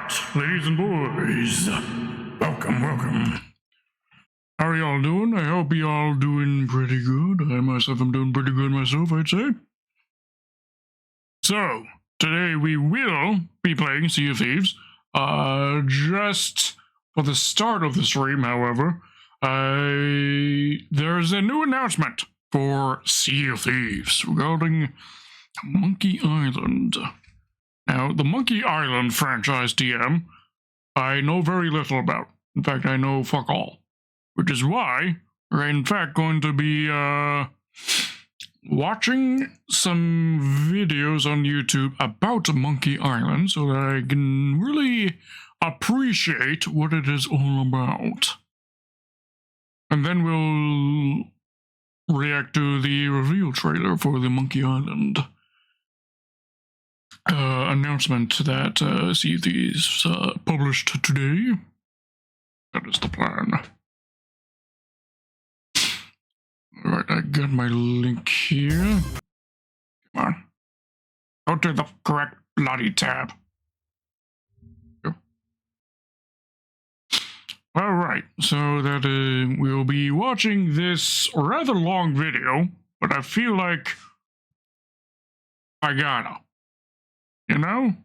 Alright, ladies and boys, welcome. How are y'all doing? I hope y'all doing pretty good. I myself am doing pretty good myself, I'd say. So, today we will be playing Sea of Thieves. Just for the start of the stream, however, there's a new announcement for Sea of Thieves regarding Monkey Island. Now, the Monkey Island franchise TM, I know very little about. In fact, I know fuck all. Which is why we're in fact going to be watching some videos on YouTube about Monkey Island so that I can really appreciate what it is all about. And then we'll react to the reveal trailer for the Monkey Island announcement that Sea of Thieves published today. That is the plan. Alright, I got my link here. Come on. Go to the correct bloody tab. Alright, so that we'll be watching this rather long video, but I feel like I gotta. You know?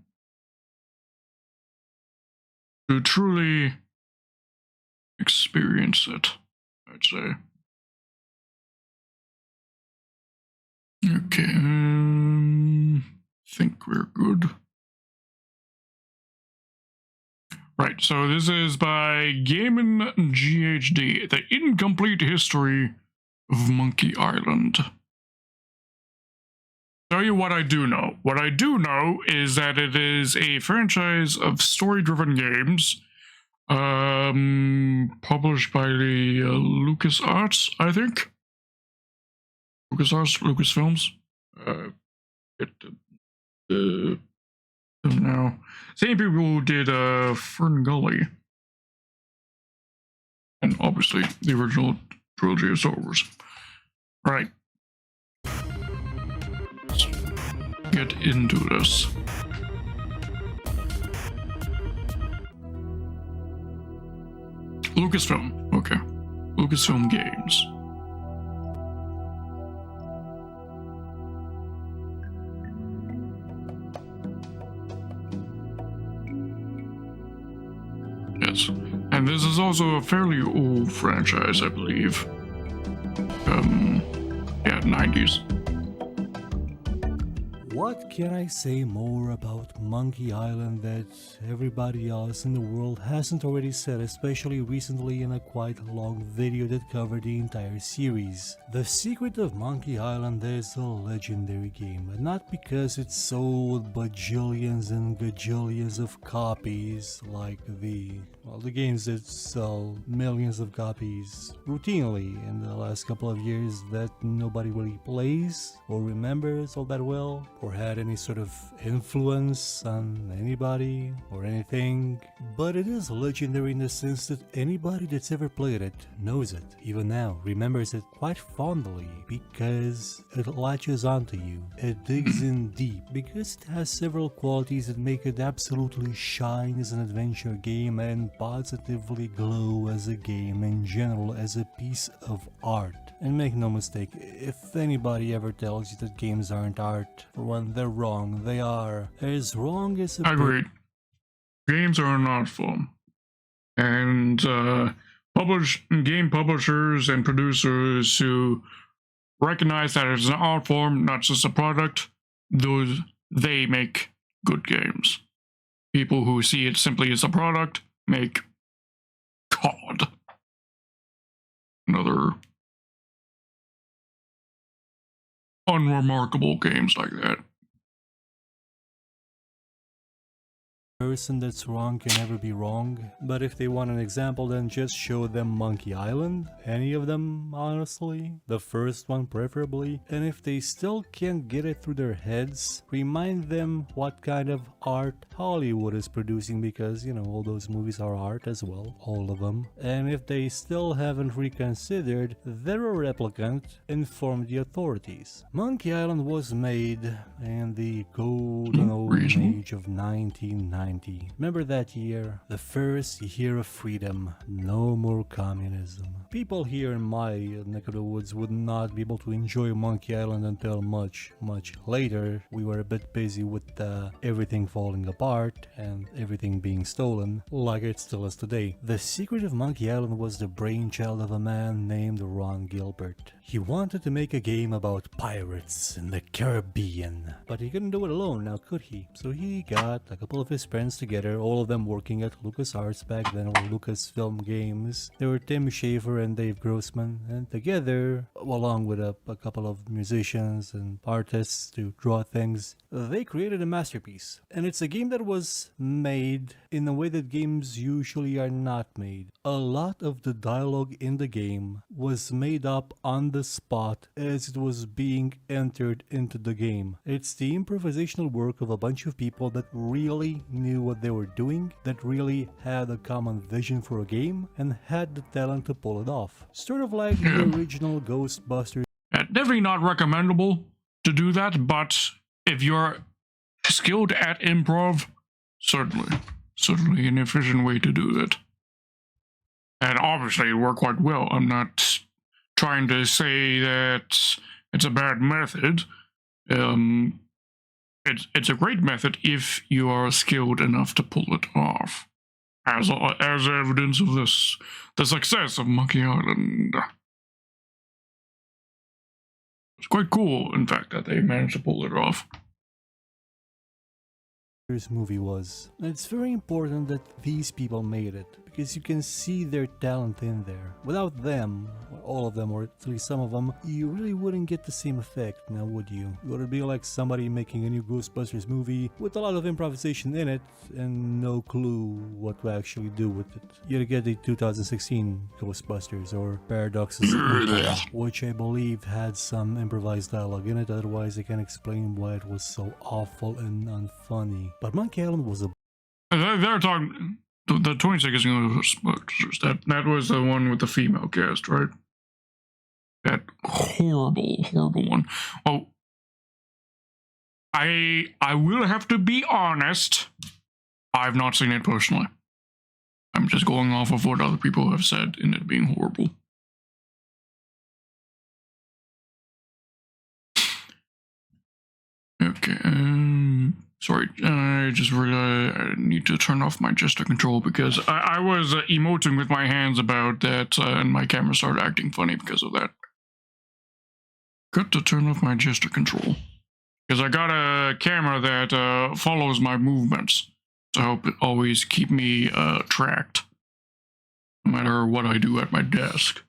To truly experience it, I'd say. Okay, think we're good. Right, so this is by Gamin GHD, The Incomplete History of Monkey Island. Tell you what I do know. What I do know is that it is a franchise of story-driven games, published by the LucasArts, I think. LucasArts, Lucasfilms. Now, same people who did Fern Gully, and obviously the original trilogy of Star Wars. Right. Let's get into this. Lucasfilm. Okay. Lucasfilm Games. Yes. And this is also a fairly old franchise, I believe. Yeah, 90s. What can I say more about Monkey Island that everybody else in the world hasn't already said, especially recently in a quite long video that covered the entire series? The secret of Monkey Island is a legendary game, and not because it sold bajillions and gajillions of copies like the games that sell millions of copies routinely in the last couple of years that nobody really plays or remembers all that well, or had any sort of influence on anybody or anything. But it is legendary in the sense that anybody that's ever played it knows it, even now, remembers it quite fondly, because it latches onto you. It digs in deep, because it has several qualities that make it absolutely shine as an adventure game and positively glow as a game in general, as a piece of art. And make no mistake, if anybody ever tells you that games aren't art, for one, they're wrong. They are. As wrong as a... Agreed. Games are an art form. And game publishers and producers who recognize that it's an art form, not just a product, they make good games. People who see it simply as a product make COD. Another unremarkable games like that. Person that's wrong can never be wrong, but if they want an example, then just show them Monkey Island, any of them, honestly, the first one preferably, and if they still can't get it through their heads, remind them what kind of art Hollywood is producing because, you know, all those movies are art as well, all of them. And if they still haven't reconsidered, they're a replicant, inform the authorities. Monkey Island was made in the golden golden age of 1990. Remember that year? The first year of freedom. No more communism. People here in my neck of the woods would not be able to enjoy Monkey Island until much later. We were a bit busy with everything falling apart and everything being stolen, like it still is today. The secret of Monkey Island was the brainchild of a man named Ron Gilbert. He wanted to make a game about pirates in the Caribbean, but he couldn't do it alone, now could he? So he got a couple of his friends together, all of them working at LucasArts back then, or Lucasfilm Games. They were Tim Schafer and Dave Grossman, and together, along with a couple of musicians and artists to draw things, they created a masterpiece. And it's a game that was made in a way that games usually are not made. A lot of the dialogue in the game was made up on the spot as it was being entered into the game. It's the improvisational work of a bunch of people that really knew what they were doing, that really had a common vision for a game, and had the talent to pull it off. Sort of like the original Ghostbusters. Definitely not recommendable to do that, but if you're skilled at improv, certainly an efficient way to do that. And obviously it worked quite well. I'm not trying to say that it's a bad method. It's a great method if you are skilled enough to pull it off. As evidence of this, the success of Monkey Island. It's quite cool, in fact, that they managed to pull it off. Movie was. And it's very important that these people made it, because you can see their talent in there. Without them, or all of them, or at least some of them, you really wouldn't get the same effect, now would you? It would be like somebody making a new Ghostbusters movie with a lot of improvisation in it and no clue what to actually do with it. You'd get the 2016 Ghostbusters or Paradoxes, which I believe had some improvised dialogue in it, otherwise I can't explain why it was so awful and unfunny. But Monkey Island was a... They're talking... The 26 Ghostbusters, that was the one with the female cast, right? That horrible one. Oh, I will have to be honest. I've not seen it personally. I'm just going off of what other people have said in it being horrible. Okay, sorry, I just realized I need to turn off my gesture control because I was emoting with my hands about that and my camera started acting funny because of that. Got to turn off my gesture control because I got a camera that follows my movements to help it always keep me tracked no matter what I do at my desk.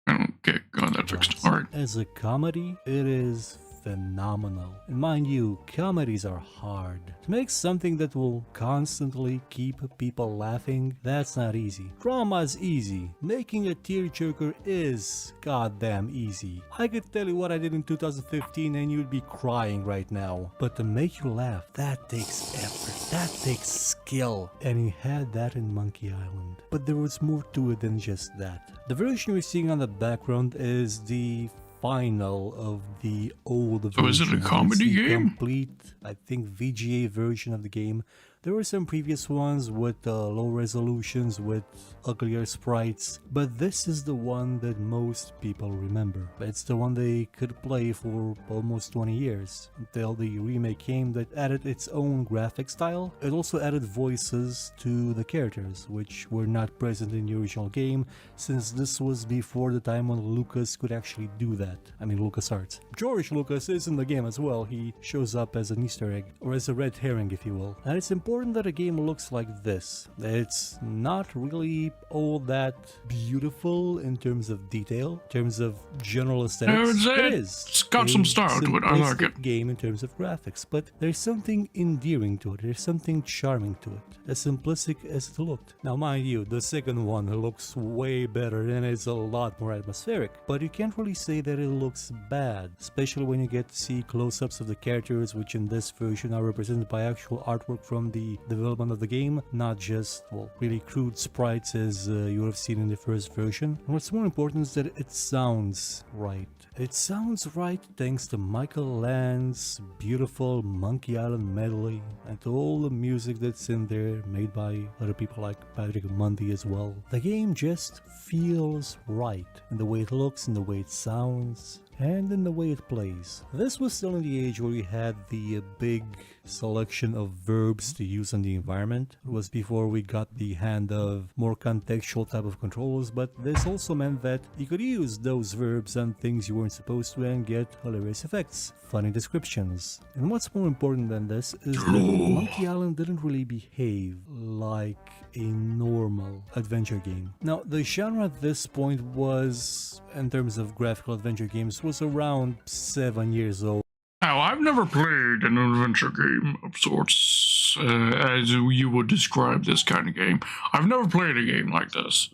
Okay, got that fixed. All right. As a comedy, it is phenomenal. And mind you, comedies are hard. To make something that will constantly keep people laughing, that's not easy. Drama's easy. Making a tearjerker is goddamn easy. I could tell you what I did in 2015 and you'd be crying right now. But to make you laugh, that takes effort. That takes skill. And he had that in Monkey Island. But there was more to it than just that. The version you're seeing on the background is the final of the old version. So is it a comedy game? Complete, I think, VGA version of the game. There were some previous ones with low resolutions, with uglier sprites, but this is the one that most people remember. It's the one they could play for almost 20 years, until the remake came that added its own graphic style. It also added voices to the characters, which were not present in the original game, since this was before the time when Lucas could actually do that. I mean, LucasArts. George Lucas is in the game as well. He shows up as an Easter egg, or as a red herring, if you will. And it's important important that a game looks like this. It's not really all that beautiful in terms of detail, in terms of general aesthetics. It is. It's got some style to it. I like it. Game in terms of graphics, but there's something endearing to it. There's something charming to it, as simplistic as it looked. Now, mind you, the second one looks way better and it's a lot more atmospheric, but you can't really say that it looks bad, especially when you get to see close-ups of the characters, which in this version are represented by actual artwork from the development of the game, not just, well, really crude sprites as you would have seen in the first version. And what's more important is that it sounds right. It sounds right thanks to Michael Land's beautiful Monkey Island medley and to all the music that's in there made by other people like Patrick Mundy as well. The game just feels right in the way it looks, in the way it sounds, and in the way it plays. This was still in the age where we had the big selection of verbs to use in the environment. It was before we got the hand of more contextual type of controls, but this also meant that you could use those verbs on things you weren't supposed to and get hilarious effects, funny descriptions. And what's more important than this is that Monkey Island didn't really behave like a normal adventure game. Now, the genre at this point was, in terms of graphical adventure games, was around 7 years old. Now, I've never played an adventure game of sorts, as you would describe this kind of game. I've never played a game like this.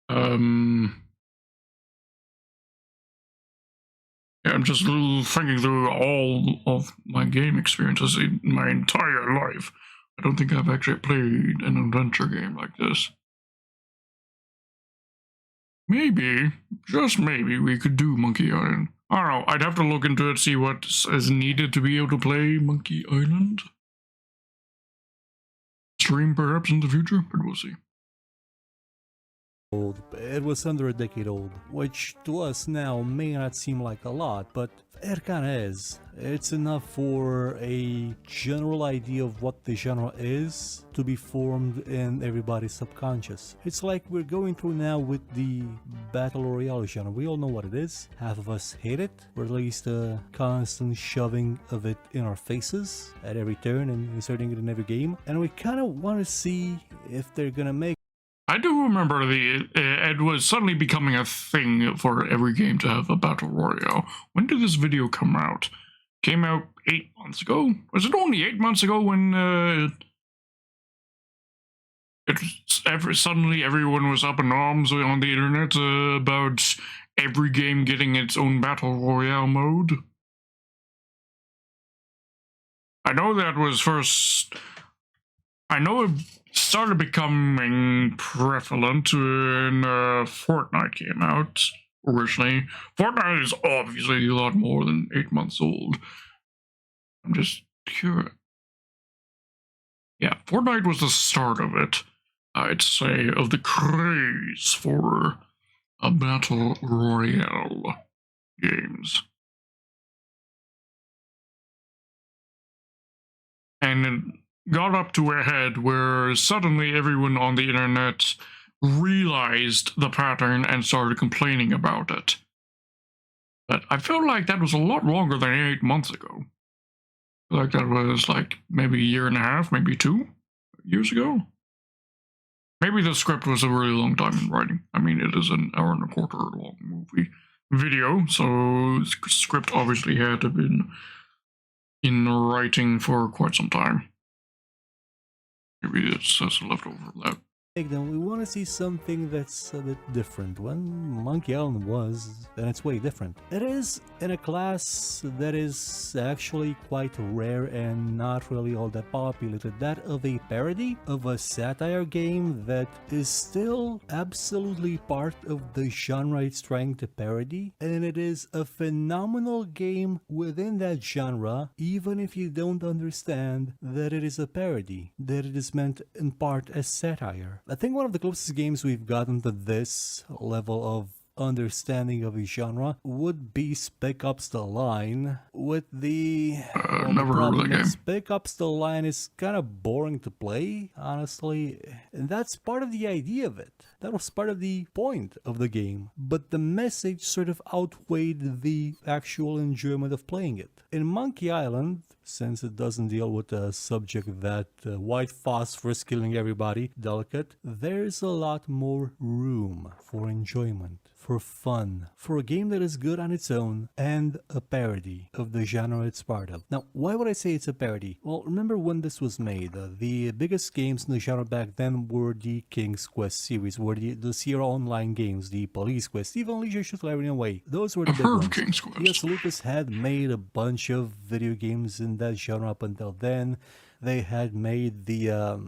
Yeah, I'm just thinking through all of my game experiences in my entire life. I don't think I've actually played an adventure game like this. Maybe, just maybe, we could do Monkey Island. I don't know, I'd have to look into it, see what is needed to be able to play Monkey Island. Stream perhaps in the future, but we'll see. It was under a decade old, which to us now may not seem like a lot, but it kinda is. It's enough for a general idea of what the genre is to be formed in everybody's subconscious. It's like we're going through now with the Battle Royale genre. We all know what it is. Half of us hate it, or at least a constant shoving of it in our faces at every turn and inserting it in every game. And we kinda wanna see if they're gonna make. I do remember it was suddenly becoming a thing for every game to have a battle royale. When did this video come out? Came out 8 months ago? Was it only 8 months ago when suddenly everyone was up in arms on the internet about every game getting its own battle royale mode? I know that was first. I know it started becoming prevalent when Fortnite came out originally. Fortnite is obviously a lot more than 8 months old. I'm just curious. Yeah, Fortnite was the start of it, I'd say, of the craze for a battle royale games. And it got up to a head where suddenly everyone on the internet realized the pattern and started complaining about it. But I feel like that was a lot longer than 8 months ago. I feel like that was like maybe a year and a half, maybe 2 years ago. Maybe the script was a really long time in writing. I mean, it is an hour and a quarter long video, so script obviously had to have been in writing for quite some time. Maybe it's just a leftover of that. Then we want to see something that's a bit different. When Monkey Island was, then it's way different. It is in a class that is actually quite rare and not really all that populated. That of a parody of a satire game that is still absolutely part of the genre it's trying to parody. And it is a phenomenal game within that genre, even if you don't understand that it is a parody, that it is meant in part as satire. I think one of the closest games we've gotten to this level of understanding of a genre would be Spec Ops The Line, with the never heard of that game. Spec Ops The Line is kind of boring to play, honestly, and that's part of the idea of it. That was part of the point of the game, but the message sort of outweighed the actual enjoyment of playing it. In Monkey Island, since it doesn't deal with a subject that white phosphorus killing everybody, delicate, there's a lot more room for enjoyment, for fun, for a game that is good on its own, and a parody of the genre it's part of. Now, why would I say it's a parody? Well, remember when this was made, the biggest games in the genre back then were the King's Quest series, were the Sierra Online games, the Police Quest, even Leisure Suit Larry away. Those were the I've big heard ones. of King's Quest. Yes, Lucas had made a bunch of video games in that genre up until then. They had made the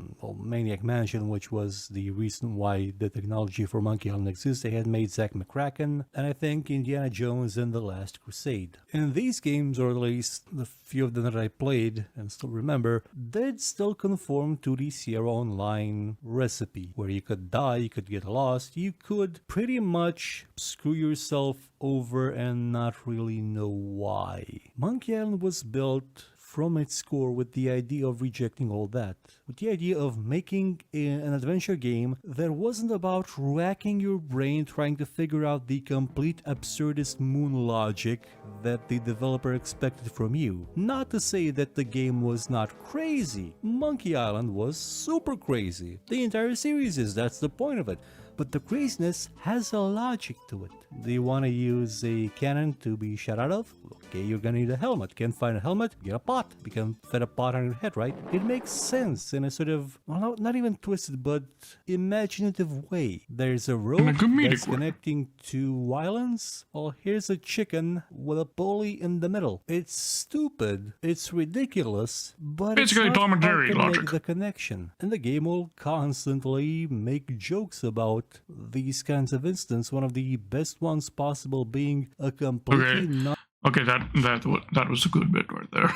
Maniac Mansion, which was the reason why the technology for Monkey Island exists. They had made Zack McCracken, and I think Indiana Jones and The Last Crusade. And these games, or at least the few of them that I played and still remember, did still conform to the Sierra Online recipe, where you could die, you could get lost, you could pretty much screw yourself over and not really know why. Monkey Island was built from its core with the idea of rejecting all that, with the idea of making an adventure game that wasn't about racking your brain trying to figure out the complete absurdist moon logic that the developer expected from you. Not to say that the game was not crazy. Monkey Island was super crazy. The entire series is, that's the point of it. But the craziness has a logic to it. Do you want to use a cannon to be shot out of? Okay, you're gonna need a helmet. Can't find a helmet? Get a pot. You can fit a pot on your head, right? It makes sense in a sort of, well, not even twisted, but imaginative way. There's a rope that's connecting two islands. Well, here's a chicken with a pulley in the middle. It's stupid. It's ridiculous, but basically it's not Tom and Jerry hard to logic. make the connection. And the game will constantly make jokes about these kinds of instances, one of the best ones possible being a completely Okay, that was a good bit right there.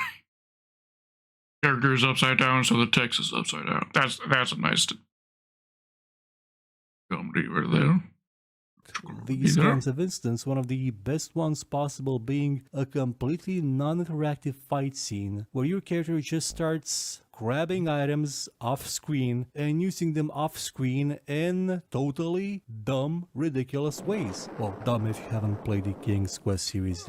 Character is upside down, so the text is upside down. That's a nice comedy right there. These kinds of instances, one of the best ones possible being a completely non-interactive fight scene where your character just starts grabbing items off screen and using them off screen in totally dumb, ridiculous ways. Well, dumb if you haven't played the King's Quest series.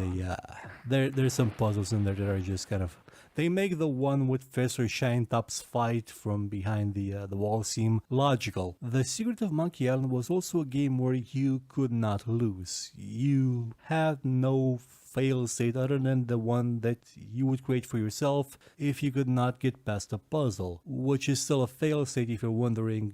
There's some puzzles in there that are just kind of, they make the one with Professor Shinetop's fight from behind the wall seem logical. The Secret of Monkey Island was also a game where you could not lose. You had no fail state other than the one that you would create for yourself if you could not get past a puzzle, which is still a fail state if you're wondering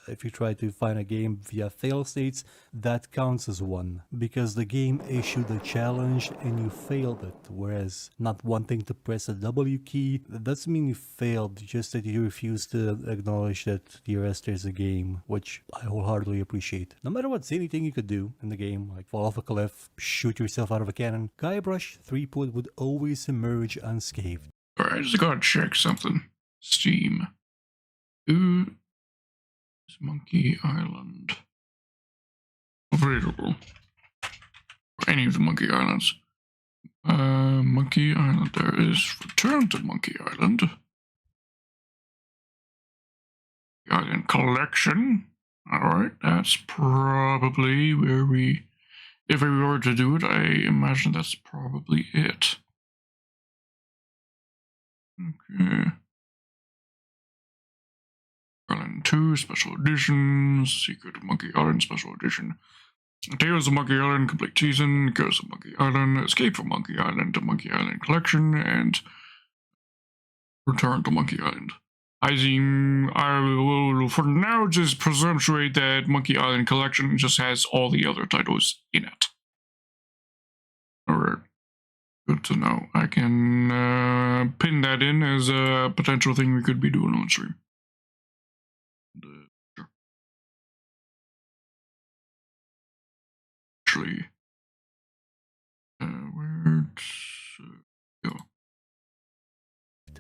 if you try to find a game via fail states, that counts as one, because the game issued a challenge and you failed it, whereas not wanting to press a W key, that doesn't mean you failed, just that you refuse to acknowledge that the rest is a game, which I wholeheartedly appreciate. No matter what anything you could do in the game, like fall off a cliff, shoot yourself out of a cannon, Guybrush Threepwood would always emerge unscathed. Alright, just gotta check something. Steam. Ooh, Monkey Island available for any of the Monkey Islands. Monkey Island. There is Return to Monkey Island. Island Collection. Alright, that's probably where we, if we were to do it, I imagine that's probably it. Okay. Island 2 Special Edition, Secret of Monkey Island Special Edition, Tales of Monkey Island Complete Season, Curse of Monkey Island, Escape from Monkey Island, the Monkey Island Collection, and Return to Monkey Island. I will for now just presumptuate that Monkey Island Collection just has all the other titles in it. Alright. Good to know. I can pin that in as a potential thing we could be doing on stream. Sure. Actually, where'd go?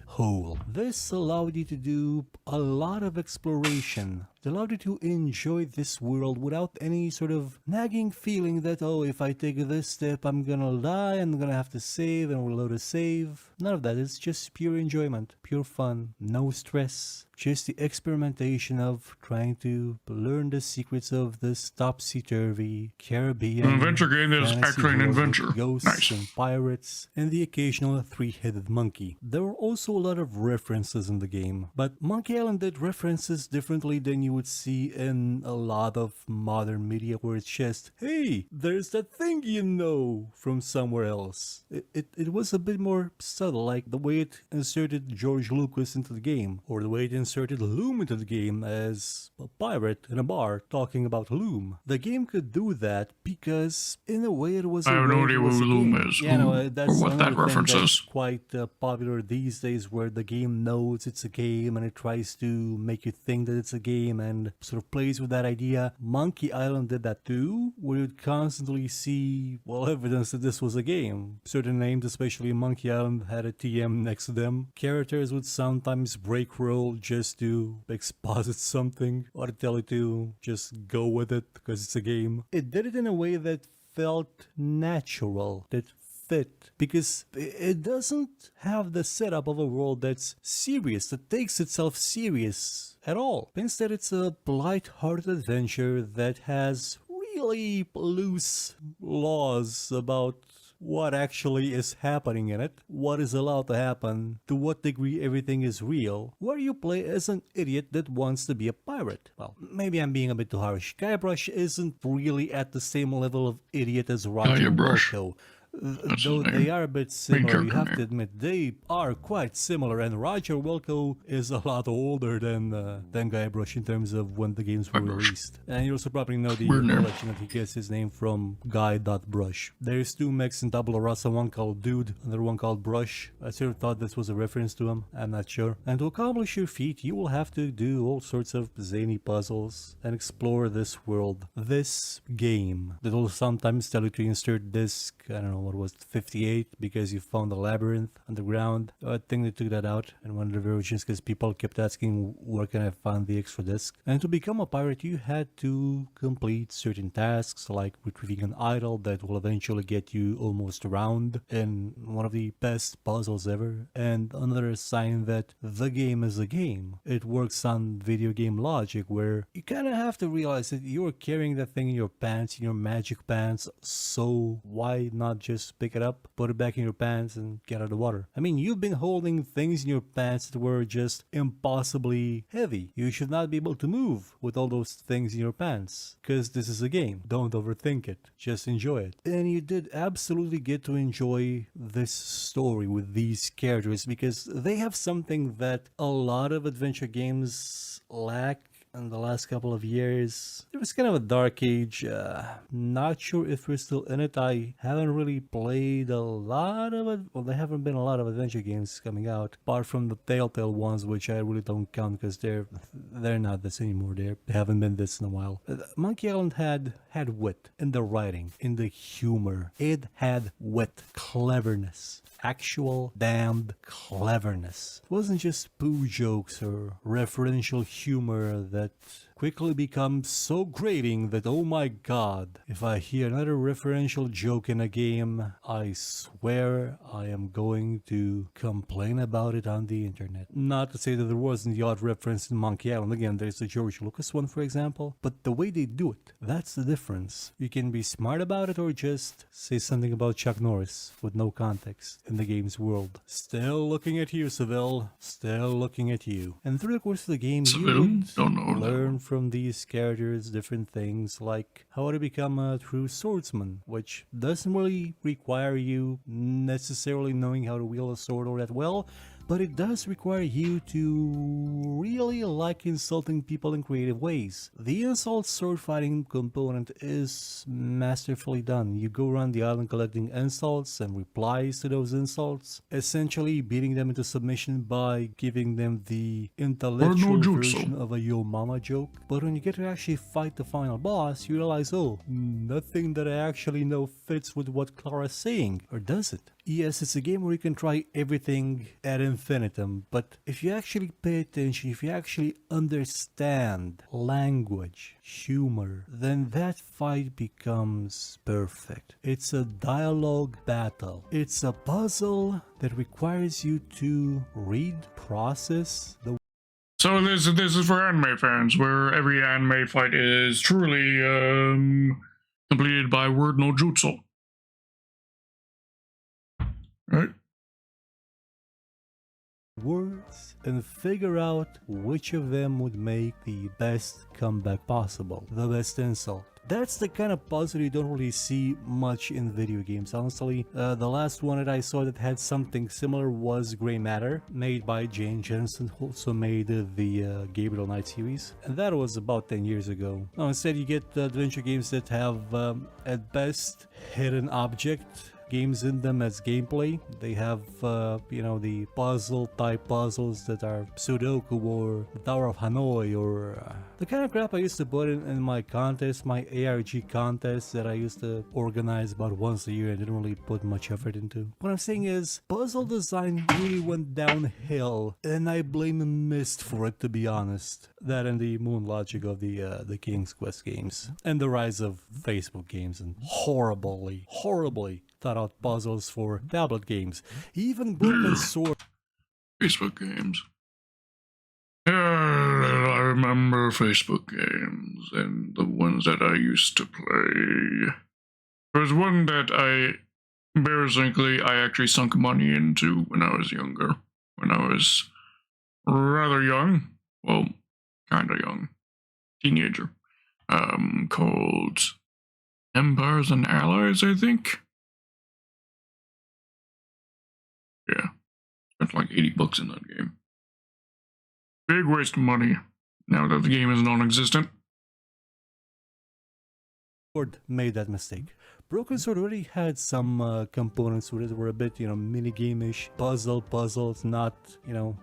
Whole. This allowed you to do a lot of exploration, It allowed you to enjoy this world without any sort of nagging feeling that, oh, if I take this step, I'm gonna die, I'm gonna have to save and reload a save. None of that. It's just pure enjoyment, pure fun, no stress. Just the experimentation of trying to learn the secrets of this topsy-turvy Caribbean An adventure game that is fantasy actually an world with adventure. ghosts Nice. and pirates, and the occasional three-headed monkey. There were also a lot of references in the game, but Monkey Island did references differently than you would see in a lot of modern media, where it's just, hey, there's that thing you know from somewhere else. It was a bit more subtle, like the way it inserted George Lucas into the game, or the way it inserted Loom into the game as a pirate in a bar talking about Loom. The game could do that because, in a way, it was I a have no way idea it who was a Loom game. is. Yeah, no, Or that's what that another thing reference that's is. quite popular these days, where the game knows it's a game and it tries to make you think that it's a game and sort of plays with that idea. Monkey Island did that too, where you'd constantly see, well, evidence that this was a game. Certain names, especially Monkey Island, had a TM next to them. Characters would sometimes break roll just to exposit something, or to tell you to just go with it because it's a game. It did it in a way that felt natural, that fit, because it doesn't have the setup of a world that's serious, that takes itself serious at all. Instead, it's a light-hearted adventure that has really loose laws about what actually is happening in it, what is allowed to happen, to what degree everything is real, where you play as an idiot that wants to be a pirate. Well, maybe I'm being a bit too harsh. Guybrush isn't really at the same level of idiot as Roger Guybrush. Wilco. That's Though his they name. are a bit similar, you character have to name. admit they are quite similar, and Roger Wilco is a lot older than Guybrush in terms of when the games were Guybrush. released. And you also probably know the Weird name. legend that he gets his name from Guy.Brush. There's two mechs in Tabula Rasa, one called Dude, another one called Brush. I sort of thought this was a reference to him, I'm not sure. And to accomplish your feat, you will have to do all sorts of zany puzzles and explore this world, this game, that will sometimes tell you to insert disc, I don't know, what was it, 58, because you found a labyrinth underground. I think they took that out in one of the versions because people kept asking where can I find the extra disc. And to become a pirate, you had to complete certain tasks like retrieving an idol that will eventually get you almost around in one of the best puzzles ever. And another sign that the game is a game. It works on video game logic, where you kind of have to realize that you're carrying that thing in your pants, in your magic pants, so why not just pick it up, put it back in your pants, and get out of the water? I mean, you've been holding things in your pants that were just impossibly heavy. You should not be able to move with all those things in your pants, because this is a game. Don't overthink it. Just enjoy it. And you did absolutely get to enjoy this story with these characters, because they have something that a lot of adventure games lack in the last couple of years. It was kind of a dark age. Not sure if we're still in it. I haven't really played a lot of it. Well, there haven't been a lot of adventure games coming out, apart from the Telltale ones, which I really don't count because they're not this anymore. They haven't been this in a while. Monkey Island had wit in the writing, in the humor. It had wit, cleverness. Actual damned cleverness. It wasn't just poo jokes or referential humor that quickly becomes so grating that, oh my god, if I hear another referential joke in a game, I swear I am going to complain about it on the internet. Not to say that there wasn't the odd reference in Monkey Island. Again, there's the George Lucas one, for example, but the way they do it, that's the difference. You can be smart about it or just say something about Chuck Norris with no context in the game's world. Still looking at you, Seville. Still looking at you. And through the course of the game, Seville? you would Don't know that. learn from these characters different things, like how to become a true swordsman, which doesn't really require you necessarily knowing how to wield a sword all that well, but it does require you to really like insulting people in creative ways. The insult sword fighting component is masterfully done. You go around the island collecting insults and replies to those insults, essentially beating them into submission by giving them the intellectual version of a yo mama joke. But when you get to actually fight the final boss, you realize, oh, nothing that I actually know fits with what Clara's saying. Or does it? Yes, it's a game where you can try everything ad infinitum, but if you actually pay attention, if you actually understand language, humor, then that fight becomes perfect. It's a dialogue battle. It's a puzzle that requires you to read, process the So this is for anime fans, where every anime fight is truly completed by word no jutsu. Right? words and figure out which of them would make the best comeback possible, the best insult. That's the kind of puzzle you don't really see much in video games. Honestly, the last one that I saw that had something similar was Grey Matter, made by Jane Jensen, who also made the Gabriel Knight series, and that was about 10 years ago. Now instead you get adventure games that have, at best, hidden object games in them as gameplay. They have, the puzzle type puzzles that are Sudoku or the Tower of Hanoi or the kind of crap I used to put in my contest, my ARG contest that I used to organize about once a year and didn't really put much effort into. What I'm saying is, puzzle design really went downhill, and I blame Myst for it, to be honest. That and the moon logic of the King's Quest games and the rise of Facebook games and horribly thought out puzzles for tablet games. Even Broken Sword. Facebook games. Yeah, I remember Facebook games and the ones that I used to play. There was one that embarrassingly, I actually sunk money into when I was younger. When I was rather young. Well, kind of young. Teenager. Called Empires and Allies, I think. Yeah. Spent like $80 in that game. Big waste of money, now that the game is non-existent. Made that mistake. Broken Sword already had some components with it that were a bit, minigame-ish, puzzles, not,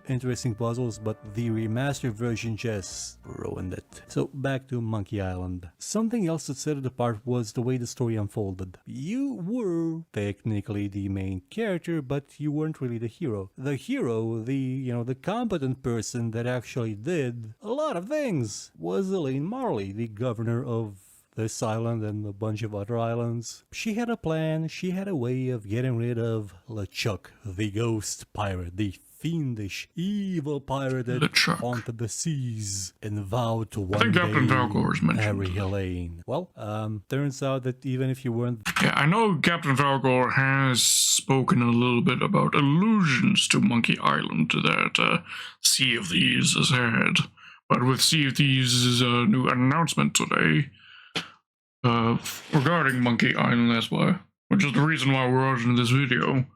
interesting puzzles, but the remastered version just ruined it. So back to Monkey Island. Something else that set it apart was the way the story unfolded. You were technically the main character, but you weren't really the hero. The hero, the competent person that actually did a lot of things, was Elaine Marley, the governor of this island and a bunch of other islands. She had a plan, she had a way of getting rid of LeChuck, the ghost pirate, the fiendish, evil pirate that haunted the seas and vowed to one day marry Elaine. Well, turns out that even if you weren't... Yeah, I know Captain Falcor has spoken a little bit about allusions to Monkey Island that Sea of Thieves has had. But with Sea of Thieves' new announcement today, regarding Monkey Island, that's why, which is the reason why we're watching this video.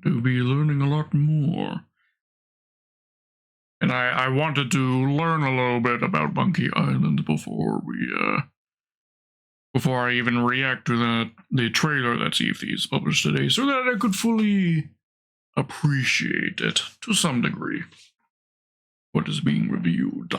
To be learning a lot more. And I wanted to learn a little bit about Monkey Island before I even react to the trailer that Sea of Thieves published today, so that I could fully appreciate it to some degree. What is being reviewed.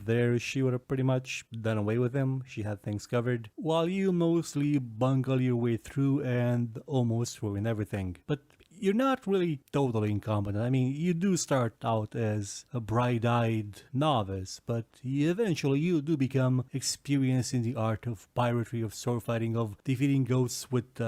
There, she would have pretty much done away with him. She had things covered, while you mostly bungle your way through and almost ruin everything. But you're not really totally incompetent. I mean, you do start out as a bright-eyed novice, but eventually you do become experienced in the art of piracy, of sword fighting, of defeating ghosts with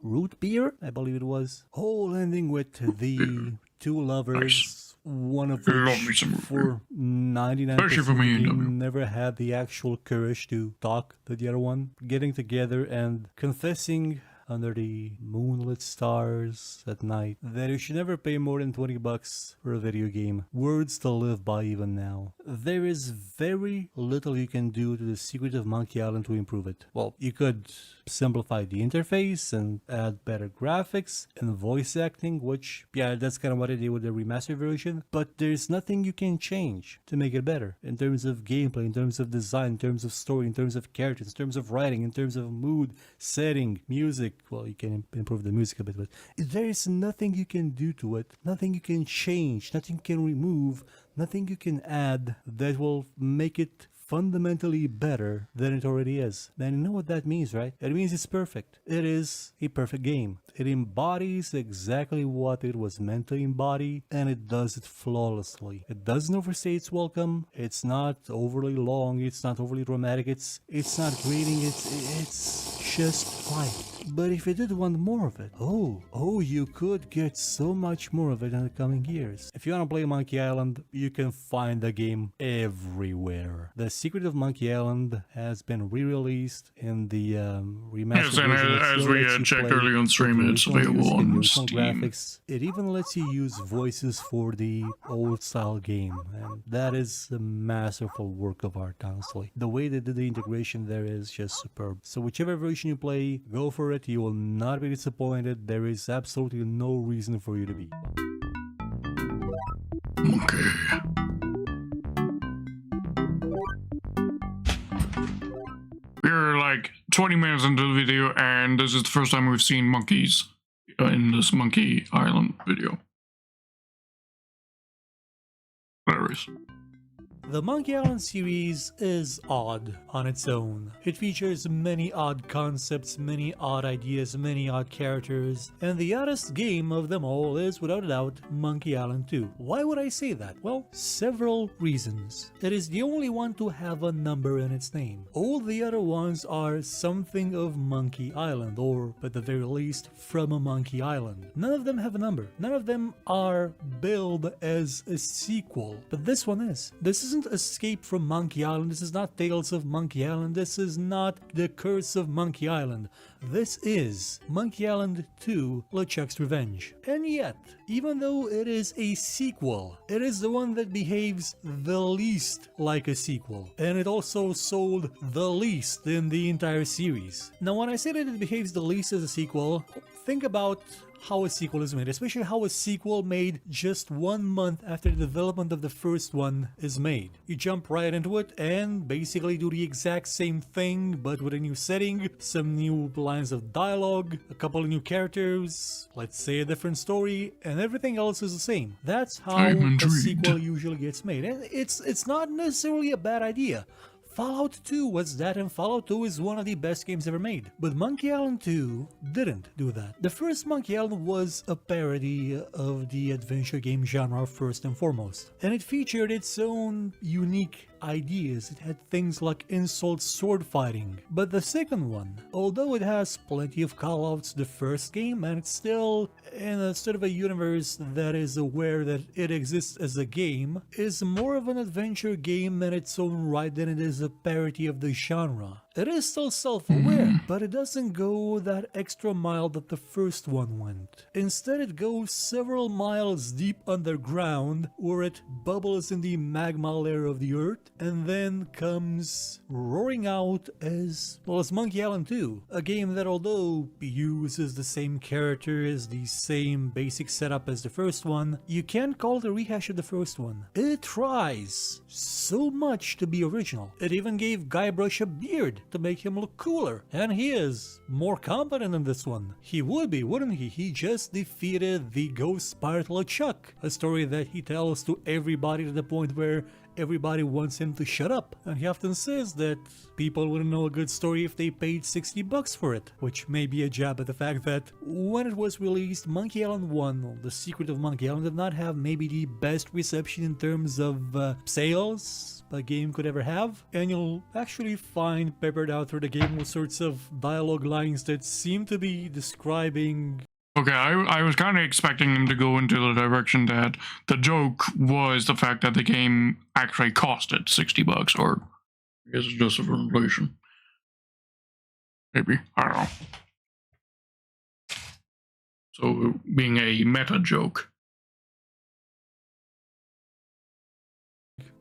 root beer, I believe it was. Whole ending with the two lovers. Nice. One of which, for 99%, never had the actual courage to talk to the other one. Getting together and confessing under the moonlit stars at night that you should never pay more than $20 for a video game. Words to live by even now. There is very little you can do to the Secret of Monkey Island to improve it. Well, you could simplify the interface and add better graphics and voice acting, which, yeah, that's kind of what I did with the remastered version, but there's nothing you can change to make it better in terms of gameplay, in terms of design, in terms of story, in terms of characters, in terms of writing, in terms of mood, setting, music. Well, you can improve the music a bit, but there is nothing you can do to it, nothing you can change, nothing you can remove, nothing you can add that will make it fundamentally better than it already is. And you know what that means, right? It means it's perfect. It is a perfect game. It embodies exactly what it was meant to embody, and it does it flawlessly. It doesn't overstay its welcome. It's not overly long. It's not overly dramatic. It's not grating. It's just right. But if you did want more of it, you could get so much more of it in the coming years. If you want to play Monkey Island, you can find the game everywhere. The Secret of Monkey Island has been re-released in the remastered Yes, and version. as we had checked earlier on stream, it's available on Steam. Graphics. It even lets you use voices for the old style game, and that is a masterful work of art, honestly. The way they did the integration there is just superb. So whichever version you play, go for it. You will not be disappointed. There is absolutely no reason for you to be. Okay. We're like 20 minutes into the video, and this is the first time we've seen monkeys in this Monkey Island video. There is. The Monkey Island series is odd on its own. It features many odd concepts, many odd ideas, many odd characters, and the oddest game of them all is, without a doubt, Monkey Island 2. Why would I say that? Well, several reasons. It is the only one to have a number in its name. All the other ones are something of Monkey Island, or at the very least, from a Monkey Island. None of them have a number. None of them are billed as a sequel, but this one is. This isn't Escape from Monkey Island, this is not Tales of Monkey Island, this is not The Curse of Monkey Island. This is Monkey Island 2 LeChuck's Revenge. And yet, even though it is a sequel, it is the one that behaves the least like a sequel. And it also sold the least in the entire series. Now when I say that it behaves the least as a sequel, think about how a sequel is made, especially how a sequel made just 1 month after the development of the first one is made. You jump right into it and basically do the exact same thing, but with a new setting, some new lines of dialogue, a couple of new characters, let's say a different story, and everything else is the same. That's how a sequel usually gets made, and it's not necessarily a bad idea. Fallout 2 was that, and Fallout 2 is one of the best games ever made. But Monkey Island 2 didn't do that. The first Monkey Island was a parody of the adventure game genre first and foremost. And it featured its own unique ideas. It had things like insult sword fighting. But the second one, although it has plenty of callouts to the first game, and it's still in a sort of a universe that is aware that it exists as a game, is more of an adventure game in its own right than it is a parody of the genre. It is still self-aware, but it doesn't go that extra mile that the first one went. Instead, it goes several miles deep underground, where it bubbles in the magma layer of the earth, and then comes roaring out as, well, as Monkey Island 2, a game that, although uses the same characters, the same basic setup as the first one, you can't call it a rehash of the first one. It tries so much to be original. It even gave Guybrush a beard to make him look cooler, and he is more competent in this one. He would be, wouldn't he? He just defeated the ghost pirate LeChuck, a story that he tells to everybody to the point where everybody wants him to shut up, and he often says that people wouldn't know a good story if they paid $60 for it, which may be a jab at the fact that when it was released, Monkey Island 1, or The Secret of Monkey Island, did not have maybe the best reception in terms of sales a game could ever have, and you'll actually find peppered out through the game all sorts of dialogue lines that seem to be describing. Okay, I was kind of expecting him to go into the direction that the joke was the fact that the game actually costed $60, or I guess it's just for inflation. Maybe, I don't know. So being a meta joke.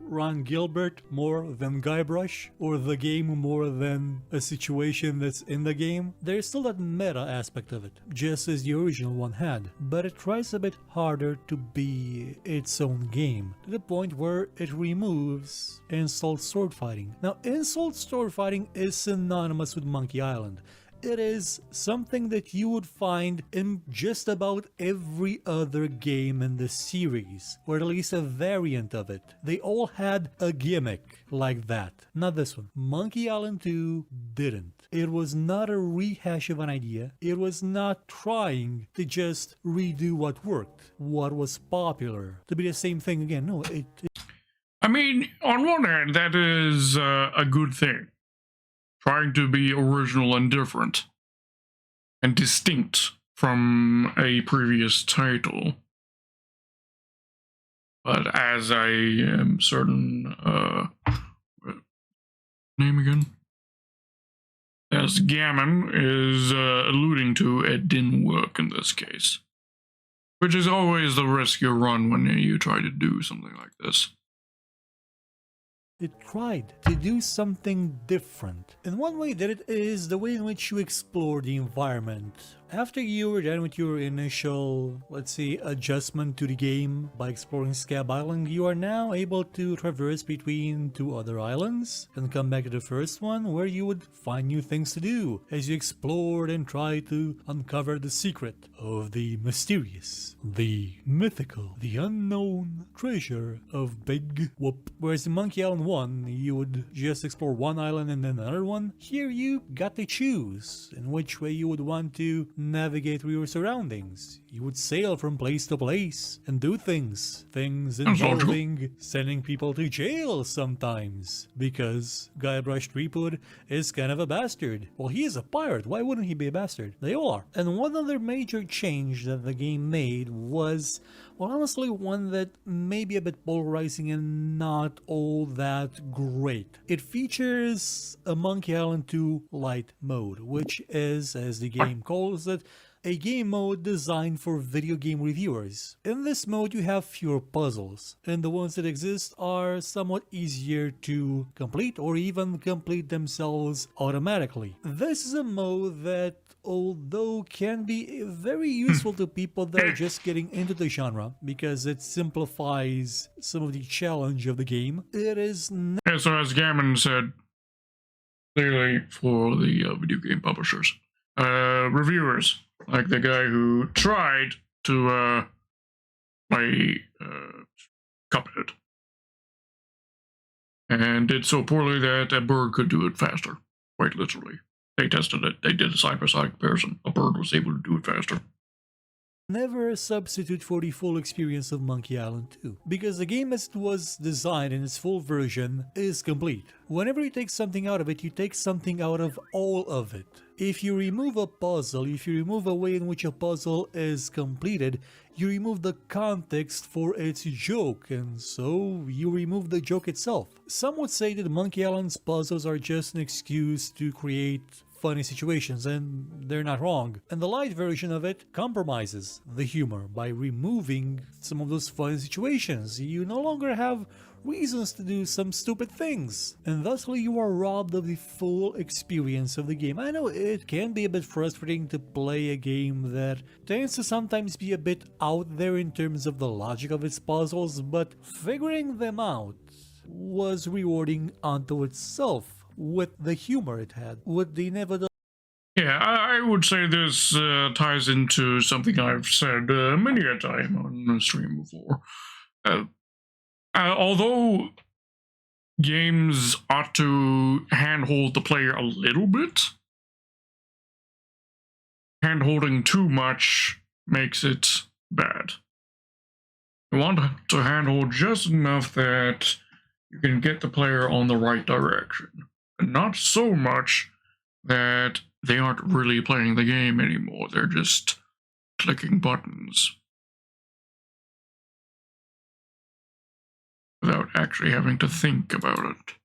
Ron Gilbert more than Guybrush, or the game more than a situation that's in the game. There's still that meta aspect of it, just as the original one had, but it tries a bit harder to be its own game, to the point where it removes insult sword fighting. Now, insult sword fighting is synonymous with Monkey Island. It is something that you would find in just about every other game in the series, or at least a variant of it. They all had a gimmick like that. Not this one. Monkey Island 2 didn't. It was not a rehash of an idea. It was not trying to just redo what worked, what was popular, to be the same thing again. No, I mean, on one hand, that is a good thing. Trying to be original and different and distinct from a previous title. But as I am certain, name again? As Gammon is alluding to, it didn't work in this case. Which is always the risk you run when you try to do something like this. It tried to do something different. And one way that it is the way in which you explore the environment. After you were done with your initial, let's say, adjustment to the game by exploring Scab Island, you are now able to traverse between two other islands and come back to the first one where you would find new things to do as you explored and tried to uncover the secret of the mysterious, the mythical, the unknown treasure of Big Whoop. Whereas in Monkey Island 1, you would just explore one island and then another one. Here you got to choose in which way you would want to navigate through your surroundings. You would sail from place to place and do things involving sending people to jail sometimes, because Guybrush Threepwood is kind of a bastard. Well, he is a pirate, why wouldn't he be a bastard? They all are. And one other major change that the game made was, well, honestly, one that may be a bit polarizing and not all that great. It features a Monkey Island 2 light mode, which is, as the game calls it, a game mode designed for video game reviewers. In this mode you have fewer puzzles, and the ones that exist are somewhat easier to complete or even complete themselves automatically. This is a mode that, although can be very useful to people that are just getting into the genre because it simplifies some of the challenge of the game, it is Yeah, so as Gammon said, clearly for the video game publishers, reviewers, like the guy who tried to play Cuphead and did so poorly that a bird could do it faster, quite literally. They tested it, they did a side-by-side comparison. A bird was able to do it faster. never a substitute for the full experience of Monkey Island 2, because the game as it was designed in its full version is complete. Whenever you take something out of it, you take something out of all of it. If you remove a puzzle, if you remove a way in which a puzzle is completed, you remove the context for its joke, and so you remove the joke itself. Some would say that Monkey Island's puzzles are just an excuse to create funny situations, and they're not wrong. And the light version of it compromises the humor by removing some of those funny situations. You no longer have reasons to do some stupid things, and thusly you are robbed of the full experience of the game. I know it can be a bit frustrating to play a game that tends to sometimes be a bit out there in terms of the logic of its puzzles, but figuring them out was rewarding unto itself with the humor it had, with the nevertheless. Yeah, I would say this ties into something I've said many a time on the stream before. Although games ought to handhold the player a little bit, handholding too much makes it bad. You want to handhold just enough that you can get the player on the right direction, and not so much that they aren't really playing the game anymore. They're just clicking buttons without actually having to think about it.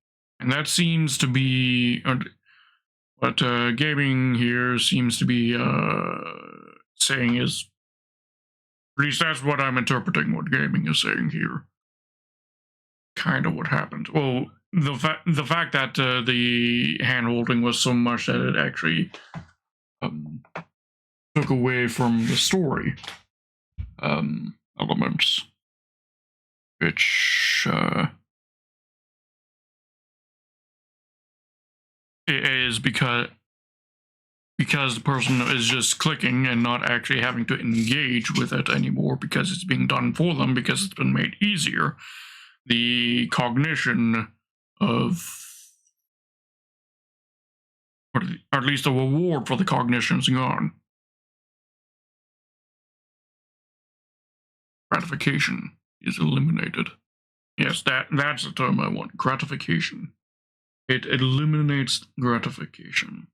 And that seems to be what gaming here seems to be saying is, at least that's what I'm interpreting what gaming is saying here. Kind of what happened. Well, the fact that the hand-holding was so much that it actually took away from the story elements, which is because because the person is just clicking and not actually having to engage with it anymore because it's being done for them because it's been made easier. The cognition of, or at least the reward for the cognition is gone. Gratification is eliminated. Yes, that's the term I want. Gratification. It eliminates gratification.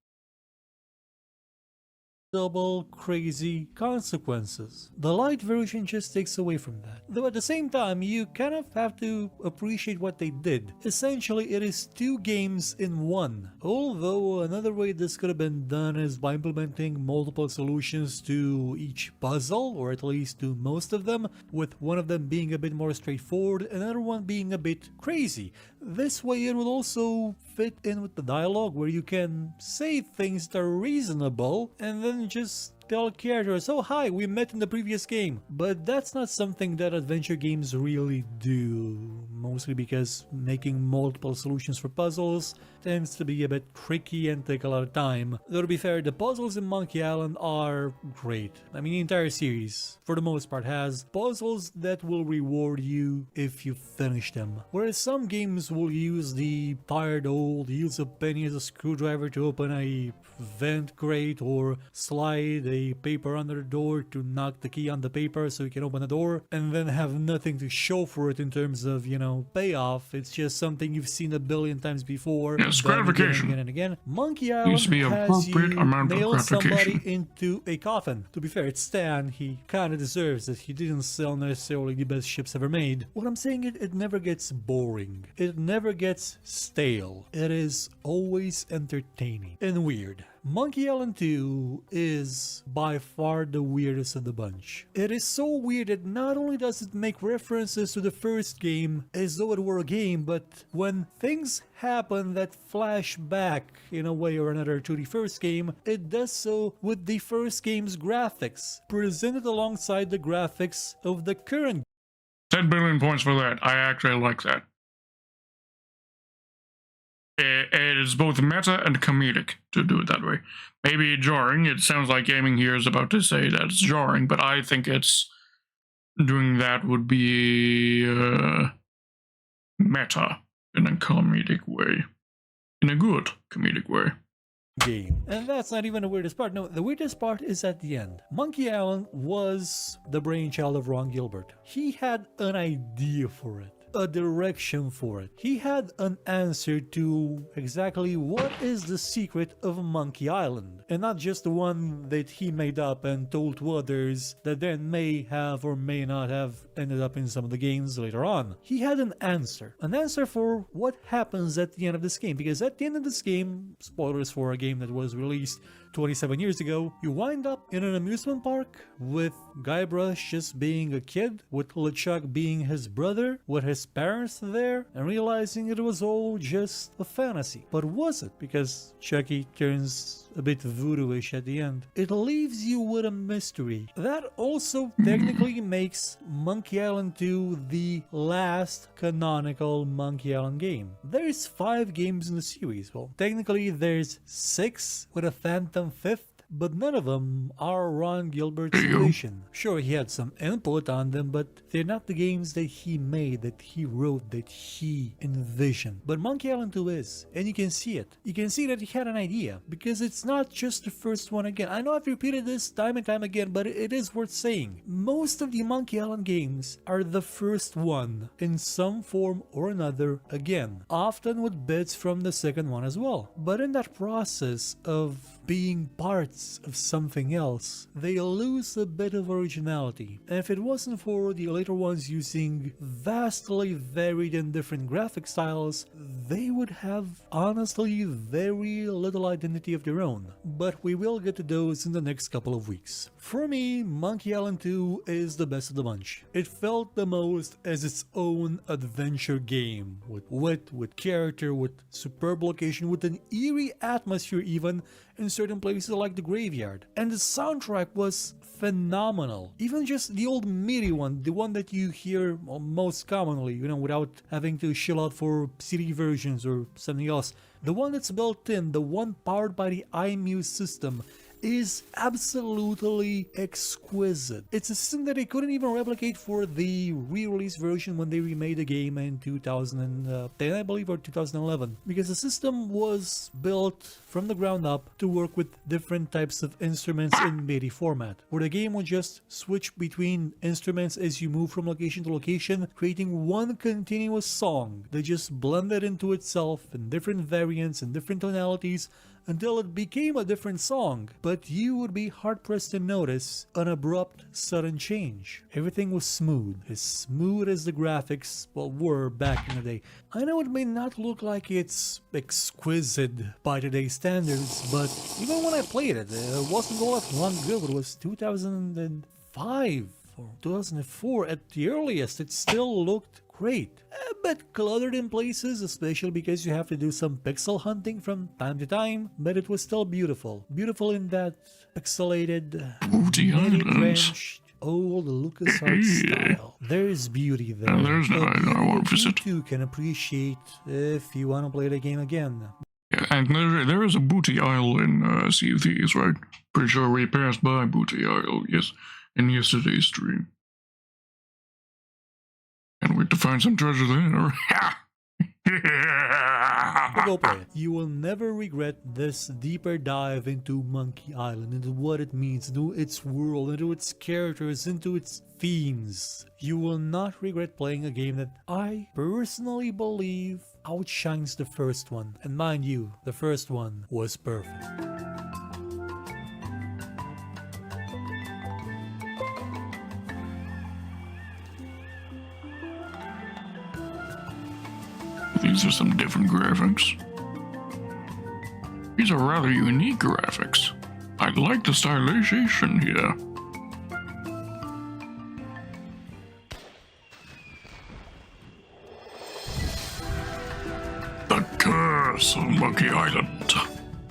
Double crazy consequences. The light version just takes away from that. Though at the same time, you kind of have to appreciate what they did. Essentially, it is 2 games in 1. Although another way this could have been done is by implementing multiple solutions to each puzzle, or at least to most of them, with one of them being a bit more straightforward, another one being a bit crazy. This way it will also fit in with the dialogue where you can say things that are reasonable and then just tell characters, oh hi, we met in the previous game. But that's not something that adventure games really do, mostly because making multiple solutions for puzzles tends to be a bit tricky and take a lot of time. Though to be fair, the puzzles in Monkey Island are great. I mean, the entire series, for the most part, has puzzles that will reward you if you finish them. Whereas some games will use the tired old use a penny as a screwdriver to open a vent crate or slide a paper under the door to knock the key on the paper so you can open the door, and then have nothing to show for it in terms of, you know, payoff. It's just something you've seen a billion times before. Yes, gratification. Again and again. Monkey Island Needs to be has you amount of nail somebody gratification. into a coffin. To be fair, it's Stan. He kind of deserves it. He didn't sell necessarily the best ships ever made. What I'm saying is, it never gets boring. It never gets stale. It is always entertaining and weird. Monkey Island 2 is by far the weirdest of the bunch. It is so weird that not only does it make references to the first game as though it were a game, but when things happen that flash back in a way or another to the first game, it does so with the first game's graphics, presented alongside the graphics of the current. 10 billion points for that. I actually like that. It is both meta and comedic to do it that way. Maybe jarring. It sounds like gaming here is about to say that it's jarring, but I think it's doing that would be meta in a comedic way. In a good comedic way. Game. And that's not even the weirdest part. No, the weirdest part is at the end. Monkey Island was the brainchild of Ron Gilbert. He had an idea for it, a direction for it. He had an answer to exactly what is the secret of Monkey Island, and not just the one that he made up and told to others that then may have or may not have ended up in some of the games later on. He had an answer for what happens at the end of this game, because at the end of this game, spoilers for a game that was released 27 years ago, you wind up in an amusement park with Guybrush just being a kid, with LeChuck being his brother, with his parents there, and realizing it was all just a fantasy. But was it? Because Chucky turns a bit voodoo-ish at the end. It leaves you with a mystery. That also technically makes Monkey Island 2 the last canonical Monkey Island game. There's 5 games in the series. Well, technically there's 6 with a phantom 5th, but none of them are Ron Gilbert's vision. Sure, he had some input on them, but they're not the games that he made, that he wrote, that he envisioned. But Monkey Island 2 is, and you can see it. You can see that he had an idea, because it's not just the first one again. I know I've repeated this time and time again, but it is worth saying. Most of the Monkey Island games are the first one in some form or another again, often with bits from the second one as well. But in that process of being parts of something else, they lose a bit of originality. And if it wasn't for the later ones using vastly varied and different graphic styles, they would have honestly very little identity of their own. But we will get to those in the next couple of weeks. For me, Monkey Island 2 is the best of the bunch. It felt the most as its own adventure game, with wit, with character, with superb location, with an eerie atmosphere even in certain places like the graveyard. And the soundtrack was phenomenal. Even just the old MIDI one, the one that you hear most commonly, you know, without having to shell out for CD versions or something else. The one that's built in, the one powered by the iMuse system, is absolutely exquisite. It's a system that they couldn't even replicate for the re-release version when they remade the game in 2010, I believe, or 2011, because the system was built from the ground up to work with different types of instruments in MIDI format, where the game would just switch between instruments as you move from location to location, creating one continuous song that just blended into itself in different variants and different tonalities until it became a different song. But you would be hard-pressed to notice an abrupt, sudden change. Everything was smooth as the graphics, well, were back in the day. I know it may not look like it's exquisite by today's standards, but even when I played it, it wasn't all that long ago. It was 2005 or 2004 at the earliest. It still looked great. A bit cluttered in places, especially because you have to do some pixel hunting from time to time, but it was still beautiful. Beautiful in that pixelated, drenched, old LucasArts style. There's beauty there. There's no, I won't visit. You can appreciate if you want to play the game again. Yeah, and there is a booty isle in Sea of Thieves, right? Pretty sure we passed by Booty Isle, yes, in yesterday's stream. Can't wait to find some treasure there. But go play it. You will never regret this deeper dive into Monkey Island, into what it means, into its world, into its characters, into its themes. You will not regret playing a game that I personally believe outshines the first one. And mind you, the first one was perfect. These are some different graphics. These are rather unique graphics. I like the stylization here. The Curse of Monkey Island.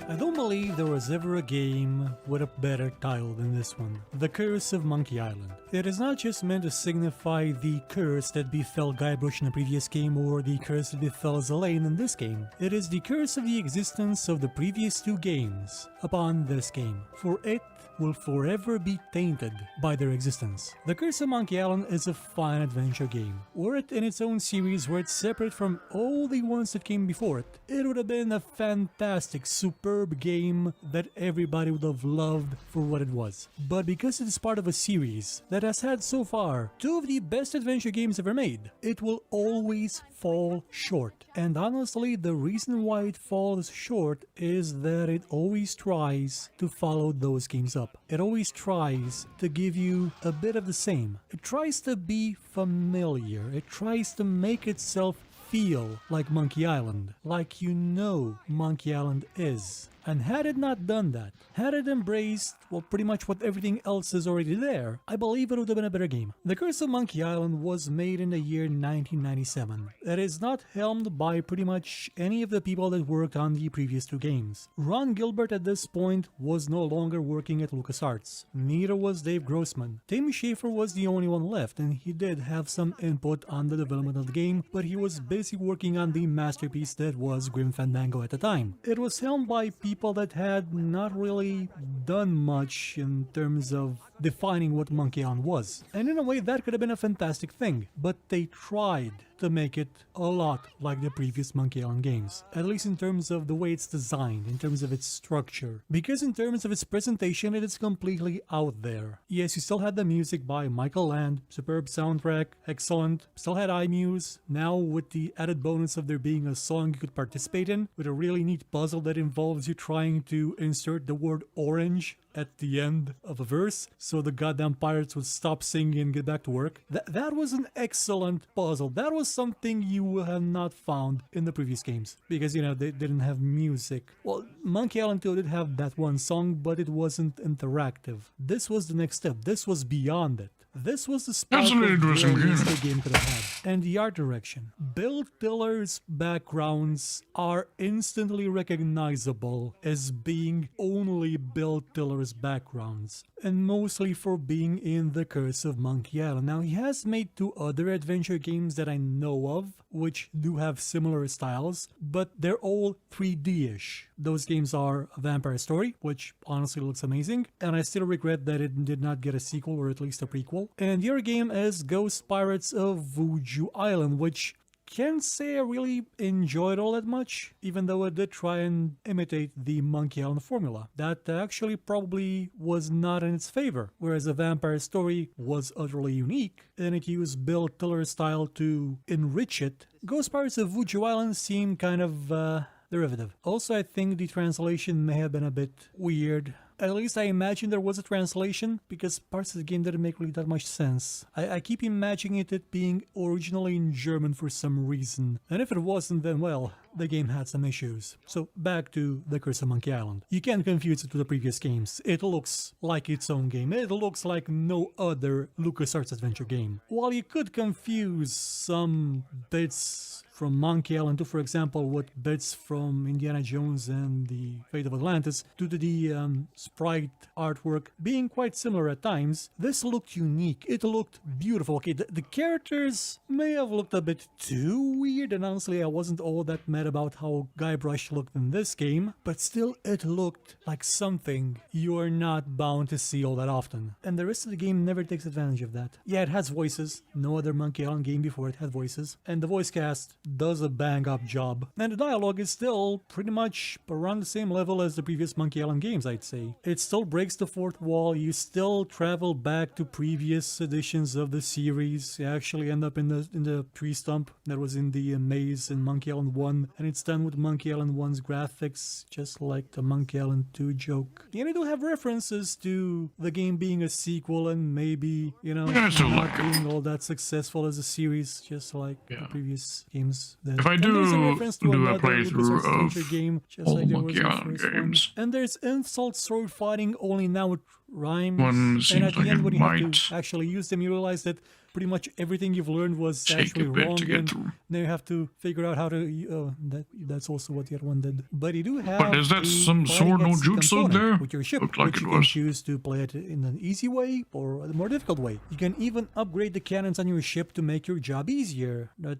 I don't believe there was ever a game with a better title than this one. The Curse of Monkey Island. It is not just meant to signify the curse that befell Guybrush in the previous game or the curse that befell Zelaine in this game. It is the curse of the existence of the previous two games upon this game, for it will forever be tainted by their existence. The Curse of Monkey Island is a fine adventure game. Were it in its own series, were it separate from all the ones that came before it, it would have been a fantastic, superb game that everybody would have loved for what it was. But because it is part of a series that has had so far two of the best adventure games ever made, it will always fall short. And honestly, the reason why it falls short is that it always tries to follow those games up. It always tries to give you a bit of the same. It tries to be familiar. It tries to make itself feel like Monkey Island, like you know Monkey Island is. And had it not done that, had it embraced, well, pretty much what everything else is already there, I believe it would have been a better game. The Curse of Monkey Island was made in the year 1997. It is not helmed by pretty much any of the people that worked on the previous two games. Ron Gilbert at this point was no longer working at LucasArts. Neither was Dave Grossman. Tim Schafer was the only one left, and he did have some input on the development of the game, but he was busy working on the masterpiece that was Grim Fandango at the time. It was helmed by people that had not really done much in terms of defining what Monkey Island was. And in a way that could have been a fantastic thing, but they tried to make it a lot like the previous Monkey Island games, at least in terms of the way it's designed, in terms of its structure, because in terms of its presentation it is completely out there. Yes, you still had the music by Michael Land, superb soundtrack, excellent, still had iMuse, now with the added bonus of there being a song you could participate in, with a really neat puzzle that involves you trying to insert the word orange at the end of a verse, so the goddamn pirates would stop singing and get back to work. That was an excellent puzzle. That was something you would have not found in the previous games, because, you know, they didn't have music. Well, Monkey Island 2 did have that one song, but it wasn't interactive. This was the next step. This was beyond it. This was the spark of the game could have had. and the art direction. Build Tiller's backgrounds are instantly recognizable as being only Bill Tiller's backgrounds, and mostly for being in The Curse of Monkey Island. Now, he has made 2 other adventure games that I know of, which do have similar styles, but they're all 3D-ish. Those games are Vampire Story, which honestly looks amazing, and I still regret that it did not get a sequel or at least a prequel. And the other game is Ghost Pirates of Vuju Island, which can't say I really enjoyed all that much, even though it did try and imitate the Monkey Island formula. That actually probably was not in its favor, whereas A Vampire Story was utterly unique, and it used Bill Tiller's style to enrich it. Ghost Pirates of Vuju Island seemed kind of derivative. Also, I think the translation may have been a bit weird. At least I imagine there was a translation, because parts of the game didn't make really that much sense. I keep imagining it being originally in German for some reason. And if it wasn't, then well, the game had some issues. So back to The Curse of Monkey Island. You can't confuse it with the previous games. It looks like its own game. It looks like no other LucasArts adventure game. While you could confuse some bits from Monkey Island 2, for example, with bits from Indiana Jones and the Fate of Atlantis, due to the sprite artwork being quite similar at times, this looked unique. It looked beautiful. Okay, the characters may have looked a bit too weird, and honestly, I wasn't all that mad about how Guybrush looked in this game, but still, it looked like something you're not bound to see all that often. And the rest of the game never takes advantage of that. Yeah, it has voices. No other Monkey Island game before it had voices. And the voice cast does a bang-up job. And the dialogue is still pretty much around the same level as the previous Monkey Island games, I'd say. It still breaks the fourth wall. You still travel back to previous editions of the series. You actually end up in the tree stump that was in the maze in Monkey Island 1. And it's done with Monkey Island 1's graphics, just like the Monkey Island 2 joke. And I do have references to the game being a sequel and maybe, you know, not being all that successful as a series, just like the previous games. If I do a playthrough of game, just all like Monkey Island games, and there's insult sword fighting only now with rhymes, one seems and at the like end it when you have might to actually use them, you realize that pretty much everything you've learned was take actually a bit wrong, to get and through. now you have to figure out how to. That's also what the other one did. But you do have. But is that a some sword no jutsu there? With your ship, Looked like which it you can was. choose to play it in an easy way or a more difficult way. You can even upgrade the cannons on your ship to make your job easier. But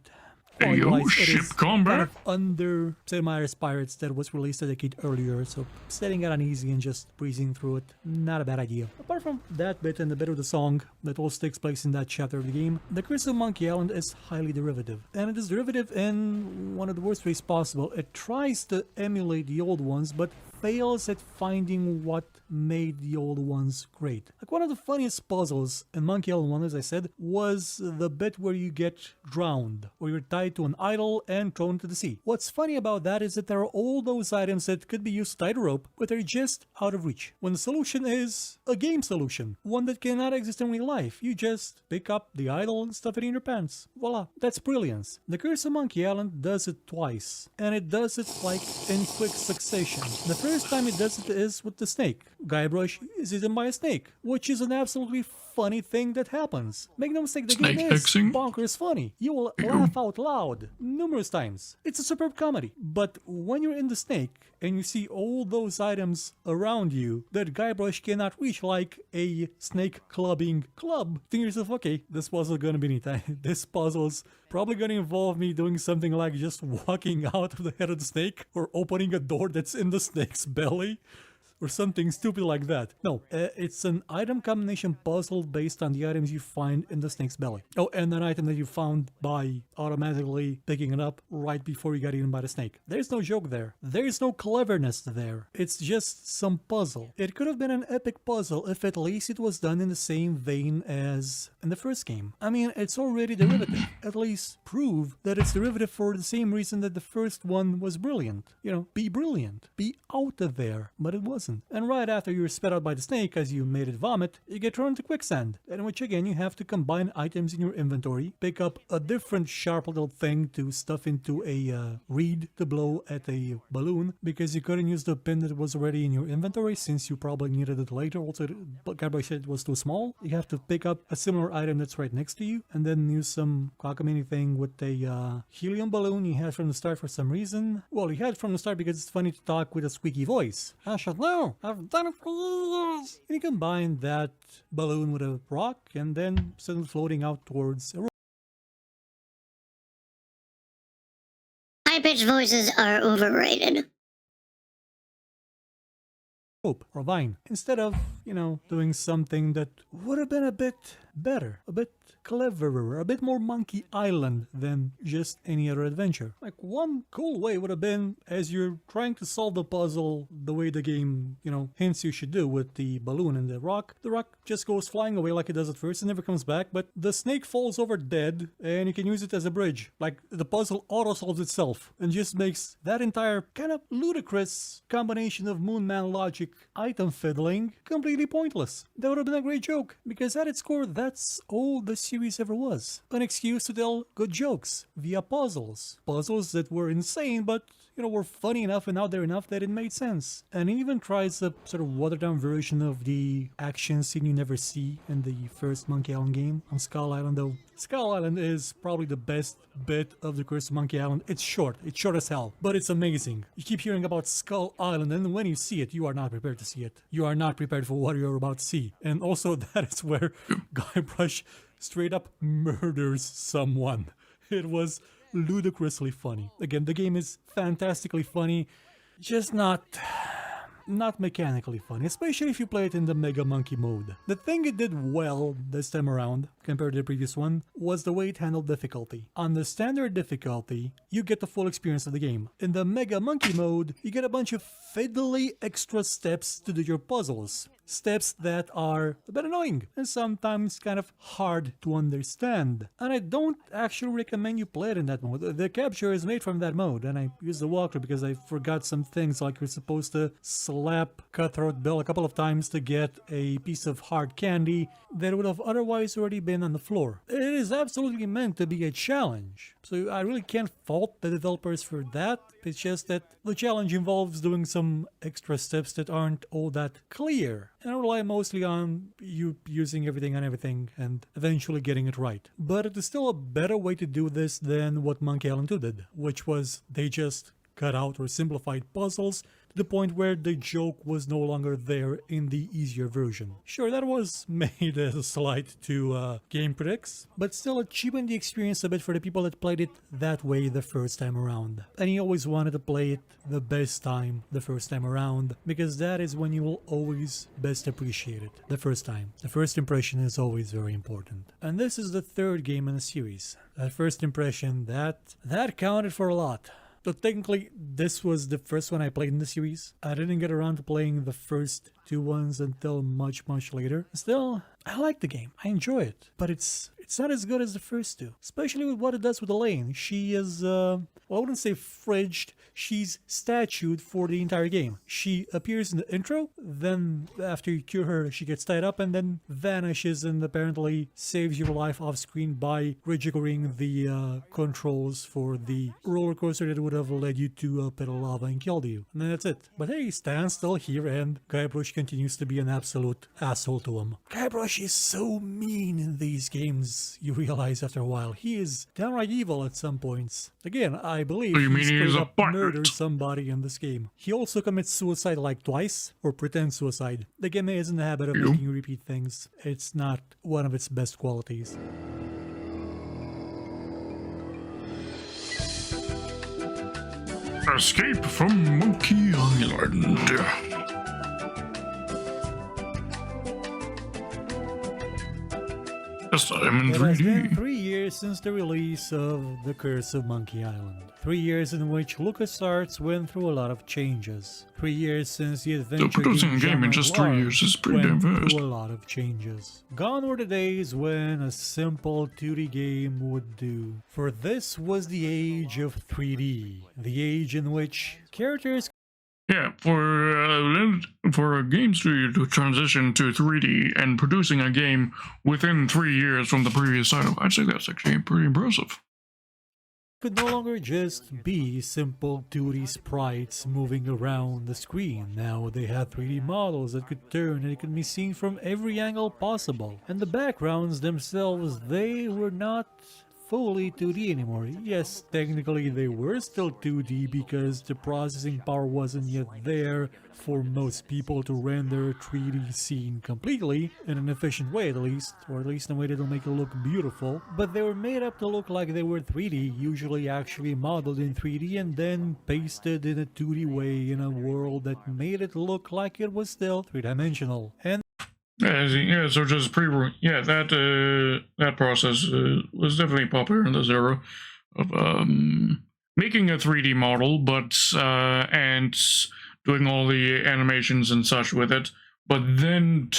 Yo, ship combat. Under Sid Meier's Pirates that was released a decade earlier, so setting it on easy and just breezing through it, not a bad idea. Apart from that bit and the bit of the song that also takes place in that chapter of the game, The Curse of Monkey Island is highly derivative. And it is derivative in one of the worst ways possible. It tries to emulate the old ones, but fails at finding what made the old ones great. Like one of the funniest puzzles in Monkey Island 1, as I said, was the bit where you get drowned, or you're tied to an idol and thrown into the sea. What's funny about that is that there are all those items that could be used to tie the rope, but they're just out of reach. When the solution is a game solution, one that cannot exist in real life. You just pick up the idol and stuff it in your pants. Voila, that's brilliance. The Curse of Monkey Island does it twice, and it does it like in quick succession. The first time it does it is with the snake. Guybrush is eaten by a snake, which is an absolutely funny thing that happens. Make no mistake, the Snake game is fixing? bonkers funny. You will laugh out loud numerous times. It's a superb comedy. But when you're in the snake and you see all those items around you that Guybrush cannot reach, like a snake clubbing club, think to yourself, okay, this puzzle gonna be neat. This puzzle's probably gonna involve me doing something like just walking out of the head of the snake or opening a door that's in the snake's belly, or something stupid like that. No, it's an item combination puzzle based on the items you find in the snake's belly. Oh, and an item that you found by automatically picking it up right before you got eaten by the snake. There's no joke there. There's no cleverness there. It's just some puzzle. It could have been an epic puzzle if at least it was done in the same vein as in the first game. I mean, it's already derivative, at least prove that it's derivative for the same reason that the first one was brilliant. You know, be brilliant, be out of there, but it wasn't. And right after you're spat out by the snake as you made it vomit, you get thrown into quicksand, in which again you have to combine items in your inventory, pick up a different sharp little thing to stuff into a reed to blow at a balloon, because you couldn't use the pin that was already in your inventory since you probably needed it later. Also, Gabriel said it was too small. You have to pick up a similar item that's right next to you, and then use some cockamamie thing with a helium balloon you had from the start for some reason. Well, you had it from the start because it's funny to talk with a squeaky voice. I should know, I've done it for years. And you combine that balloon with a rock and then send it floating out towards a High-pitched voices are overrated. rope or vine, instead of, you know, doing something that would have been a bit better, a bit cleverer, a bit more Monkey Island than just any other adventure. Like, one cool way would have been, as you're trying to solve the puzzle the way the game, you know, hints you should do with the balloon and the rock just goes flying away like it does at first and never comes back, but the snake falls over dead and you can use it as a bridge. Like, the puzzle auto-solves itself and just makes that entire kind of ludicrous combination of Moon Man logic item fiddling completely pointless. That would have been a great joke, because at its core, that's all the series ever was. An excuse to tell good jokes via puzzles. Puzzles that were insane, but, you know, were funny enough and out there enough that it made sense. And it even tries a sort of watered down version of the action scene you never see in the first Monkey Island game on Skull Island, though. Skull Island is probably the best bit of the Curse of Monkey Island. It's short as hell, but it's amazing. You keep hearing about Skull Island, and when you see it, you are not prepared to see it. You are not prepared for what you're about to see. And also, that is where Guybrush straight up murders someone. It was ludicrously funny. Again, the game is fantastically funny, just not mechanically funny, especially if you play it in the Mega Monkey mode. The thing it did well this time around, compared to the previous one, was the way it handled difficulty. On the standard difficulty, you get the full experience of the game. In the Mega Monkey mode, you get a bunch of fiddly extra steps to do your puzzles. Steps that are a bit annoying and sometimes kind of hard to understand. And I don't actually recommend you play it in that mode. The capture is made from that mode, and I used the walkthrough because I forgot some things, like you're supposed to slap Cutthroat Bill a couple of times to get a piece of hard candy that would have otherwise already been on the floor. It is absolutely meant to be a challenge, so I really can't fault the developers for that. It's just that the challenge involves doing some extra steps that aren't all that clear, and I rely mostly on you using everything on everything and eventually getting it right. But it is still a better way to do this than what Monkey Island 2 did, which was they just cut out or simplified puzzles to the point where the joke was no longer there in the easier version. Sure, that was made as a slight to game critics, but still it cheapened the experience a bit for the people that played it that way the first time around. And you always wanted to play it the best time the first time around, because that is when you will always best appreciate it, the first time. The first impression is always very important. And this is the third game in the series. That first impression, that counted for a lot. So technically, this was the first one I played in the series. I didn't get around to playing the first two ones until much later. Still, I like the game. I enjoy it. But it's not as good as the first two. Especially with what it does with Elaine. She is, well, I wouldn't say fridged. She's statued for the entire game. She appears in the intro, then after you cure her, she gets tied up and then vanishes and apparently saves your life off screen by rejiggering the controls for the roller coaster that would have led you to a pit of lava and killed you. And then that's it. But hey, Stan's still here and Guybrush continues to be an absolute asshole to him. Guybrush is so mean in these games, you realize after a while. He is downright evil at some points. Again, I believe he straight up murders somebody in this game. He also commits suicide like twice, or pretends suicide. The game is in the habit of making you repeat things. It's not one of its best qualities. Escape from Monkey Island. This time in It has been 3D. 3 years years since the release of The Curse of Monkey Island. 3 years in which LucasArts went through a lot of changes. 3 years since the adventure producing a game in genre just at 3 large years is pretty damn went fast. through a lot of changes. Gone were the days when a simple 2D game would do. For this was the age of 3D. The age in which characters Yeah, for a game studio to transition to 3D and producing a game within 3 years from the previous title, I'd say that's actually pretty impressive. could no longer just be simple 2D sprites moving around the screen. Now they had 3D models that could turn and it could be seen from every angle possible. And the backgrounds themselves, they were not fully 2D anymore. Yes, technically they were still 2D because the processing power wasn't yet there for most people to render a 3D scene completely, in an efficient way at least, or at least in a way that'll make it look beautiful. But they were made up to look like they were 3D, usually actually modeled in 3D and then pasted in a 2D way in a world that made it look like it was still 3-dimensional. And So just that process was definitely popular in this era of making a 3D model, but and doing all the animations and such with it, but then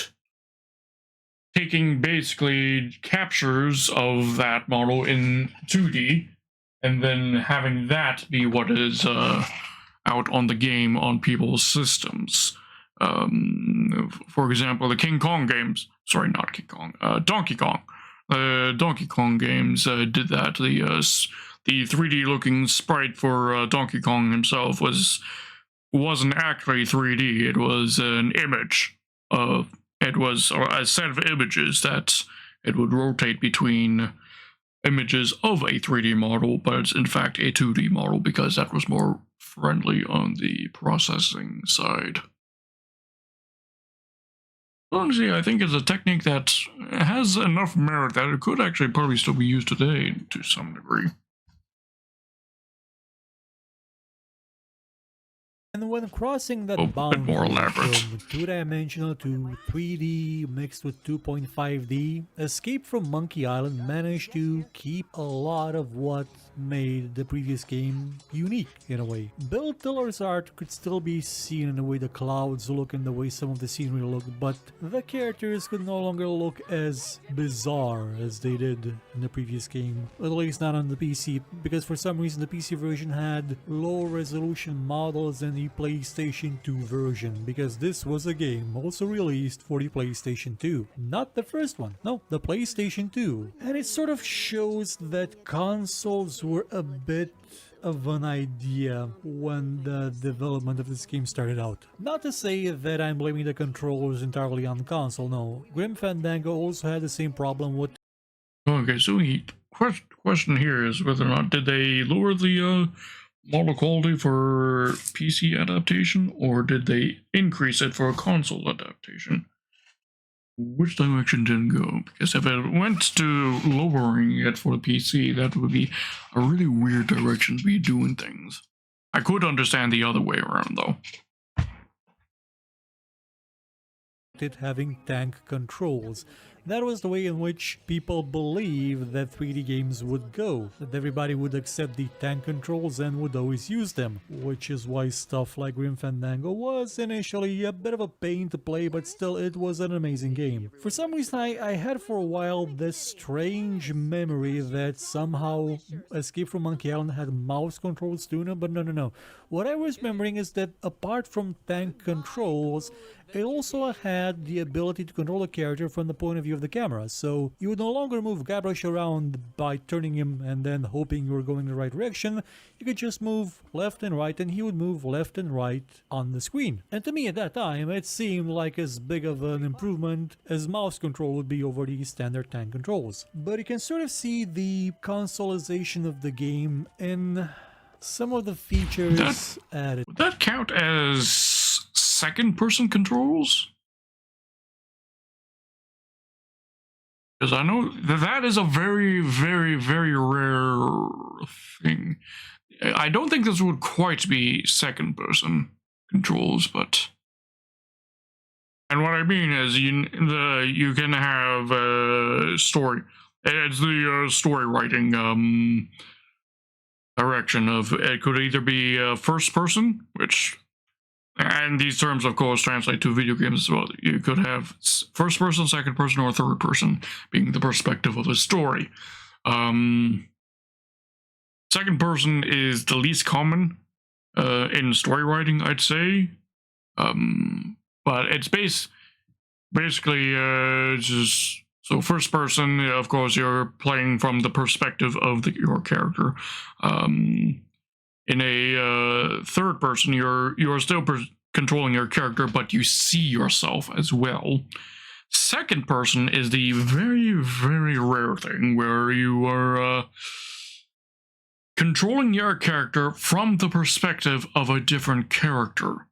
taking basically captures of that model in 2D, and then having that be what is out on the game on people's systems. For example, the King Kong games. Sorry, not King Kong. Donkey Kong. Donkey Kong games did that. The 3D looking sprite for Donkey Kong himself wasn't actually 3D. It was an image. It was a set of images that it would rotate between images of a 3D model, but it's in fact a 2D model because that was more friendly on the processing side. Honestly, I think it's a technique that has enough merit that it could actually probably still be used today to some degree. And when crossing that A bit more boundary elaborate. from 2-dimensional to 3D mixed with 2.5D, Escape from Monkey Island managed to keep a lot of what made the previous game unique in a way. Bill Tiller's art could still be seen in the way the clouds look and the way some of the scenery looked, but the characters could no longer look as bizarre as they did in the previous game, at least not on the PC, because for some reason the PC version had low resolution models than the PlayStation 2 version, because this was a game also released for the PlayStation 2. Not the first one, no, the PlayStation 2. And it sort of shows that consoles were a bit of an idea when the development of this game started out. Not to say that I'm blaming the controllers entirely on console, no. Grim Fandango also had the same problem with... Okay, so the question here is whether or not did they lower the model quality for PC adaptation, or did they increase it for a console adaptation? Which direction didn't go? Because if it went to lowering it for the PC, that would be a really weird direction to be doing things. I could understand the other way around, though. it having tank controls. That was the way in which people believed that 3D games would go, that everybody would accept the tank controls and would always use them, which is why stuff like Grim Fandango was initially a bit of a pain to play, but still it was an amazing game. For some reason I had for a while this strange memory that somehow Escape from Monkey Island had mouse controls too, but no. What I was remembering is that apart from tank controls, it also had the ability to control a character from the point of view of the camera, so you would no longer move Guybrush around by turning him and then hoping you were going in the right direction. You could just move left and right and he would move left and right on the screen. And to me at that time, it seemed like as big of an improvement as mouse control would be over the standard tank controls. But you can sort of see the consoleization of the game in some of the features added. Would that count as second-person controls? Because I know that is a very, very, very rare thing. I don't think this would quite be second-person controls, but... And what I mean is you can have a story. It's the story writing direction of it could either be first person, which, and these terms of course translate to video games as well. You could have first person, second person, or third person being the perspective of the story. Second person is the least common in story writing, I'd say. But it's basically just so first person. Of course, you're playing from the perspective of your character. In a third person, you're still controlling your character, but you see yourself as well. Second person is the very, very rare thing where you are controlling your character from the perspective of a different character.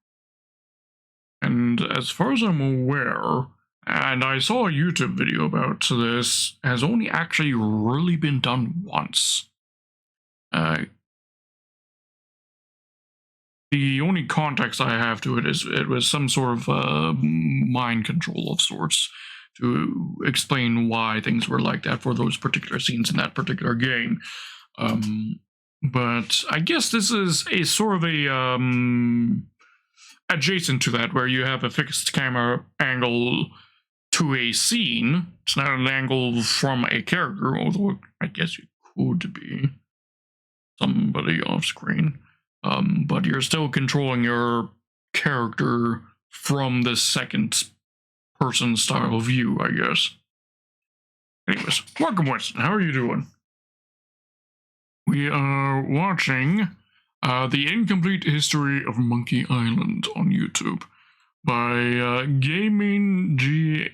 And as far as I'm aware, and I saw a YouTube video about this, has only actually really been done once. The only context I have to it is it was some sort of mind control of sorts to explain why things were like that for those particular scenes in that particular game. But I guess this is a sort of a adjacent to that, where you have a fixed camera angle to a scene. It's not an angle from a character, although I guess it could be somebody off screen. But you're still controlling your character from the second person style view, I guess. Anyways, welcome, Winston. How are you doing? We are watching The Incomplete History of Monkey Island on YouTube by Gaming HD.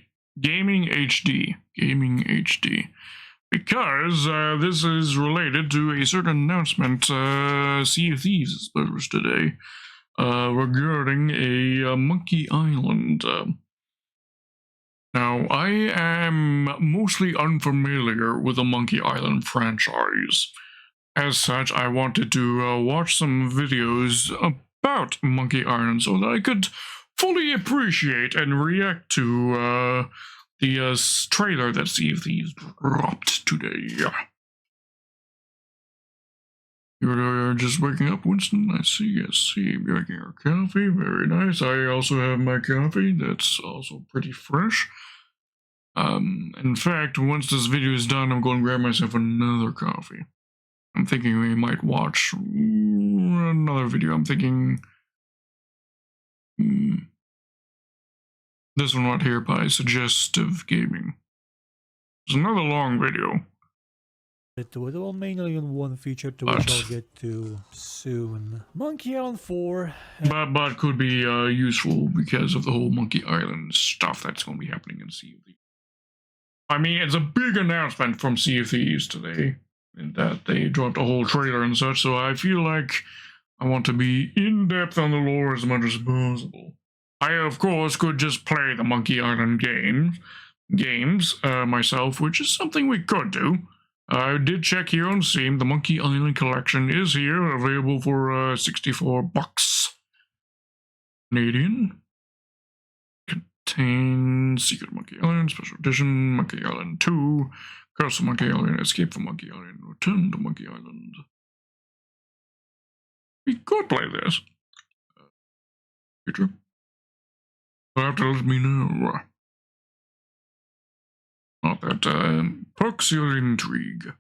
Because this is related to a certain announcement Sea of Thieves is published today regarding a Monkey Island. Now, I am mostly unfamiliar with the Monkey Island franchise. As such, I wanted to watch some videos about Monkey Island so that I could fully appreciate and react to the trailer that Sea of Thieves dropped today. You're just waking up, Winston? I see. You're making your coffee. Very nice. I also have my coffee. That's also pretty fresh. In fact, once this video is done, I'm going to grab myself another coffee. I'm thinking we might watch another video. I'm thinking this one right here by Suggestive Gaming. It's another long video. It will mainly on one feature to which I'll get to soon. Monkey Island 4. But could be useful because of the whole Monkey Island stuff that's going to be happening in Sea of Thieves. I mean, it's a big announcement from Sea of Thieves today, in that they dropped a whole trailer and such, so I feel like I want to be in-depth on the lore as much as possible. I, of course, could just play the Monkey Island games myself, which is something we could do. I did check here on Steam. The Monkey Island collection is here, available for $64 Canadian. Contains Secret Monkey Island, Special Edition, Monkey Island 2, Curse of Monkey Island, Escape from Monkey Island, Return to Monkey Island. We could play this. Future. You'll have to let me know. Not that perks your intrigue.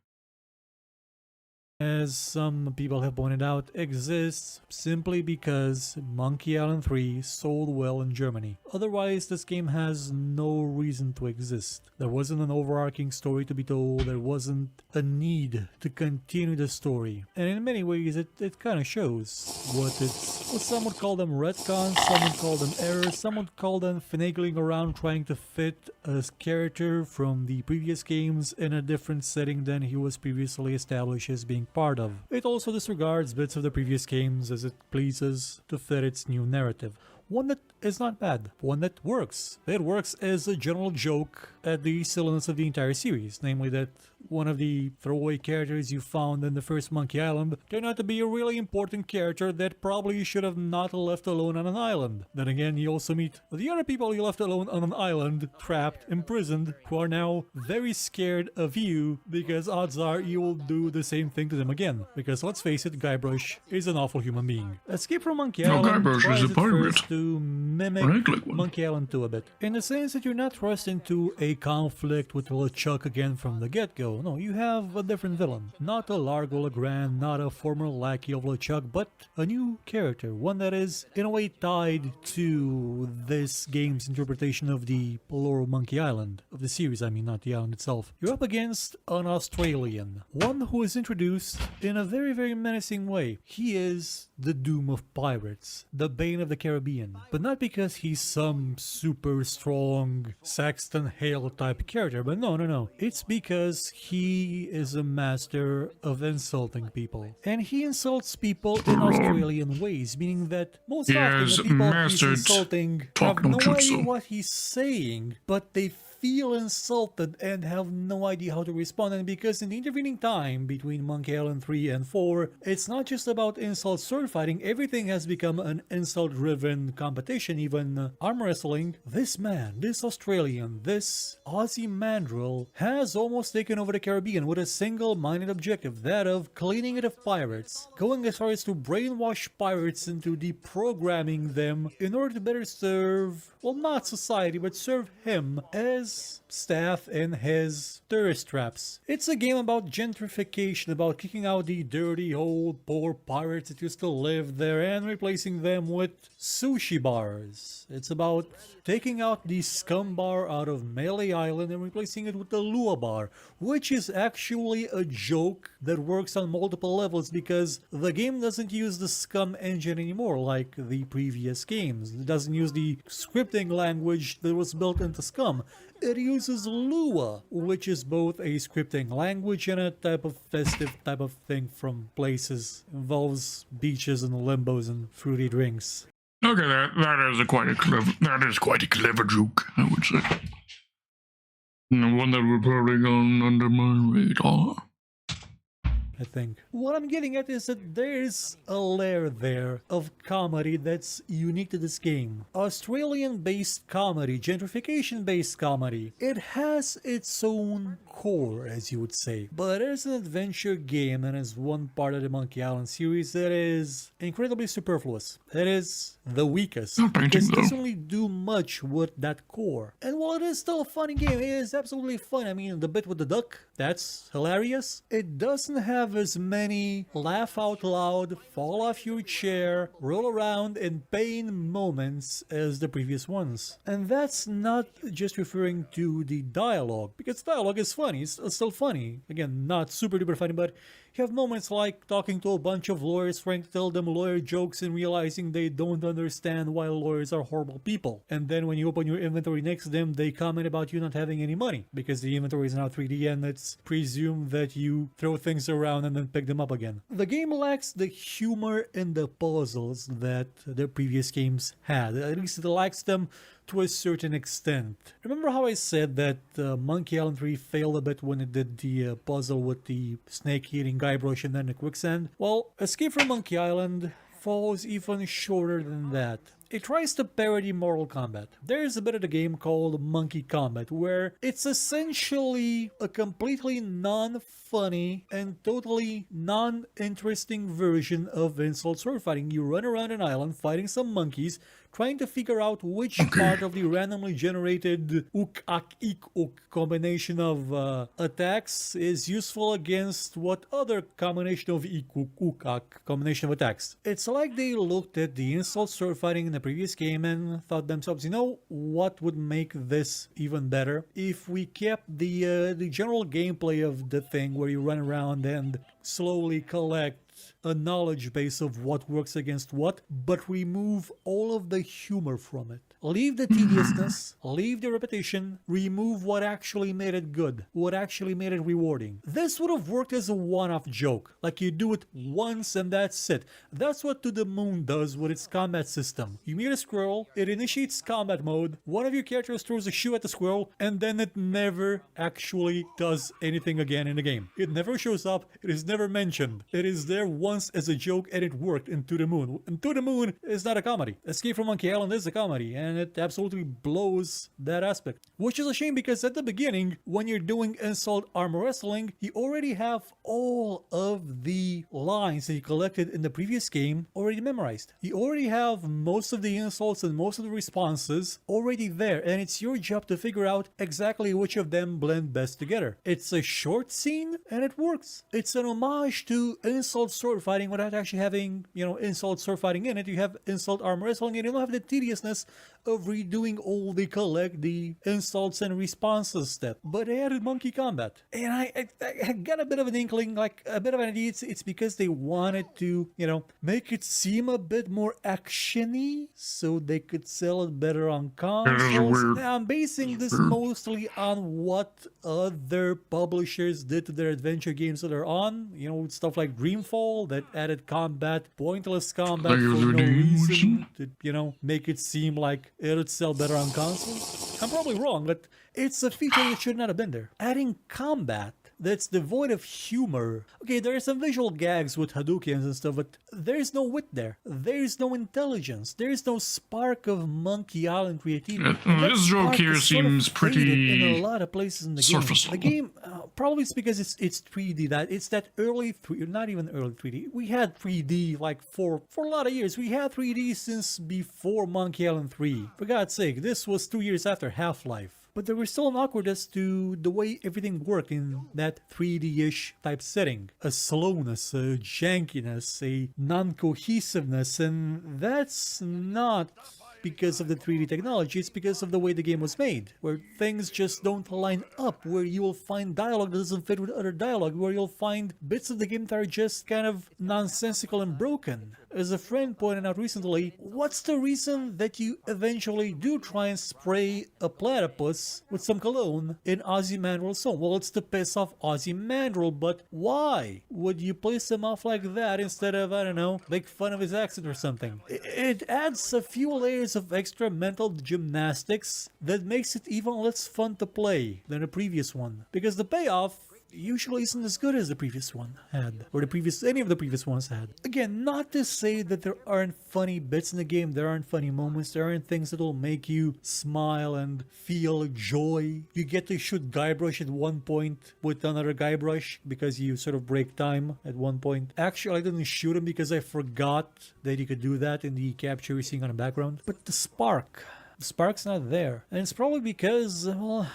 As some people have pointed out, exists simply because Monkey Island 3 sold well in Germany. Otherwise, this game has no reason to exist. There wasn't an overarching story to be told, there wasn't a need to continue the story. And in many ways, it kind of shows what it's... Well, some would call them retcons, some would call them errors, some would call them finagling around trying to fit a character from the previous games in a different setting than he was previously established as being part of. It also disregards bits of the previous games as it pleases to fit its new narrative. One that is not bad. One that works. It works as a general joke at the silliness of the entire series, namely that one of the throwaway characters you found in the first Monkey Island turned out to be a really important character that probably should have not left alone on an island. Then again, you also meet the other people you left alone on an island, trapped, imprisoned, who are now very scared of you because odds are you will do the same thing to them again. Because let's face it, Guybrush is an awful human being. Escape from Monkey No, Island Guybrush tries is a at pirate. first to mimic An ugly one. Monkey Island 2 a bit. In the sense that you're not thrust into a conflict with LeChuck again from the get-go. No, you have a different villain. Not a Largo Legrand, not a former lackey of LeChuck, but a new character. One that is, in a way, tied to this game's interpretation of the lore of Monkey Island. Of the series, I mean, not the island itself. You're up against an Australian. One who is introduced in a very, very menacing way. He is the doom of pirates. The bane of the Caribbean. But not because he's some super strong Saxton Hale type character, but no. It's because he is a master of insulting people. And he insults people in Australian ways, meaning that most He often has the people he's mastered insulting talk have no no jutsu. idea what he's saying, but they feel insulted and have no idea how to respond. And because in the intervening time between Monkey Island 3 and 4, it's not just about insult sword fighting, everything has become an insult driven competition, even arm wrestling. This man, this Australian, this Aussie mandrill has almost taken over the Caribbean with a single-minded objective, that of cleaning it of pirates, going as far as to brainwash pirates into deprogramming them in order to better serve, well, not society, but serve him as staff in his tourist traps. It's a game about gentrification, about kicking out the dirty old poor pirates that used to live there and replacing them with sushi bars. It's about taking out the scum bar out of Melee Island and replacing it with the Lua bar, which is actually a joke that works on multiple levels because the game doesn't use the scum engine anymore like the previous games. It doesn't use the scripting language that was built into scum. It uses Lua, which is both a scripting language and a type of festive type of thing from places. Involves beaches and limbos and fruity drinks. Okay, that is quite a clever joke, I would say. And one that would probably gone under my radar. I think. What I'm getting at is that there's a layer there of comedy that's unique to this game. Australian-based comedy, gentrification-based comedy. It has its own core, as you would say. But it is an adventure game and is one part of the Monkey Island series that is incredibly superfluous. It is the weakest. Not painting, Because it though. doesn't really do much with that core. And while it is still a funny game, it is absolutely fun. I mean, the bit with the duck, that's hilarious. It doesn't have as many laugh out loud, fall off your chair, roll around in pain moments as the previous ones. And that's not just referring to the dialogue, because dialogue is funny, it's still funny. Again, not super duper funny, but you have moments like talking to a bunch of lawyers trying to tell them lawyer jokes and realizing they don't understand why lawyers are horrible people. And then when you open your inventory next to them, they comment about you not having any money because the inventory is now 3D and it's presumed that you throw things around and then pick them up again. The game lacks the humor in the puzzles that the previous games had. At least it lacks them to a certain extent. Remember how I said that Monkey Island 3 failed a bit when it did the puzzle with the snake eating Guybrush and then the quicksand? Well, Escape from Monkey Island falls even shorter than that. It tries to parody Mortal Kombat. There's a bit of the game called Monkey Combat where it's essentially a completely non-funny and totally non-interesting version of insult sword fighting. You run around an island fighting some monkeys, trying to figure out which part of the randomly generated ook-ak-ik-ook combination of attacks is useful against what other combination of ik-ook-ook-ak combination of attacks. It's like they looked at the insult sword fighting in the previous game and thought themselves, you know, what would make this even better if we kept the general gameplay of the thing where you run around and slowly collect a knowledge base of what works against what, but remove all of the humor from it. Leave the tediousness, leave the repetition, remove what actually made it good, what actually made it rewarding. This would have worked as a one-off joke, like you do it once and that's it. That's what To the Moon does with its combat system. You meet a squirrel, it initiates combat mode, one of your characters throws a shoe at the squirrel, and then it never actually does anything again in the game. It never shows up, it is never mentioned. It is there once as a joke and it worked in To the Moon. And To the Moon is not a comedy. Escape from Monkey Island is a comedy, and it absolutely blows that aspect. Which is a shame because at the beginning, when you're doing insult armor wrestling, you already have all of the lines that you collected in the previous game already memorized. You already have most of the insults and most of the responses already there, and it's your job to figure out exactly which of them blend best together. It's a short scene, and it works. It's an homage to insult sword fighting without actually having, insult sword fighting in it. You have insult armor wrestling, and you don't have the tediousness of redoing all the insults and responses step. But they added monkey combat, and I got a bit of an inkling, like a bit of an idea. It's because they wanted to, make it seem a bit more actiony, so they could sell it better on consoles. Now, I'm basing this mostly on what other publishers did to their adventure games that are on. Stuff like Dreamfall that added combat, pointless combat for no reason to, make it seem like it would sell better on consoles. I'm probably wrong, but it's a feature that should not have been there. Adding combat that's devoid of humor. Okay, there are some visual gags with Hadoukens and stuff, but there's no wit there. There's no intelligence. There's no spark of Monkey Island creativity. This joke here seems pretty in a lot of places in the game. The game, probably it's because it's 3D. It's that early 3D, not even early 3D. We had 3D like for a lot of years. We had 3D since before Monkey Island 3. For God's sake, this was 2 years after Half-Life. But there was still an awkwardness to the way everything worked in that 3D-ish type setting. A slowness, a jankiness, a non-cohesiveness, and that's not because of the 3D technology, it's because of the way the game was made, where things just don't line up, where you will find dialogue that doesn't fit with other dialogue, where you'll find bits of the game that are just kind of nonsensical and broken. As a friend pointed out recently, what's the reason that you eventually do try and spray a platypus with some cologne in Ozymandias's song? Well, it's to piss off Ozymandias, but why would you piss him off like that instead of, I don't know, make fun of his accent or something? It adds a few layers of extra mental gymnastics that makes it even less fun to play than the previous one, because the payoff usually isn't as good as the previous one had, or any of the previous ones had. Again, not to say that there aren't funny bits in the game, there aren't funny moments, there aren't things that'll make you smile and feel joy. You get to shoot Guybrush at one point with another Guybrush because you sort of break time at one point. Actually, I didn't shoot him because I forgot that you could do that in the capture you're seeing on the background. But the spark's not there. And it's probably because, well,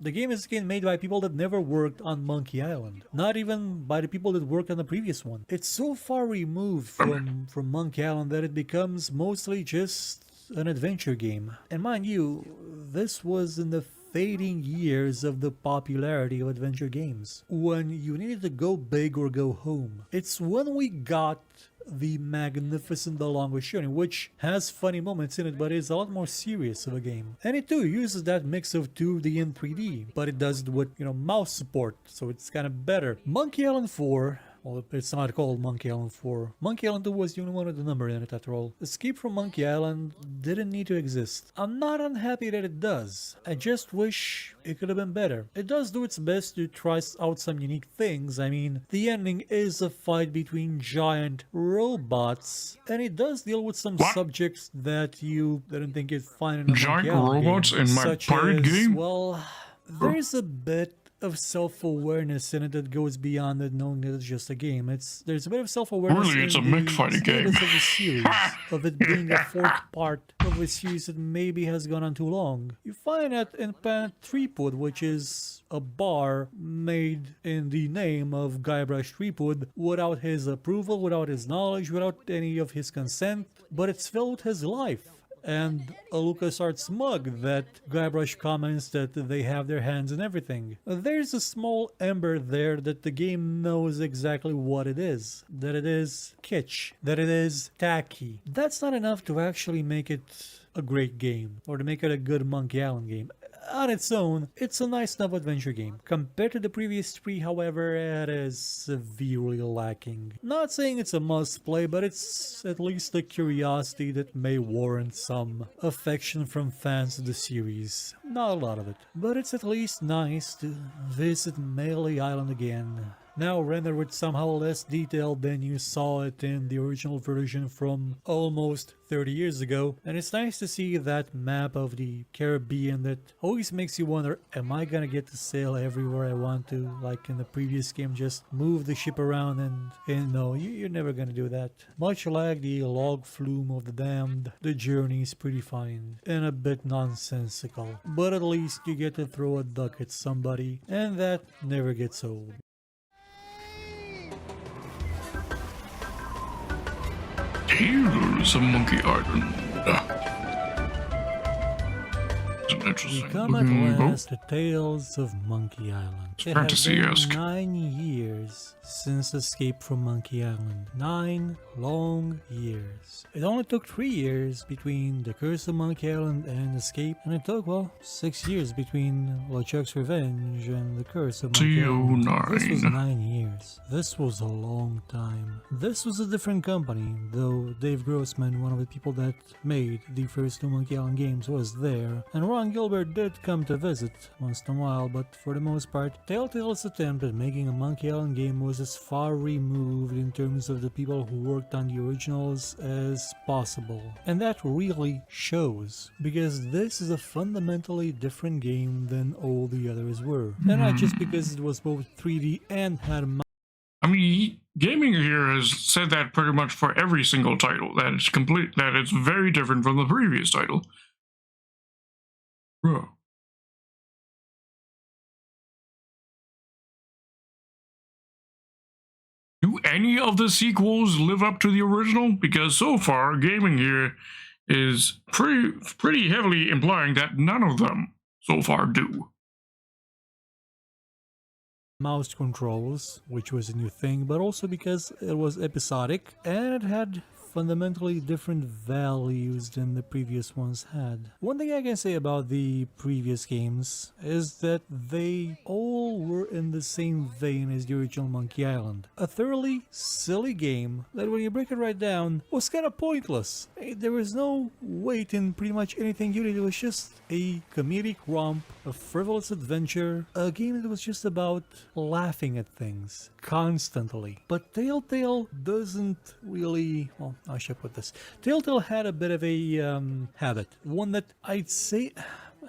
the game is again made by people that never worked on Monkey Island. Not even by the people that worked on the previous one. It's so far removed from Monkey Island that it becomes mostly just an adventure game. And mind you, this was in the fading years of the popularity of adventure games, when you needed to go big or go home. It's when we got the magnificent The Longest Journey, which has funny moments in it, but is a lot more serious of a game. And it too uses that mix of 2D and 3D, but it does it with, mouse support, so it's kind of better. Monkey Island 4, well, it's not called Monkey Island 4. Monkey Island 2 was the only one with the number in it after all. Escape from Monkey Island didn't need to exist. I'm not unhappy that it does. I just wish it could have been better. It does do its best to try out some unique things. I mean, the ending is a fight between giant robots, and it does deal with some subjects that you didn't think you'd find in a giant robots game, in my pirate game? Well, there's a bit of self-awareness in it that goes beyond it, knowing that it's just a game. There's a bit of self-awareness. Really, it's a mech fighting game. Of the series, of it being a fourth part of a series that maybe has gone on too long. You find that in Planet Threepwood, which is a bar made in the name of Guybrush Threepwood, without his approval, without his knowledge, without any of his consent, but it's filled with his life. and a LucasArts mug that Guybrush comments that they have their hands in everything. There's a small ember there that the game knows exactly what it is. That it is kitsch. That it is tacky. That's not enough to actually make it a great game, or to make it a good Monkey Island game. On its own, it's a nice enough adventure game. Compared to the previous three, however, it is severely lacking. Not saying it's a must play, but it's at least a curiosity that may warrant some affection from fans of the series. Not a lot of it, but it's at least nice to visit Melee Island again. Now rendered with somehow less detail than you saw it in the original version from almost 30 years ago, and it's nice to see that map of the Caribbean that always makes you wonder, am I gonna get to sail everywhere I want to, like in the previous game, just move the ship around, and no, you're never gonna do that. Much like the log flume of the damned, the journey is pretty fine and a bit nonsensical, but at least you get to throw a duck at somebody, and that never gets old. Tales of Monkey Island. It's an We interesting come at looking boat. last to Tales of Monkey Island. It's It has been fantasy-esque. 9 years since Escape from Monkey Island. 9 long years. It only took 3 years between The Curse of Monkey Island and Escape, and it took, well, 6 years between LeChuck's Revenge and The Curse of Monkey Island. This was 09. 9 years. This was a long time. This was a different company, though Dave Grossman, one of the people that made the first 2 Monkey Island games, was there, and Ron Gilbert did come to visit once in a while, but for the most part, Telltale's attempt at making a Monkey Island game was as far removed in terms of the people who worked on the originals as possible. And that really shows, because this is a fundamentally different game than all the others were. And not just because it was both 3D and had I mean, gaming here has said that pretty much for every single title, that it's very different from the previous title. Bro. Do any of the sequels live up to the original? Because so far, gaming here is pretty heavily implying that none of them so far do. mouse controls, which was a new thing, but also because it was episodic and it had fundamentally different values than the previous ones had. One thing I can say about the previous games is that they all were in the same vein as the original Monkey Island. A thoroughly silly game that, when you break it right down, was kind of pointless. There was no weight in pretty much anything you did. It was just a comedic romp, a frivolous adventure, a game that was just about laughing at things constantly. But Telltale doesn't really, well, how should I put this? Telltale had a bit of a habit, one that I'd say,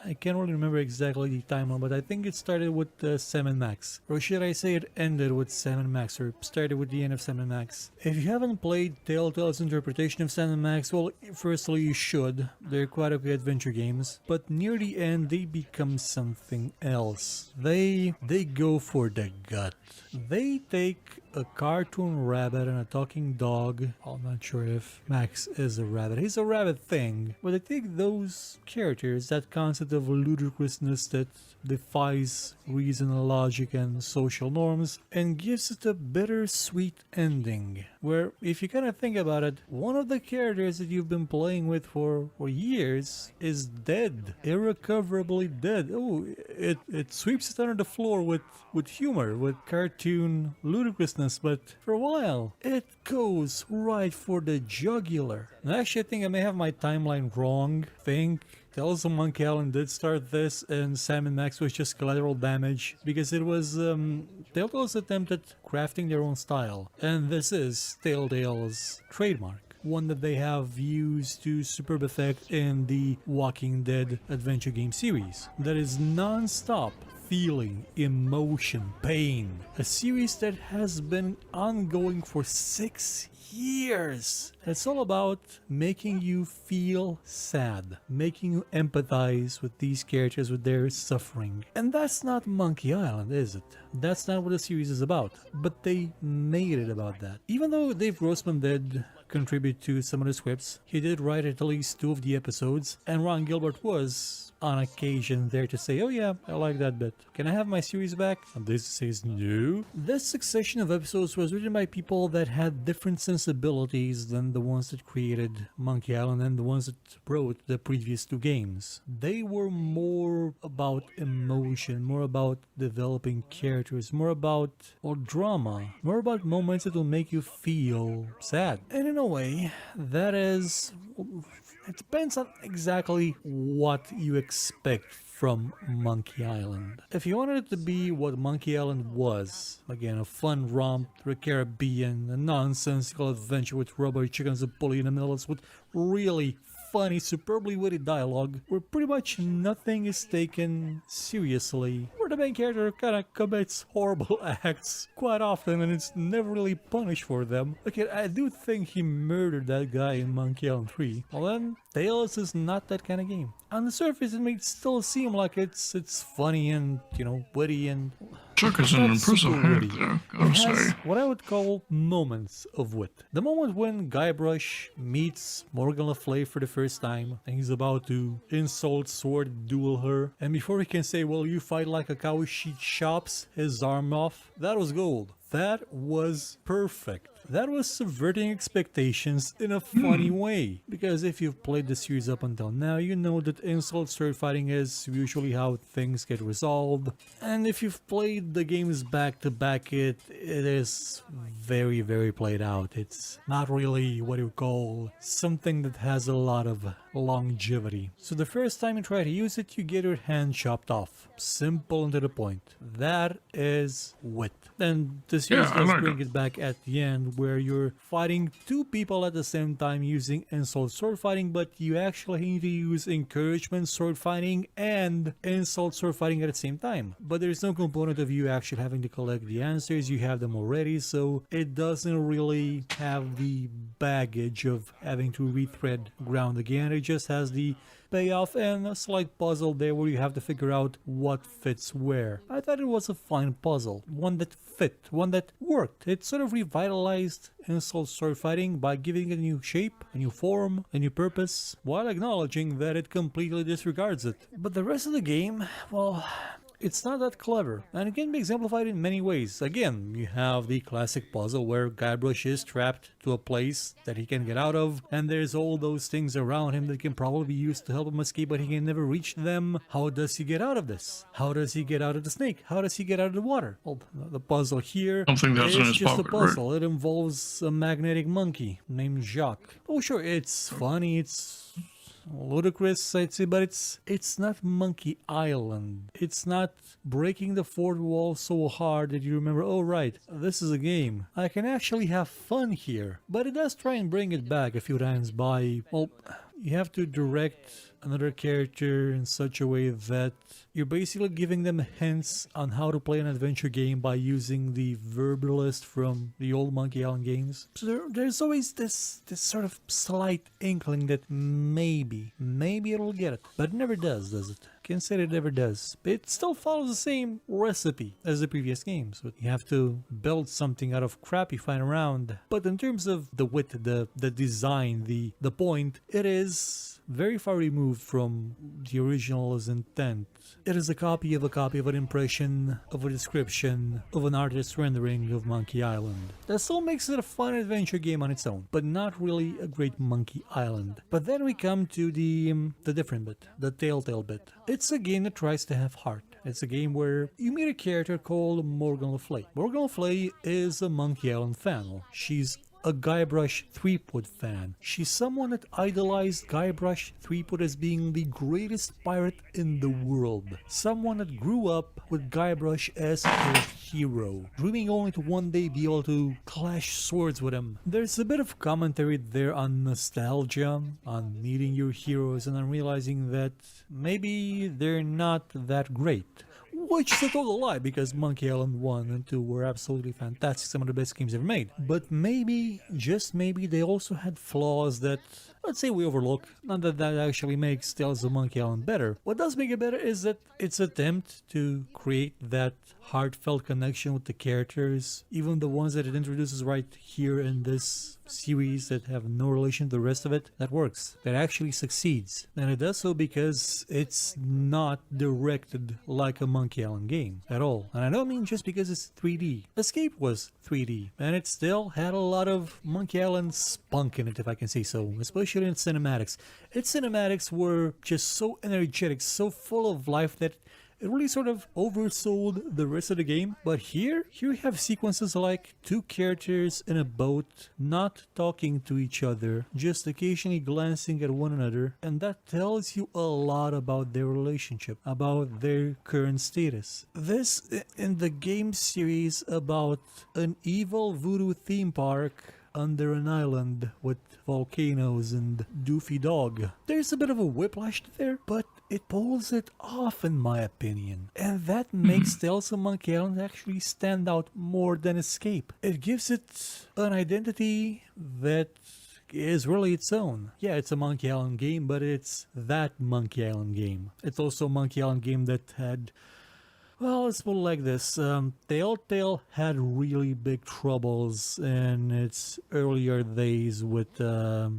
I can't really remember exactly the timeline, but I think it started with Sam & Max. Or should I say it ended with Sam & Max, or started with the end of Sam & Max. If you haven't played Telltale's interpretation of Sam & Max, well, firstly you should. They're quite okay adventure games. But near the end, they become something else. They go for the gut. They take a cartoon rabbit and a talking dog. I'm not sure if Max is a rabbit. He's a rabbit thing. But they take those characters, that concept of ludicrousness that defies reason, logic, and social norms, and gives it a bittersweet ending. Where, if you kind of think about it, one of the characters that you've been playing with for years is dead. Irrecoverably dead. Oh, it sweeps it under the floor with humor, with cartoon ludicrousness, but for a while, it goes right for the jugular. And actually, I think I may have my timeline wrong. Tales of Monkey Island did start this, and Sam & Max was just collateral damage, because it was Telltale's attempt at crafting their own style. And this is Telltale's trademark, one that they have used to superb effect in the Walking Dead adventure game series. That is non-stop feeling, emotion, pain. A series that has been ongoing for 6 years. It's all about making you feel sad, making you empathize with these characters, with their suffering. And that's not Monkey Island, is it? That's not what the series is about. But they made it about that. Even though Dave Grossman did contribute to some of the scripts, he did write at least 2 of the episodes, and Ron Gilbert was on occasion there to say, oh yeah, I like that bit. Can I have my series back? And this says no. This succession of episodes was written by people that had different sensibilities than the ones that created Monkey Island and the ones that wrote the previous 2 games. They were more about emotion, more about developing characters, more about drama, more about moments that will make you feel sad. And in a way, that is... it depends on exactly what you expect from Monkey Island. If you wanted it to be what Monkey Island was, again, a fun romp through the Caribbean, a nonsensical adventure with rubber chickens and bully in the middle with really funny, superbly witty dialogue, where pretty much nothing is taken seriously, where the main character kind of commits horrible acts quite often and it's never really punished for them. Okay, I do think he murdered that guy in Monkey Island 3. Well then, Tales is not that kind of game. On the surface, it may still seem like it's funny and, you know, witty and... Chuck is an impressive head there, gotta say. What I would call moments of wit. The moment when Guybrush meets Morgan Le Fay for the first time and he's about to insult sword duel her, and before he can say, well, you fight like a cow, she chops his arm off. That was gold. That was perfect. That was subverting expectations in a funny way. Because if you've played the series up until now, you know that insult sword fighting is usually how things get resolved. And if you've played the games back to back, it is very, very played out. It's not really what you call something that has a lot of longevity. So the first time you try to use it, you get your hand chopped off. Simple and to the point. That is wit. And the series does bring it back at the end, where you're fighting 2 people at the same time using insult sword fighting, but you actually need to use encouragement sword fighting and insult sword fighting at the same time. But there's no component of you actually having to collect the answers, you have them already, so it doesn't really have the baggage of having to rethread ground again. It just has the payoff and a slight puzzle there where you have to figure out what fits where. I thought it was a fine puzzle, one that fit, one that worked. It sort of revitalized insult sword fighting by giving it a new shape, a new form, a new purpose, while acknowledging that it completely disregards it. But the rest of the game, well... it's not that clever, and it can be exemplified in many ways. Again, you have the classic puzzle where Guybrush is trapped to a place that he can get out of, and there's all those things around him that can probably be used to help him escape, but he can never reach them. How does he get out of this? How does he get out of the snake? How does he get out of the water? Well, the puzzle here is just a puzzle. Right? It involves a magnetic monkey named Jacques. Oh sure, it's funny, it's ludicrous, I'd say, but it's not Monkey Island. It's not breaking the fourth wall so hard that you remember, oh right, this is a game. I can actually have fun here. But it does try and bring it back a few times by, well, you have to direct another character in such a way that you're basically giving them hints on how to play an adventure game by using the verbalist from the old Monkey Island games. So there's always this sort of slight inkling that maybe it'll get it. But it never does it? Can't say it never does. It still follows the same recipe as the previous games. But you have to build something out of crap you find around. But in terms of the wit, the design, the point, it is very far removed from the original's intent. It is a copy of an impression, of a description, of an artist's rendering of Monkey Island. That still makes it a fun adventure game on its own, but not really a great Monkey Island. But then we come to the different bit, the Telltale bit. It's a game that tries to have heart. It's a game where you meet a character called Morgan Le Fay. Morgan Le Fay is a Monkey Island fan. She's a Guybrush Threepwood fan. She's someone that idolized Guybrush Threepwood as being the greatest pirate in the world. Someone that grew up with Guybrush as her hero, dreaming only to one day be able to clash swords with him. There's a bit of commentary there on nostalgia, on meeting your heroes and on realizing that maybe they're not that great. which is a total lie because Monkey Island 1 and 2 were absolutely fantastic, some of the best games ever made. But maybe, just maybe, they also had flaws that, let's say, we overlook. Not that that actually makes Tales of Monkey Island better. What does make it better is that its attempt to create that heartfelt connection with the characters, even the ones that it introduces right here in this series that have no relation to the rest of it, that works. That actually succeeds. And it does so because it's not directed like a Monkey Island game at all. And I don't mean just because it's 3D. Escape was 3D, and it still had a lot of Monkey Island spunk in it, if I can say so, especially in cinematics. Its cinematics were just so energetic, so full of life that it really sort of oversold the rest of the game. But here we have sequences like two characters in a boat not talking to each other, just occasionally glancing at one another, and that tells you a lot about their relationship, about their current status. This in the game series about an evil voodoo theme park under an island with volcanoes and doofy dog. There's a bit of a whiplash there, but it pulls it off in my opinion. And that makes Tales of Monkey Island actually stand out more than Escape. It gives it an identity that is really its own. Yeah, it's a Monkey Island game, but it's that Monkey Island game. It's also a Monkey Island game that had, well, let's put it like this. Telltale had really big troubles in its earlier days with the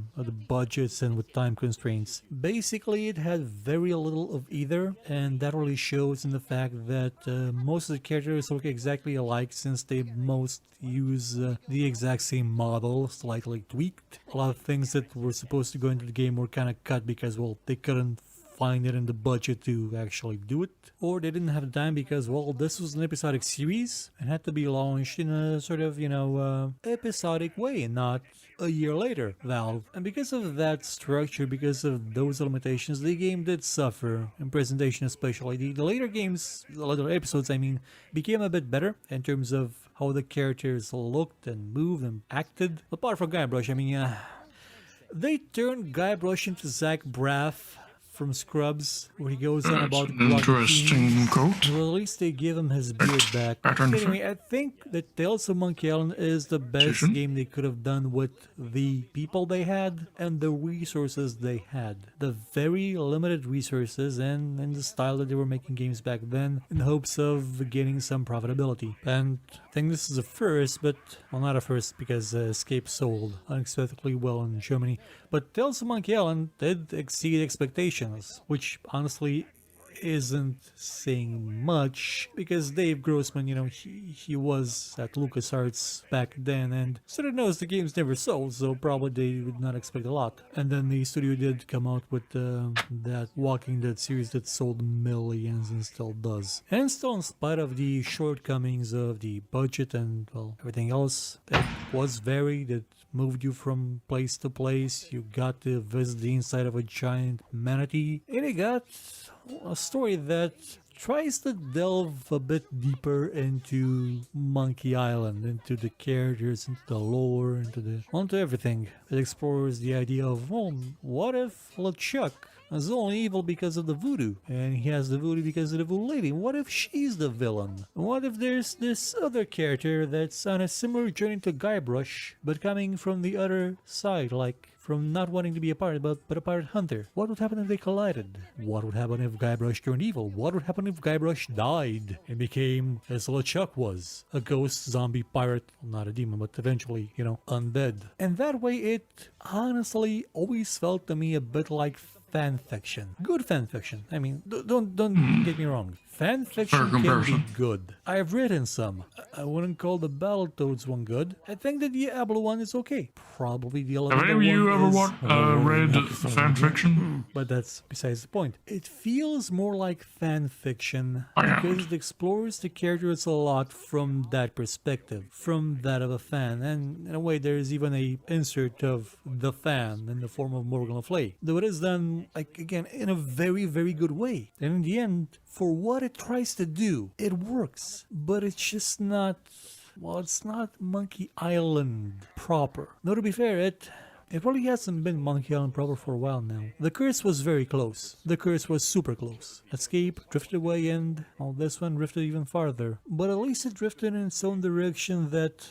budgets and with time constraints. Basically, it had very little of either, and that really shows in the fact that most of the characters look exactly alike since they most use the exact same model, slightly tweaked. A lot of things that were supposed to go into the game were kind of cut because, well, they couldn't find it in the budget to actually do it, or they didn't have the time because, well, this was an episodic series and had to be launched in a sort of, episodic way, not a year later, Valve. And because of that structure, because of those limitations, the game did suffer in presentation, especially. The later games, the later episodes, I mean, became a bit better in terms of how the characters looked and moved and acted. Apart from Guybrush, I mean, they turned Guybrush into Zach Braff from Scrubs, where he goes on about interesting quote. Well, at least they give him his beard back. Anyway, I think that Tales of Monkey Island is the best game they could have done with the people they had and the resources they had. The very limited resources and the style that they were making games back then in hopes of gaining some profitability. And I think this is a first, but, well, not a first because Escape sold unexpectedly well in Germany. But Tales of Monkey Island did exceed expectations, which honestly isn't saying much because Dave Grossman, he was at LucasArts back then and sort of knows the games never sold, so probably they would not expect a lot. And then the studio did come out with that Walking Dead series that sold millions and still does. And still, in spite of the shortcomings of the budget and, well, everything else, it was varied. It moved you from place to place. You got to visit the inside of a giant manatee, and it got a story that tries to delve a bit deeper into Monkey Island, into the characters, into the lore, onto everything. It explores the idea of, well, what if LeChuck is only evil because of the voodoo, and he has the voodoo because of the voodoo lady? What if she's the villain? What if there's this other character that's on a similar journey to Guybrush, but coming from the other side, like from not wanting to be a pirate, but a pirate hunter? What would happen if they collided? What would happen if Guybrush turned evil? What would happen if Guybrush died and became, as LeChuck was, a ghost zombie pirate? Not a demon, but eventually, undead. And that way it honestly always felt to me a bit like fan fiction. Good fan fiction. I mean, don't get me wrong. Fan fiction can be good. I've written some. I wouldn't call the Battletoads one good. I think the Diablo one is okay. Probably the Elemental one. Have any of you ever read fan fiction? But that's besides the point. It feels more like fan fiction I because it explores the characters a lot from that perspective, from that of a fan. And in a way, there is even a insert of the fan in the form of Morgan Le Fay. Though it is done, like, again, in a very, very good way. And in the end, for what it tries to do, it works. But it's just not, well, it's not Monkey Island proper. Though to be fair, it It really hasn't been Monkey Island proper for a while now. The curse was very close. The curse was super close. Escape drifted away and, well, this one drifted even farther. But at least it drifted in its own direction that,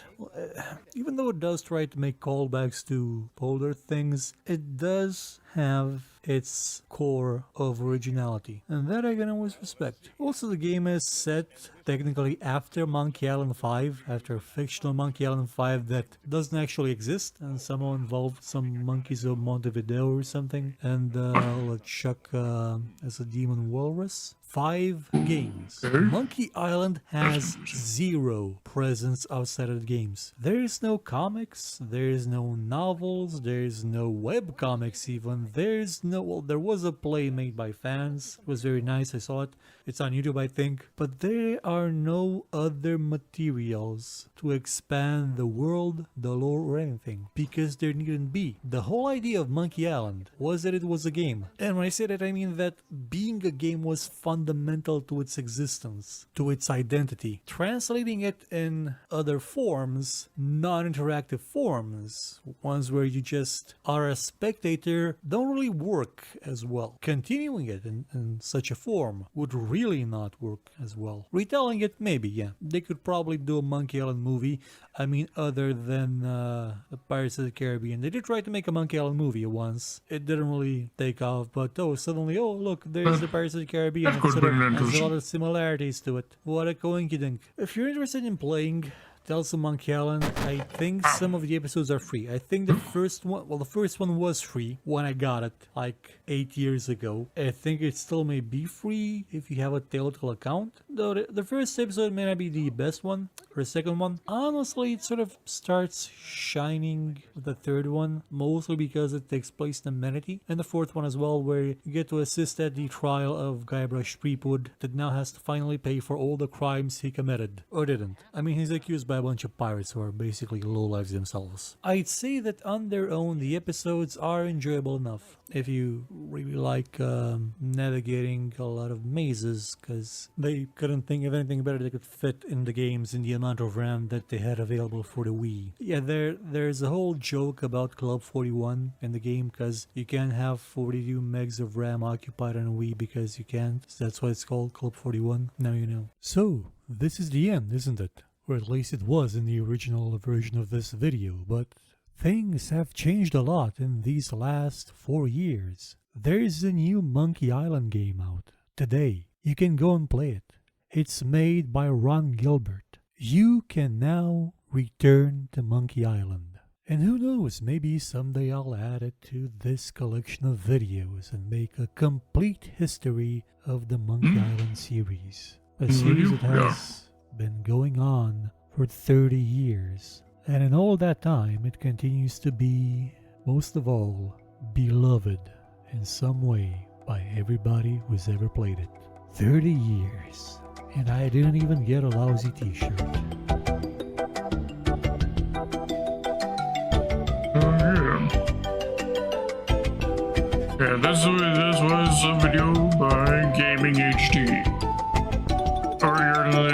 even though it does try to make callbacks to older things, it does have its core of originality, and that I can always respect. Also, the game is set technically after Monkey Island 5, after fictional Monkey Island 5 that doesn't actually exist and somehow involved some monkeys of Montevideo or something, and LeChuck as a demon walrus. 5 games. Monkey Island has 0 presence outside of the games. There is no comics, there is no novels, there is no web comics even, there's no, well, there was a play made by fans, it was very nice, I saw it, it's on YouTube I think, but there are no other materials to expand the world, the lore or anything, because there needn't be. The whole idea of Monkey Island was that it was a game, and when I say that I mean that being a game was fundamental to its existence, to its identity. Translating it in other forms, non-interactive forms, ones where you just are a spectator, don't really work as well. Continuing it in such a form would really not work as well. Retelling it, maybe, yeah. They could probably do a Monkey Island movie. I mean, other than the Pirates of the Caribbean. They did try to make a Monkey Island movie once. It didn't really take off, but suddenly, look, there's the Pirates of the Caribbean. It sort of has a lot of similarities to it. What a coinkydink. If you're interested in playing Tales of Monkey Island, I think some of the episodes are free. I think the first one, well, the first one was free when I got it, like 8 years ago. I think it still may be free if you have a Telltale account. Though the first episode may not be the best one, or the second one. Honestly, it sort of starts shining with the third one, mostly because it takes place in Amenity. And the fourth one as well, where you get to assist at the trial of Guybrush Threepwood that now has to finally pay for all the crimes he committed. Or didn't. I mean, he's accused by a bunch of pirates who are basically lowlives themselves. I'd say that on their own, the episodes are enjoyable enough. If you really like navigating a lot of mazes, because they couldn't think of anything better they could fit in the games in the amount of RAM that they had available for the Wii. Yeah, there's a whole joke about Club 41 in the game, because you can't have 42 megs of RAM occupied on a Wii because you can't. So that's why it's called Club 41. Now you know. So, this is the end, isn't it? Or at least it was in the original version of this video, but things have changed a lot in these last 4 years. There's a new Monkey Island game out today. You can go and play it. It's made by Ron Gilbert. You can now return to Monkey Island. And who knows, maybe someday I'll add it to this collection of videos and make a complete history of the Monkey Island series. A series that has been going on for 30 years. And in all that time, it continues to be, most of all, beloved in some way by everybody who's ever played it. 30 years. And I didn't even get a lousy t-shirt. Yeah, this was a video by Gaming HD. Earlier in the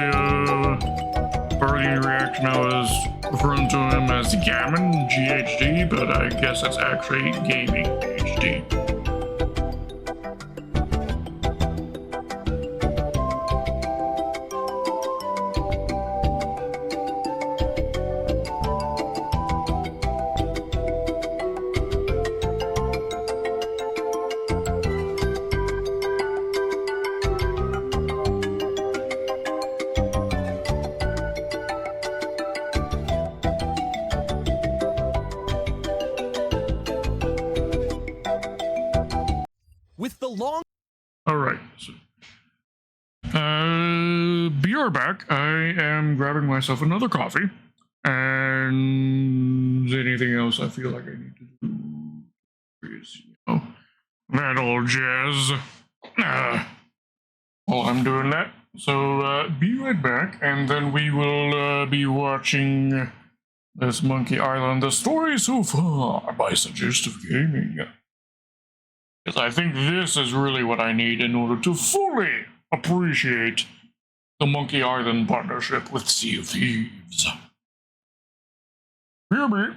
early reaction I was referring to him as Gammon GHD, but I guess it's actually Gaming HD. Alright, so be right back. I am grabbing myself another coffee, and anything else I feel like I need to do is, that old jazz. While I'm doing that, so be right back, and then we will be watching this Monkey Island, the story so far by Suggestive Gaming. Because I think this is really what I need in order to fully appreciate the Monkey Island partnership with Sea of Thieves. Hear me?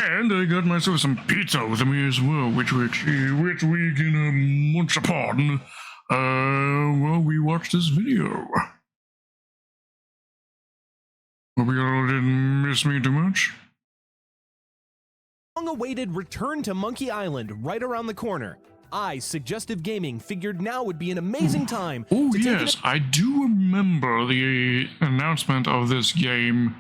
And I got myself some pizza with me as well, which we can munch upon while we watch this video. Hope you all didn't miss me too much. Long-awaited return to Monkey Island right around the corner. Suggestive Gaming figured now would be an amazing time. Oh yes, I do remember the announcement of this game,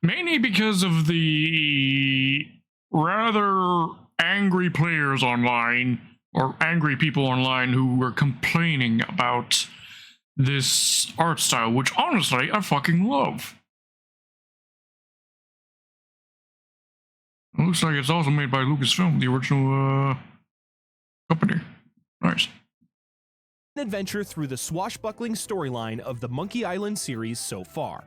mainly because of the rather angry players online, or angry people online who were complaining about this art style, which honestly I fucking love. It looks like it's also made by Lucasfilm, the original company. Nice. An adventure through the swashbuckling storyline of the Monkey Island series so far.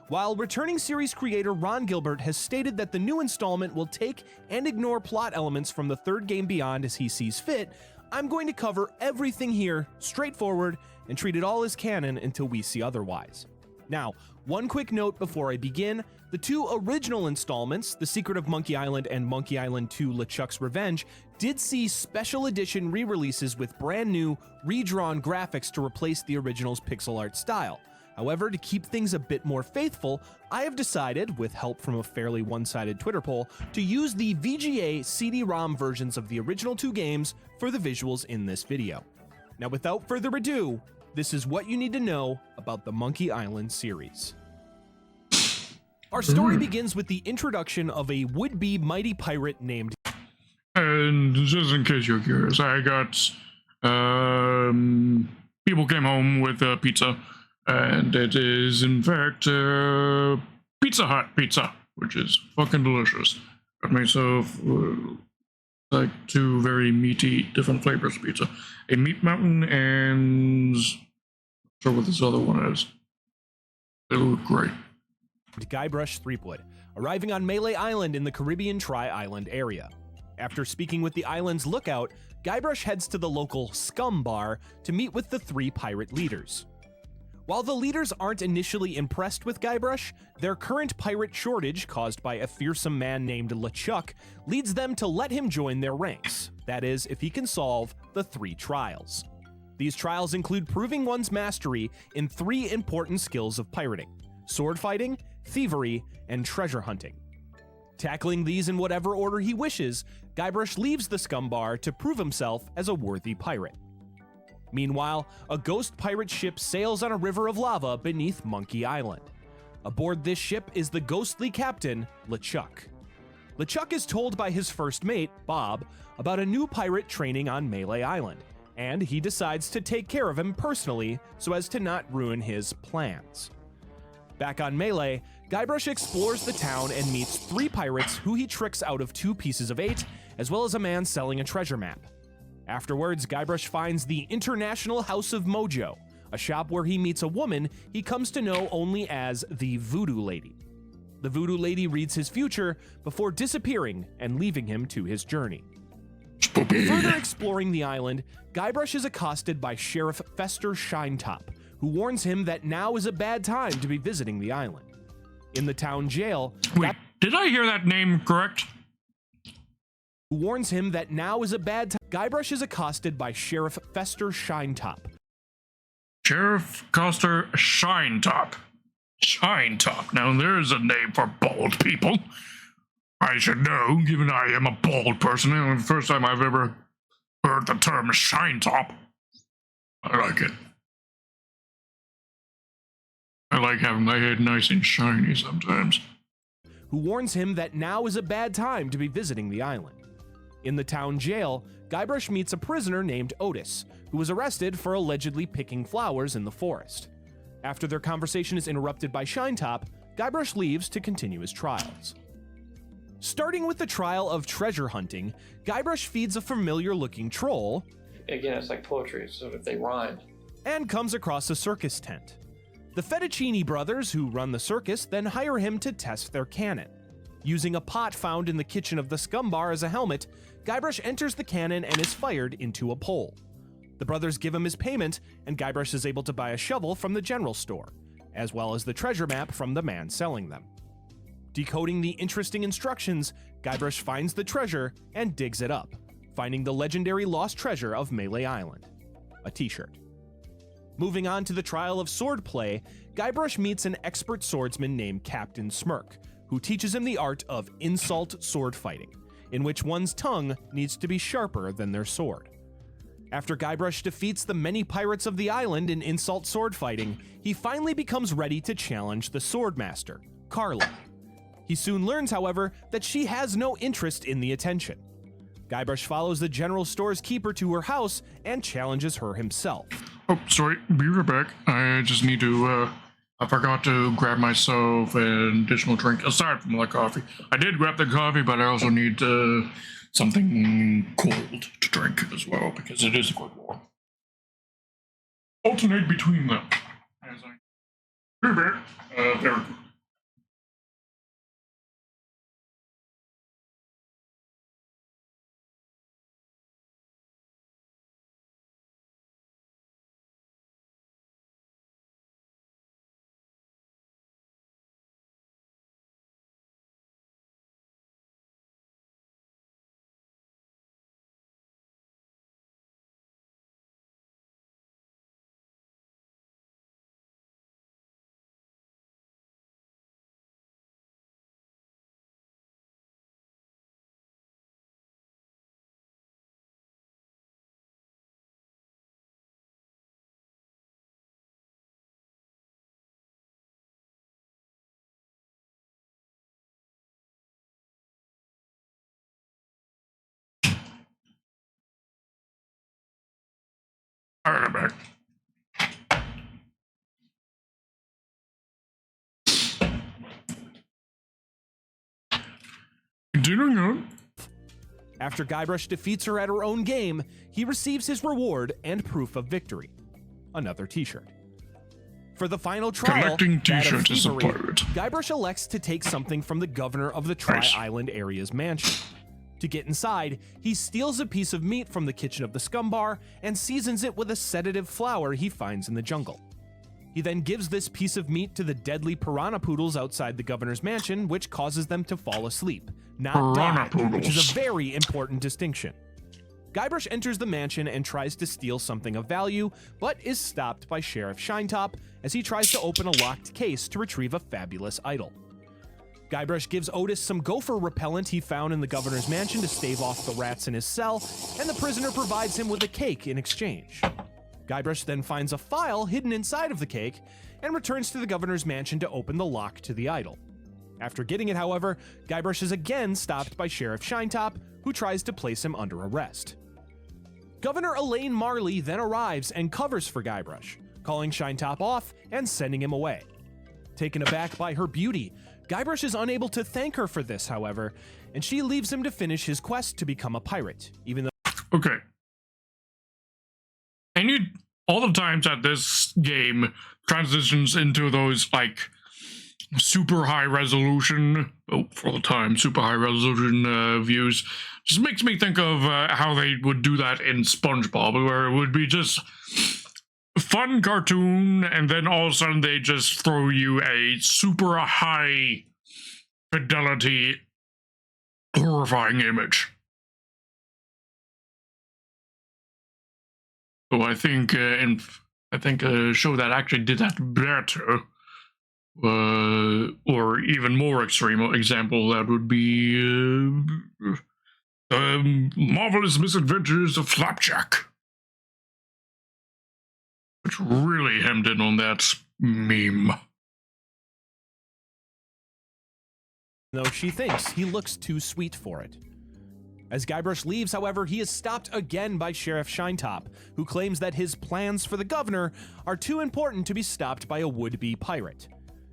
While returning series creator Ron Gilbert has stated that the new installment will take and ignore plot elements from the third game beyond as he sees fit, I'm going to cover everything here straightforward and treat it all as canon until we see otherwise. Now, one quick note before I begin, the two original installments, The Secret of Monkey Island and Monkey Island 2 LeChuck's Revenge, did see special edition re-releases with brand new, redrawn graphics to replace the original's pixel art style. However, to keep things a bit more faithful, I have decided, with help from a fairly one-sided Twitter poll, to use the VGA CD-ROM versions of the original two games for the visuals in this video. Now, without further ado, this is what you need to know about the Monkey Island series. Our story begins with the introduction of a would-be mighty pirate named... And just in case you're curious, I got people came home with pizza, and it is in fact Pizza Hut pizza, which is fucking delicious. Got myself like two very meaty different flavors of pizza, a meat mountain and not sure what this other one is. They look great. Guybrush Threepwood, arriving on Melee Island in the Caribbean Tri-Island area. After speaking with the island's lookout, Guybrush heads to the local Scum Bar to meet with the three pirate leaders. While the leaders aren't initially impressed with Guybrush, their current pirate shortage caused by a fearsome man named LeChuck leads them to let him join their ranks, that is, if he can solve the three trials. These trials include proving one's mastery in three important skills of pirating: sword fighting, thievery, and treasure hunting. Tackling these in whatever order he wishes, Guybrush leaves the Scum Bar to prove himself as a worthy pirate. Meanwhile, a ghost pirate ship sails on a river of lava beneath Monkey Island. Aboard this ship is the ghostly captain, LeChuck. LeChuck is told by his first mate, Bob, about a new pirate training on Melee Island, and he decides to take care of him personally so as to not ruin his plans. Back on Melee, Guybrush explores the town and meets three pirates who he tricks out of 2 pieces of 8, as well as a man selling a treasure map. Afterwards, Guybrush finds the International House of Mojo, a shop where he meets a woman he comes to know only as the Voodoo Lady. The Voodoo Lady reads his future before disappearing and leaving him to his journey. Further exploring the island, Guybrush is accosted by Sheriff Fester Shinetop, who warns him that now is a bad time to be visiting the island. In the town jail, Wait, did I hear that name correct? Who warns him that now is a bad time. Guybrush is accosted by Sheriff Fester Shinetop. Sheriff Coster Shinetop. Shinetop. Now there's a name for bald people. I should know, given I am a bald person, and the first time I've ever heard the term Shinetop. I like it. I like having my head nice and shiny sometimes. Who warns him that now is a bad time to be visiting the island. In the town jail, Guybrush meets a prisoner named Otis, who was arrested for allegedly picking flowers in the forest. After their conversation is interrupted by Shinetop, Guybrush leaves to continue his trials. Starting with the trial of treasure hunting, Guybrush feeds a familiar-looking troll. Again, it's like poetry, so if they rhymed. And comes across a circus tent. The Fettuccini brothers, who run the circus, then hire him to test their cannon. Using a pot found in the kitchen of the Scum Bar as a helmet, Guybrush enters the cannon and is fired into a pole. The brothers give him his payment, and Guybrush is able to buy a shovel from the general store, as well as the treasure map from the man selling them. Decoding the interesting instructions, Guybrush finds the treasure and digs it up, finding the legendary lost treasure of Melee Island, a t-shirt. Moving on to the trial of swordplay, Guybrush meets an expert swordsman named Captain Smirk, who teaches him the art of insult sword fighting, in which one's tongue needs to be sharper than their sword. After Guybrush defeats the many pirates of the island in insult sword fighting, he finally becomes ready to challenge the swordmaster, Carla. He soon learns, however, that she has no interest in the attention. Guybrush follows the general store's keeper to her house and challenges her himself. Oh, sorry, be right back. I just need to, I forgot to grab myself an additional drink, aside from the coffee. I did grab the coffee, but I also need, something cold to drink as well, because it is quite warm. Alternate between them. As I... Be right back. There we go. All right, I'm back. Continuing on. After Guybrush defeats her at her own game, he receives his reward and proof of victory, another t-shirt. For the final trial, Collecting that of t-shirts is a thievery, pirate. Guybrush elects to take something from the governor of the Tri-Island Nice. area's mansion. To get inside, he steals a piece of meat from the kitchen of the scum bar and seasons it with a sedative flower he finds in the jungle. He then gives this piece of meat to the deadly piranha poodles outside the governor's mansion, which causes them to fall asleep, not die, Piranha which is poodles. a very important distinction. Guybrush enters the mansion and tries to steal something of value, but is stopped by Sheriff Shinetop as he tries to open a locked case to retrieve a fabulous idol. Guybrush gives Otis some gopher repellent he found in the governor's mansion to stave off the rats in his cell, and the prisoner provides him with a cake in exchange. Guybrush then finds a file hidden inside of the cake and returns to the governor's mansion to open the lock to the idol. After getting it, however, Guybrush is again stopped by Sheriff Shinetop, who tries to place him under arrest. Governor Elaine Marley then arrives and covers for Guybrush, calling Shinetop off and sending him away. Taken aback by her beauty, Guybrush is unable to thank her for this, however, and she leaves him to finish his quest to become a pirate, even though... Okay. And you, all the times that this game transitions into those, like, super high resolution, for the time, super high resolution views, just makes me think of how they would do that in SpongeBob, where it would be just fun cartoon, and then all of a sudden they just throw you a super high fidelity, horrifying image. So I think a show that actually did that better, or even more extreme example, that would be Marvelous Misadventures of Flapjack, which really hemmed in on that meme. though she thinks he looks too sweet for it. As Guybrush leaves, however, he is stopped again by Sheriff Shinetop, who claims that his plans for the governor are too important to be stopped by a would-be pirate.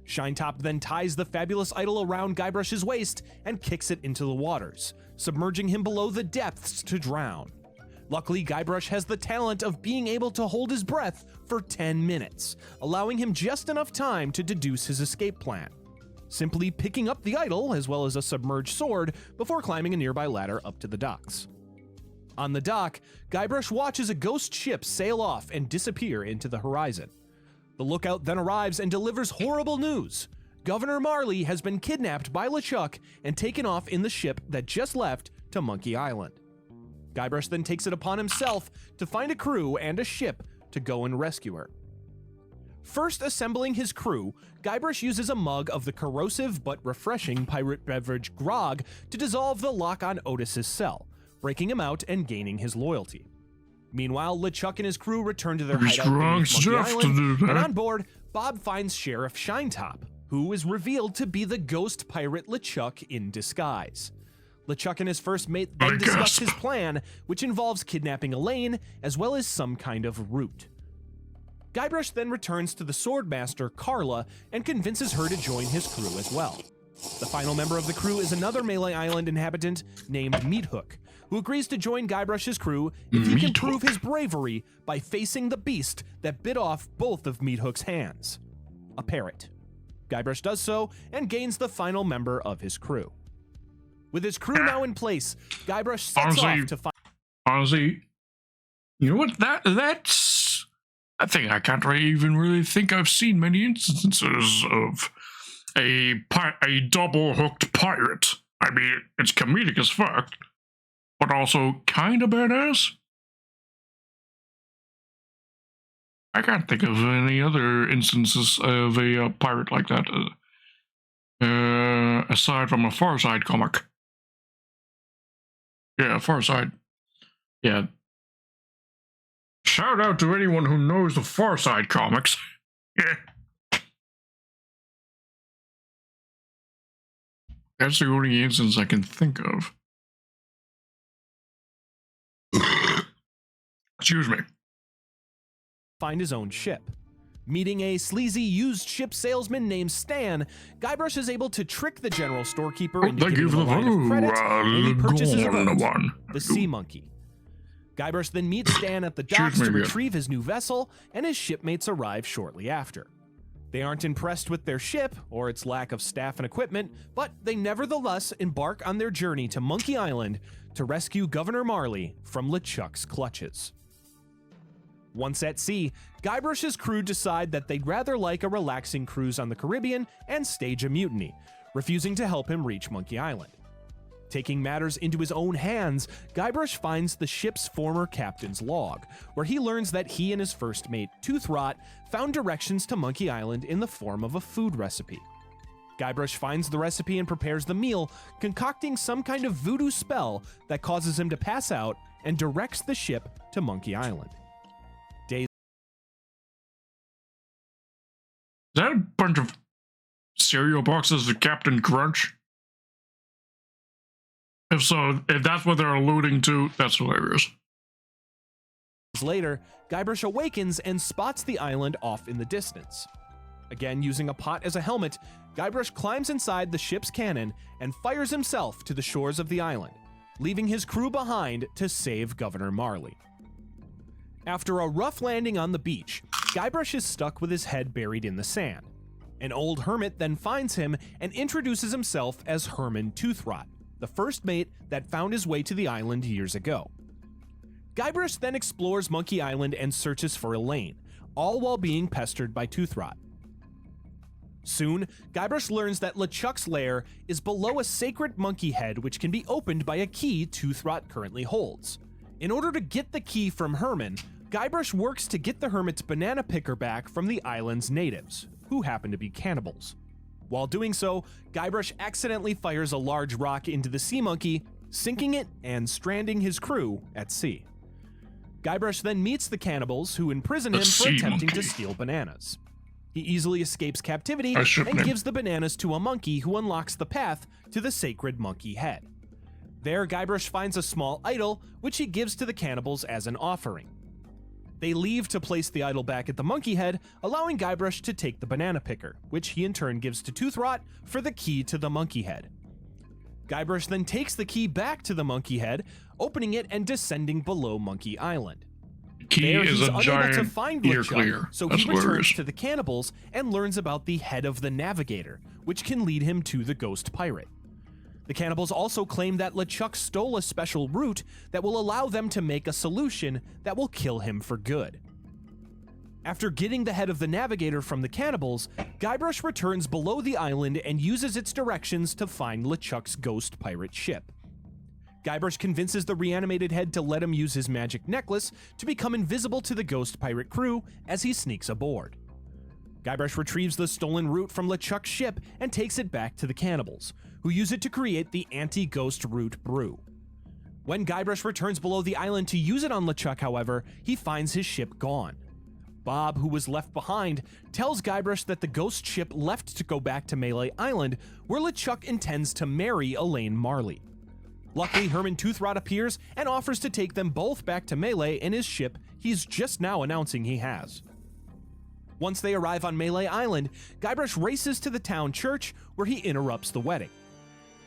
Shinetop then ties the fabulous idol around Guybrush's waist and kicks it into the waters, submerging him below the depths to drown. Luckily, Guybrush has the talent of being able to hold his breath for 10 minutes, allowing him just enough time to deduce his escape plan, simply picking up the idol as well as a submerged sword before climbing a nearby ladder up to the docks. On the dock, Guybrush watches a ghost ship sail off and disappear into the horizon. The lookout then arrives and delivers horrible news. Governor Marley has been kidnapped by LeChuck and taken off in the ship that just left to Monkey Island. Guybrush then takes it upon himself to find a crew and a ship to go and rescue her. First assembling his crew, Guybrush uses a mug of the corrosive but refreshing pirate beverage grog to dissolve the lock on Otis's cell, breaking him out and gaining his loyalty. Meanwhile, LeChuck and his crew return to their hideout beneath Monkey Island, and on board, Bob finds Sheriff Shinetop, who is revealed to be the ghost pirate LeChuck in disguise. LeChuck and his first mate then discuss his plan, which involves kidnapping Elaine, as well as some kind of root. Guybrush then returns to the Swordmaster, Carla, and convinces her to join his crew as well. The final member of the crew is another Melee Island inhabitant named Meathook, who agrees to join Guybrush's crew if he can prove his bravery by facing the beast that bit off both of Meathook's hands, a parrot. Guybrush does so and gains the final member of his crew. With his crew now in place, Guybrush sets off to find... Honestly, you know what? That's a thing I can't even really think I've seen many instances of a double-hooked pirate. I mean, it's comedic as fuck, but also kind of badass. I can't think of any other instances of a pirate like that, aside from a Far Side comic. Yeah, Far Side. Yeah. Shout out to anyone who knows the Far Side comics. Yeah. That's the only instance I can think of. Excuse me. Find his own ship. Meeting a sleazy used ship salesman named Stan, Guybrush is able to trick the general storekeeper into giving him a line of credit, and he purchases a boat, the Sea Monkey. Guybrush then meets Stan at the docks to retrieve his new vessel, and his shipmates arrive shortly after. They aren't impressed with their ship, or its lack of staff and equipment, but they nevertheless embark on their journey to Monkey Island to rescue Governor Marley from LeChuck's clutches. Once at sea, Guybrush's crew decide that they'd rather like a relaxing cruise on the Caribbean and stage a mutiny, refusing to help him reach Monkey Island. Taking matters into his own hands, Guybrush finds the ship's former captain's log, where he learns that he and his first mate, Toothrot, found directions to Monkey Island in the form of a food recipe. Guybrush finds the recipe and prepares the meal, concocting some kind of voodoo spell that causes him to pass out and directs the ship to Monkey Island. Is that a bunch of cereal boxes of Captain Crunch? If so, if that's what they're alluding to, that's hilarious. Later, Guybrush awakens and spots the island off in the distance. Again, using a pot as a helmet, Guybrush climbs inside the ship's cannon and fires himself to the shores of the island, leaving his crew behind to save Governor Marley. After a rough landing on the beach, Guybrush is stuck with his head buried in the sand. An old hermit then finds him and introduces himself as Herman Toothrot, the first mate that found his way to the island years ago. Guybrush then explores Monkey Island and searches for Elaine, all while being pestered by Toothrot. Soon, Guybrush learns that LeChuck's lair is below a sacred monkey head which can be opened by a key Toothrot currently holds. In order to get the key from Herman, Guybrush works to get the hermit's banana picker back from the island's natives, who happen to be cannibals. While doing so, Guybrush accidentally fires a large rock into the sea monkey, sinking it and stranding his crew at sea. Guybrush then meets the cannibals, who imprison him for attempting to steal bananas. He easily escapes captivity and gives the bananas to a monkey who unlocks the path to the sacred monkey head. There, Guybrush finds a small idol, which he gives to the cannibals as an offering. They leave to place the idol back at the monkey head, allowing Guybrush to take the banana picker, which he in turn gives to Toothrot for the key to the monkey head. Guybrush then takes the key back to the monkey head, opening it and descending below Monkey Island. Key There, is he's a unable giant to find ear LeChuck, clear. so That's he returns hilarious. to the cannibals and learns about the head of the Navigator, which can lead him to the ghost pirate. The cannibals also claim that LeChuck stole a special root that will allow them to make a solution that will kill him for good. After getting the head of the navigator from the cannibals, Guybrush returns below the island and uses its directions to find LeChuck's ghost pirate ship. Guybrush convinces the reanimated head to let him use his magic necklace to become invisible to the ghost pirate crew as he sneaks aboard. Guybrush retrieves the stolen root from LeChuck's ship and takes it back to the cannibals, who use it to create the anti-ghost root brew. When Guybrush returns below the island to use it on LeChuck, however, he finds his ship gone. Bob, who was left behind, tells Guybrush that the ghost ship left to go back to Melee Island, where LeChuck intends to marry Elaine Marley. Luckily, Herman Toothrot appears and offers to take them both back to Melee in his ship he's just now announcing he has. Once they arrive on Melee Island, Guybrush races to the town church where he interrupts the wedding.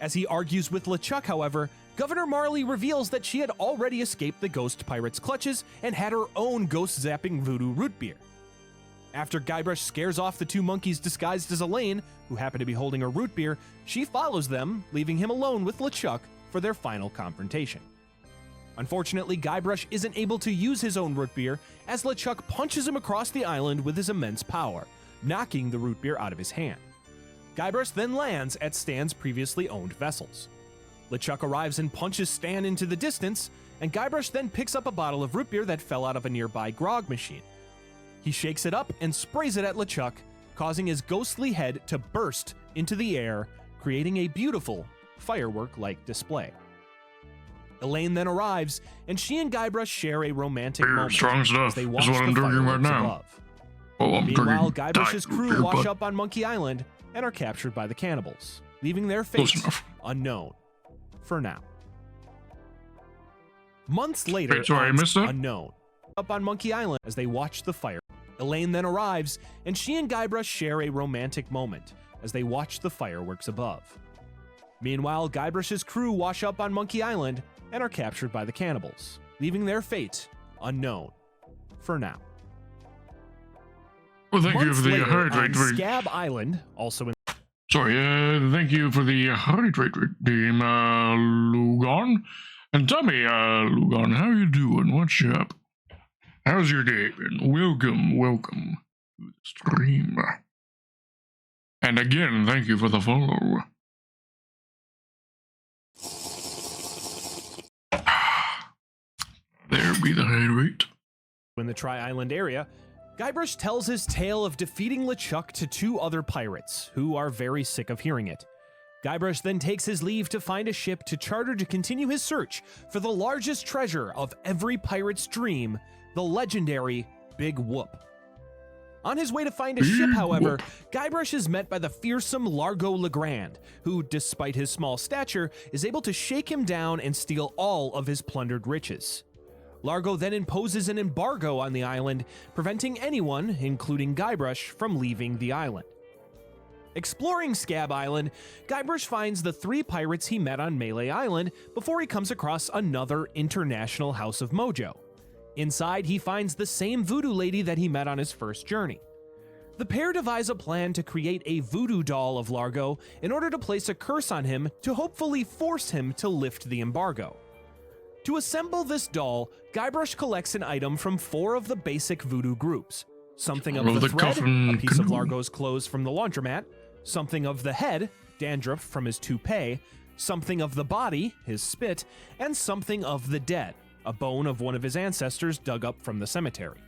As he argues with LeChuck, however, Governor Marley reveals that she had already escaped the ghost pirate's clutches and had her own ghost-zapping voodoo root beer. After Guybrush scares off the two monkeys disguised as Elaine, who happen to be holding a root beer, she follows them, leaving him alone with LeChuck for their final confrontation. Unfortunately, Guybrush isn't able to use his own root beer as LeChuck punches him across the island with his immense power, knocking the root beer out of his hand. Guybrush then lands at Stan's previously owned vessels. LeChuck arrives and punches Stan into the distance, and Guybrush then picks up a bottle of root beer that fell out of a nearby grog machine. He shakes it up and sprays it at LeChuck, causing his ghostly head to burst into the air, creating a beautiful firework-like display. Elaine then arrives, and she and Guybrush share a romantic moment strong stuff as they is watch what I'm the drinking right fireworks now. above. Oh, I'm Meanwhile, drinking Guybrush's Diet crew beer, wash bud. up on Monkey Island and are captured by the cannibals, leaving their Close fates enough. unknown for now. Months later, Wait, sorry, I on missed that? Unknown up on Monkey Island as they watch the fire. Elaine then arrives, and she and Guybrush share a romantic moment as they watch the fireworks above. Meanwhile, Guybrush's crew wash up on Monkey Island and are captured by the cannibals, leaving their fate unknown for now. Well, thank you Months for the later, hydrate on rate. Scab Island, also in Sorry, thank you for the hydrate redeem, Lugon. And tell me, Lugon, how you doing? What's up? How's your day been? Welcome to the stream. And again, thank you for the follow. There be the hydrate. the Tri-Island area, Guybrush tells his tale of defeating LeChuck to two other pirates, who are very sick of hearing it. Guybrush then takes his leave to find a ship to charter to continue his search for the largest treasure of every pirate's dream, the legendary Big Whoop. On his way to find a ship, however, Guybrush is met by the fearsome Largo Legrand, who, despite his small stature, is able to shake him down and steal all of his plundered riches. Largo then imposes an embargo on the island, preventing anyone, including Guybrush, from leaving the island. Exploring Scab Island, Guybrush finds the three pirates he met on Melee Island before he comes across another international House of Mojo. Inside, he finds the same voodoo lady that he met on his first journey. The pair devise a plan to create a voodoo doll of Largo in order to place a curse on him to hopefully force him to lift the embargo. To assemble this doll, Guybrush collects an item from 4 of the basic voodoo groups. Something of the thread, coffin a piece of canoe. Largo's clothes from the laundromat, something of the head, dandruff from his toupee, something of the body, his spit, and something of the dead, a bone of one of his ancestors dug up from the cemetery.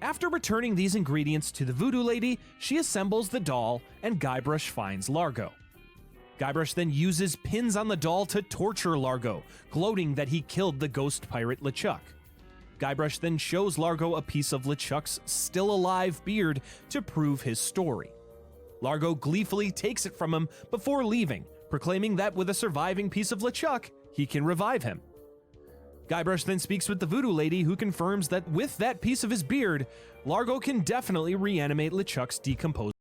After returning these ingredients to the voodoo lady, she assembles the doll, and Guybrush finds Largo. Guybrush then uses pins on the doll to torture Largo, gloating that he killed the ghost pirate LeChuck. Guybrush then shows Largo a piece of LeChuck's still-alive beard to prove his story. Largo gleefully takes it from him before leaving, proclaiming that with a surviving piece of LeChuck, he can revive him. Guybrush then speaks with the voodoo lady, who confirms that with that piece of his beard, Largo can definitely reanimate LeChuck's decomposed.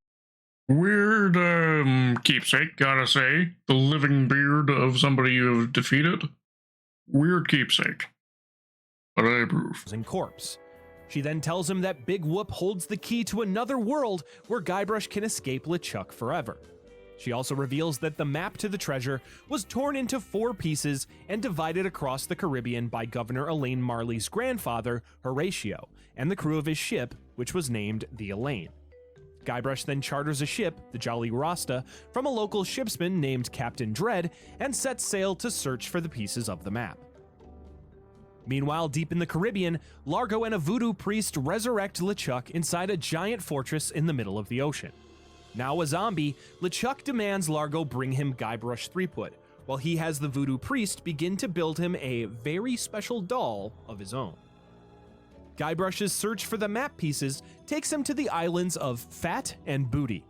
Weird, keepsake, gotta say. The living beard of somebody you have defeated. Weird keepsake. But I approve. Corpse. She then tells him that Big Whoop holds the key to another world where Guybrush can escape LeChuck forever. She also reveals that the map to the treasure was torn into 4 pieces and divided across the Caribbean by Governor Elaine Marley's grandfather, Horatio, and the crew of his ship, which was named the Elaine. Guybrush then charters a ship, the Jolly Rasta, from a local shipsman named Captain Dread and sets sail to search for the pieces of the map. Meanwhile, deep in the Caribbean, Largo and a voodoo priest resurrect LeChuck inside a giant fortress in the middle of the ocean. Now a zombie, LeChuck demands Largo bring him Guybrush Threepwood, while he has the voodoo priest begin to build him a very special doll of his own. Guybrush's search for the map pieces takes him to the islands of Fat and Booty.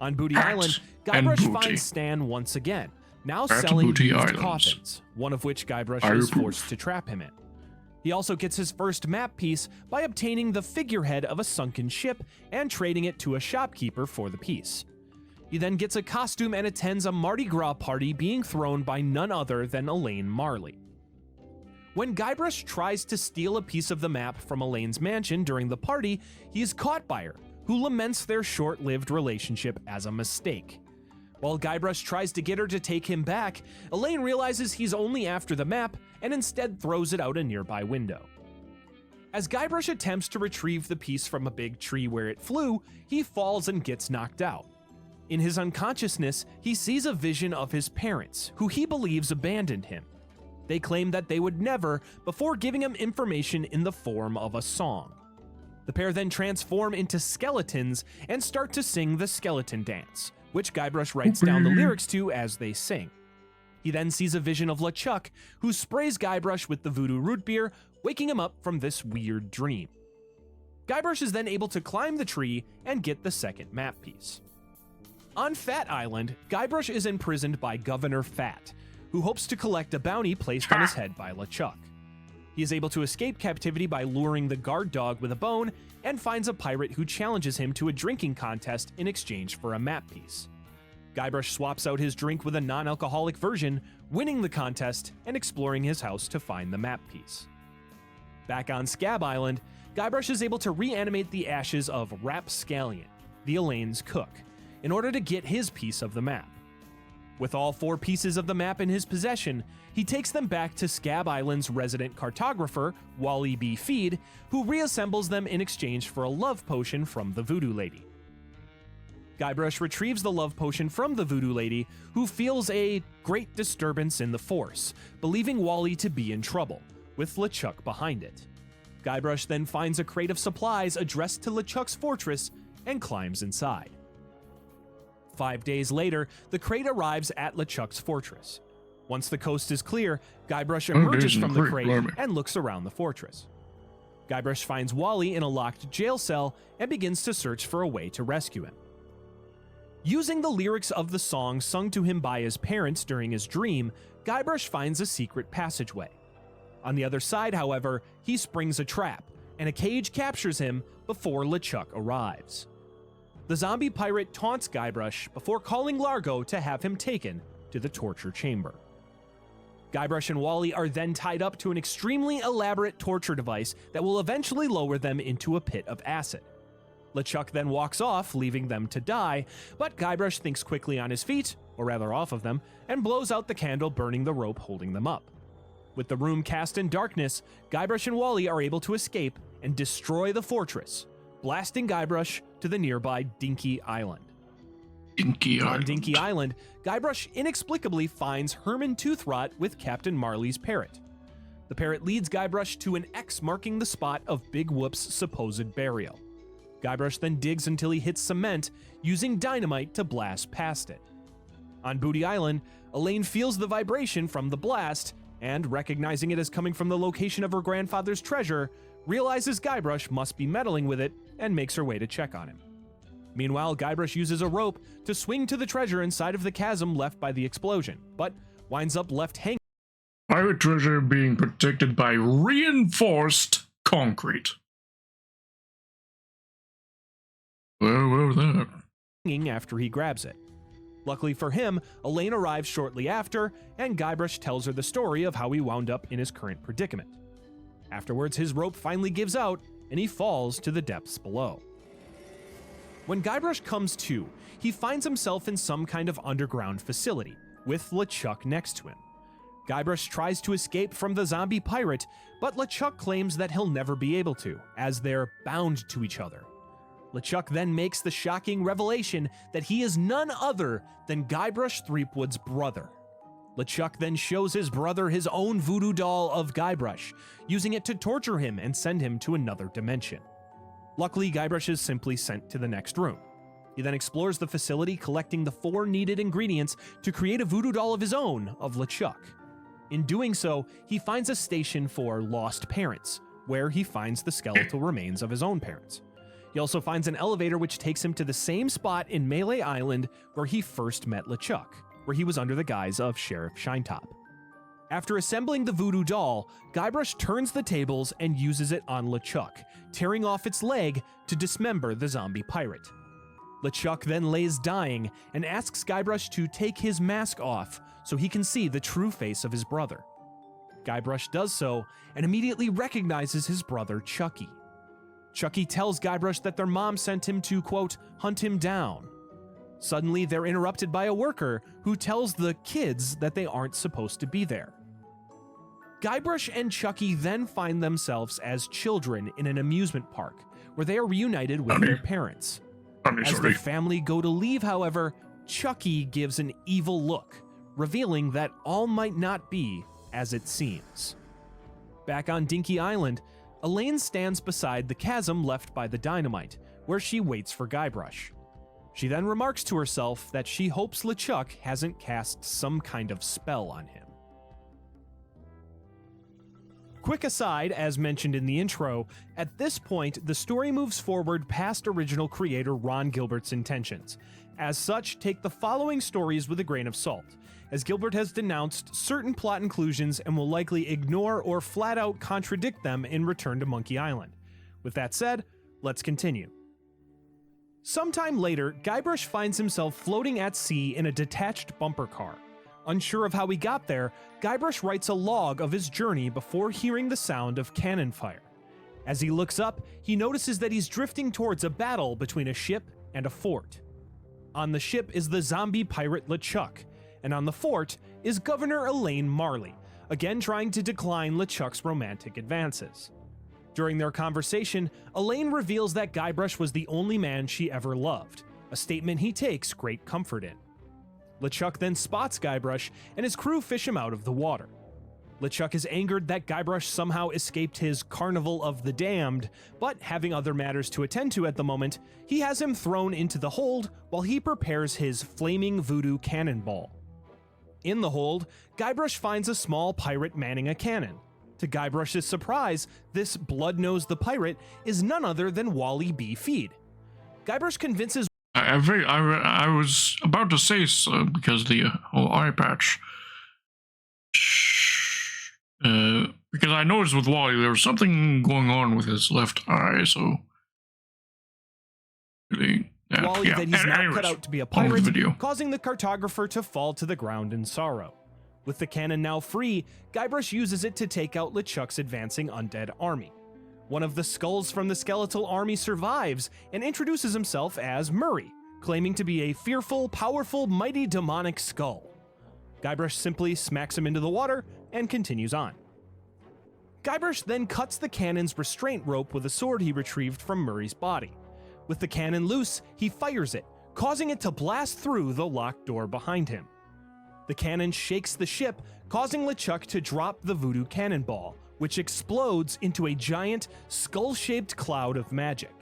On Booty Fat Island, and Guybrush Booty. finds Stan once again, now Fat selling Booty used Islands. coffins, one of which Guybrush I is approve. forced to trap him in. He also gets his first map piece by obtaining the figurehead of a sunken ship and trading it to a shopkeeper for the piece. He then gets a costume and attends a Mardi Gras party being thrown by none other than Elaine Marley. When Guybrush tries to steal a piece of the map from Elaine's mansion during the party, he is caught by her, who laments their short-lived relationship as a mistake. While Guybrush tries to get her to take him back, Elaine realizes he's only after the map and instead throws it out a nearby window. As Guybrush attempts to retrieve the piece from a big tree where it flew, he falls and gets knocked out. In his unconsciousness, he sees a vision of his parents, who he believes abandoned him. They claim that they would never, before giving him information in the form of a song. The pair then transform into skeletons and start to sing the skeleton dance, which Guybrush writes down the lyrics to as they sing. He then sees a vision of LeChuck, who sprays Guybrush with the voodoo root beer, waking him up from this weird dream. Guybrush is then able to climb the tree and get the second map piece. On Fat Island, Guybrush is imprisoned by Governor Fat, who hopes to collect a bounty placed on his head by LeChuck. He is able to escape captivity by luring the guard dog with a bone and finds a pirate who challenges him to a drinking contest in exchange for a map piece. Guybrush swaps out his drink with a non-alcoholic version, winning the contest and exploring his house to find the map piece. Back on Scab Island, Guybrush is able to reanimate the ashes of Rapscallion, the Elaine's cook, in order to get his piece of the map. With all 4 pieces of the map in his possession, he takes them back to Scab Island's resident cartographer, Wally B. Feed, who reassembles them in exchange for a love potion from the Voodoo Lady. Guybrush retrieves the love potion from the Voodoo Lady, who feels a great disturbance in the Force, believing Wally to be in trouble, with LeChuck behind it. Guybrush then finds a crate of supplies addressed to LeChuck's fortress and climbs inside. 5 days later, the crate arrives at LeChuck's fortress. Once the coast is clear, Guybrush emerges from the crate and looks around the fortress. Guybrush finds Wally in a locked jail cell and begins to search for a way to rescue him. Using the lyrics of the song sung to him by his parents during his dream, Guybrush finds a secret passageway. On the other side, however, he springs a trap, and a cage captures him before LeChuck arrives. The zombie pirate taunts Guybrush before calling Largo to have him taken to the torture chamber. Guybrush and Wally are then tied up to an extremely elaborate torture device that will eventually lower them into a pit of acid. LeChuck then walks off, leaving them to die, but Guybrush thinks quickly on his feet, or rather off of them, and blows out the candle, burning the rope holding them up. With the room cast in darkness, Guybrush and Wally are able to escape and destroy the fortress, blasting Guybrush to the nearby Dinky Island. On Dinky Island, Guybrush inexplicably finds Herman Toothrot with Captain Marley's parrot. The parrot leads Guybrush to an X marking the spot of Big Whoop's supposed burial. Guybrush then digs until he hits cement, using dynamite to blast past it. On Booty Island, Elaine feels the vibration from the blast, and recognizing it as coming from the location of her grandfather's treasure, realizes Guybrush must be meddling with it and makes her way to check on him. Meanwhile, Guybrush uses a rope to swing to the treasure inside of the chasm left by the explosion, but winds up left hanging. Pirate treasure being protected by reinforced concrete. Well, that. After he grabs it. Luckily for him, Elaine arrives shortly after, and Guybrush tells her the story of how he wound up in his current predicament. Afterwards, his rope finally gives out, and he falls to the depths below. When Guybrush comes to, he finds himself in some kind of underground facility, with LeChuck next to him. Guybrush tries to escape from the zombie pirate, but LeChuck claims that he'll never be able to, as they're bound to each other. LeChuck then makes the shocking revelation that he is none other than Guybrush Threepwood's brother. LeChuck then shows his brother his own voodoo doll of Guybrush, using it to torture him and send him to another dimension. Luckily, Guybrush is simply sent to the next room. He then explores the facility, collecting the 4 needed ingredients to create a voodoo doll of his own of LeChuck. In doing so, he finds a station for lost parents, where he finds the skeletal remains of his own parents. He also finds an elevator which takes him to the same spot in Melee Island where he first met LeChuck, where he was under the guise of Sheriff Shinetop. After assembling the voodoo doll, Guybrush turns the tables and uses it on LeChuck, tearing off its leg to dismember the zombie pirate. LeChuck then lays dying and asks Guybrush to take his mask off so he can see the true face of his brother. Guybrush does so and immediately recognizes his brother Chucky. Chucky tells Guybrush that their mom sent him to, quote, hunt him down. Suddenly, they're interrupted by a worker who tells the kids that they aren't supposed to be there. Guybrush and Chucky then find themselves as children in an amusement park, where they are reunited with their parents. As the family go to leave, however, Chucky gives an evil look, revealing that all might not be as it seems. Back on Dinky Island, Elaine stands beside the chasm left by the dynamite, where she waits for Guybrush. She then remarks to herself that she hopes LeChuck hasn't cast some kind of spell on him. Quick aside, as mentioned in the intro, at this point, the story moves forward past original creator Ron Gilbert's intentions. As such, take the following stories with a grain of salt, as Gilbert has denounced certain plot inclusions and will likely ignore or flat out contradict them in Return to Monkey Island. With that said, let's continue. Sometime later, Guybrush finds himself floating at sea in a detached bumper car. Unsure of how he got there, Guybrush writes a log of his journey before hearing the sound of cannon fire. As he looks up, he notices that he's drifting towards a battle between a ship and a fort. On the ship is the zombie pirate LeChuck, and on the fort is Governor Elaine Marley, again trying to decline LeChuck's romantic advances. During their conversation, Elaine reveals that Guybrush was the only man she ever loved, a statement he takes great comfort in. LeChuck then spots Guybrush, and his crew fish him out of the water. LeChuck is angered that Guybrush somehow escaped his Carnival of the Damned, but having other matters to attend to at the moment, he has him thrown into the hold while he prepares his flaming voodoo cannonball. In the hold, Guybrush finds a small pirate manning a cannon. To Guybrush's surprise, this Bloodnose the pirate is none other than Wally B. Feed. Guybrush convinces I was about to say so because the whole eye patch. Because I noticed with Wally there was something going on with his left eye, so really, Wally that he's not cut out to be a pirate, causing the cartographer to fall to the ground in sorrow. With the cannon now free, Guybrush uses it to take out LeChuck's advancing undead army. One of the skulls from the skeletal army survives and introduces himself as Murray, claiming to be a fearful, powerful, mighty demonic skull. Guybrush simply smacks him into the water and continues on. Guybrush then cuts the cannon's restraint rope with a sword he retrieved from Murray's body. With the cannon loose, he fires it, causing it to blast through the locked door behind him. The cannon shakes the ship, causing LeChuck to drop the voodoo cannonball, which explodes into a giant, skull-shaped cloud of magic.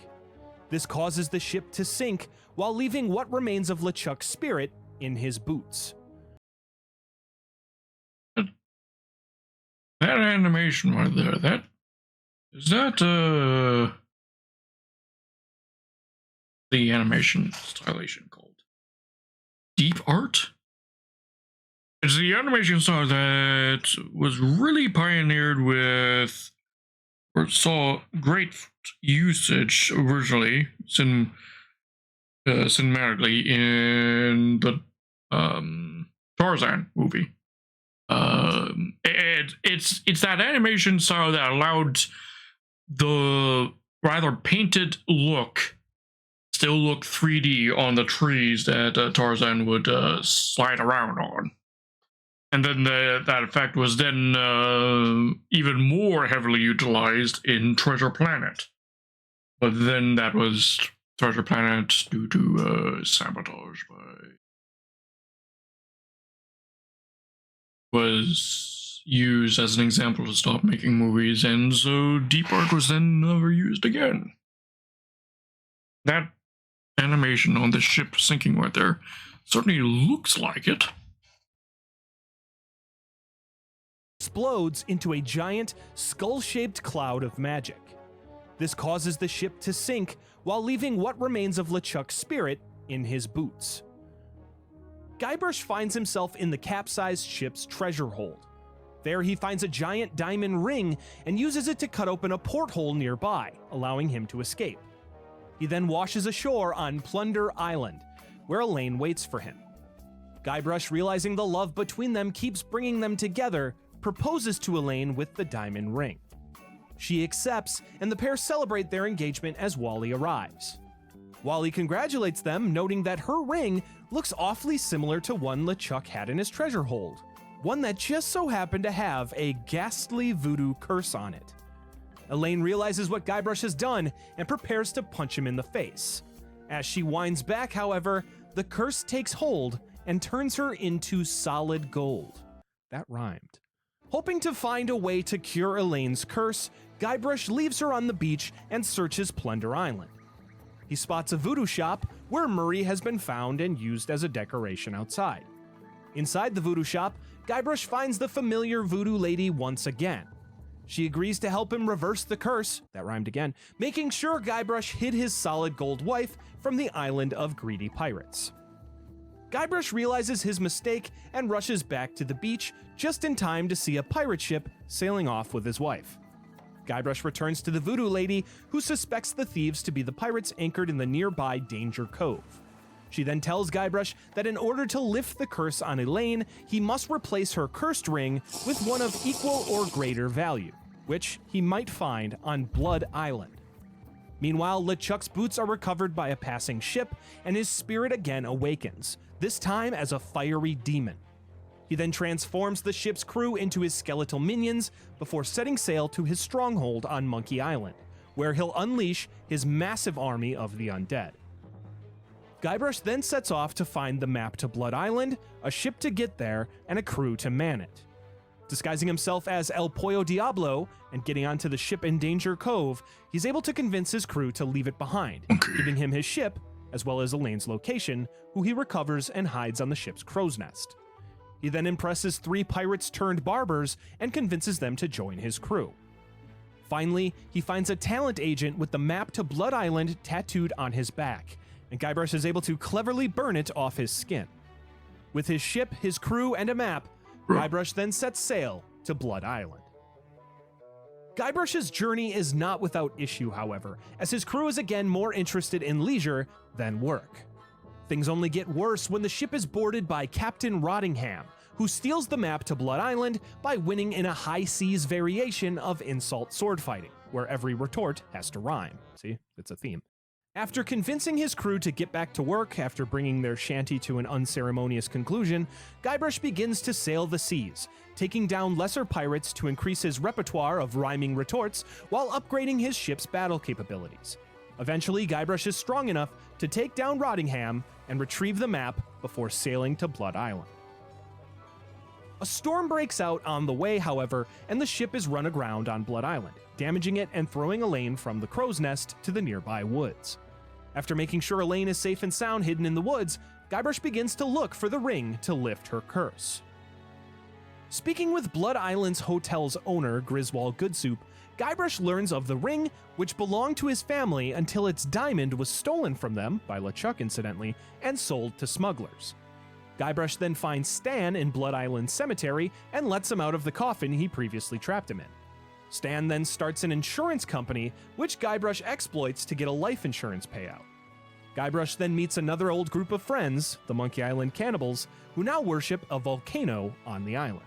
This causes the ship to sink while leaving what remains of LeChuck's spirit in his boots. That animation right there, is that the animation stylation called deep art? It's the animation style that was really pioneered with, or saw great usage originally, cinematically in the Tarzan movie. It's that animation style that allowed the rather painted look still look 3D on the trees that Tarzan would slide around on. And then that effect was then even more heavily utilized in Treasure Planet. But then that was Treasure Planet due to sabotage was used as an example to stop making movies, and so Deep Art was then never used again. That animation on the ship sinking right there certainly looks like it. Explodes into a giant skull-shaped cloud of magic. This causes the ship to sink while leaving what remains of LeChuck's spirit in his boots. Guybrush finds himself in the capsized ship's treasure hold. There he finds a giant diamond ring and uses it to cut open a porthole nearby, allowing him to escape. He then washes ashore on Plunder Island, where Elaine waits for him. Guybrush, realizing the love between them keeps bringing them together, proposes to Elaine with the diamond ring. She accepts, and the pair celebrate their engagement as Wally arrives. Wally congratulates them, noting that her ring looks awfully similar to one LeChuck had in his treasure hold, one that just so happened to have a ghastly voodoo curse on it. Elaine realizes what Guybrush has done and prepares to punch him in the face. As she winds back, however, the curse takes hold and turns her into solid gold. That rhymed. Hoping to find a way to cure Elaine's curse, Guybrush leaves her on the beach and searches Plunder Island. He spots a voodoo shop where Murray has been found and used as a decoration outside. Inside the voodoo shop, Guybrush finds the familiar voodoo lady once again. She agrees to help him reverse the curse, that rhymed again, making sure Guybrush hid his solid gold wife from the island of greedy pirates. Guybrush realizes his mistake and rushes back to the beach just in time to see a pirate ship sailing off with his wife. Guybrush returns to the voodoo lady, who suspects the thieves to be the pirates anchored in the nearby Danger Cove. She then tells Guybrush that in order to lift the curse on Elaine, he must replace her cursed ring with one of equal or greater value, which he might find on Blood Island. Meanwhile, LeChuck's boots are recovered by a passing ship, and his spirit again awakens, this time as a fiery demon. He then transforms the ship's crew into his skeletal minions before setting sail to his stronghold on Monkey Island, where he'll unleash his massive army of the undead. Guybrush then sets off to find the map to Blood Island, a ship to get there, and a crew to man it. Disguising himself as El Pollo Diablo and getting onto the ship in Danger Cove, he's able to convince his crew to leave it behind, giving him his ship, as well as Elaine's location, who he recovers and hides on the ship's crow's nest. He then impresses 3 pirates turned barbers and convinces them to join his crew. Finally, he finds a talent agent with the map to Blood Island tattooed on his back, and Guybrush is able to cleverly burn it off his skin. With his ship, his crew, and a map, Guybrush then sets sail to Blood Island. Guybrush's journey is not without issue, however, as his crew is again more interested in leisure than work. Things only get worse when the ship is boarded by Captain Rottingham, who steals the map to Blood Island by winning in a high seas variation of insult sword fighting, where every retort has to rhyme. See, it's a theme. After convincing his crew to get back to work after bringing their shanty to an unceremonious conclusion, Guybrush begins to sail the seas, taking down lesser pirates to increase his repertoire of rhyming retorts while upgrading his ship's battle capabilities. Eventually, Guybrush is strong enough to take down Rottingham and retrieve the map before sailing to Blood Island. A storm breaks out on the way, however, and the ship is run aground on Blood Island, damaging it and throwing Elaine from the crow's nest to the nearby woods. After making sure Elaine is safe and sound hidden in the woods, Guybrush begins to look for the ring to lift her curse. Speaking with Blood Island's hotel's owner, Griswold Goodsoup, Guybrush learns of the ring, which belonged to his family until its diamond was stolen from them, by LeChuck incidentally, and sold to smugglers. Guybrush then finds Stan in Blood Island Cemetery and lets him out of the coffin he previously trapped him in. Stan then starts an insurance company, which Guybrush exploits to get a life insurance payout. Guybrush then meets another old group of friends, the Monkey Island Cannibals, who now worship a volcano on the island.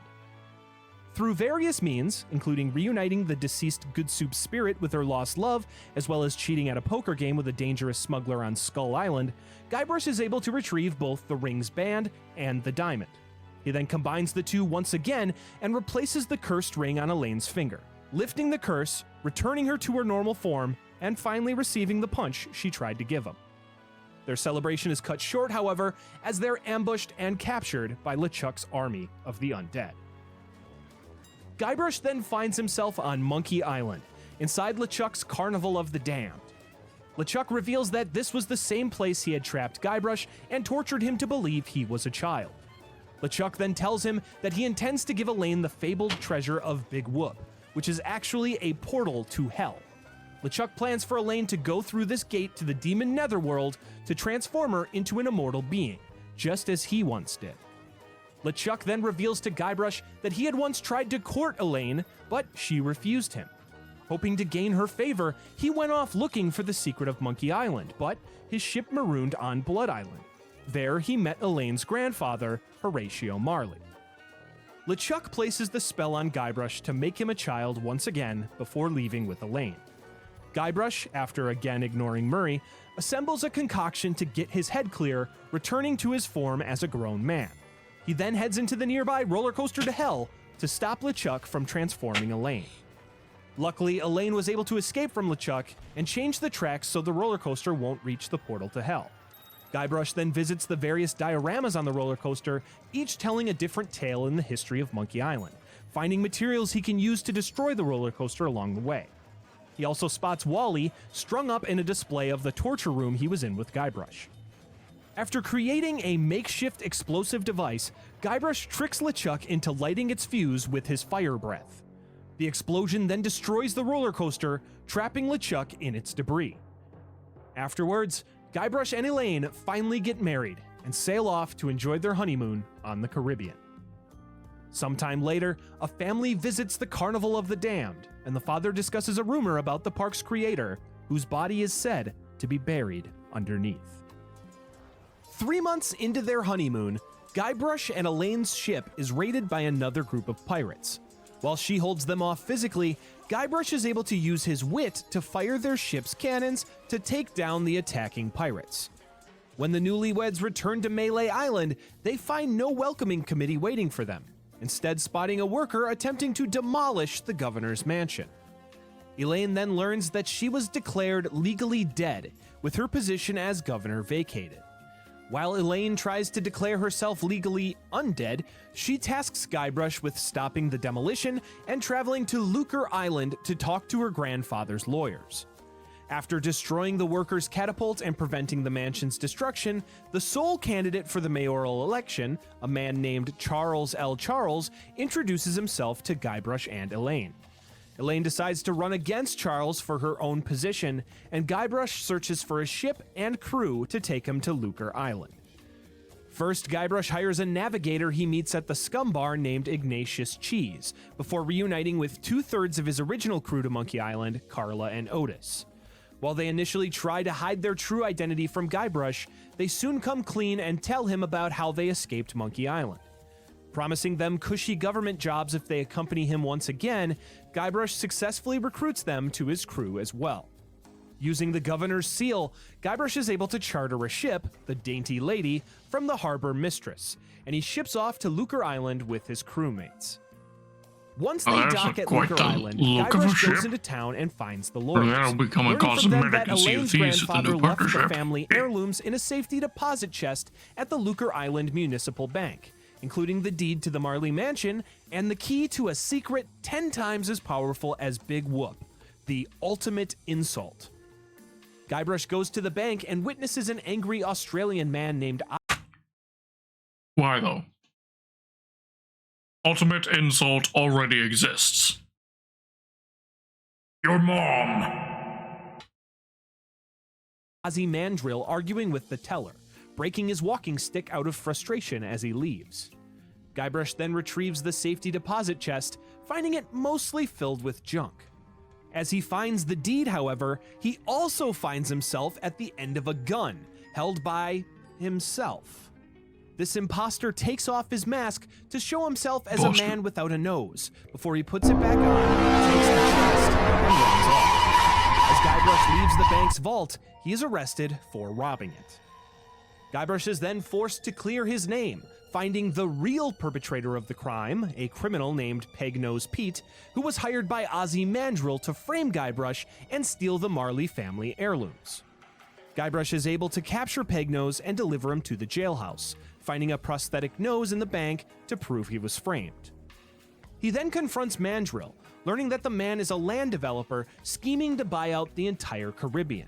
Through various means, including reuniting the deceased Goodsoup's spirit with her lost love, as well as cheating at a poker game with a dangerous smuggler on Skull Island, Guybrush is able to retrieve both the ring's band and the diamond. He then combines the two once again and replaces the cursed ring on Elaine's finger, lifting the curse, returning her to her normal form, and finally receiving the punch she tried to give him. Their celebration is cut short, however, as they're ambushed and captured by LeChuck's army of the undead. Guybrush then finds himself on Monkey Island, inside LeChuck's Carnival of the Damned. LeChuck reveals that this was the same place he had trapped Guybrush and tortured him to believe he was a child. LeChuck then tells him that he intends to give Elaine the fabled treasure of Big Whoop, which is actually a portal to hell. LeChuck plans for Elaine to go through this gate to the demon netherworld to transform her into an immortal being, just as he once did. LeChuck then reveals to Guybrush that he had once tried to court Elaine, but she refused him. Hoping to gain her favor, he went off looking for the secret of Monkey Island, but his ship marooned on Blood Island. There he met Elaine's grandfather, Horatio Marley. LeChuck places the spell on Guybrush to make him a child once again before leaving with Elaine. Guybrush, after again ignoring Murray, assembles a concoction to get his head clear, returning to his form as a grown man. He then heads into the nearby roller coaster to hell to stop LeChuck from transforming Elaine. Luckily, Elaine was able to escape from LeChuck and change the tracks so the roller coaster won't reach the portal to hell. Guybrush then visits the various dioramas on the roller coaster, each telling a different tale in the history of Monkey Island, finding materials he can use to destroy the roller coaster along the way. He also spots Wally strung up in a display of the torture room he was in with Guybrush. After creating a makeshift explosive device, Guybrush tricks LeChuck into lighting its fuse with his fire breath. The explosion then destroys the roller coaster, trapping LeChuck in its debris. Afterwards, Guybrush and Elaine finally get married and sail off to enjoy their honeymoon on the Caribbean. Sometime later, a family visits the Carnival of the Damned, and the father discusses a rumor about the park's creator, whose body is said to be buried underneath. 3 months into their honeymoon, Guybrush and Elaine's ship is raided by another group of pirates. While she holds them off physically, Guybrush is able to use his wit to fire their ship's cannons to take down the attacking pirates. When the newlyweds return to Melee Island, they find no welcoming committee waiting for them, instead spotting a worker attempting to demolish the governor's mansion. Elaine then learns that she was declared legally dead, with her position as governor vacated. While Elaine tries to declare herself legally undead, she tasks Guybrush with stopping the demolition and traveling to Lucre Island to talk to her grandfather's lawyers. After destroying the workers' catapult and preventing the mansion's destruction, the sole candidate for the mayoral election, a man named Charles L. Charles, introduces himself to Guybrush and Elaine. Elaine decides to run against Charles for her own position, and Guybrush searches for a ship and crew to take him to Lucre Island. First, Guybrush hires a navigator he meets at the Scum Bar named Ignatius Cheese, before reuniting with 2/3 of his original crew to Monkey Island, Carla and Otis. While they initially try to hide their true identity from Guybrush, they soon come clean and tell him about how they escaped Monkey Island. Promising them cushy government jobs if they accompany him once again, Guybrush successfully recruits them to his crew as well. Using the governor's seal, Guybrush is able to charter a ship, the Dainty Lady, from the harbor mistress, and he ships off to Lucre Island with his crewmates. Once they dock at Lucre Island, Guybrush goes into town and finds the lawyers. That'll become a Learning from them cosmetic that in Sea of Elaine's Thieves with the grandfather new left the partnership. family heirlooms in a safety deposit chest at the Lucre Island Municipal Bank, including the deed to the Marley Mansion and the key to a secret 10 times as powerful as Big Whoop, the ultimate insult. Guybrush goes to the bank and witnesses an angry Australian man named Why though? Ultimate insult already exists. Your mom! Ozzy Mandrill arguing with the teller, breaking his walking stick out of frustration as he leaves. Guybrush then retrieves the safety deposit chest, finding it mostly filled with junk. As he finds the deed, however, he also finds himself at the end of a gun, held by himself. This imposter takes off his mask to show himself as a man without a nose, before he puts it back on, takes the chest, and runs off. As Guybrush leaves the bank's vault, he is arrested for robbing it. Guybrush is then forced to clear his name, finding the real perpetrator of the crime, a criminal named Pegnose Pete, who was hired by Ozzy Mandrill to frame Guybrush and steal the Marley family heirlooms. Guybrush is able to capture Pegnose and deliver him to the jailhouse, finding a prosthetic nose in the bank to prove he was framed. He then confronts Mandrill, learning that the man is a land developer scheming to buy out the entire Caribbean.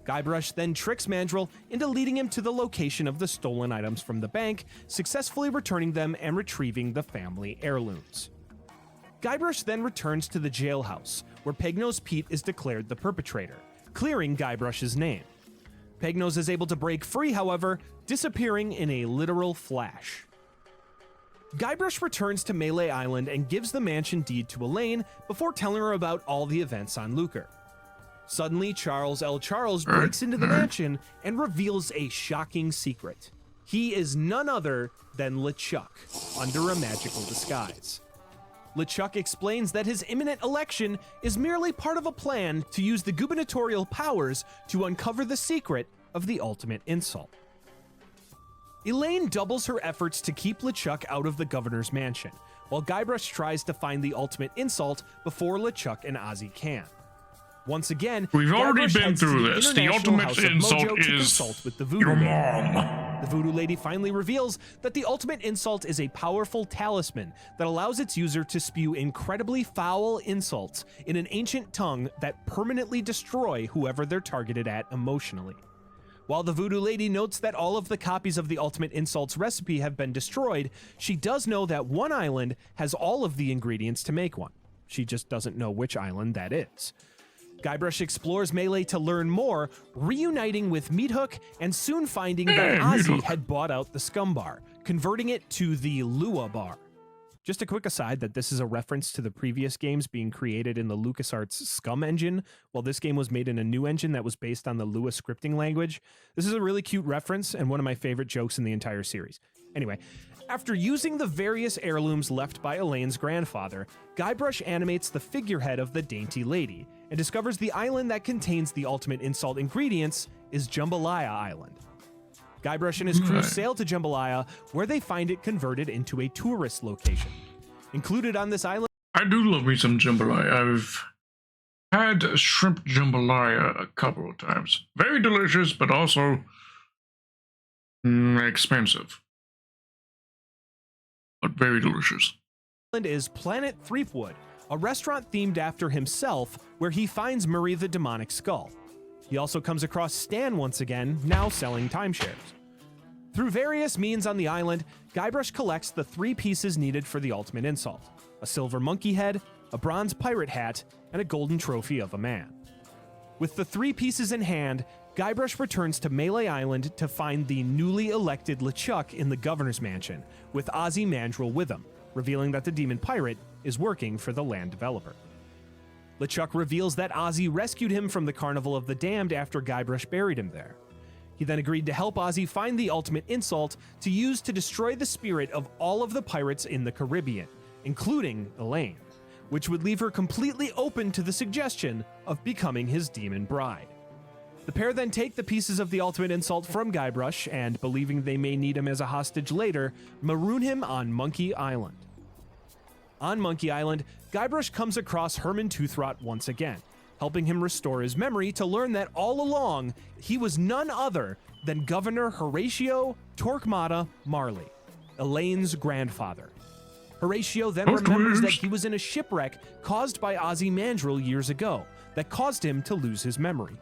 Guybrush then tricks Mandrill into leading him to the location of the stolen items from the bank, successfully returning them and retrieving the family heirlooms. Guybrush then returns to the jailhouse, where Pegnose Pete is declared the perpetrator, clearing Guybrush's name. Pegnose is able to break free, however, disappearing in a literal flash. Guybrush returns to Melee Island and gives the mansion deed to Elaine before telling her about all the events on Lucre. Suddenly, Charles L. Charles breaks into the mansion and reveals a shocking secret. He is none other than LeChuck, under a magical disguise. LeChuck explains that his imminent election is merely part of a plan to use the gubernatorial powers to uncover the secret of the ultimate insult. Elaine doubles her efforts to keep LeChuck out of the governor's mansion, while Guybrush tries to find the ultimate insult before LeChuck and Ozzy can. Once again, We've already Guybrush been heads to through the this. The International ultimate House of insult Mojo to is consult with the Voodoo your Lady. mom. The Voodoo Lady finally reveals that the ultimate insult is a powerful talisman that allows its user to spew incredibly foul insults in an ancient tongue that permanently destroy whoever they're targeted at emotionally. While the Voodoo Lady notes that all of the copies of the ultimate insults recipe have been destroyed, she does know that one island has all of the ingredients to make one. She just doesn't know which island that is. Guybrush explores Melee to learn more, reuniting with Meathook and soon finding that Ozzy Meathook. had bought out the Scum Bar, converting it to the Lua Bar. Just a quick aside that this is a reference to the previous games being created in the LucasArts Scum engine, while this game was made in a new engine that was based on the Lua scripting language. This is a really cute reference and one of my favorite jokes in the entire series. Anyway, after using the various heirlooms left by Elaine's grandfather, Guybrush animates the figurehead of the Dainty Lady and discovers the island that contains the ultimate insult ingredients is Jambalaya Island. Guybrush and his crew sail to Jambalaya, where they find it converted into a tourist location. Included on this island I do love me some jambalaya. I've had shrimp jambalaya a couple of times. Very delicious, but also expensive. But very delicious. is Planet Threepwood, a restaurant themed after himself where he finds Murray the Demonic Skull. He also comes across Stan once again, now selling timeshares. Through various means on the island, Guybrush collects the 3 pieces needed for the ultimate insult: a silver monkey head, a bronze pirate hat, and a golden trophy of a man. With the 3 pieces in hand, Guybrush returns to Melee Island to find the newly elected LeChuck in the governor's mansion, with Ozzy Mandrill with him, revealing that the demon pirate is working for the land developer. LeChuck reveals that Ozzy rescued him from the Carnival of the Damned after Guybrush buried him there. He then agreed to help Ozzy find the ultimate insult to use to destroy the spirit of all of the pirates in the Caribbean, including Elaine, which would leave her completely open to the suggestion of becoming his demon bride. The pair then take the pieces of the ultimate insult from Guybrush and, believing they may need him as a hostage later, maroon him on Monkey Island. On Monkey Island, Guybrush comes across Herman Toothrot once again, helping him restore his memory to learn that all along he was none other than Governor Horatio Torquemada Marley, Elaine's grandfather. Horatio then remembers that he was in a shipwreck caused by Ozzy Mandrill years ago that caused him to lose his memory.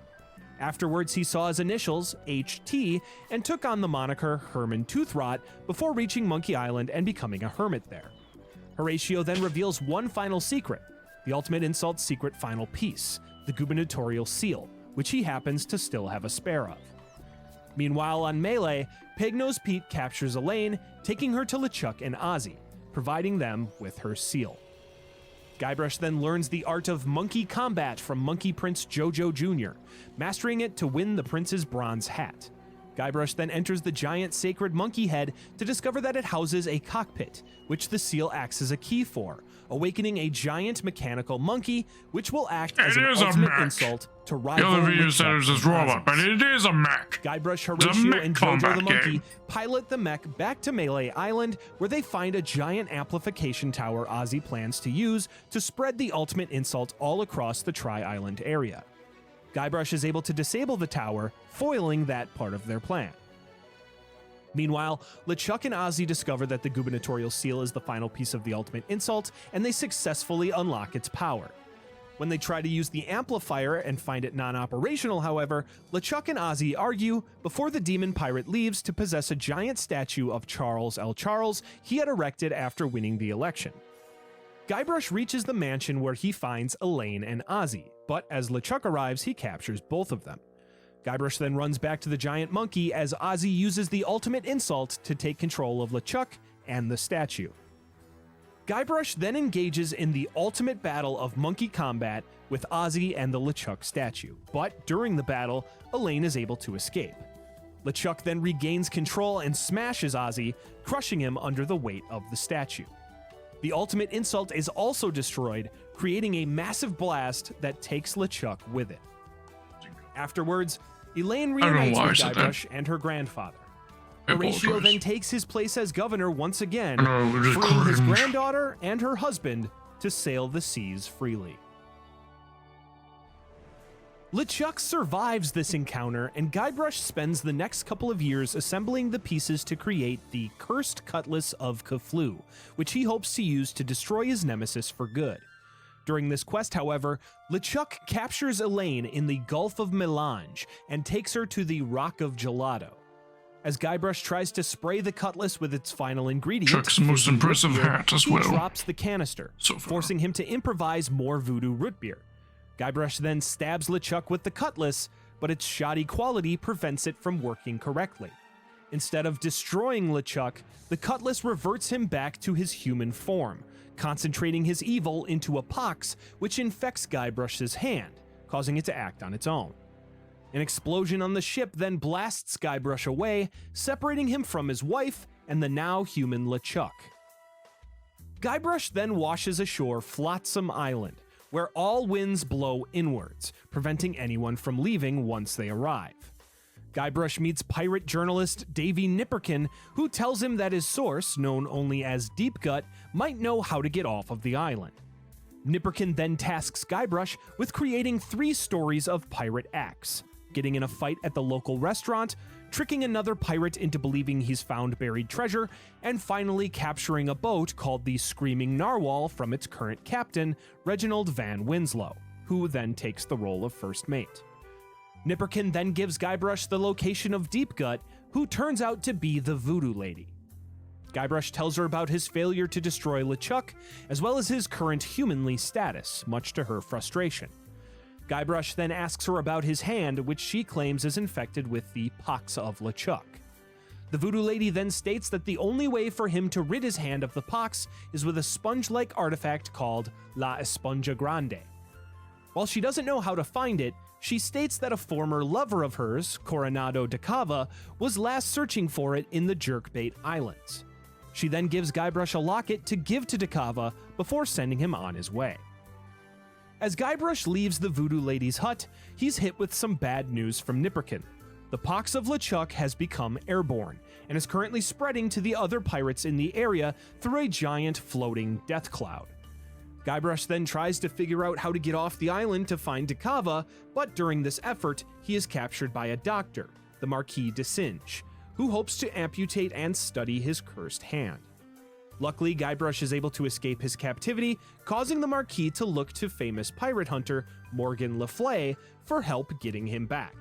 Afterwards, he saw his initials, HT, and took on the moniker Herman Toothrot before reaching Monkey Island and becoming a hermit there. Horatio then reveals one final secret, the ultimate insult's secret final piece, the gubernatorial seal, which he happens to still have a spare of. Meanwhile, on Melee, Pegnose Pete captures Elaine, taking her to LeChuck and Ozzy, providing them with her seal. Guybrush then learns the art of monkey combat from Monkey Prince Jojo Jr., mastering it to win the prince's bronze hat. Guybrush then enters the giant sacred monkey head to discover that it houses a cockpit, which the seal acts as a key for, awakening a giant mechanical monkey, which will act as an ultimate insult to rival The other video LeChuck said it was this and robot, but Ozzy. it is a mech. Guybrush, It's a Horatio, mech and Jojo combat the monkey game. pilot the mech back to Melee Island, where they find a giant amplification tower Ozzy plans to use to spread the ultimate insult all across the Tri-Island area. Guybrush is able to disable the tower, foiling that part of their plan. Meanwhile, LeChuck and Ozzy discover that the gubernatorial seal is the final piece of the ultimate insult, and they successfully unlock its power. When they try to use the amplifier and find it non-operational, however, LeChuck and Ozzy argue before the demon pirate leaves to possess a giant statue of Charles L. Charles he had erected after winning the election. Guybrush reaches the mansion where he finds Elaine and Ozzy, but as LeChuck arrives, he captures both of them. Guybrush then runs back to the giant monkey as Ozzy uses the ultimate insult to take control of LeChuck and the statue. Guybrush then engages in the ultimate battle of monkey combat with Ozzy and the LeChuck statue, but during the battle, Elaine is able to escape. LeChuck then regains control and smashes Ozzy, crushing him under the weight of the statue. The ultimate insult is also destroyed, creating a massive blast that takes LeChuck with it. Afterwards, Elaine reunites with Guybrush and her grandfather. Horatio then takes his place as governor once again, freeing his granddaughter and her husband to sail the seas freely. LeChuck survives this encounter, and Guybrush spends the next couple of years assembling the pieces to create the Cursed Cutlass of Cthulhu, which he hopes to use to destroy his nemesis for good. During this quest, however, LeChuck captures Elaine in the Gulf of Melange and takes her to the Rock of Gelato. As Guybrush tries to spray the cutlass with its final ingredient, Chuck's most impressive hat as well. he drops the canister, So far. forcing him to improvise more voodoo root beer. Guybrush then stabs LeChuck with the cutlass, but its shoddy quality prevents it from working correctly. Instead of destroying LeChuck, the cutlass reverts him back to his human form, concentrating his evil into a pox which infects Guybrush's hand, causing it to act on its own. An explosion on the ship then blasts Guybrush away, separating him from his wife and the now human LeChuck. Guybrush then washes ashore Flotsam Island, where all winds blow inwards, preventing anyone from leaving once they arrive. Guybrush meets pirate journalist Davy Nipperkin, who tells him that his source, known only as Deep Gut, might know how to get off of the island. Nipperkin then tasks Guybrush with creating 3 stories of pirate acts: getting in a fight at the local restaurant, tricking another pirate into believing he's found buried treasure, and finally capturing a boat called the Screaming Narwhal from its current captain, Reginald Van Winslow, who then takes the role of first mate. Nipperkin then gives Guybrush the location of Deep Gut, who turns out to be the Voodoo Lady. Guybrush tells her about his failure to destroy LeChuck, as well as his current humanly status, much to her frustration. Guybrush then asks her about his hand, which she claims is infected with the pox of LeChuck. The Voodoo Lady then states that the only way for him to rid his hand of the pox is with a sponge-like artifact called La Esponja Grande. While she doesn't know how to find it, she states that a former lover of hers, Coronado de Cava, was last searching for it in the Jerkbait Islands. She then gives Guybrush a locket to give to de Cava before sending him on his way. As Guybrush leaves the Voodoo Lady's hut, he's hit with some bad news from Nipperkin. The pox of LeChuck has become airborne, and is currently spreading to the other pirates in the area through a giant floating death cloud. Guybrush then tries to figure out how to get off the island to find de Cava, but during this effort, he is captured by a doctor, the Marquis de Singe, who hopes to amputate and study his cursed hand. Luckily, Guybrush is able to escape his captivity, causing the Marquis to look to famous pirate hunter Morgan Le Fay for help getting him back.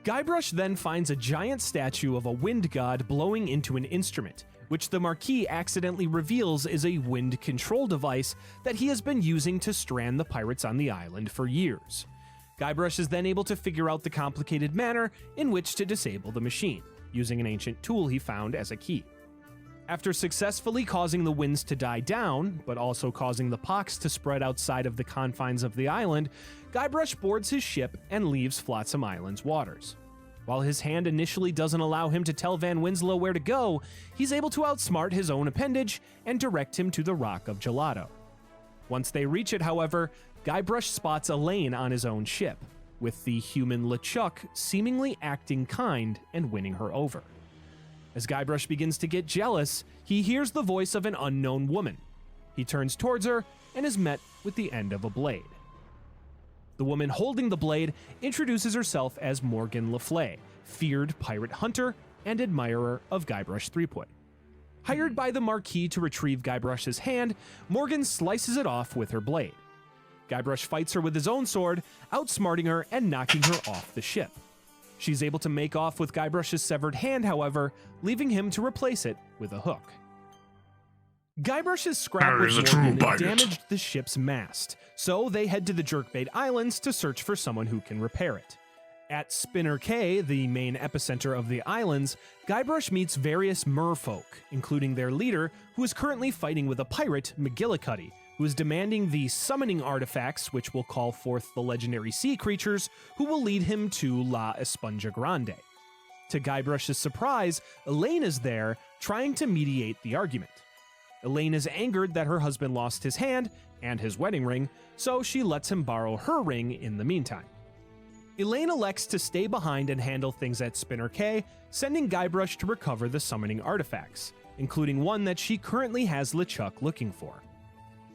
Guybrush then finds a giant statue of a wind god blowing into an instrument, which the Marquis accidentally reveals is a wind control device that he has been using to strand the pirates on the island for years. Guybrush is then able to figure out the complicated manner in which to disable the machine, using an ancient tool he found as a key. After successfully causing the winds to die down, but also causing the pox to spread outside of the confines of the island, Guybrush boards his ship and leaves Flotsam Island's waters. While his hand initially doesn't allow him to tell Van Winslow where to go, he's able to outsmart his own appendage and direct him to the Rock of Gelato. Once they reach it, however, Guybrush spots Elaine on his own ship, with the human LeChuck seemingly acting kind and winning her over. As Guybrush begins to get jealous, he hears the voice of an unknown woman. He turns towards her and is met with the end of a blade. The woman holding the blade introduces herself as Morgan Le Fay, feared pirate hunter and admirer of Guybrush Threepwood. Hired by the Marquis to retrieve Guybrush's hand, Morgan slices it off with her blade. Guybrush fights her with his own sword, outsmarting her and knocking her off the ship. She's able to make off with Guybrush's severed hand, however, leaving him to replace it with a hook. Guybrush's scrap with Morgan damaged the ship's mast, so they head to the Jerkbait Islands to search for someone who can repair it. At Spinner Cay, the main epicenter of the islands, Guybrush meets various merfolk, including their leader, who is currently fighting with a pirate, McGillicuddy, who is demanding the summoning artifacts which will call forth the legendary sea creatures who will lead him to La Esponja Grande. To Guybrush's surprise, Elaine is there, trying to mediate the argument. Elaine is angered that her husband lost his hand and his wedding ring, so she lets him borrow her ring in the meantime. Elaine elects to stay behind and handle things at Spinner Cay, sending Guybrush to recover the summoning artifacts, including one that she currently has LeChuck looking for.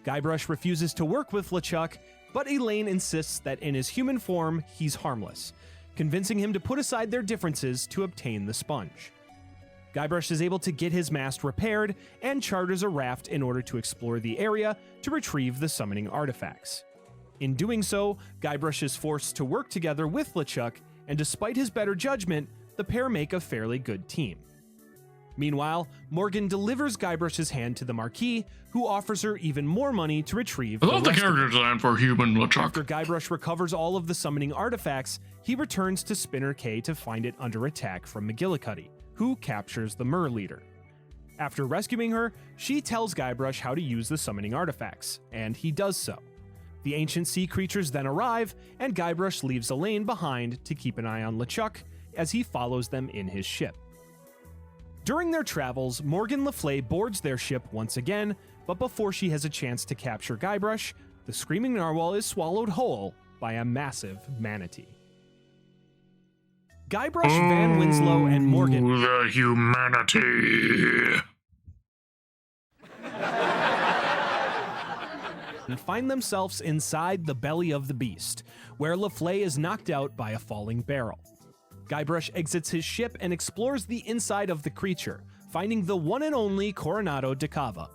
Guybrush refuses to work with LeChuck, but Elaine insists that in his human form, he's harmless, convincing him to put aside their differences to obtain the sponge. Guybrush is able to get his mast repaired and charters a raft in order to explore the area to retrieve the summoning artifacts. In doing so, Guybrush is forced to work together with LeChuck, and despite his better judgment, the pair make a fairly good team. Meanwhile, Morgan delivers Guybrush's hand to the Marquis, who offers her even more money to retrieve I love the rest of character it. design for human LeChuck. After Guybrush recovers all of the summoning artifacts, he returns to Spinner Cay to find it under attack from McGillicuddy, who captures the Mer leader. After rescuing her, she tells Guybrush how to use the summoning artifacts, and he does so. The ancient sea creatures then arrive, and Guybrush leaves Elaine behind to keep an eye on LeChuck as he follows them in his ship. During their travels, Morgan Le Fay boards their ship once again, but before she has a chance to capture Guybrush, the screaming narwhal is swallowed whole by a massive manatee. Guybrush, Van Winslow, and Morgan... The humanity. and find themselves inside the belly of the beast, where Le Fay is knocked out by a falling barrel. Guybrush exits his ship and explores the inside of the creature, finding the one and only Coronado de Cava.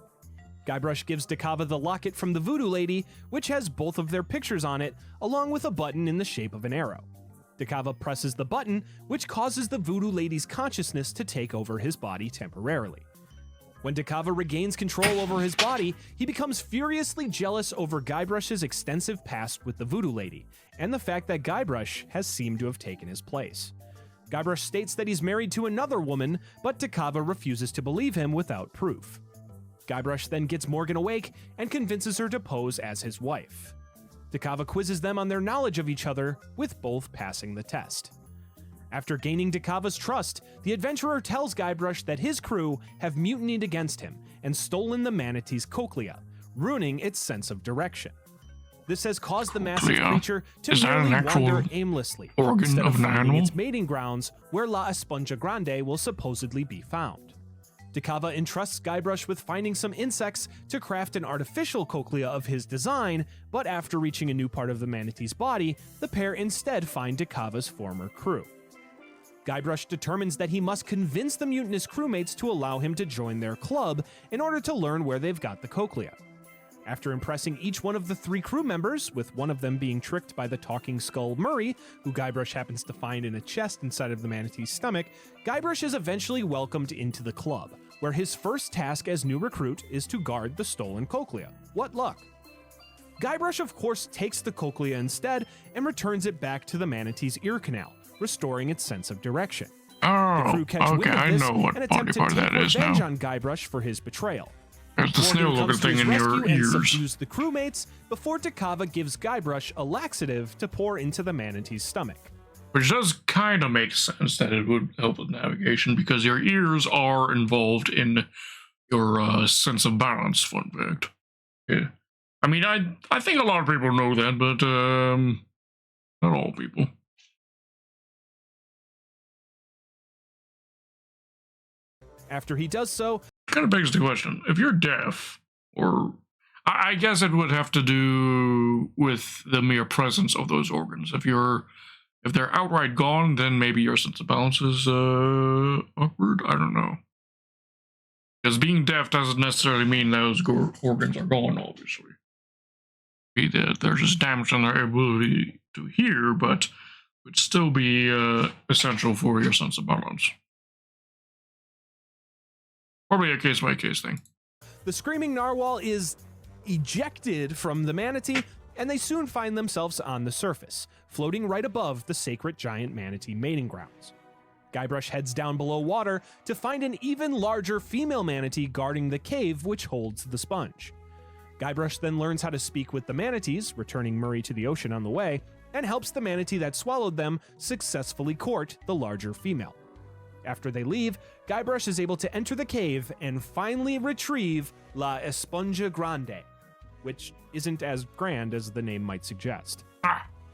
Guybrush gives de Cava the locket from the Voodoo Lady, which has both of their pictures on it, along with a button in the shape of an arrow. De Cava presses the button, which causes the Voodoo Lady's consciousness to take over his body temporarily. When de Cava regains control over his body, he becomes furiously jealous over Guybrush's extensive past with the Voodoo Lady, and the fact that Guybrush has seemed to have taken his place. Guybrush states that he's married to another woman, but de Cava refuses to believe him without proof. Guybrush then gets Morgan awake and convinces her to pose as his wife. De Cava quizzes them on their knowledge of each other, with both passing the test. After gaining de Cava's trust, the adventurer tells Guybrush that his crew have mutinied against him and stolen the manatee's cochlea, ruining its sense of direction. This has caused the massive creature to merely wander aimlessly, instead of finding its mating grounds, where La Esponja Grande will supposedly be found. De Cava entrusts Guybrush with finding some insects to craft an artificial cochlea of his design, but after reaching a new part of the manatee's body, the pair instead find de Cava's former crew. Guybrush determines that he must convince the mutinous crewmates to allow him to join their club in order to learn where they've got the cochlea. After impressing each one of the 3 crew members, with one of them being tricked by the talking skull Murray, who Guybrush happens to find in a chest inside of the manatee's stomach, Guybrush is eventually welcomed into the club, where his first task as new recruit is to guard the stolen cochlea. What luck! Guybrush, of course, takes the cochlea instead and returns it back to the manatee's ear canal, restoring its sense of direction. The crew catch wind of this and attempt to take revenge on Guybrush for his betrayal. There's the snail-looking thing in your ears. Subdues the crewmates before de Cava gives Guybrush a laxative to pour into the manatee's stomach. Which does kind of make sense that it would help with navigation because your ears are involved in your sense of balance, fun fact. Yeah. I mean, I think a lot of people know that, but not all people. After he does so, Kind of begs the question: if you're deaf, or I guess it would have to do with the mere presence of those organs. If they're outright gone, then maybe your sense of balance is awkward. I don't know. Because being deaf doesn't necessarily mean those organs are gone, obviously. Maybe that they're just damaged in their ability to hear, but would still be essential for your sense of balance. Probably a case-by-case thing. the screaming narwhal is ejected from the manatee, and they soon find themselves on the surface, floating right above the sacred giant manatee mating grounds. Guybrush heads down below water to find an even larger female manatee guarding the cave which holds the sponge. Guybrush then learns how to speak with the manatees, returning Murray to the ocean on the way, and helps the manatee that swallowed them successfully court the larger female. After they leave, Guybrush is able to enter the cave and finally retrieve La Esponja Grande, which isn't as grand as the name might suggest.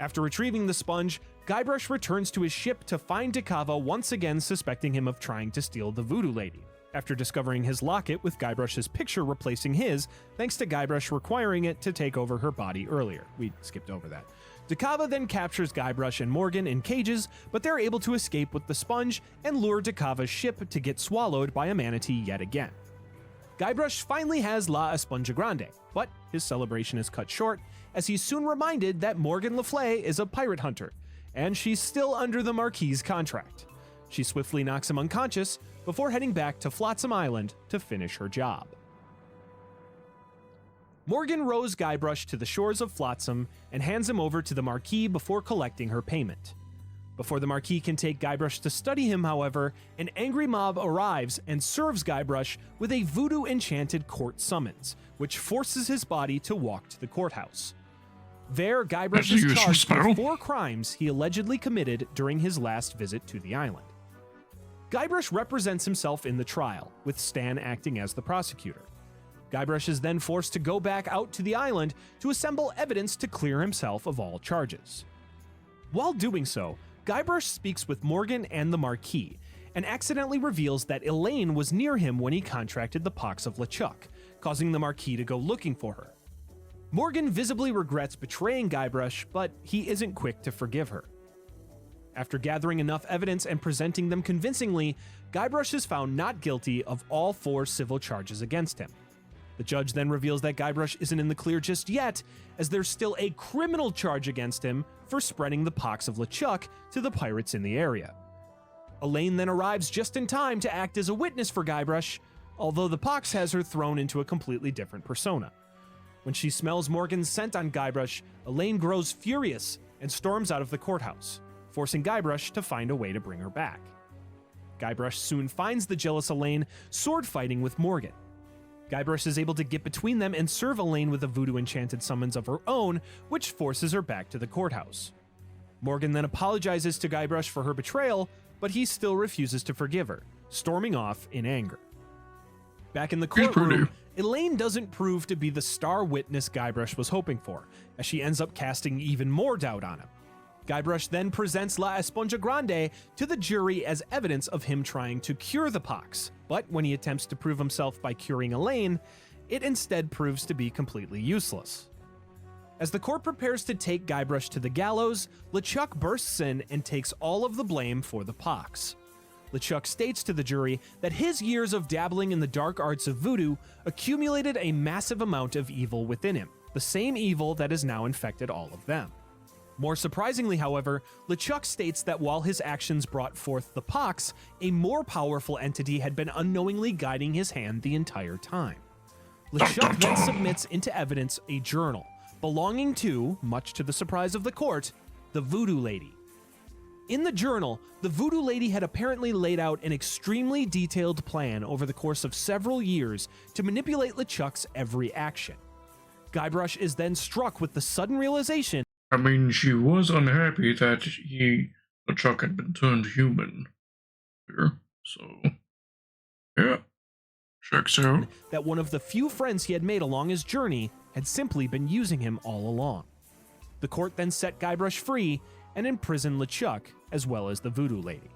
After retrieving the sponge, Guybrush returns to his ship to find Dakava once again suspecting him of trying to steal the Voodoo Lady. After discovering his locket with Guybrush's picture replacing his, thanks to Guybrush requiring it to take over her body earlier. We skipped over that. Dakava then captures Guybrush and Morgan in cages, but they're able to escape with the sponge and lure Dakava's ship to get swallowed by a manatee yet again. Guybrush finally has La Esponja Grande, but his celebration is cut short as he's soon reminded that Morgan Le Fay is a pirate hunter, and she's still under the Marquis's contract. She swiftly knocks him unconscious before heading back to Flotsam Island to finish her job. Morgan rows Guybrush to the shores of Flotsam and hands him over to the Marquis before collecting her payment. Before the Marquis can take Guybrush to study him, however, an angry mob arrives and serves Guybrush with a voodoo-enchanted court summons, which forces his body to walk to the courthouse. There, Guybrush is charged with 4 crimes he allegedly committed during his last visit to the island. Guybrush represents himself in the trial, with Stan acting as the prosecutor. Guybrush is then forced to go back out to the island to assemble evidence to clear himself of all charges. While doing so, Guybrush speaks with Morgan and the Marquis, and accidentally reveals that Elaine was near him when he contracted the pox of LeChuck, causing the Marquis to go looking for her. Morgan visibly regrets betraying Guybrush, but he isn't quick to forgive her. After gathering enough evidence and presenting them convincingly, Guybrush is found not guilty of all 4 civil charges against him. The judge then reveals that Guybrush isn't in the clear just yet, as there's still a criminal charge against him for spreading the pox of LeChuck to the pirates in the area. Elaine then arrives just in time to act as a witness for Guybrush, although the pox has her thrown into a completely different persona. When she smells Morgan's scent on Guybrush, Elaine grows furious and storms out of the courthouse, forcing Guybrush to find a way to bring her back. Guybrush soon finds the jealous Elaine sword fighting with Morgan. Guybrush is able to get between them and serve Elaine with a voodoo-enchanted summons of her own, which forces her back to the courthouse. Morgan then apologizes to Guybrush for her betrayal, but he still refuses to forgive her, storming off in anger. Back in the courtroom, Elaine doesn't prove to be the star witness Guybrush was hoping for, as she ends up casting even more doubt on him. Guybrush then presents La Esponja Grande to the jury as evidence of him trying to cure the pox, but when he attempts to prove himself by curing Elaine, it instead proves to be completely useless. As the court prepares to take Guybrush to the gallows, LeChuck bursts in and takes all of the blame for the pox. LeChuck states to the jury that his years of dabbling in the dark arts of voodoo accumulated a massive amount of evil within him, the same evil that has now infected all of them. More surprisingly, however, LeChuck states that while his actions brought forth the pox, a more powerful entity had been unknowingly guiding his hand the entire time. LeChuck then submits into evidence a journal belonging to, much to the surprise of the court, the Voodoo Lady. In the journal, the Voodoo Lady had apparently laid out an extremely detailed plan over the course of several years to manipulate LeChuck's every action. Guybrush is then struck with the sudden realization. I mean, she was unhappy that he LeChuck had been turned human here. So, yeah, checks out. That one of the few friends he had made along his journey had simply been using him all along. The court then set Guybrush free and imprisoned LeChuck, as well as the Voodoo Lady.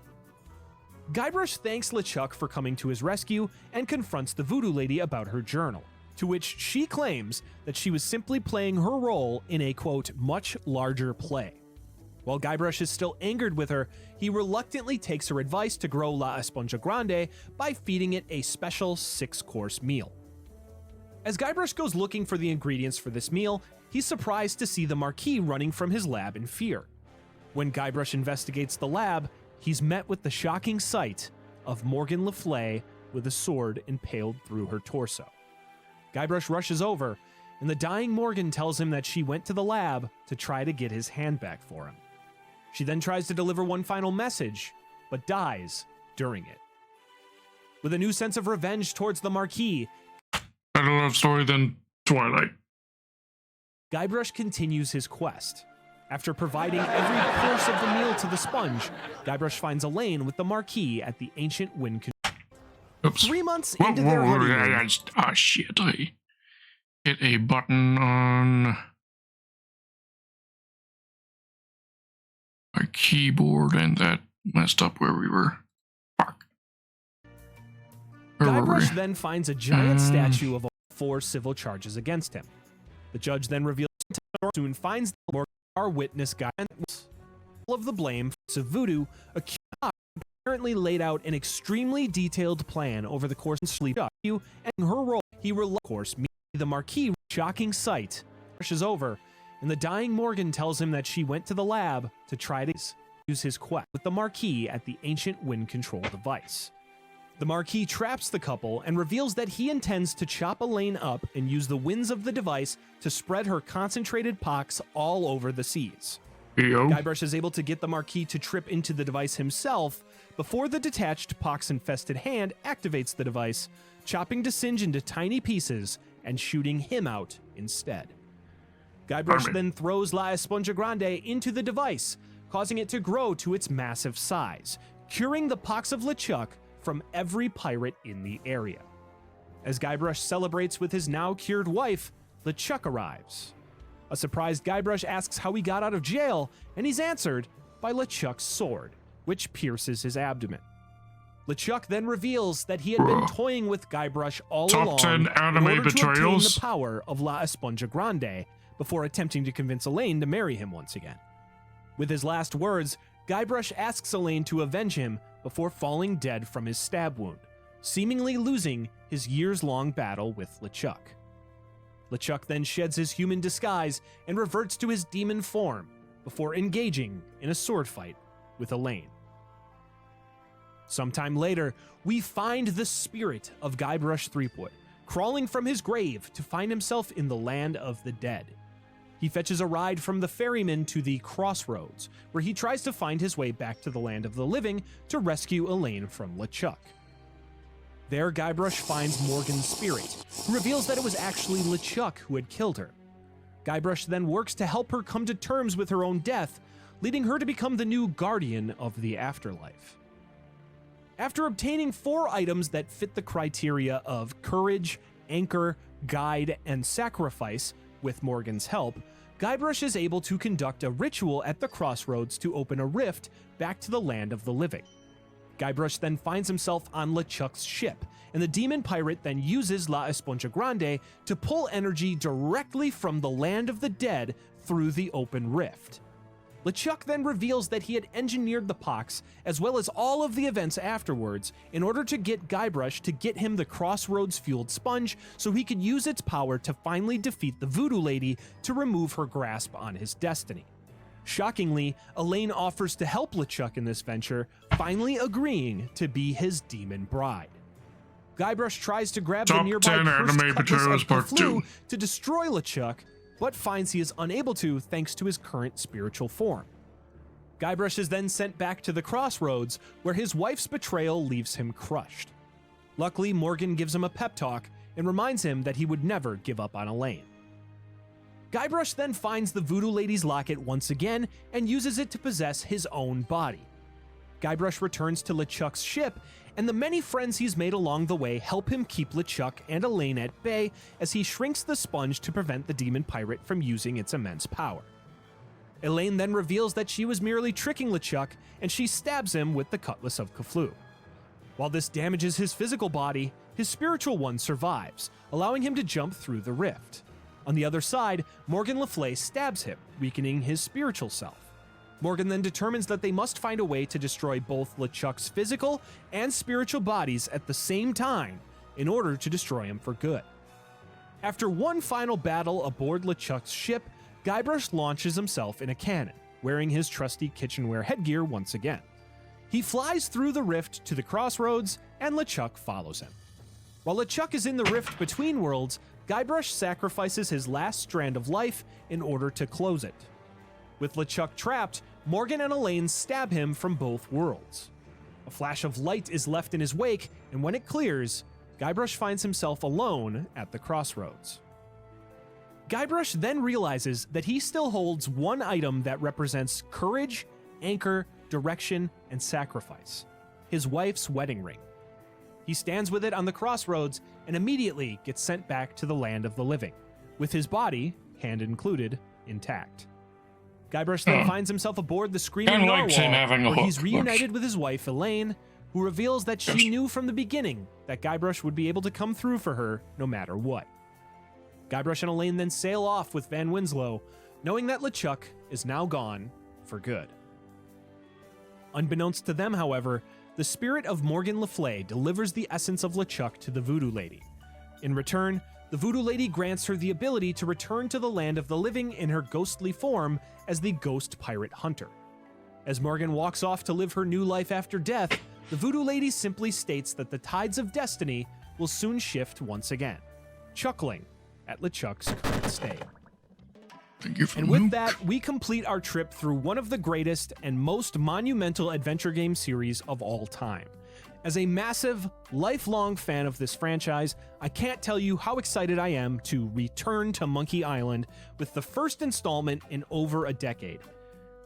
Guybrush thanks LeChuck for coming to his rescue and confronts the Voodoo Lady about her journal, to which she claims that she was simply playing her role in a, quote, much larger play. While Guybrush is still angered with her, he reluctantly takes her advice to grow La Esponja Grande by feeding it a special 6-course meal. As Guybrush goes looking for the ingredients for this meal, he's surprised to see the Marquis running from his lab in fear. When Guybrush investigates the lab, he's met with the shocking sight of Morgan Le Fay with a sword impaled through her torso. Guybrush rushes over, and the dying Morgan tells him that she went to the lab to try to get his hand back for him. She then tries to deliver one final message, but dies during it. With a new sense of revenge towards the Marquis, Better love story than Twilight. Guybrush continues his quest. After providing every course of the meal to the sponge, Guybrush finds Elaine with the Marquis at the ancient wind control. Oops. 3 months into their honeymoon, Ah, shit. I hit a button on my keyboard and that messed up where we were. Fuck. Where were we? Guybrush then finds a giant statue of 4 civil charges against him. The judge then reveals soon finds Morgan, our witness guy, and all of the blame for voodoo, accused apparently laid out an extremely detailed plan over the course of sleep and her role. He will, of course, meet the Marquis. Shocking sight is over, and the dying Morgan tells him that she went to the lab to try to use his quest with the Marquis at the ancient wind control device. The Marquis traps the couple and reveals that he intends to chop Elaine up and use the winds of the device to spread her concentrated pox all over the seas. Yo. Guybrush is able to get the Marquis to trip into the device himself before the detached pox-infested hand activates the device, chopping Singe into tiny pieces and shooting him out instead. Guybrush then throws La Esponja Grande into the device, causing it to grow to its massive size, curing the pox of LeChuck from every pirate in the area. As Guybrush celebrates with his now cured wife, LeChuck arrives. A surprised Guybrush asks how he got out of jail, and he's answered by LeChuck's sword, which pierces his abdomen. LeChuck then reveals that he had been toying with Guybrush all along Top 10 anime in order to obtain betrayals. the power of La Esponja Grande before attempting to convince Elaine to marry him once again. With his last words, Guybrush asks Elaine to avenge him before falling dead from his stab wound, seemingly losing his years-long battle with LeChuck. LeChuck then sheds his human disguise and reverts to his demon form before engaging in a sword fight with Elaine. Sometime later, we find the spirit of Guybrush Threepwood crawling from his grave to find himself in the land of the dead. He fetches a ride from the ferryman to the crossroads, where he tries to find his way back to the land of the living to rescue Elaine from LeChuck. There, Guybrush finds Morgan's spirit, who reveals that it was actually LeChuck who had killed her. Guybrush then works to help her come to terms with her own death, leading her to become the new guardian of the afterlife. After obtaining 4 items that fit the criteria of courage, anchor, guide, and sacrifice, with Morgan's help, Guybrush is able to conduct a ritual at the crossroads to open a rift back to the land of the living. Guybrush then finds himself on LeChuck's ship, and the demon pirate then uses La Esponja Grande to pull energy directly from the land of the dead through the open rift. LeChuck then reveals that he had engineered the pox, as well as all of the events afterwards, in order to get Guybrush to get him the Crossroads-fueled sponge so he could use its power to finally defeat the Voodoo Lady to remove her grasp on his destiny. Shockingly, Elaine offers to help LeChuck in this venture, finally agreeing to be his demon bride. Guybrush tries to grab the Top nearby 10 cursed anime cutlass betrayals of part Cthulhu 2. to destroy LeChuck, but finds he is unable to thanks to his current spiritual form. Guybrush is then sent back to the crossroads, where his wife's betrayal leaves him crushed. Luckily, Morgan gives him a pep talk and reminds him that he would never give up on Elaine. Guybrush then finds the Voodoo Lady's locket once again and uses it to possess his own body. Guybrush returns to LeChuck's ship, and the many friends he's made along the way help him keep LeChuck and Elaine at bay as he shrinks the sponge to prevent the demon pirate from using its immense power. Elaine then reveals that she was merely tricking LeChuck, and she stabs him with the Cutlass of Cthulhu. While this damages his physical body, his spiritual one survives, allowing him to jump through the rift. On the other side, Morgan Le Fay stabs him, weakening his spiritual self. Morgan then determines that they must find a way to destroy both LeChuck's physical and spiritual bodies at the same time in order to destroy him for good. After one final battle aboard LeChuck's ship, Guybrush launches himself in a cannon, wearing his trusty kitchenware headgear once again. He flies through the rift to the crossroads, and LeChuck follows him. While LeChuck is in the rift between worlds, Guybrush sacrifices his last strand of life in order to close it. With LeChuck trapped, Morgan and Elaine stab him from both worlds. A flash of light is left in his wake, and when it clears, Guybrush finds himself alone at the crossroads. Guybrush then realizes that he still holds one item that represents courage, anchor, direction, and sacrifice: his wife's wedding ring. He stands with it on the crossroads and immediately gets sent back to the land of the living, with his body, hand included, intact. Guybrush then finds himself aboard the Screaming Kinda like Narwhal, having a where he's hook. reunited with his wife Elaine, who reveals that she knew from the beginning that Guybrush would be able to come through for her no matter what. Guybrush and Elaine then sail off with Van Winslow, knowing that LeChuck is now gone for good. Unbeknownst to them, however, the spirit of Morgan Le Fay delivers the essence of LeChuck to the Voodoo Lady. In return, the Voodoo Lady grants her the ability to return to the land of the living in her ghostly form as the Ghost Pirate Hunter. As Morgan walks off to live her new life after death, the Voodoo Lady simply states that the tides of destiny will soon shift once again, chuckling at LeChuck's current state. Thank you for And with that, we complete our trip through one of the greatest and most monumental adventure game series of all time. As a massive, lifelong fan of this franchise, I can't tell you how excited I am to return to Monkey Island with the first installment in over a decade.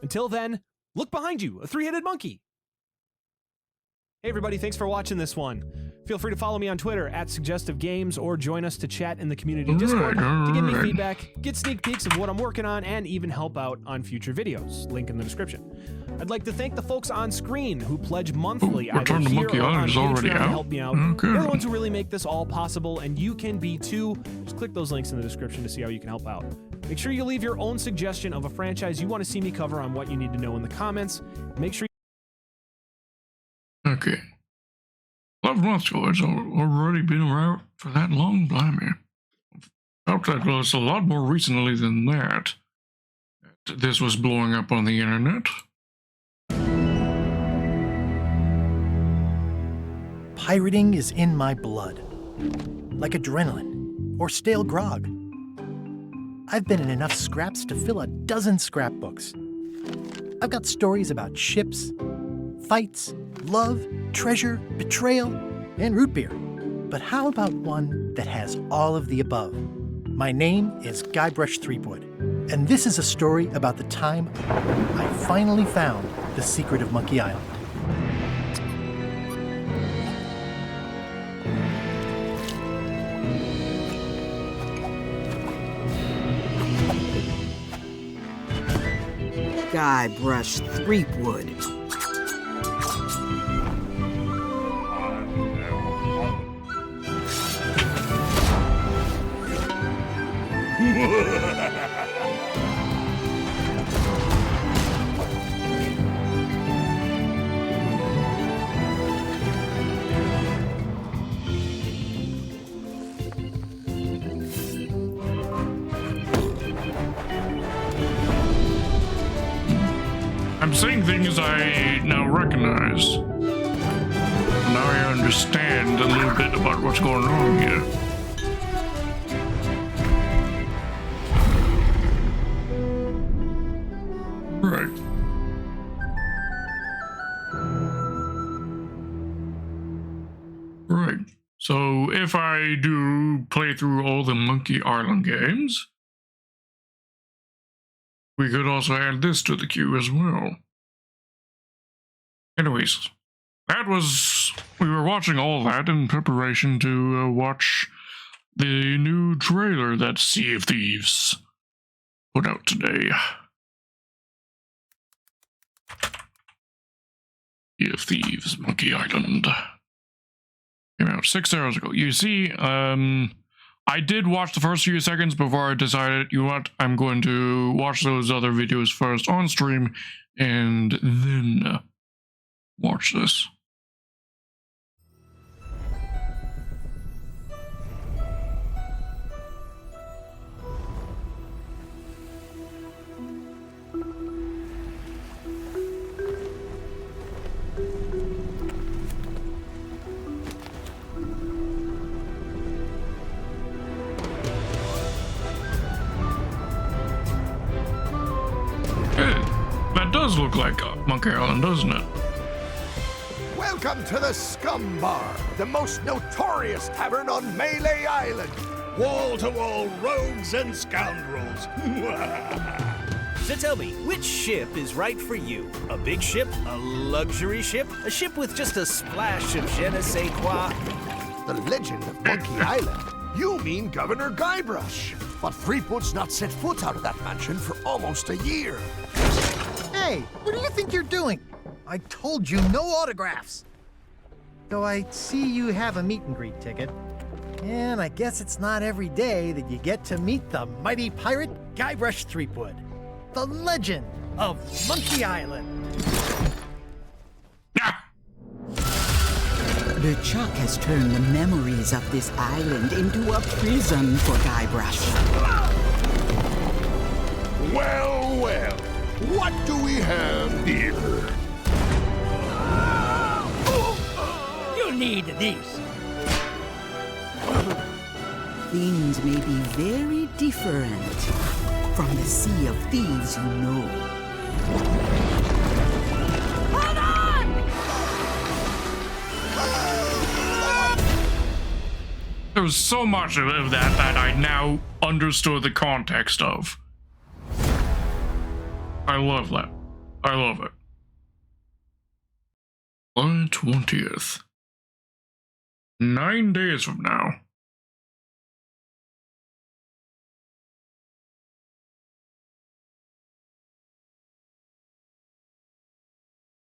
Until then, look behind you, a three-headed monkey! Hey everybody, thanks for watching this one. Feel free to follow me on Twitter @SuggestiveGames or join us to chat in the community Discord to give me feedback, get sneak peeks of what I'm working on, and even help out on future videos. Link in the description. I'd like to thank the folks on screen who pledge monthly either Return to here Monkey or on Island is already Patreon to out? help me out. Okay. They're the ones who really make this all possible, and you can be too. Just click those links in the description to see how you can help out. Make sure you leave your own suggestion of a franchise you want to see me cover on What You Need to Know in the comments. Make sure Okay. 11 months ago, it's already been around for that long, blimey. Felt that was a lot more recently than that. This was blowing up on the internet. Pirating is in my blood, like adrenaline or stale grog. I've been in enough scraps to fill a dozen scrapbooks. I've got stories about ships, fights, love, treasure, betrayal, and root beer. But how about one that has all of the above? My name is Guybrush Threepwood, and this is a story about the time I finally found the secret of Monkey Island. Guybrush Threepwood. I'm seeing things I now recognize. Now I understand a little bit about what's going on here. Right. Right. So if I do play through all the Monkey Island games, we could also add this to the queue as well. Anyways, we were watching all that in preparation to watch the new trailer that Sea of Thieves put out today. Sea of Thieves, Monkey Island. Came out 6 hours ago. You see, I did watch the first few seconds before I decided, you know what, I'm going to watch those other videos first on stream, and then watch this. That does look like Monkey Island, doesn't it? Welcome to the Scum Bar, the most notorious tavern on Melee Island. Wall-to-wall rogues and scoundrels. So tell me, which ship is right for you? A big ship? A luxury ship? A ship with just a splash of je ne sais quoi? The legend of Monkey Island. You mean Governor Guybrush. But Threepwood's not set foot out of that mansion for almost a year. Hey, what do you think you're doing? I told you no autographs. Though I see you have a meet and greet ticket. And I guess it's not every day that you get to meet the mighty pirate Guybrush Threepwood, the legend of Monkey Island. LeChuck has turned the memories of this island into a prison for Guybrush. Well, well. What do we have here? You need these. Things may be very different from the Sea of Thieves you know. Hold on! There was so much of that I now understood the context of. I love that. I love it. July 20th. 9 days from now.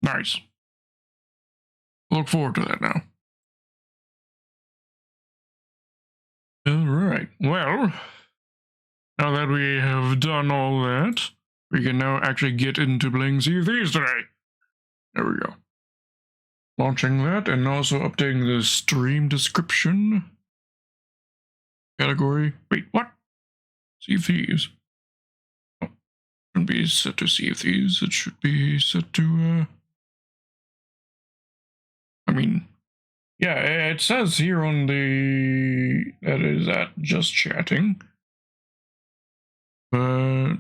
Nice. Look forward to that now. Alright, well, now that we have done all that, we can now actually get into playing Sea of Thieves today. There we go. Launching that and also updating the stream description category. Wait, what? Sea of Thieves. Oh, shouldn't be set to Sea of Thieves. It should be set to, I mean, yeah, it says here on the, that is at just chatting. But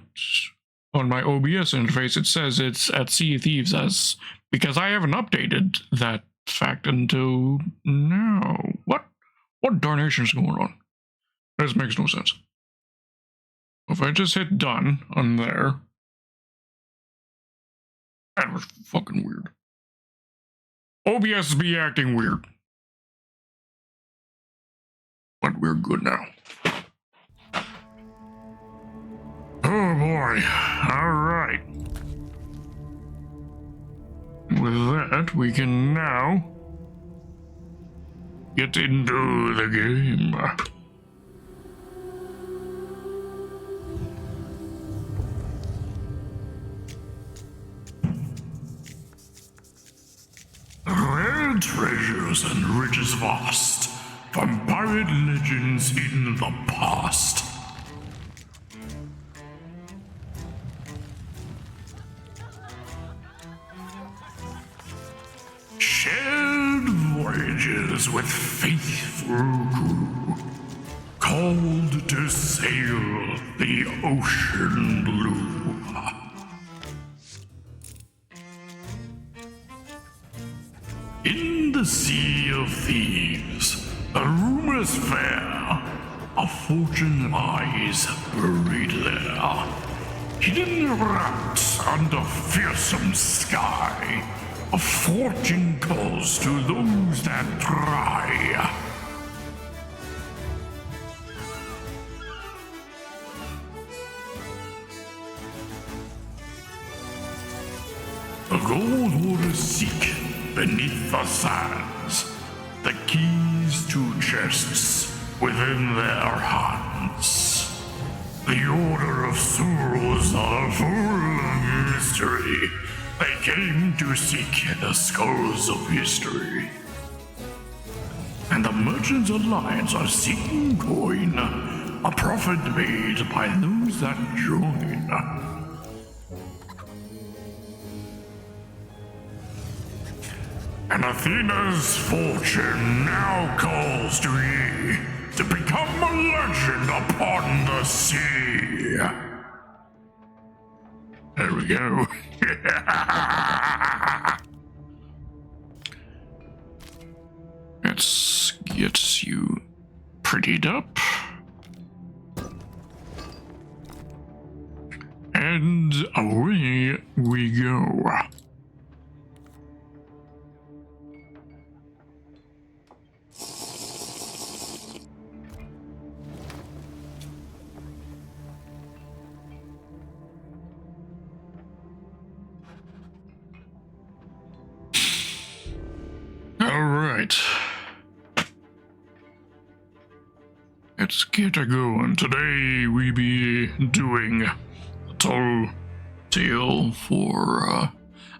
on my OBS interface, it says it's at Sea of Thieves as, because I haven't updated that fact until now. What darnation is going on? This makes no sense. If I just hit done on there, that was fucking weird. OBS be acting weird. But we're good now. Oh boy. Alright. With that, we can now get into the game. Rare treasures and riches vast, from pirate legends in the past. Shared voyages with faithful crew, called to sail the ocean blue. In the Sea of Thieves, a rumor's fair, a fortune lies buried there. hidden wrapped under fearsome sky, a fortune calls to those that try. The gold waters seek beneath the sands the keys to chests within their hands. The Order of Souls are full of mystery. They came to seek the skulls of history. And the Merchants Alliance are seeking coin, a profit made by those that join. And Athena's fortune now calls to ye to become a legend upon the sea. There we go. Let's get you prettied up. And away we go. Alright. Let's get a going. Today we be doing a tall tale for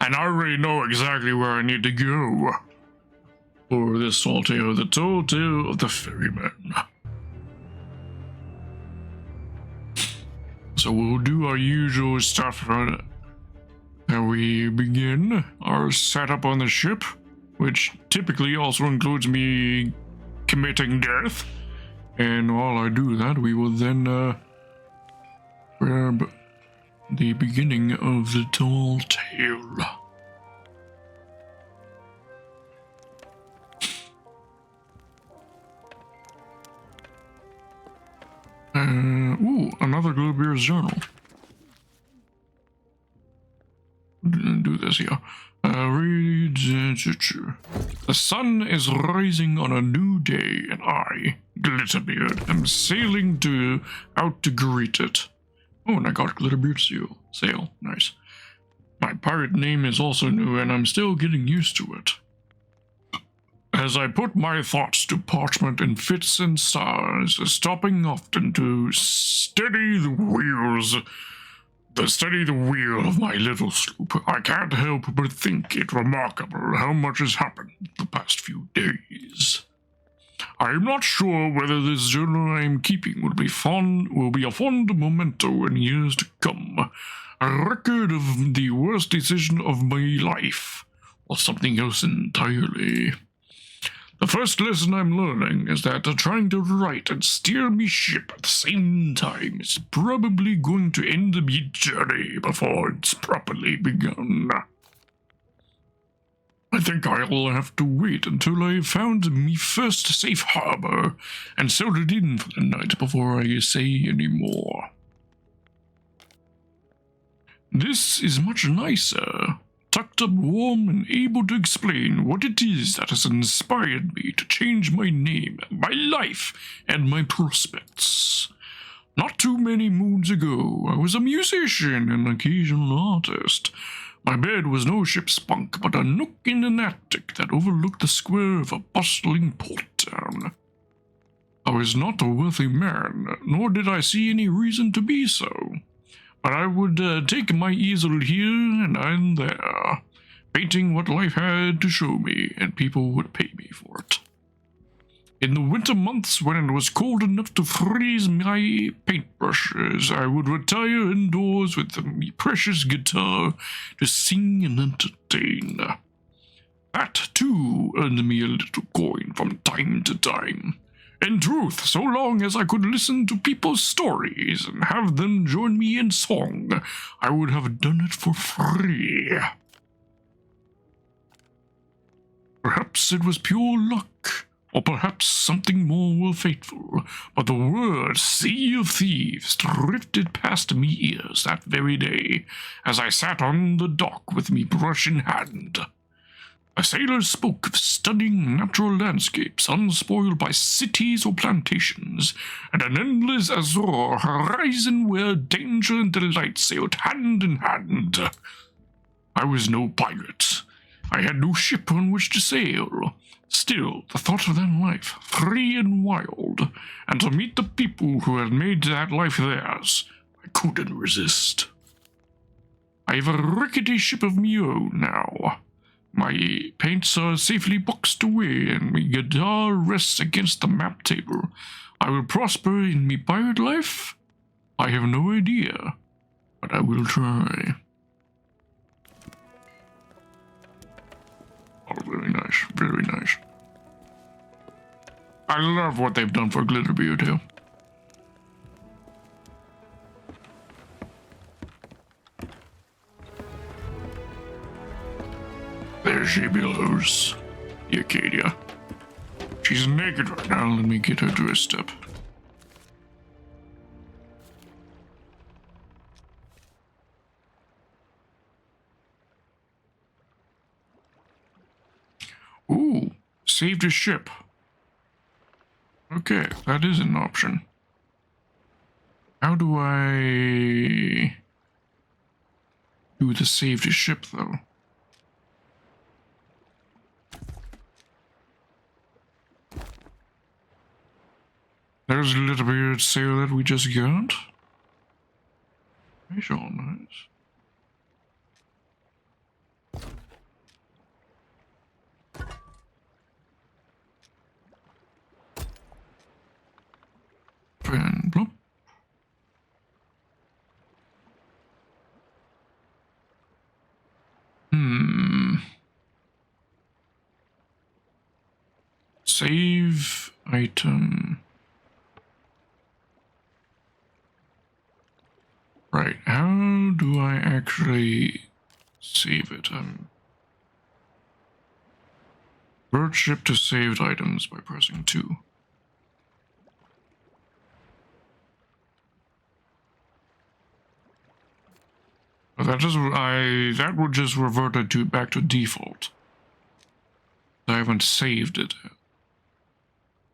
and I already know exactly where I need to go for this tall tale, the tall tale of the ferryman. So we'll do our usual stuff and we begin our setup on the ship, which typically also includes me committing death. And while I do that, we will then grab the beginning of the tall tale. Ooh, another Glowbear's journal. Do this here. Read. The sun is rising on a new day, and I, Glitterbeard, am sailing out to greet it. Oh, and I got Glitterbeard's sail. Nice. My pirate name is also new, and I'm still getting used to it. As I put my thoughts to parchment in fits and stars, stopping often to steady the wheel of my little sloop, I can't help but think it remarkable how much has happened the past few days. I am not sure whether this journal I am keeping will be a fond memento in years to come, a record of the worst decision of my life, or something else entirely. The first lesson I'm learning is that trying to write and steer me ship at the same time is probably going to end the journey before it's properly begun. I think I'll have to wait until I've found me first safe harbor and settled in for the night before I say any more. This is much nicer. Tucked up warm and able to explain what it is that has inspired me to change my name, my life, and my prospects. Not too many moons ago, I was a musician and occasional artist. My bed was no ship's bunk, but a nook in an attic that overlooked the square of a bustling port town. I was not a wealthy man, nor did I see any reason to be so. But I would take my easel here and there, painting what life had to show me, and people would pay me for it. In the winter months, when it was cold enough to freeze my paintbrushes, I would retire indoors with my precious guitar to sing and entertain. That, too, earned me a little coin from time to time. In truth, so long as I could listen to people's stories and have them join me in song, I would have done it for free. Perhaps it was pure luck, or perhaps something more fateful, but the word Sea of Thieves drifted past me ears that very day as I sat on the dock with me brush in hand. A sailor spoke of stunning natural landscapes unspoiled by cities or plantations, and an endless azure horizon where danger and delight sailed hand in hand. I was no pirate. I had no ship on which to sail. Still, the thought of that life, free and wild, and to meet the people who had made that life theirs, I couldn't resist. I have a rickety ship of me own now. My paints are safely boxed away, and my guitar rests against the map table. I will prosper in me pirate life? I have no idea, but I will try. Oh, very nice, very nice. I love what they've done for Glitterbeard too. There she belows, the Acadia. She's naked right now, let me get her dressed up. Ooh, saved a ship. Okay, that is an option. How do I do the save to ship though? There's a little weird sail that we just got. That's all nice. And blop. Save item. Right, how do I actually save it? Bird ship to saved items by pressing 2. That would just revert it back to default. I haven't saved it.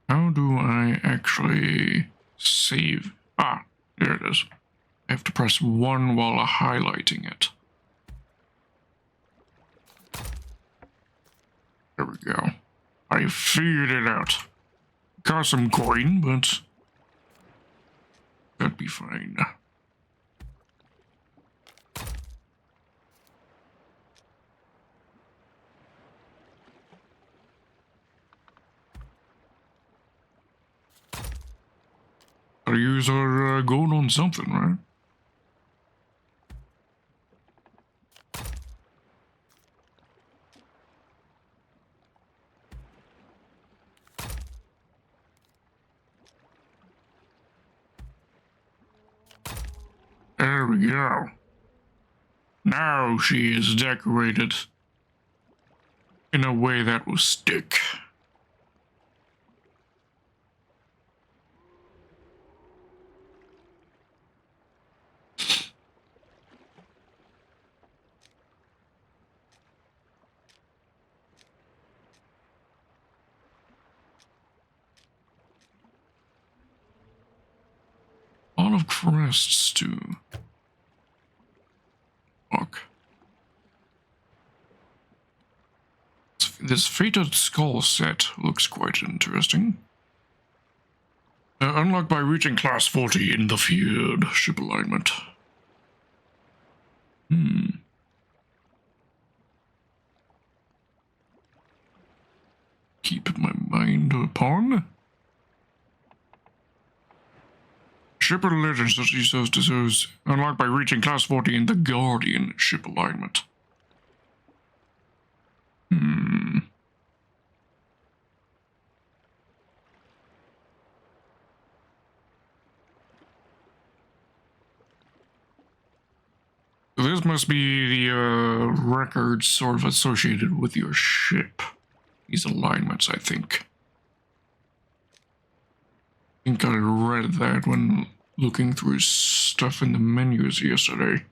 How do I actually save? Ah, there it is. I have to press 1 while highlighting it. There we go. I figured it out. Cost some coin, but that'd be fine. Gotta use our gold on something, right? There we go. Now she is decorated in a way that will stick. A lot of crests too. Fuck. This fated skull set looks quite interesting. Unlocked by reaching class 40 in the field. Ship alignment. Keep my mind upon. Shipper Legends that she says deserves unlocked by reaching class 40 in the Guardian ship alignment. This must be the records sort of associated with your ship. These alignments, I think. think I read that when looking through stuff in the menus yesterday.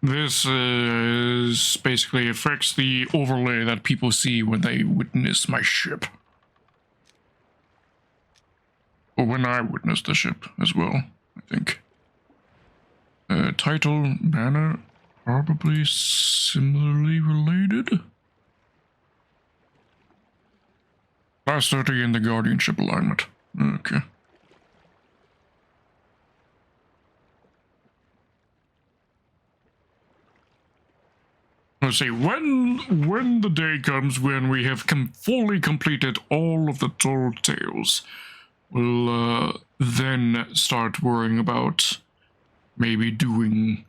This is basically affects the overlay that people see when they witness my ship. Or when I witness the ship as well, I think. Title, banner, probably similarly related. Last 30 in the guardianship alignment. Okay. Let's see, when the day comes when we have fully completed all of the told tales, we'll then start worrying about maybe doing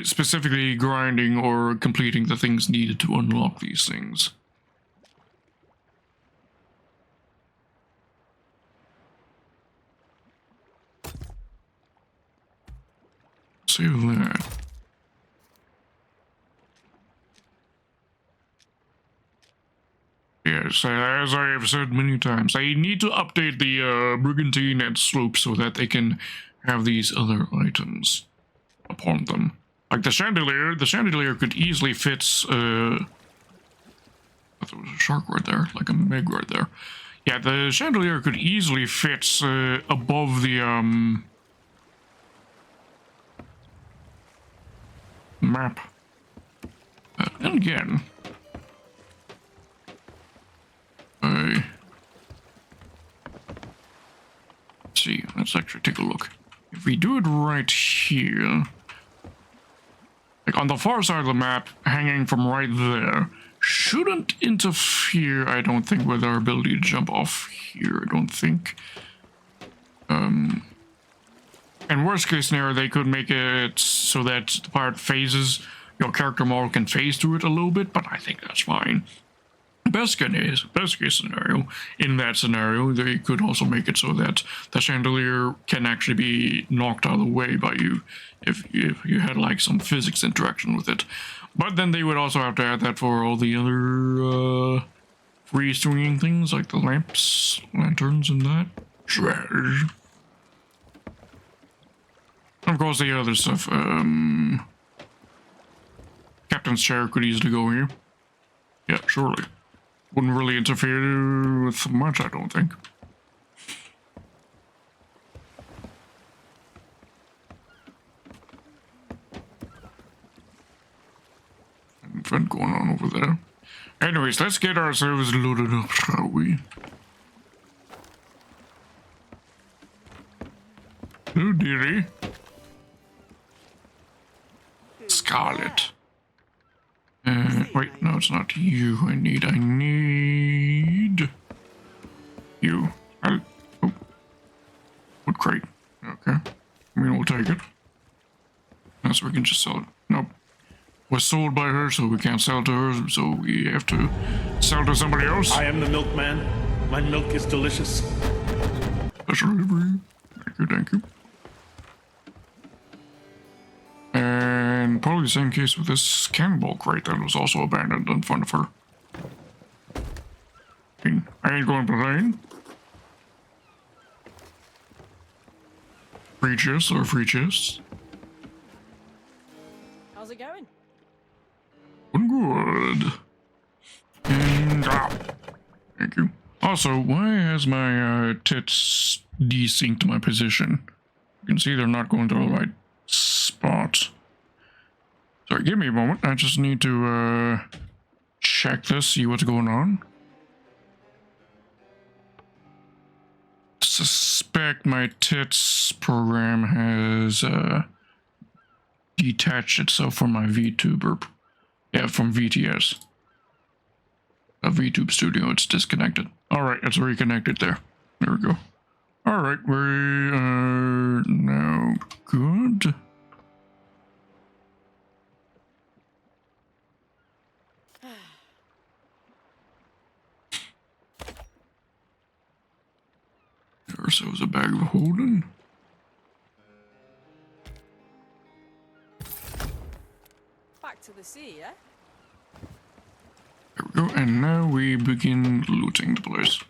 specifically grinding or completing the things needed to unlock these things. Save that. Yes, as I have said many times, I need to update the Brigantine and sloop so that they can have these other items upon them. Like the chandelier could easily fit, I thought there was a shark right there, like a meg right there. Yeah, the chandelier could easily fit above the, map. And again, let's see, let's actually take a look. If we do it right here, like on the far side of the map, hanging from right there, shouldn't interfere, I don't think, with our ability to jump off here, I don't think. In worst case scenario, they could make it so that the part phases, your character model can phase through it a little bit, but I think that's fine. Best case scenario, in that scenario, they could also make it so that the chandelier can actually be knocked out of the way by you if you had like some physics interaction with it. But then they would also have to add that for all the other free swinging things like the lamps, lanterns, and that. Trash. Of course, the other stuff. Captain's chair could easily go here. Yeah, surely. Wouldn't really interfere with much, I don't think. Event going on over there. Anyways, let's get ourselves loaded up, shall we? Hello, dearie. Scarlet. Wait, no, it's not you I need. I need you. Oh, wood crate. Okay. I mean, we'll take it. Unless we can just sell it. Nope. Was sold by her, so we can't sell to her, so we have to sell to somebody else. I am the milkman. My milk is delicious. Special delivery. Thank you, thank you. And probably the same case with this cannonball crate that was also abandoned in front of her. I ain't going to complain. Free chests or free chests. How's it going? Good. And thank you. Also, why has my tits desynced my position? You can see they're not going to the right spot. Sorry, give me a moment. I just need to check this, see what's going on. Suspect my tits program has detached itself from my VTuber. Yeah, from VTS. A VTube studio, it's disconnected. Alright, it's reconnected there. There we go. Alright, we are now good. ourselves a bag of holding. Back to the sea, eh? There we go, and now we begin looting the place.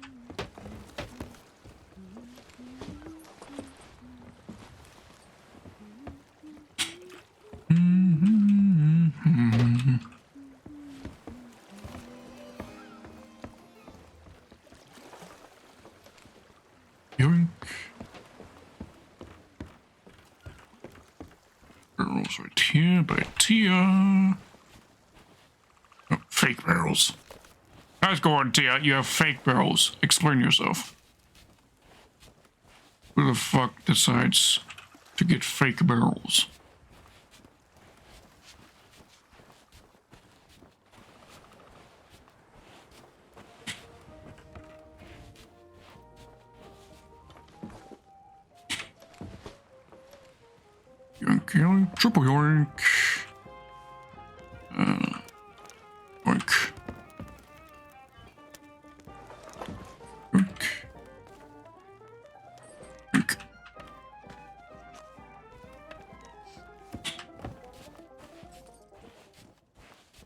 Yoink. Barrels right here by Tia. Oh, fake barrels. How's it going, Tia? You have fake barrels. Explain yourself. Who the fuck decides to get fake barrels? Yoink, yoink, triple yoink. Yoink. Yoink. Yoink.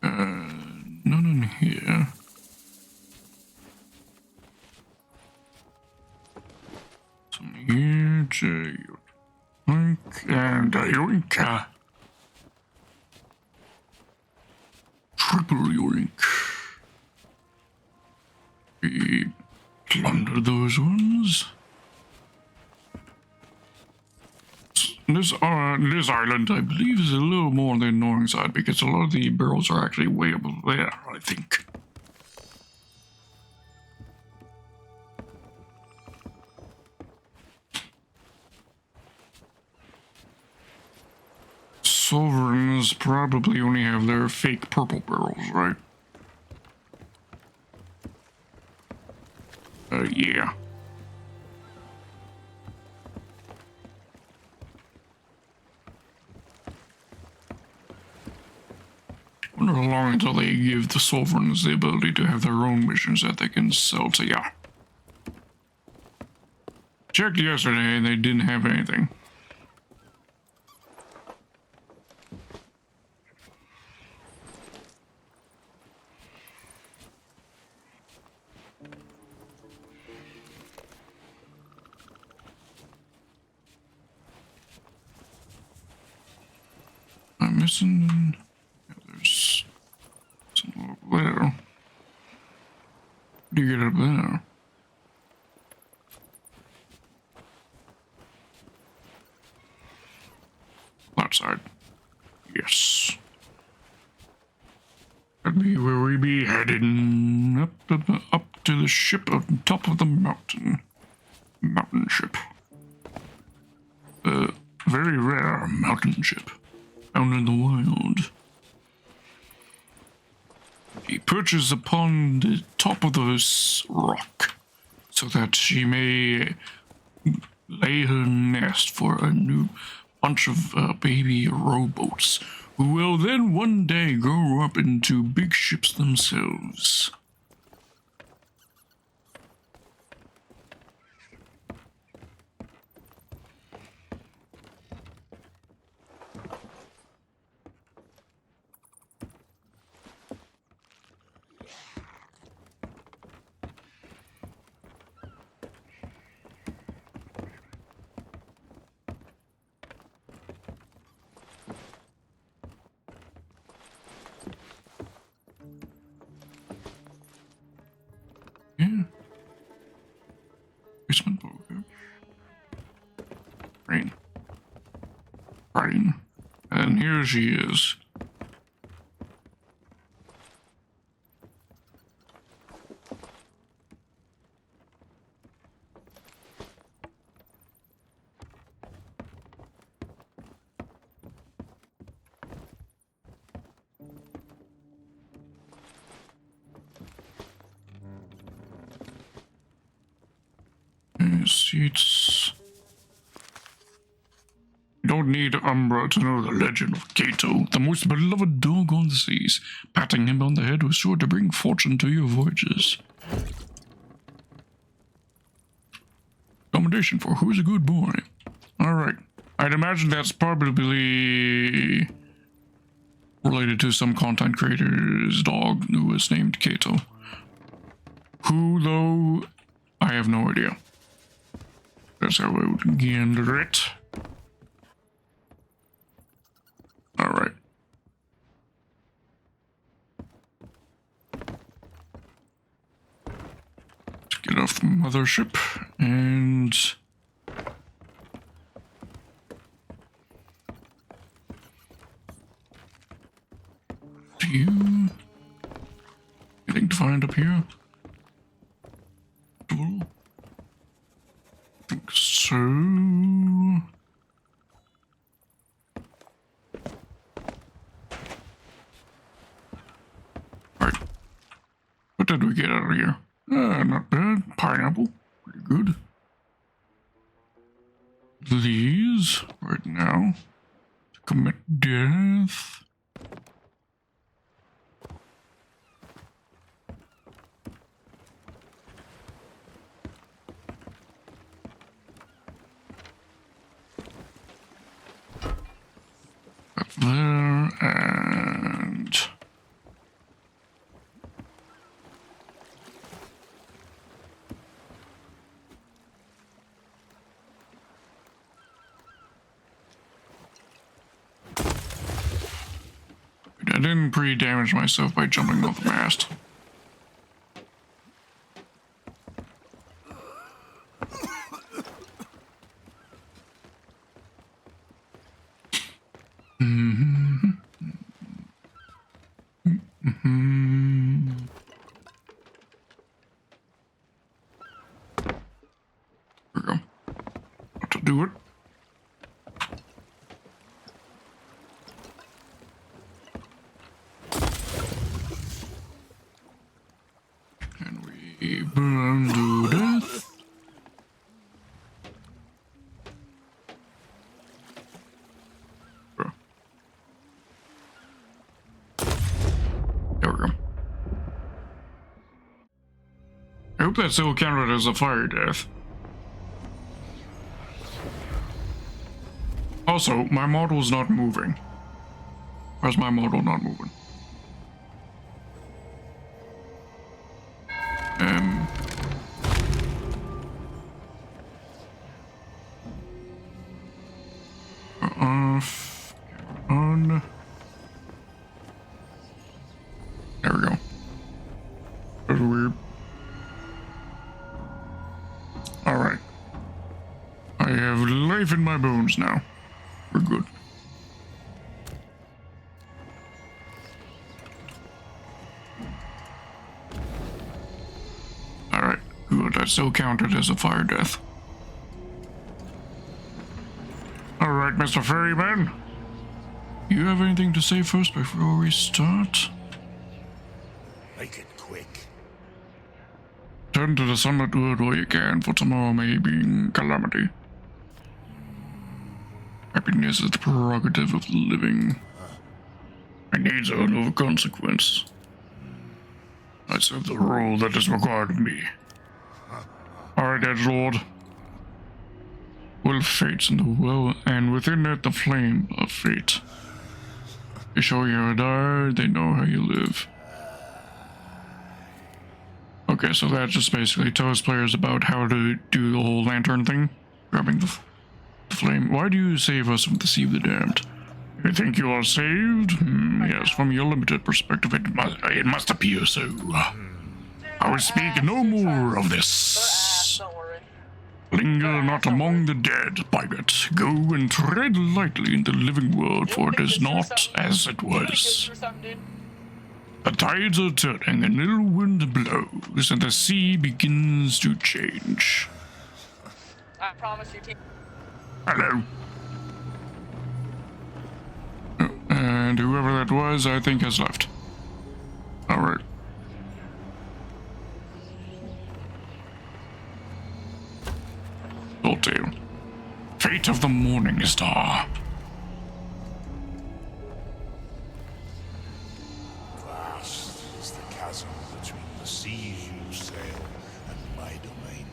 None in here. Some here, yoink, and a yoink. Triple yoink. We plunder those ones. This island, I believe, is a little more on the annoying side because a lot of the barrels are actually way up there, I think. Sovereigns probably only have their fake purple barrels, right? Yeah. I wonder how long until they give the Sovereigns the ability to have their own missions that they can sell to ya. Checked yesterday and they didn't have anything. I'm missing. Yeah, there's some up there. How do you get up there? That side. Yes. That'd be where we be heading. Up to the ship on top of the mountain. Mountain ship. Very rare mountain ship. Found in the wild. She perches upon the top of this rock so that she may lay her nest for a new bunch of baby rowboats who will then one day grow up into big ships themselves. Yeah. Basement poker. Rain. Rain. And here she is. Seats. You don't need Umbra to know the legend of Kato, the most beloved dog on the seas. Patting him on the head was sure to bring fortune to your voyages. Commendation for who's a good boy. Alright. I'd imagine that's probably related to some content creator's dog who was named Kato. Who, though, I have no idea. That's how I would gander it. Alright. Let's get off the mothership and... you... Anything to find up here? I think so. Right. What did we get out of here? Not bad. Pineapple. Pretty good. These right now. To commit death. There and I didn't pre-damage myself by jumping off the mast. There we go. What to do it? And we burn to death. There we go. I hope that still counted as a fire death. Also, my model's not moving. Why's my model not moving? Off. On. There we go. That's weird. Alright. I have life in my bones now. We're good. Alright, good. That still counted as a fire death. Alright, Mr. Ferryman. You have anything to say first before we start? Make it quick. Turn to the summit wood while you can, for tomorrow may be calamity. Happiness is the prerogative of the living. My needs are no consequence. I serve the role that is required of me. Alright, Edgelord. Will fates in the well, and within it the flame of fate. They show you how to die, they know how you live. Okay, so that just basically tells players about how to do the whole lantern thing. Grabbing the flame. Why do you save us from the Sea of the Damned? You think you are saved? Yes, from your limited perspective, it must appear so. I will speak no more of this. Linger not among the dead, pirate. Go and tread lightly in the living world, for it is not as it was. The tides are turning, an ill wind blows, and the sea begins to change. I promise you. Hello. And whoever that was, I think has left. Alright. Tale. Fate of the Morning Star. Vast is the chasm between the seas you sail and my domain.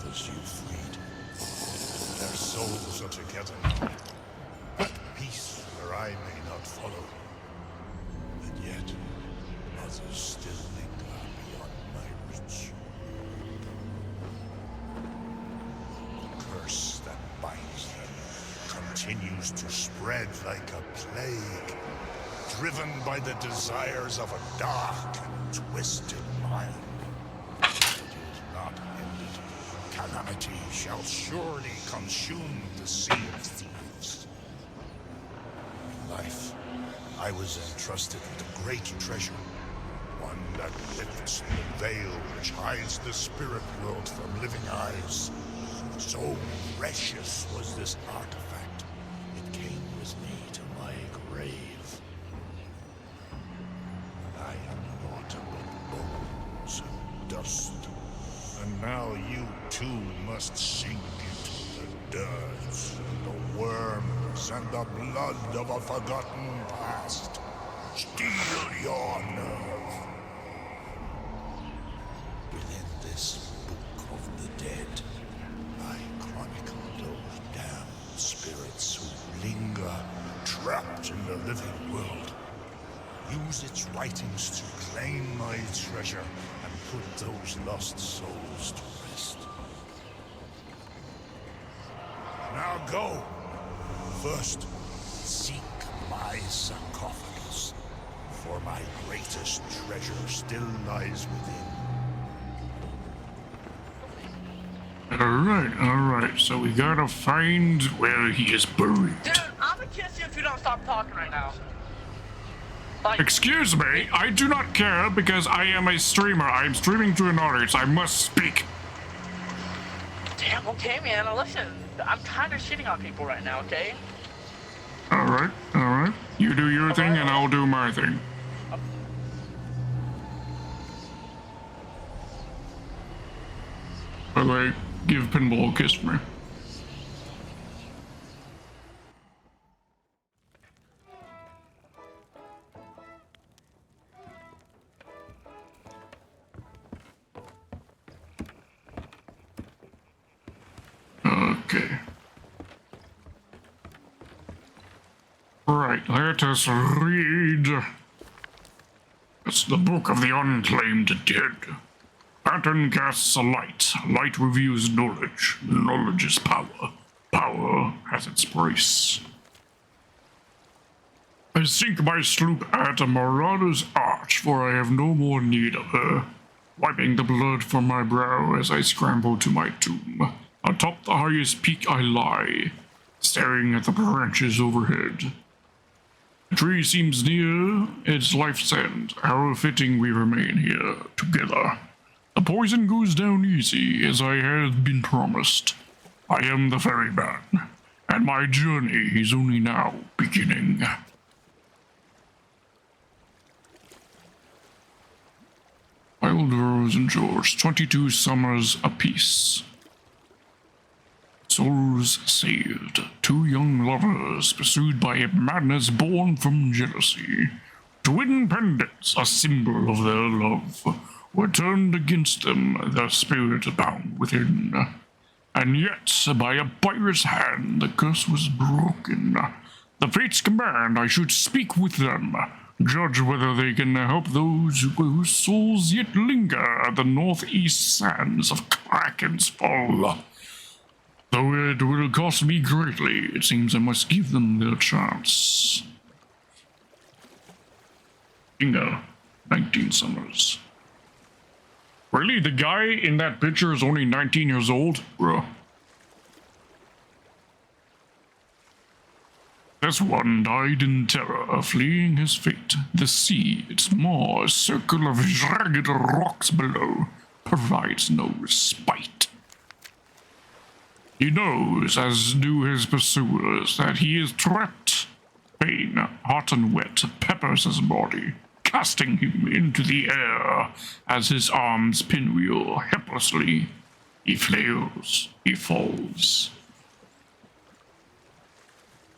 others you freed. Their souls are together now, at peace where I may not follow. And yet, others still linger beyond my reach. The curse that binds them continues to spread like a plague, driven by the desires of a dark and twisted mind. It is not ended. Calamity shall surely consume the Sea of Thieves. In life, I was entrusted with a great treasure, one that lifts the veil which hides the spirit world from living eyes. So precious was this artifact, it came with me to my grave. I am naught but bones and dust, and now you too must sink into the dirt and the worms and the blood of a forgotten past. Steel your nerve. Within this book of the dead, I chronicle those damned spirits who linger trapped in the living world. Use its writings to claim my treasure and put those lost souls to rest. Now go. First, seek my sarcophagus, for my greatest treasure still lies within. Alright, so we gotta find where he is buried. Dude, I'm gonna kiss you if you don't stop talking right now. Like, Excuse me, I do not care because I am a streamer. I am streaming to an audience. I must speak. damn, okay, man. Now listen, I'm kind of shitting on people right now, okay? Alright. You do your thing and I'll do my thing. By the way, give Pinball a kiss for me. Okay. Right, let us read. It's the Book of the Unclaimed Dead. Pattern casts a light. Light reveals knowledge. Knowledge is power. Power has its price. I sink my sloop at a marauder's arch, for I have no more need of her. Wiping the blood from my brow as I scramble to my tomb. Atop the highest peak I lie, staring at the branches overhead. The tree seems near its life's end. How fitting we remain here, together. The poison goes down easy, as I had been promised. I am the ferryman, and my journey is only now beginning. Wild Rose and George, 22 summers apiece. Souls saved. Two young lovers, pursued by a madness born from jealousy. Twin pendants, a symbol of their love, were turned against them, their spirit bound within. And yet, by a pirate's hand, the curse was broken. The fates command I should speak with them, judge whether they can help those whose souls yet linger at the northeast sands of Kraken's Fall. Though it will cost me greatly, it seems I must give them their chance. Bingo. 19 summers. Really? The guy in that picture is only 19 years old? Bruh. This one died in terror, fleeing his fate. The sea, its maw, a circle of jagged rocks below, provides no respite. He knows, as do his pursuers, that he is trapped. Pain, hot and wet, peppers his body, casting him into the air as his arms pinwheel helplessly. He flails, he falls.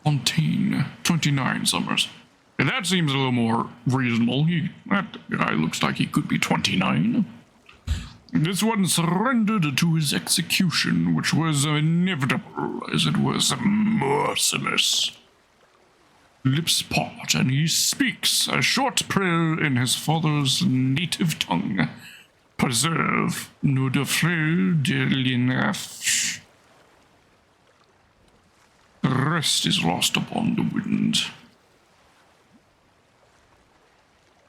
Fontaine, 29 summers. And that seems a little more reasonable. That guy looks like he could be 29. This one surrendered to his execution, which was inevitable, as it was merciless. Lips part, and he speaks a short prayer in his father's native tongue. Preserve nous de frère de l'enaf. The rest is lost upon the wind.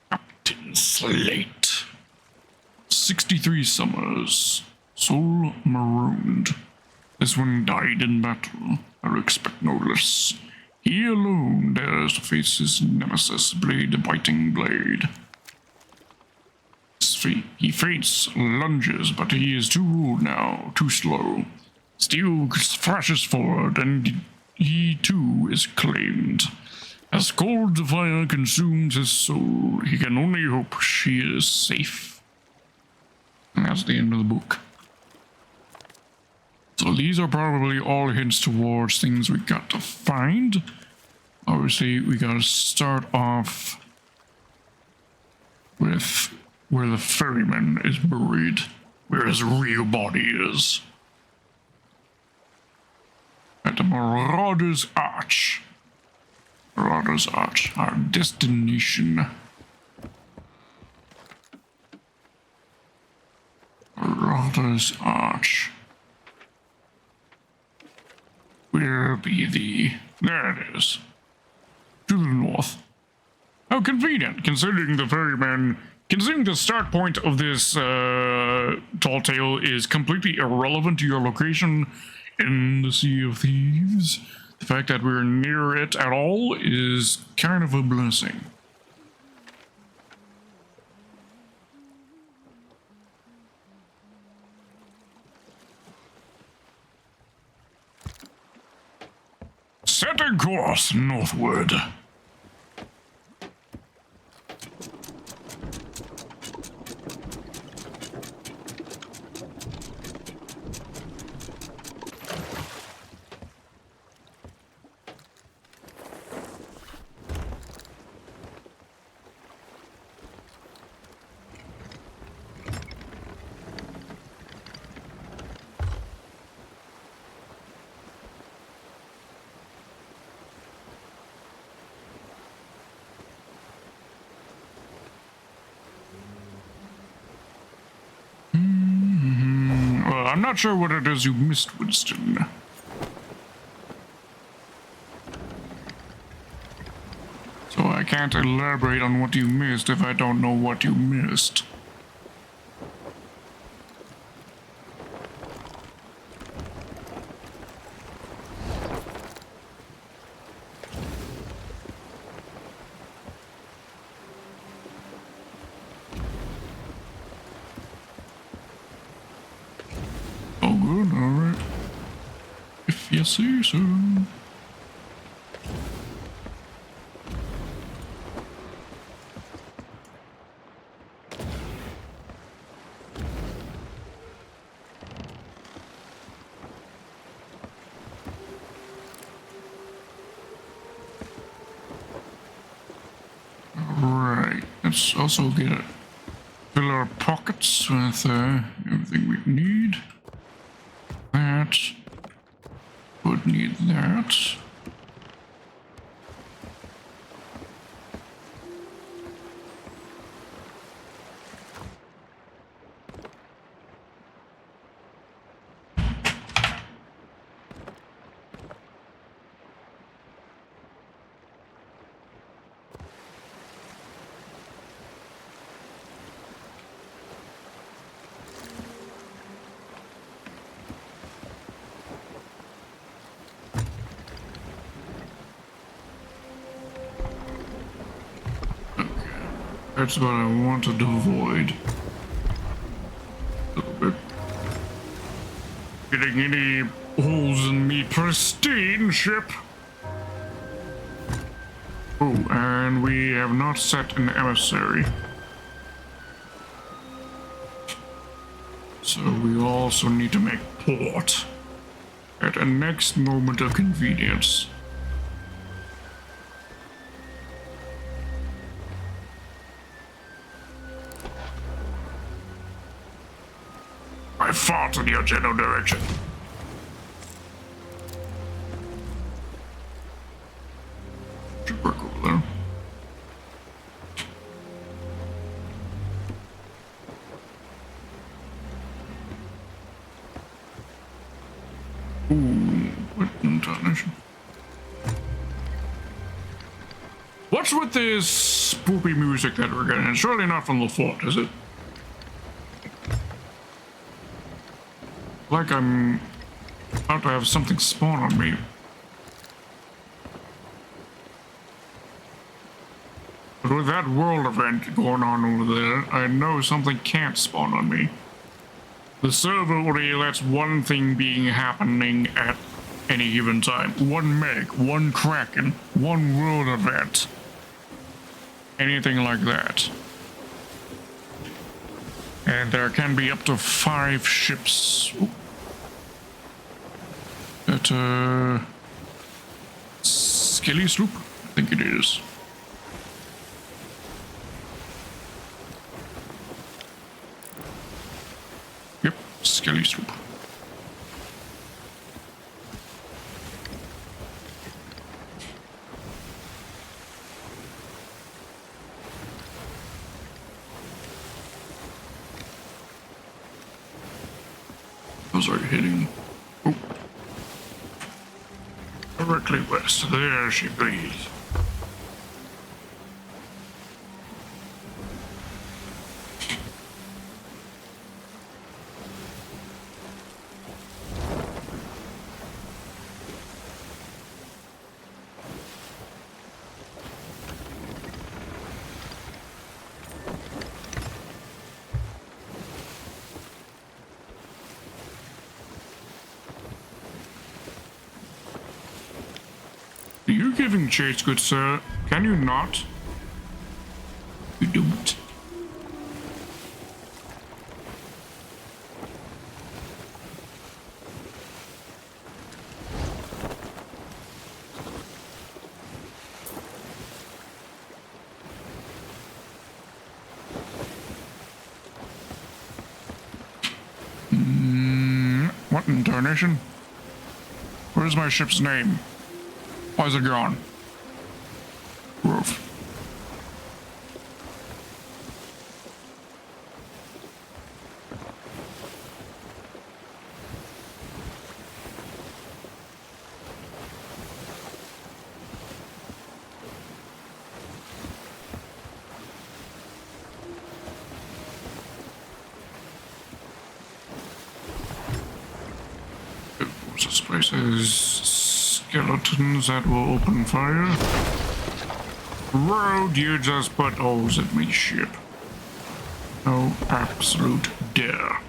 Captain Slate. 63 summers. Soul marooned. This one died in battle. I expect no less. He alone dares to face his nemesis, blade-biting blade. He faints, lunges, but he is too old now, too slow. Steel flashes forward, and he too is claimed. As cold fire consumes his soul, he can only hope she is safe. And that's the end of the book. So these are probably all hints towards things we got to find. Obviously, we gotta start off with where the ferryman is buried, where his real body is. At the Marauder's Arch. Marauder's Arch, our destination. Marauder's Arch. Where be thee? There it is. To the north. How convenient, considering the start point of this tall tale is completely irrelevant to your location in the Sea of Thieves. The fact that we're near it at all is kind of a blessing. Setting course northward. I'm not sure what it is you missed, Winston. So I can't elaborate on what you missed if I don't know what you missed. I see so. Right, let's also fill our pockets with everything we need. That. Would need that. That's what I wanted to avoid. A little bit. Getting any holes in me pristine ship. Oh, and we have not set an emissary. So we also need to make port at a next moment of convenience. fart in your general direction. Should work over there. Ooh, what intonation? What's with this spoopy music that we're getting? It's surely not from the fort, is it? Like I'm about to have something spawn on me. But with that world event going on over there, I know something can't spawn on me. The server only lets one thing being happening at any given time. One meg, one kraken, one world event. Anything like that. And there can be up to 5 ships. At Skelly Sloop? I think it is. Yep, Skelly Sloop. Those are hitting. Oh. Directly west. There she goes. Are you giving chase, good sir? Can you not? You don't. What in tarnation? Where's my ship's name? Why is it gone? Roof. This place has skeletons that will open fire. Road, you just put holes in me ship. No absolute dare.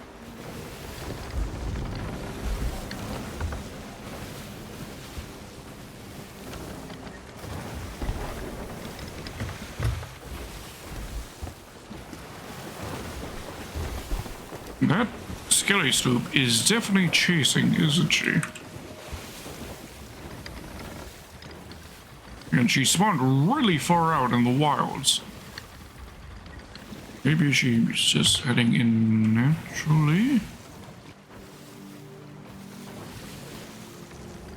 That Skelly Sloop is definitely chasing, isn't she? And she spawned really far out in the wilds. Maybe she's just heading in naturally?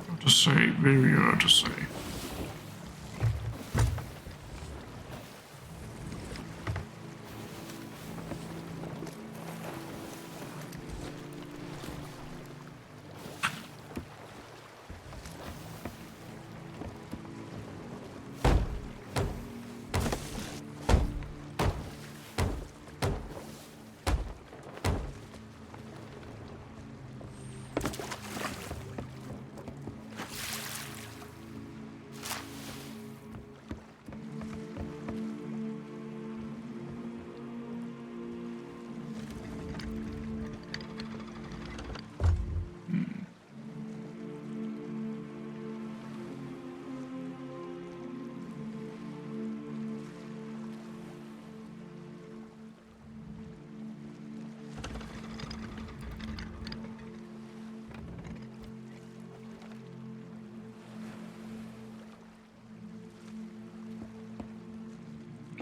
Hard to say, very hard to say.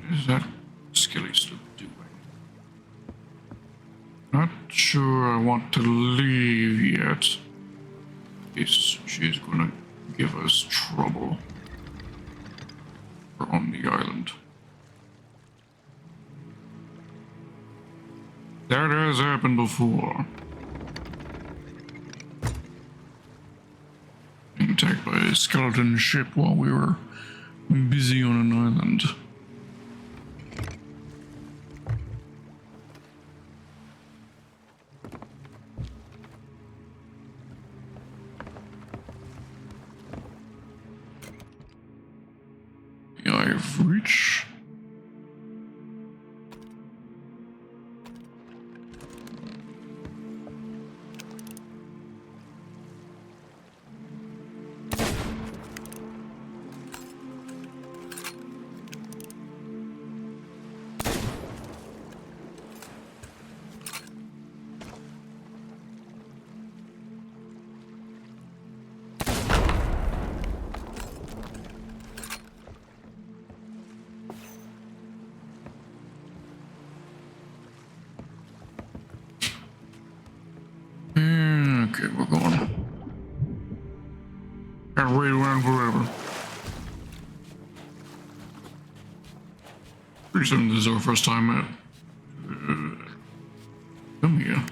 What is that Skelly Sloop doing? Not sure I want to leave yet. She's gonna give us trouble. We're on the island. That has happened before. Being attacked by a skeleton ship while we were busy on an island. I've reached. Okay, we're going. Can't wait around forever. Pretty certain this is our first time at. Come here.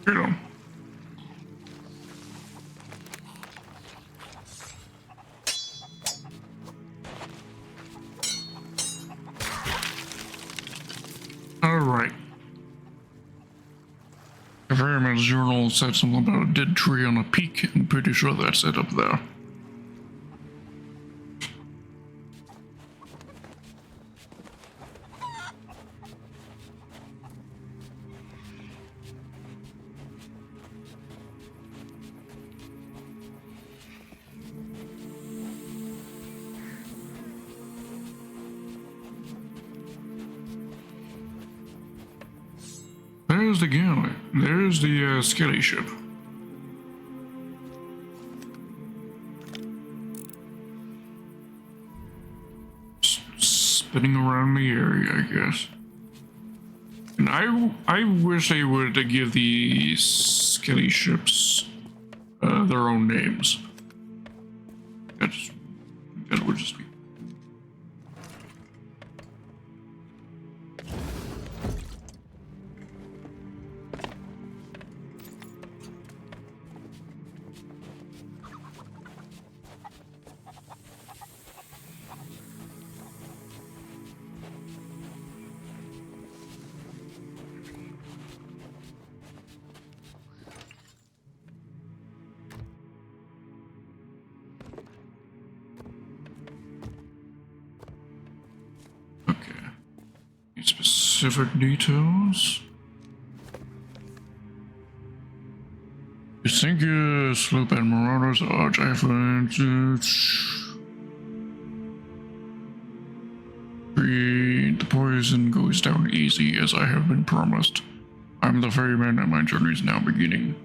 Get him. Alright. The Fireman's Journal said something about a dead tree on a peak. I'm pretty sure that's it up there. There's the galley. There's the skelly ship. Spinning around the area, I guess. And I wish they would give the skelly ships their own names. That would just be. Specific details. You think sloop and marauders are different? The poison goes down easy as I have been promised. I'm the ferryman and my journey is now beginning.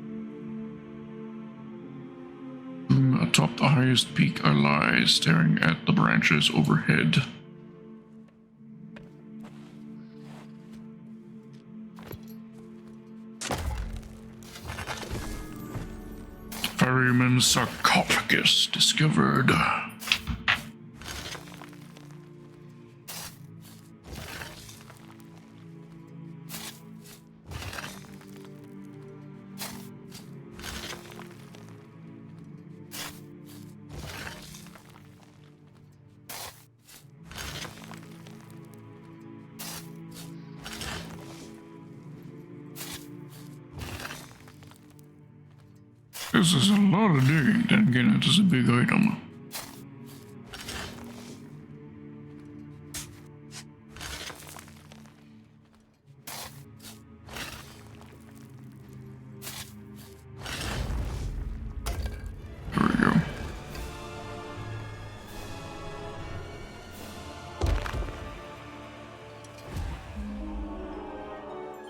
Atop the highest peak I lie, staring at the branches overhead. Ferryman's sarcophagus discovered. This is a lot of digging, then again, it is a big item. There we go.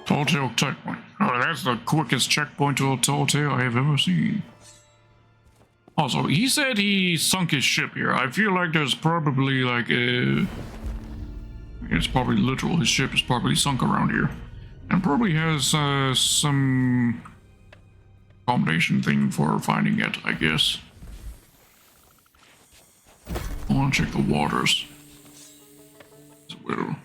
Telltale checkpoint. Oh, that's the quickest checkpoint to a Telltale I have ever seen. Also, he said he sunk his ship here. I feel like there's probably like a... It's probably literal. His ship is probably sunk around here. And probably has some combination thing for finding it, I guess. I want to check the waters as well.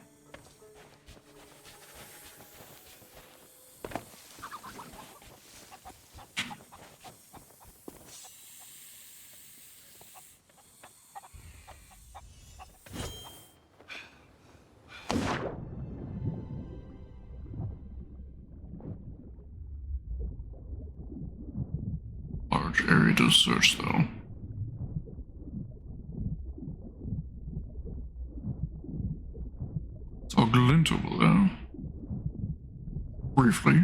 Large area to search though. It's all glintable though. Briefly.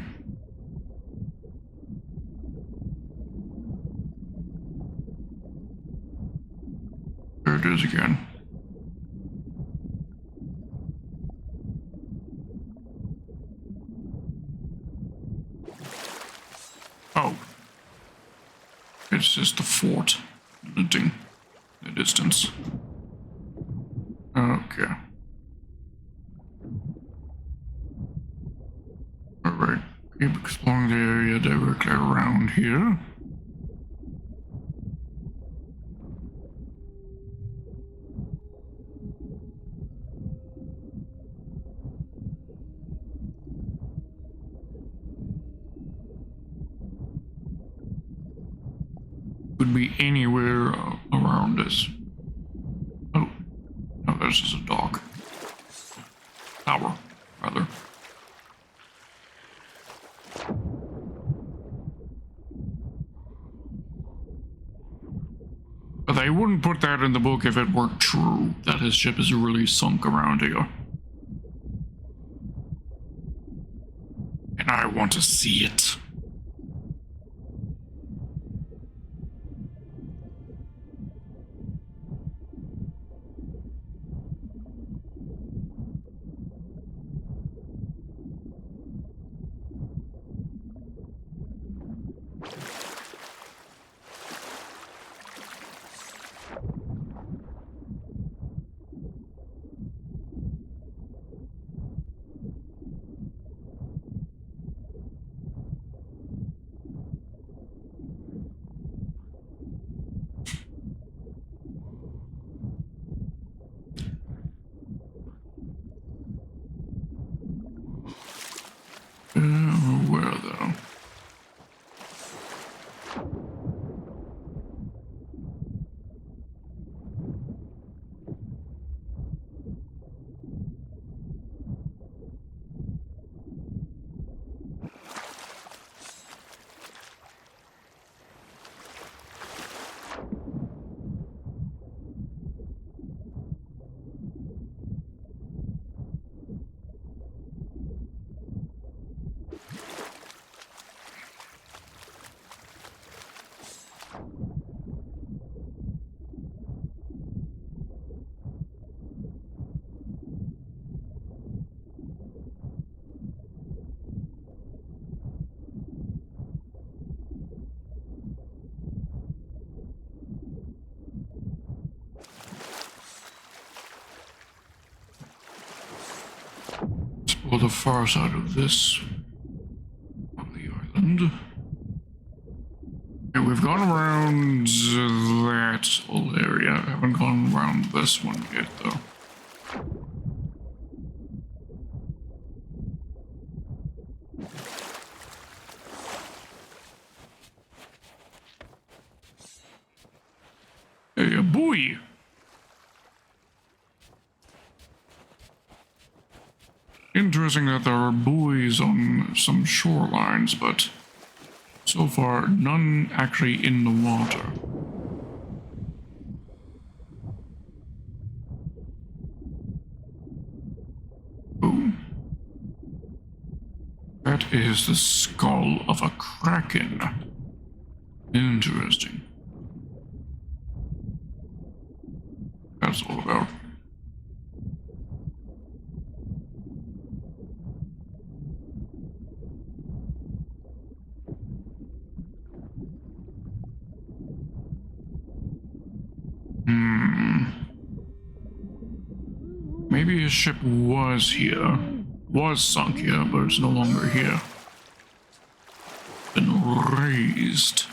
There it is again. Oh. It's just the fort glinting in the distance. Okay. Alright. Keep exploring the area directly around here. Could be anywhere around this. Oh, no, this is a dock. Tower, rather. But they wouldn't put that in the book if it weren't true, that his ship is really sunk around here. And I want to see it. Where though? Explore the far side of this of the island. Okay, we've gone around that whole area. I haven't gone around this one yet, though. Hey, a buoy! Interesting that there are buoys on some shorelines, but it's So far, none actually in the water. Oh. That is the skull of a kraken. Interesting. That's all about. Maybe his ship was here. Was sunk here, but it's no longer here. Been raised.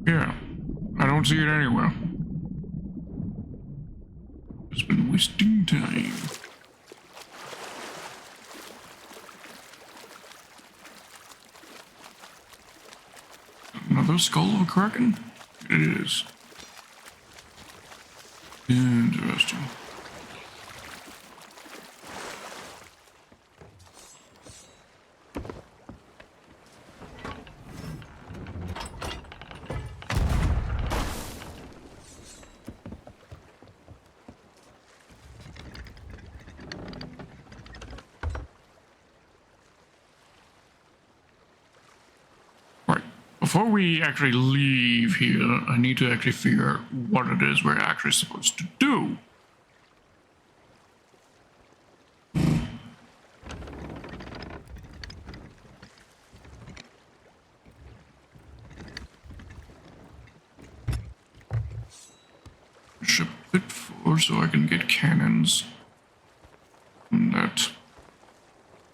Yeah, I don't see it anywhere. It's been wasting time. Another skull of a kraken? It is. Interesting. Before we actually leave here, I need to actually figure out what it is we're actually supposed to do. Ship bit 4 so I can get cannons from that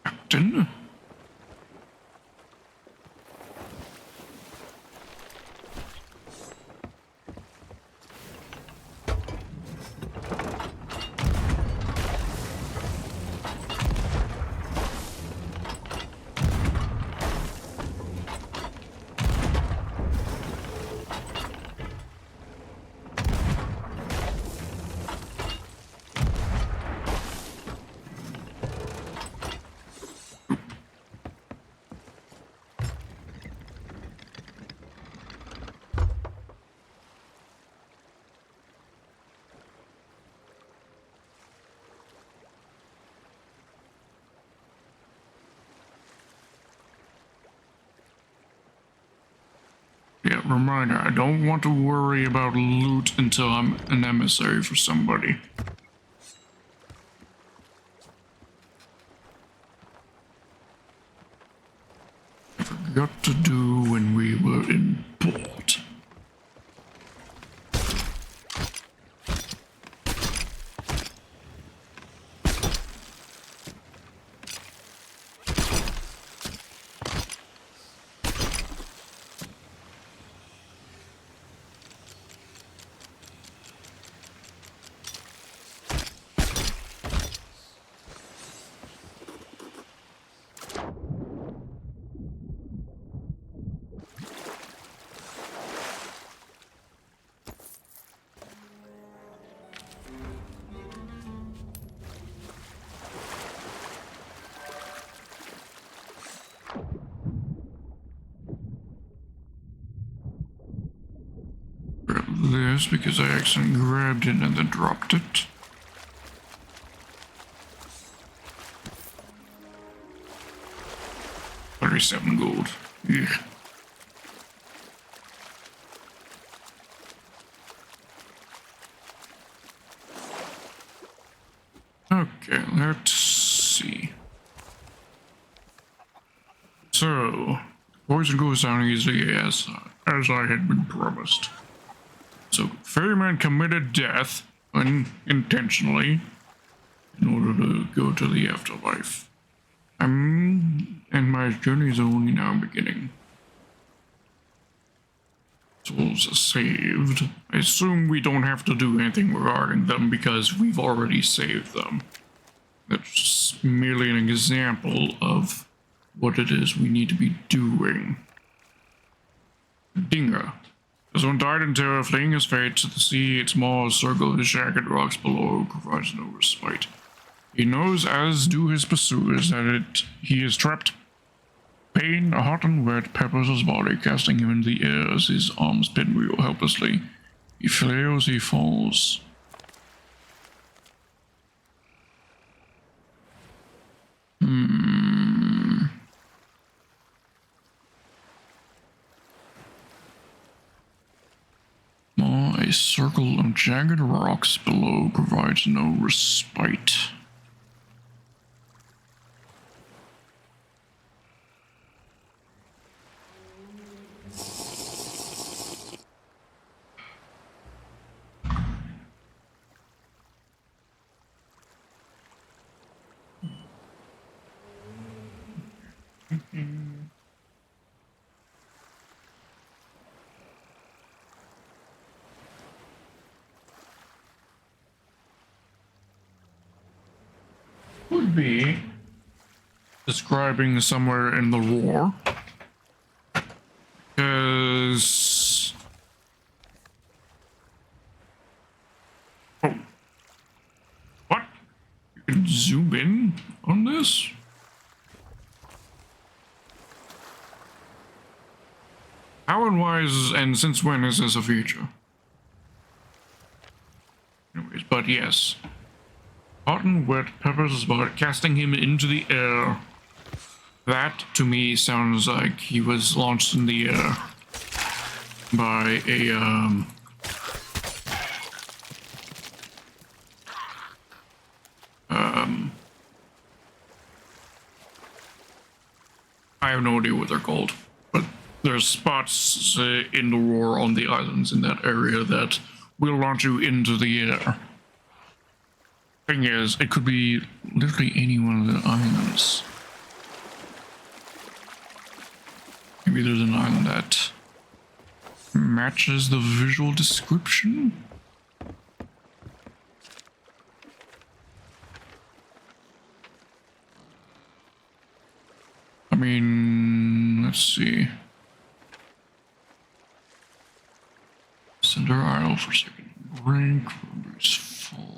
captain. Yeah, reminder, I don't want to worry about loot until I'm an emissary for somebody. I forgot to do when we were in port. This because I accidentally grabbed it and then dropped it. $37 gold. Yeah. Okay, let's see. So, poison goes down easily as I had been promised. So, ferryman committed death unintentionally in order to go to the afterlife. And my journey is only now beginning. Souls are saved. I assume we don't have to do anything regarding them because we've already saved them. That's merely an example of what it is we need to be doing. Dinger. As one died in terror, fleeing his fate to the sea, its maws circle the jagged rocks below, provides no respite. He knows, as do his pursuers, that he is trapped. Pain, hot and wet, peppers his body, casting him into the air as his arms pinwheel helplessly. He flails, he falls. A circle of jagged rocks below provides no respite. Would be describing somewhere in the war, because what? You can zoom in on this? How and why is, and since when is this a feature? Anyways, but yes. Hot and wet, peppers his body, casting him into the air. That, to me, sounds like he was launched in the air by a, I have no idea what they're called, but there's spots in the war on the islands in that area that will launch you into the air. Thing is, it could be literally any one of the islands. Maybe there's an island that matches the visual description. I mean, let's see. Cinder Isle for second rank, Ruby's Fall.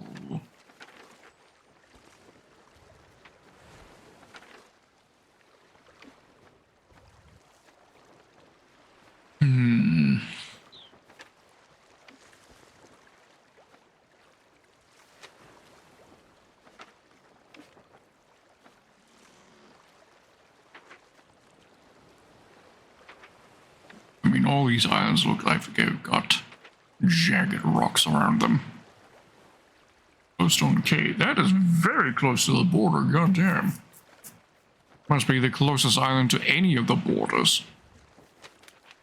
I mean, all these islands look like they've got jagged rocks around them. Glowstone Cave. That is very close to the border, goddamn. Must be the closest island to any of the borders.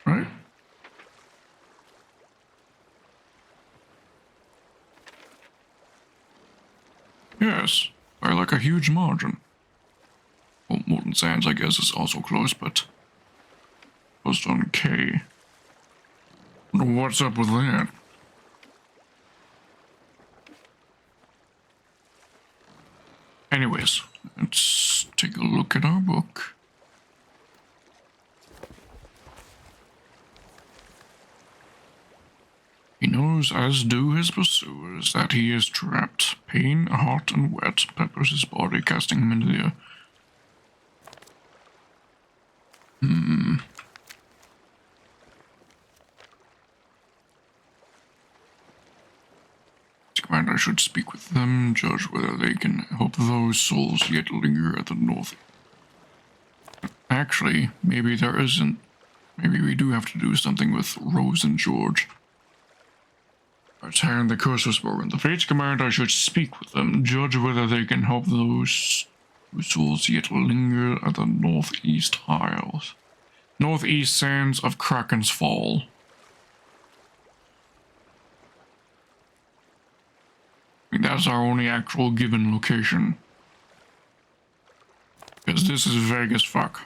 Right? Yes, by like a huge margin. Well, Molten Sands, I guess, is also close, but Glowstone K. Wonder what's up with that? Anyways, let's take a look at our book. He knows, as do his pursuers, that he is trapped. Pain, hot and wet, peppers his body, casting him into the air. Commander should speak with them, judge whether they can help those souls yet linger at the north. Actually, maybe there isn't. Maybe we do have to do something with Rose and George. Return the curse was broken. The Fates Commander should speak with them, judge whether they can help those whose souls yet linger at the northeast isles. Northeast sands of Kraken's Fall. think that's our only actual given location. Because this is vague as fuck.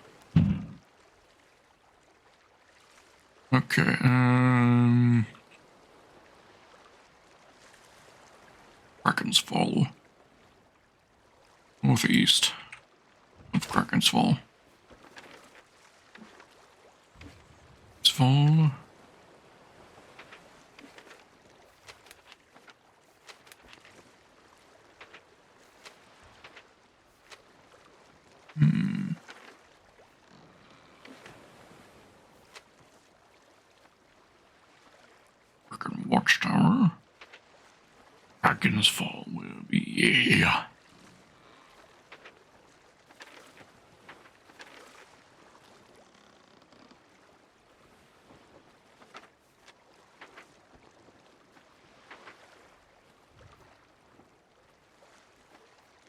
Okay, Kraken's Fall. Northeast of Kraken's Fall. It's Fall. Kraken Watchtower. Kraken's Fall will be, yeah.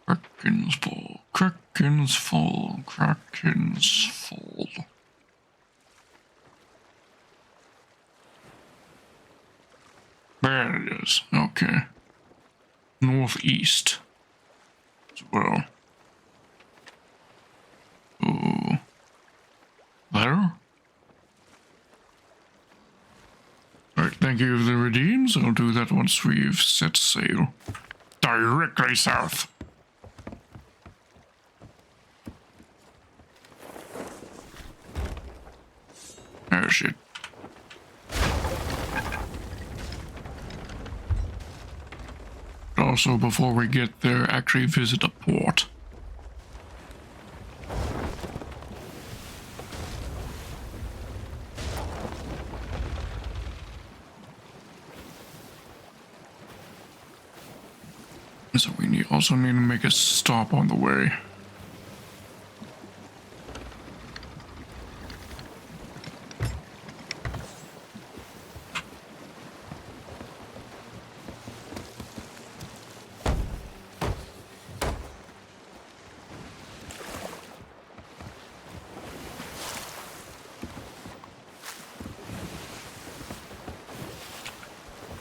Kraken's Fall, Kraken's Fall, Kraken's Fall. There it is. Okay. Northeast as well. Oh. There? Alright, thank you for the redeems. I'll do that once we've set sail. Directly south. Oh shit. Also, before we get there, actually visit a port. So we also need to make a stop on the way.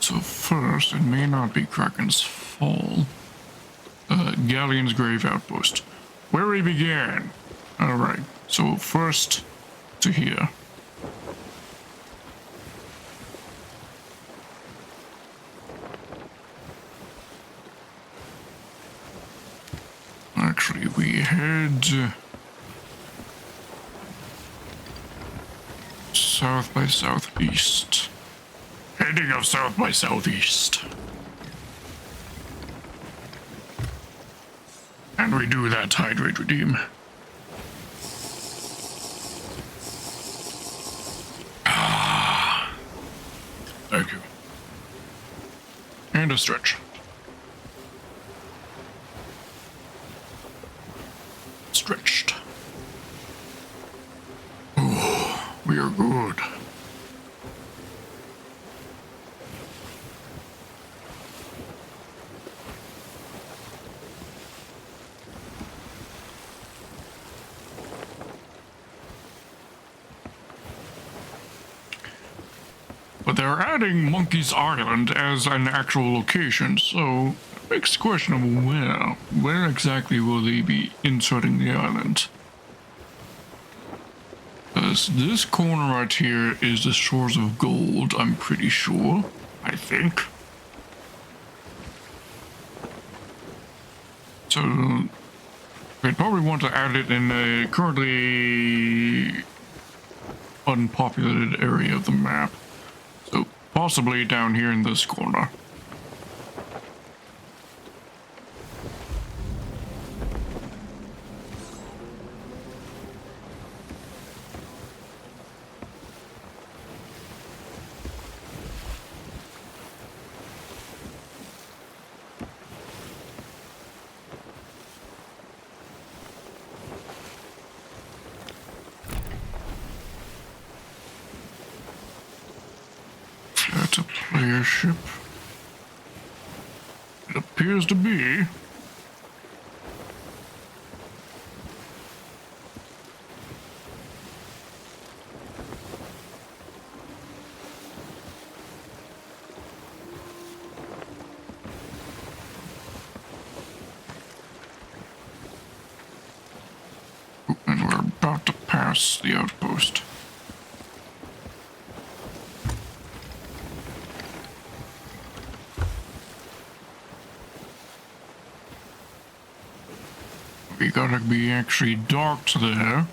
So first, it may not be Kraken's Fall. Galleon's Grave Outpost. Where we began. Alright, so first to here. Actually, we head south by southeast. Heading of south by southeast. And we do that, hydrate, redeem. Ah. Thank you. And a stretch. Stretched. Oh, we are good. But they're adding Monkey's Island as an actual location, so it makes the question of where exactly will they be inserting the island? Because this corner right here is the Shores of Gold, I'm pretty sure. I think. So they'd probably want to add it in a currently unpopulated area of the map. So possibly down here in this corner. That's a player ship. It appears to be. about to pass the outpost. We gotta be actually docked there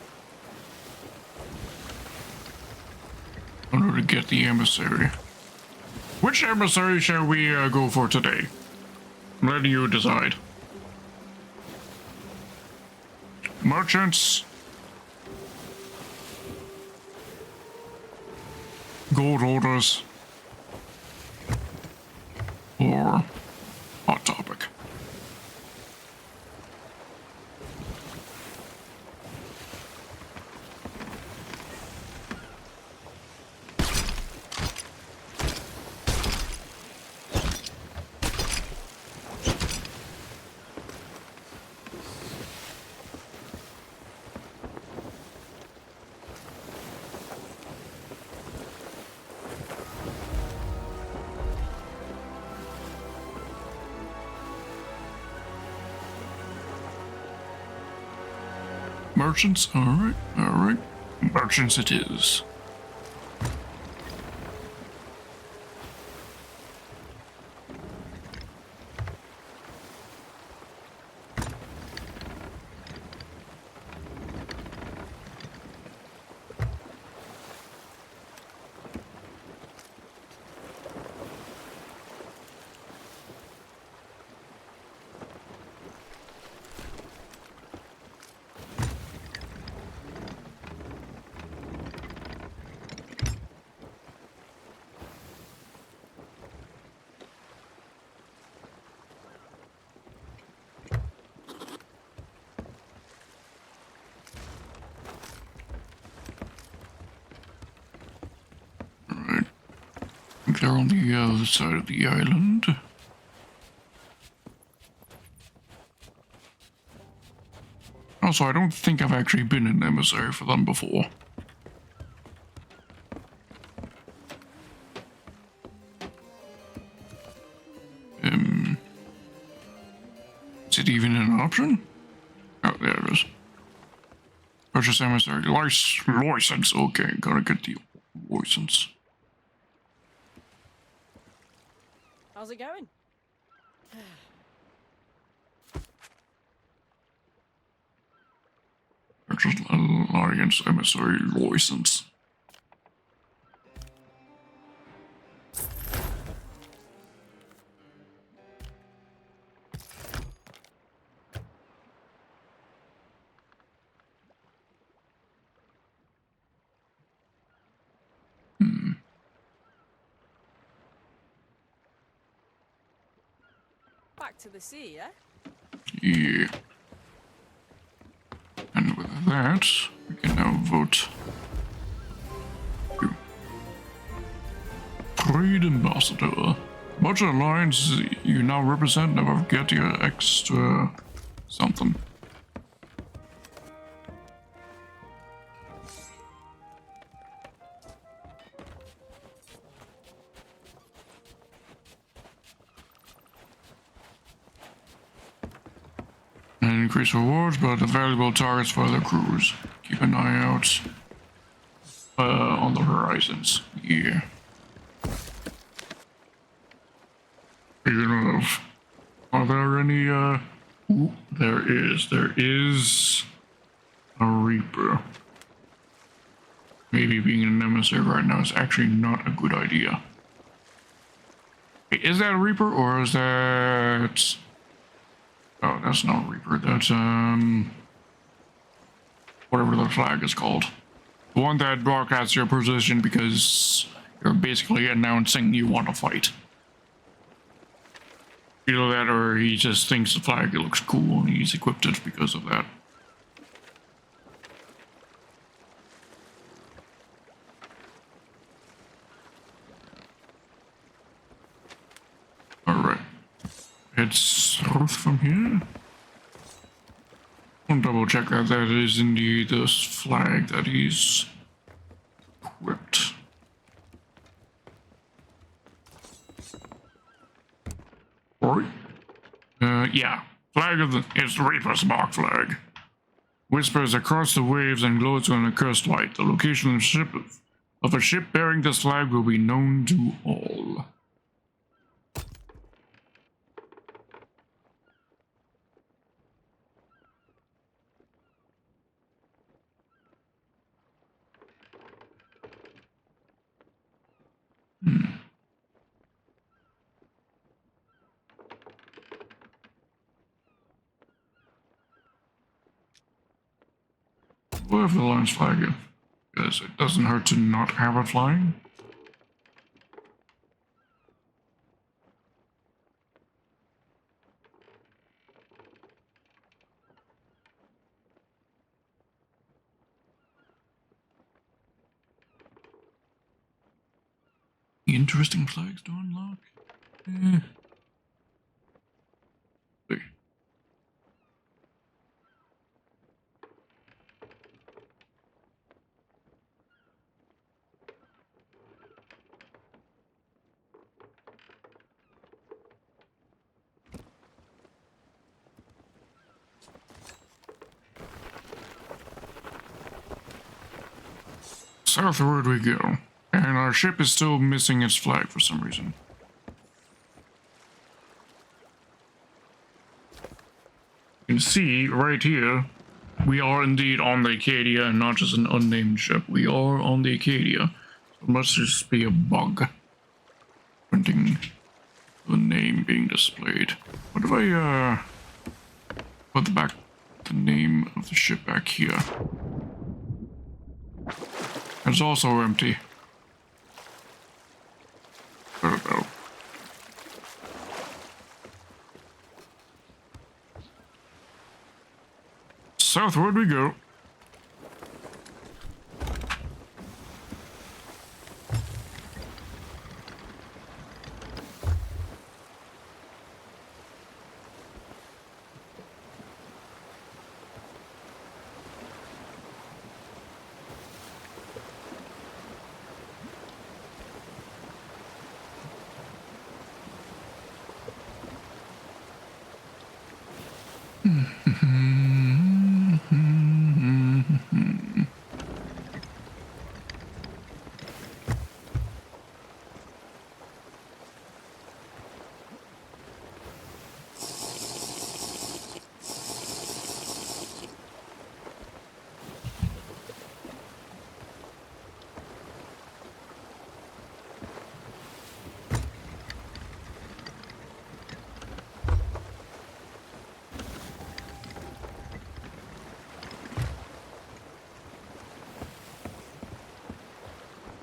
in order to get the emissary. Which emissary shall we go for today? I'm letting you decide. Merchants, gold holders, or hot topic. Merchants, alright. Merchants it is. They're on the other side of the island. Also, I don't think I've actually been an emissary for them before. Is it even an option? Oh, there it is. Purchase emissary license. Okay, gotta get the license. How's it going? Purchase Alliance emissary license. Back to the sea, yeah? Yeah. And with that, we can now vote you. Trade Ambassador. Much alliance you now represent, never forget your extra something. And increase rewards, but valuable targets for the crews. Keep an eye out on the horizons. Yeah. Speaking of, are there any, ooh, there is a Reaper. Maybe being an emissary right now is actually not a good idea. Wait, is that a Reaper or is that... Oh, that's not a Reaper, that's, whatever the flag is called. The one that broadcasts your position because you're basically announcing you want to fight. Either that or he just thinks the flag looks cool and he's equipped it because of that. Alright. Head south from here. I'll double check that that is indeed this flag that he's equipped. Right? Yeah. Flag of the is the Reaper's mark flag. whispers across the waves and glows on a cursed light. The location of a ship bearing this flag will be known to all. What if the line's flagging? Because it doesn't hurt to not have it flying. Interesting flags to unlock. Wait. Southward we go, and our ship is still missing its flag for some reason. You can see right here, we are indeed on the Acadia and not just an unnamed ship. We are on the Acadia. So it must just be a bug. Printing the name being displayed. What if I put the name of the ship back here? It's also empty. I don't know. Southward we go.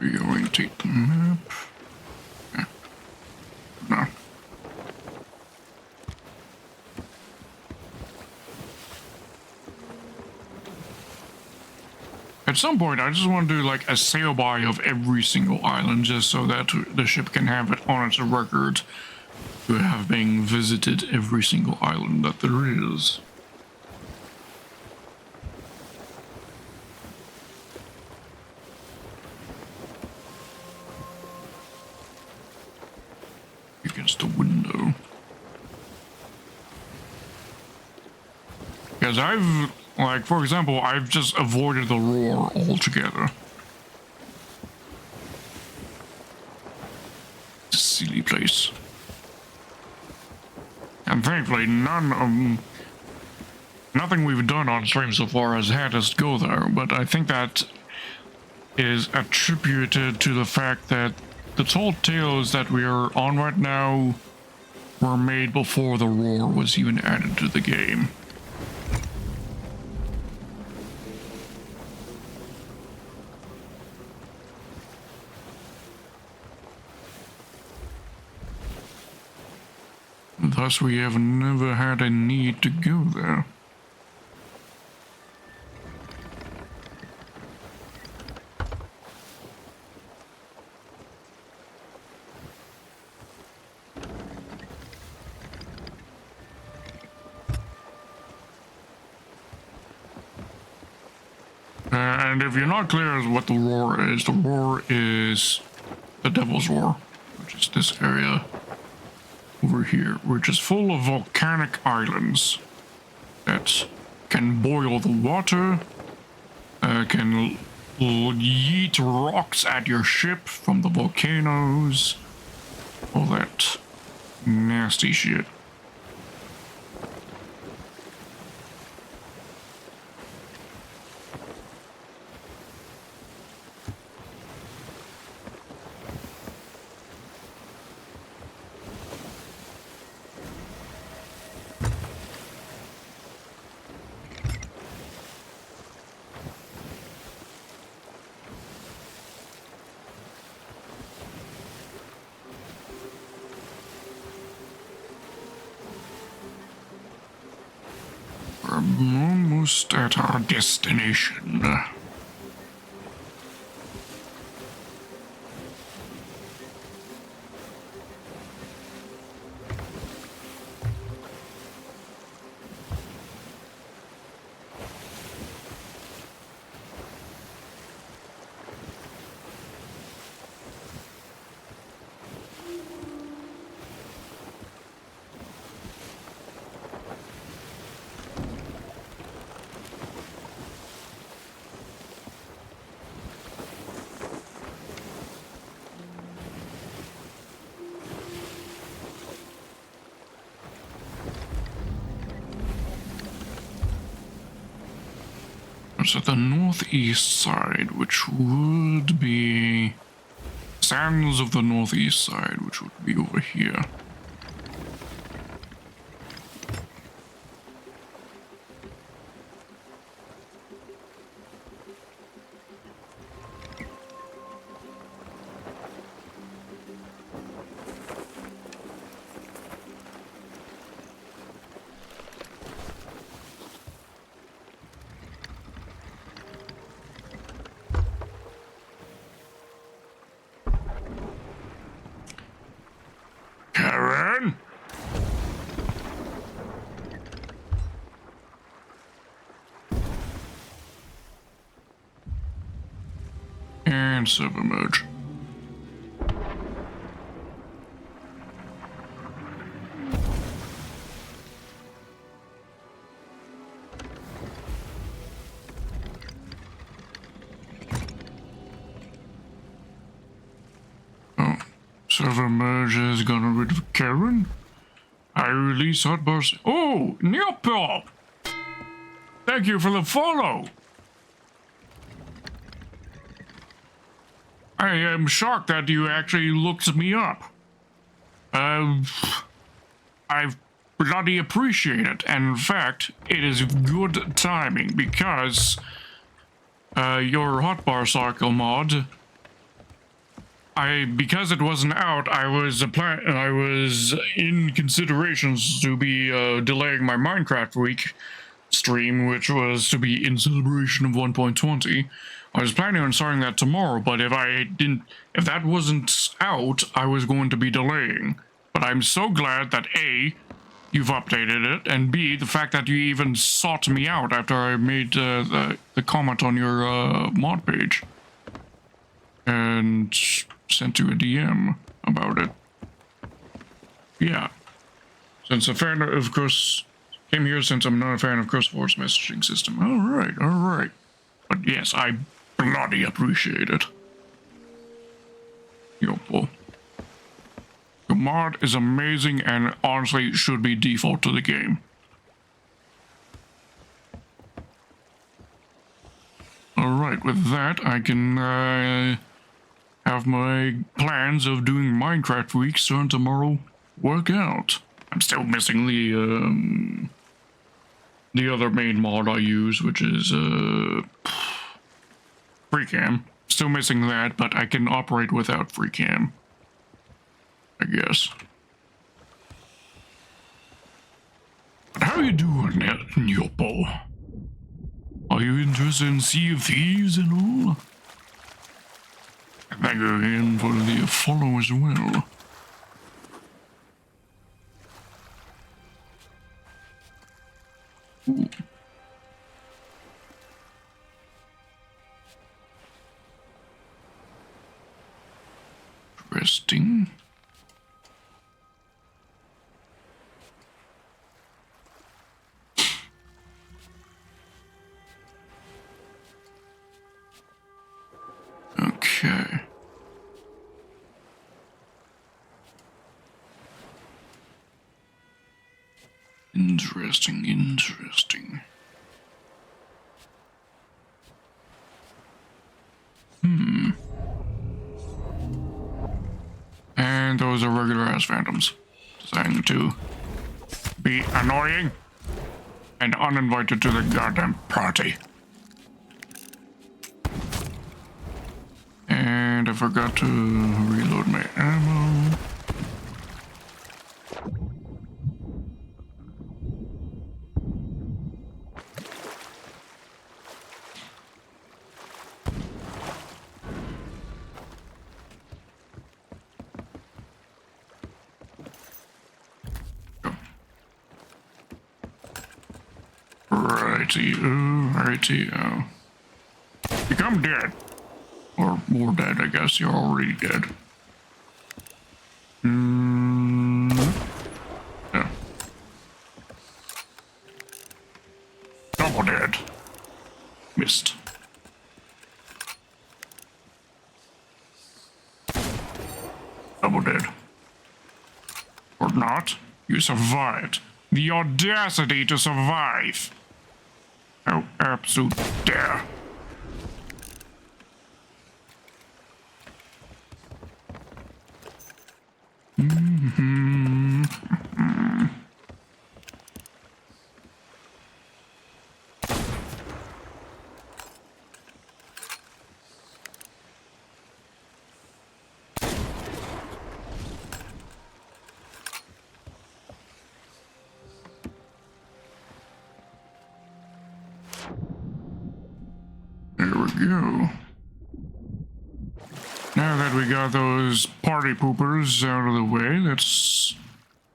Reorientate the map. No. At some point, I just want to do like a sail by of every single island, just so that the ship can have it on its record to having visited every single island that there is. Against the window. Because I've, like, for example, I've just avoided the roar altogether. It's a silly place. And thankfully, nothing we've done on stream so far has had us go there, but I think that is attributed to the fact that the tall tales that we are on right now were made before the roar was even added to the game. Thus, we have never had a need to go there. And if you're not clear as what the roar is the Devil's Roar, which is this area over here, which is full of volcanic islands that can boil the water, can yeet rocks at your ship from the volcanoes, all that nasty shit. We're almost at our destination. It's at the northeast side, which would be sands of the northeast side, which would be over here. Karen? And submerge. Oh, server merge has gotten rid of Karen. I release hotbars. Oh, Neopol! Thank you for the follow. I am shocked that you actually looked me up. I bloody appreciate it, and in fact, it is good timing because your hotbar cycle mod, because it wasn't out, I was in considerations to be delaying my Minecraft week stream, which was to be in celebration of 1.20. I was planning on starting that tomorrow, but if that wasn't out, I was going to be delaying. But I'm so glad that A, you've updated it, and B, the fact that you even sought me out after I made the comment on your mod page. And sent you a DM about it. Yeah. Since a fan of course came here since I'm not a fan of CurseForce messaging system. Alright. But yes, I bloody appreciate it. Yopo. The mod is amazing and honestly should be default to the game. Alright, with that I can have my plans of doing Minecraft week starting tomorrow work out. I'm still missing the other main mod I use, which is FreeCam. Still missing that, but I can operate without FreeCam, I guess. But how you doing, Nyopo? Are you interested in Sea of Thieves and all? Thank you again for the follow as well. Ooh. Interesting. Interesting, interesting. And those are regular ass phantoms. Designed to be annoying and uninvited to the goddamn party. And I forgot to reload my ammo. Righty-o. Become dead. Or more dead, I guess. You're already dead. Yeah. Double dead. Missed. Double dead. Or not. You survived. The audacity to survive. Oh, absolute dare. There we go. Now that we got those party poopers out of the way, let's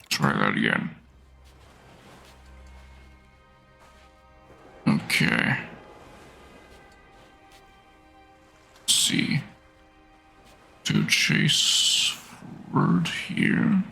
try that again. Okay. Let's see. To chase forward here.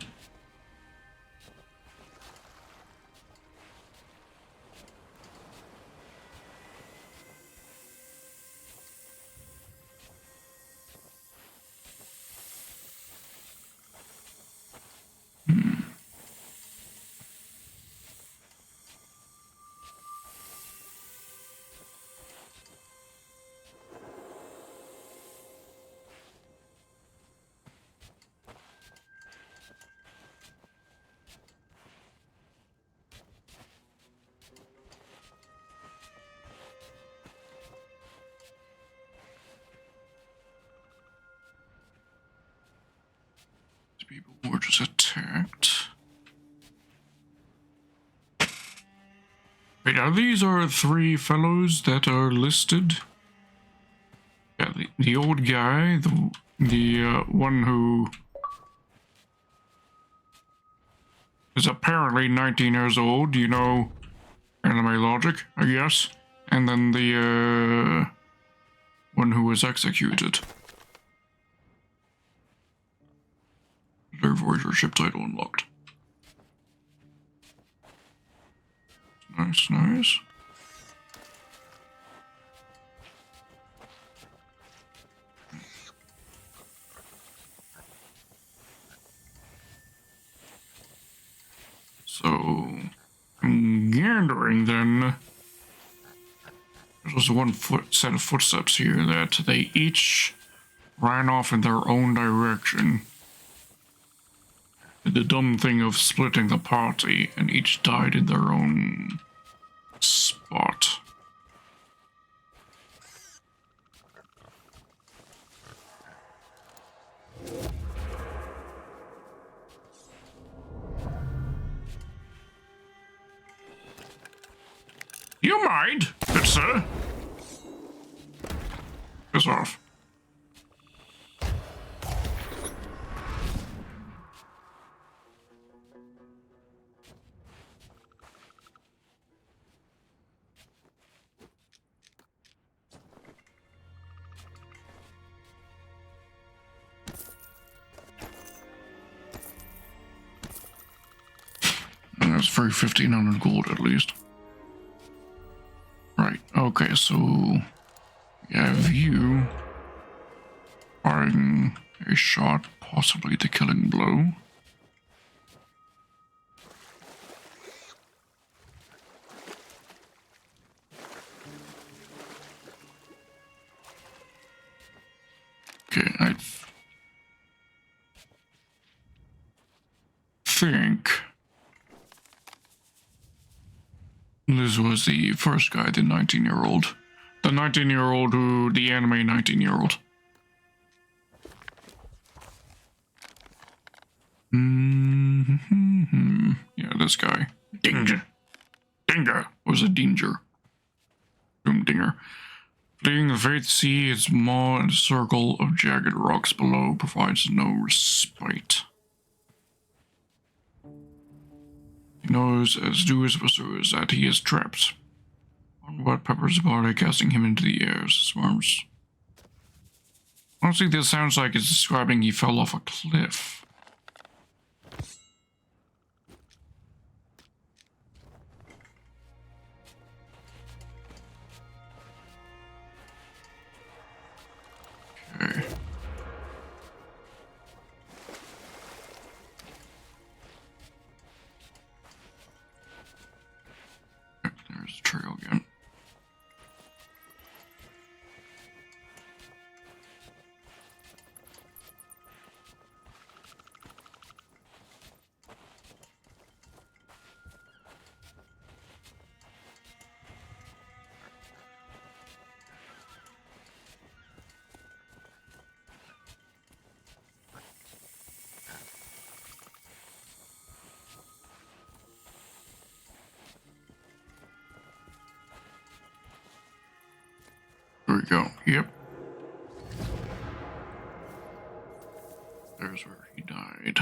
People were just attacked. Wait, these are three fellows that are listed? Yeah, the old guy, the one who is apparently 19 years old, you know, anime logic, I guess. And then the one who was executed. Their Voyager ship title unlocked. Nice, nice. So, I'm gathering then, there's one set of footsteps here that they each ran off in their own direction. The dumb thing of splitting the party, and each died in their own spot. You mind, good sir? Piss off. That's for 1,500 gold at least. Right, okay, so we have you firing a shot, possibly the killing blow. think this was the first guy, the 19-year-old. The 19-year-old who, the anime 19-year-old. Yeah, this guy. Dinger. Dinger was a danger. Dinger. Fleeing the Faith Sea, its maw and circle of jagged rocks below provides no respite. He knows, as do his pursuers, that he is trapped. On what peppers body, casting him into the air as swarms. Honestly, this sounds like it's describing he fell off a cliff. Okay. There's the trail again. There we go. Yep. There's where he died.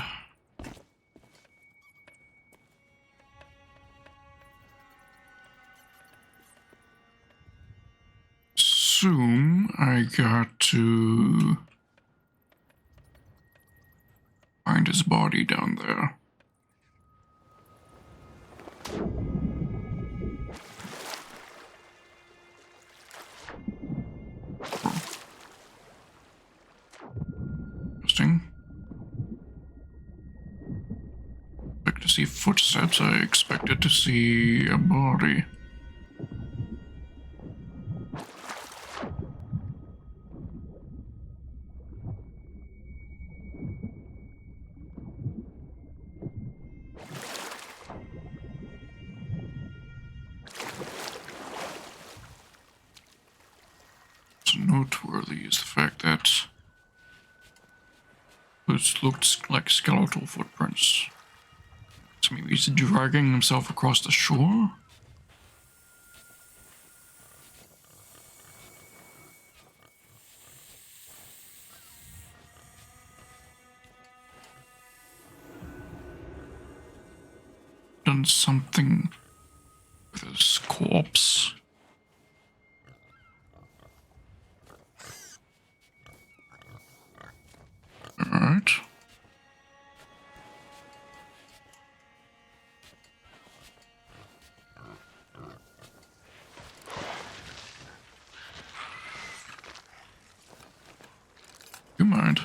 Soon I got to find his body down there. Interesting. Expect to see footsteps. I expected to see a body. What's noteworthy is the fact that it looked like skeletal footprints. So maybe he's dragging himself across the shore? Done something with his corpse. Alright. You mind?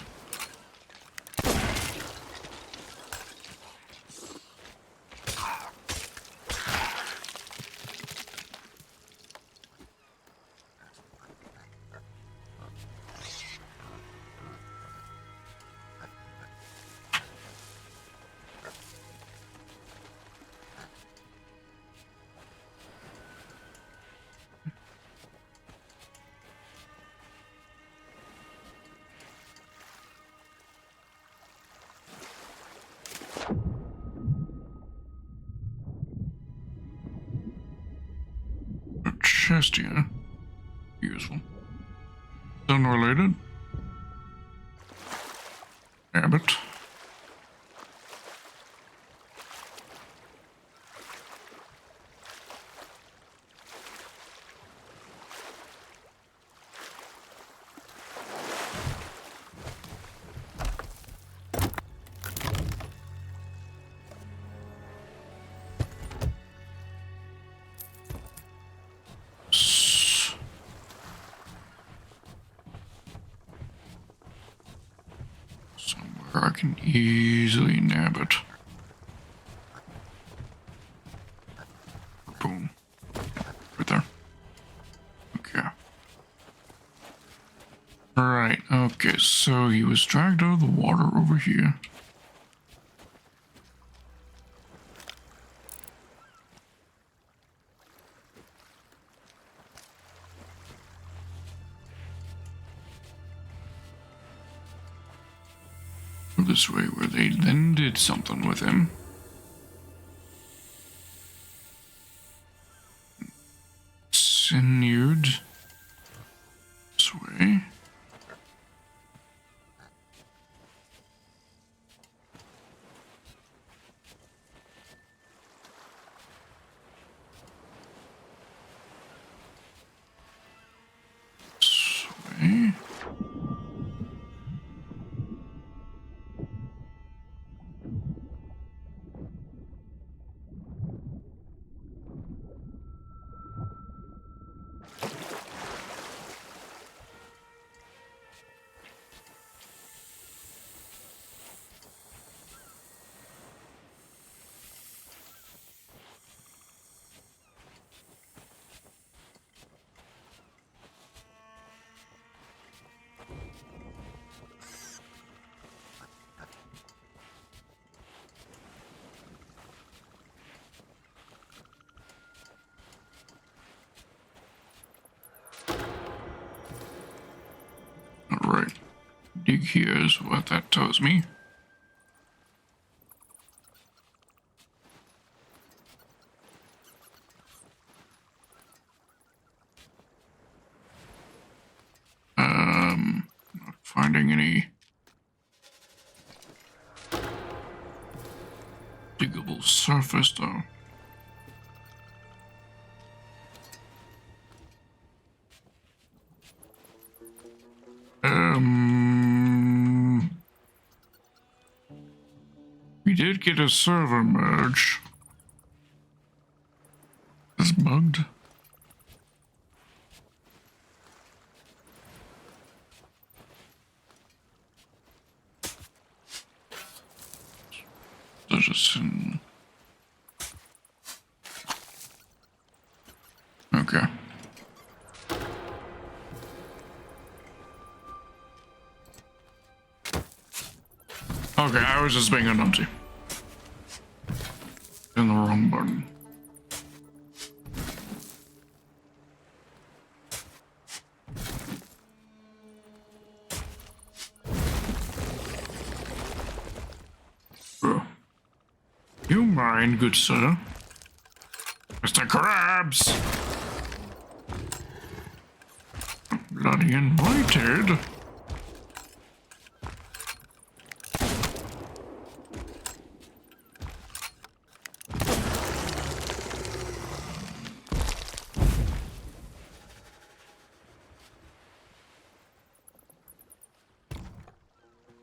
A chest here. Useful. Unrelated. Abbott. Somewhere I can easily nab it. Boom. Right there. Okay. Alright, okay, so he was dragged out of the water over here. This way, where they then did something with him. Continued this way. This way. Alright, dig here is what that tells me. Not finding any diggable surface though. We did get a server merge. It's bugged. There's just an... Okay. Okay, I was just being a numpty. In the wrong button. You mind, good sir? Mr. Krabs! Bloody invited.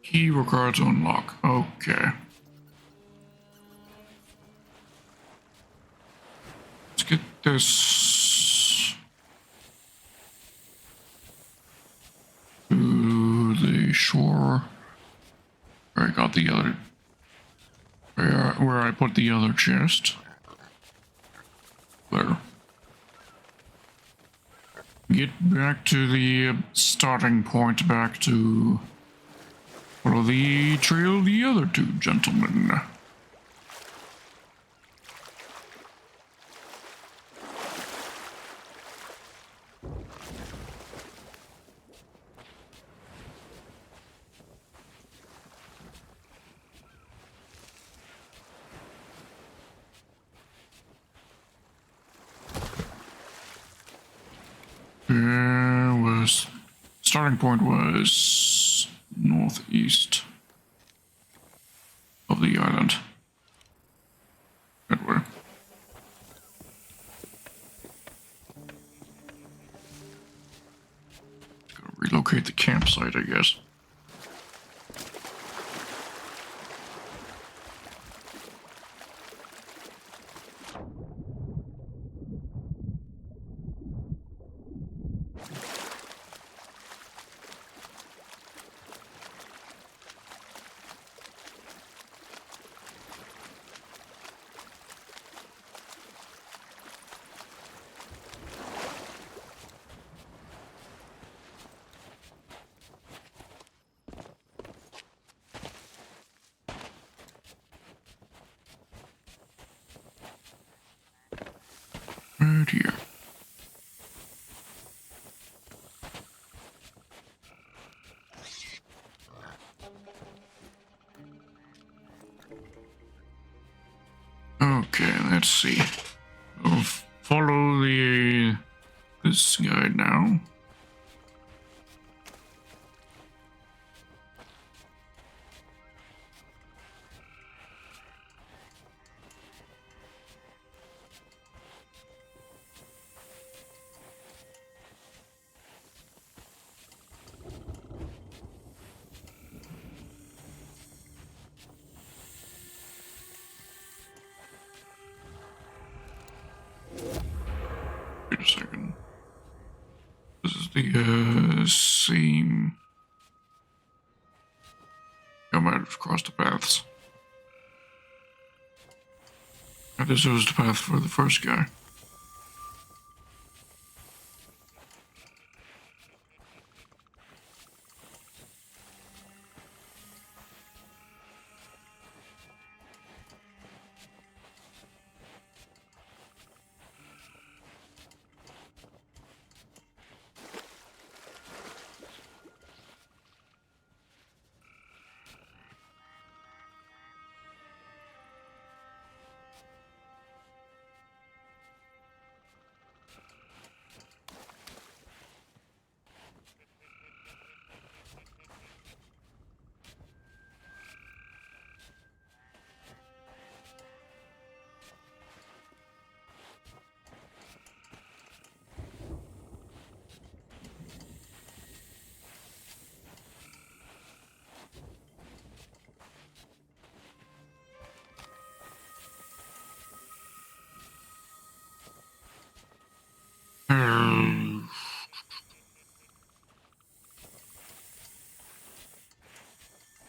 Key required to unlock. Okay. Let's get this to the shore. Where I got the other. Where I put the other chest. There. Get back to the starting point, back to follow the trail of the other two gentlemen. Starting point was northeast of the island. That way. Gotta relocate the campsite, I guess. Right here. Okay, let's see. We'll follow this guy now. Wait a second. This is the same. I might have crossed the paths. This was the path for the first guy.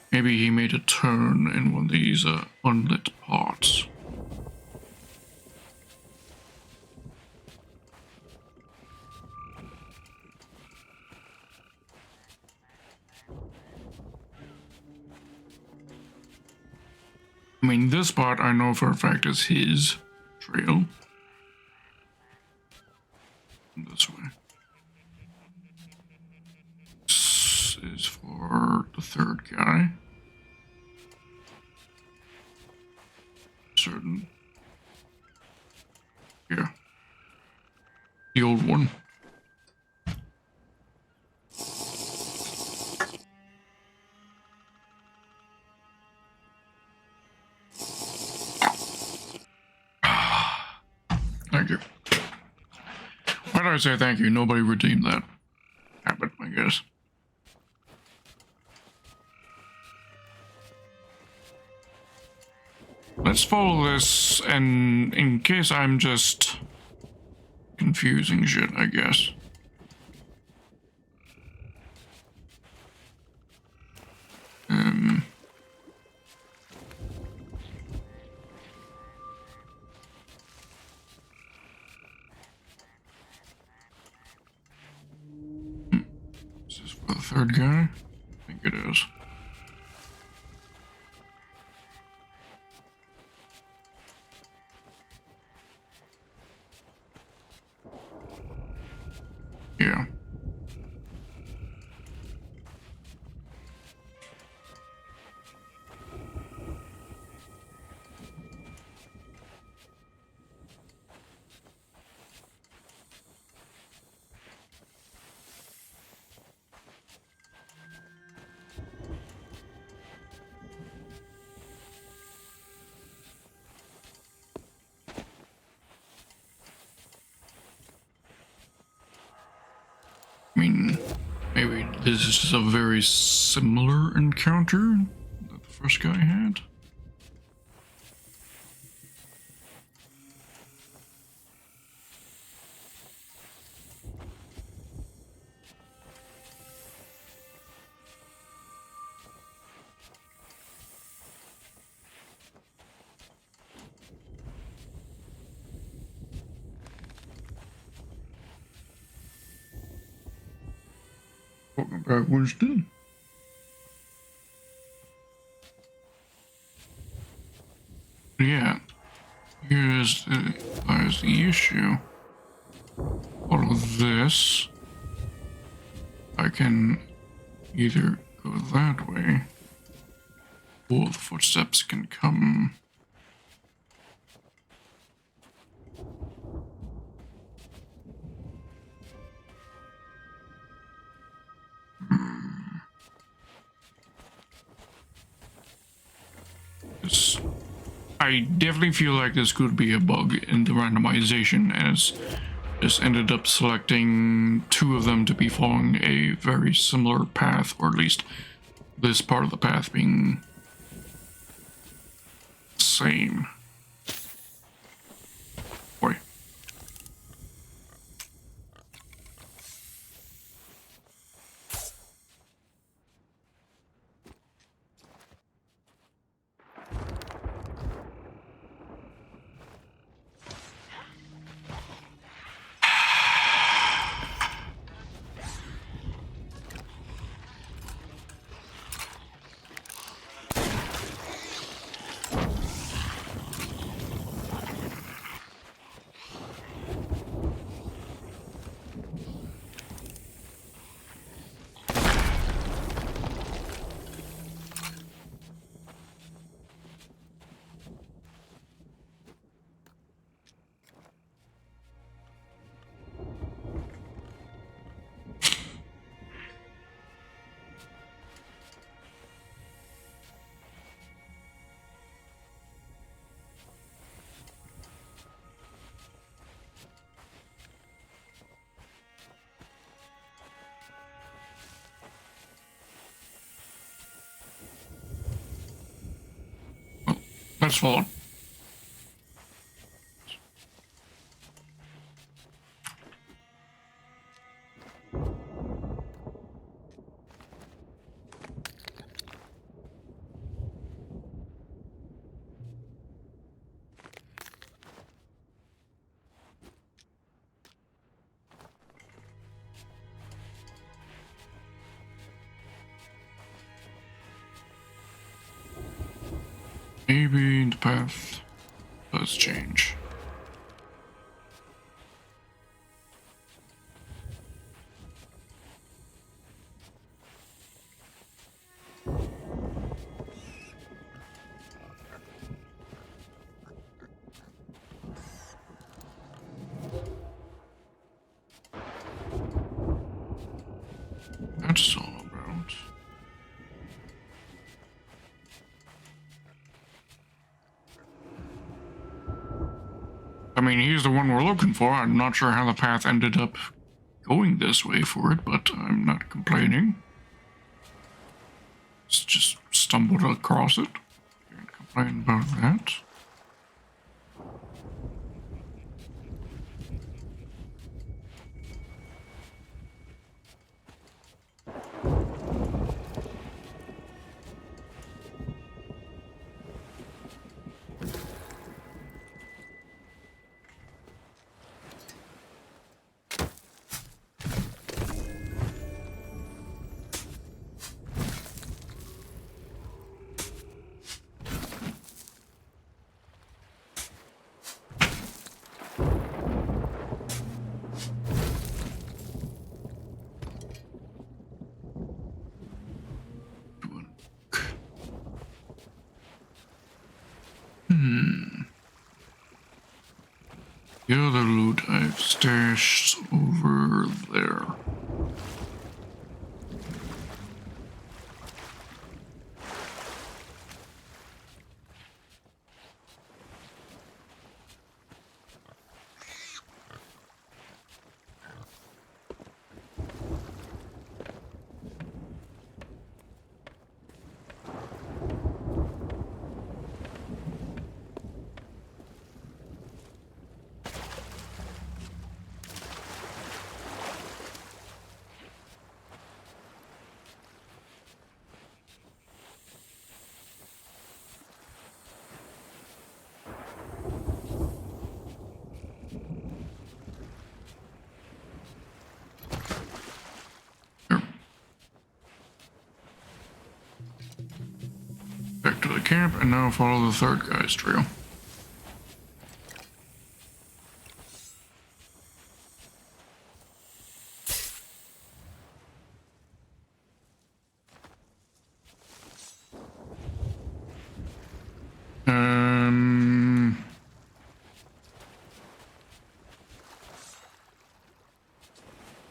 Maybe he made a turn in one of these unlit parts. I mean, this part I know for a fact is his trail. This way. This is for the third guy. Certain. Yeah. The old one. Thank you. Why did I say thank you? Nobody redeemed that habit, I guess. Let's follow this, and in case I'm just confusing shit, I guess. Is this for the third guy? I think it is. Yeah. I mean, maybe this is just a very similar encounter that the first guy had. Walking backwards then. Yeah, here's the issue. All of this, I can either go that way, or the footsteps can come I definitely feel like this could be a bug in the randomization, as just ended up selecting two of them to be following a very similar path, or at least this part of the path being the same. Boy. That's fallen. Maybe the path does change. That's all about. I mean, he's the one we're looking for. I'm not sure how the path ended up going this way for it, but I'm not complaining. Just stumbled across it. Can't complain about that. The other loot I've stashed over there. Back to the camp, and now follow the third guy's trail.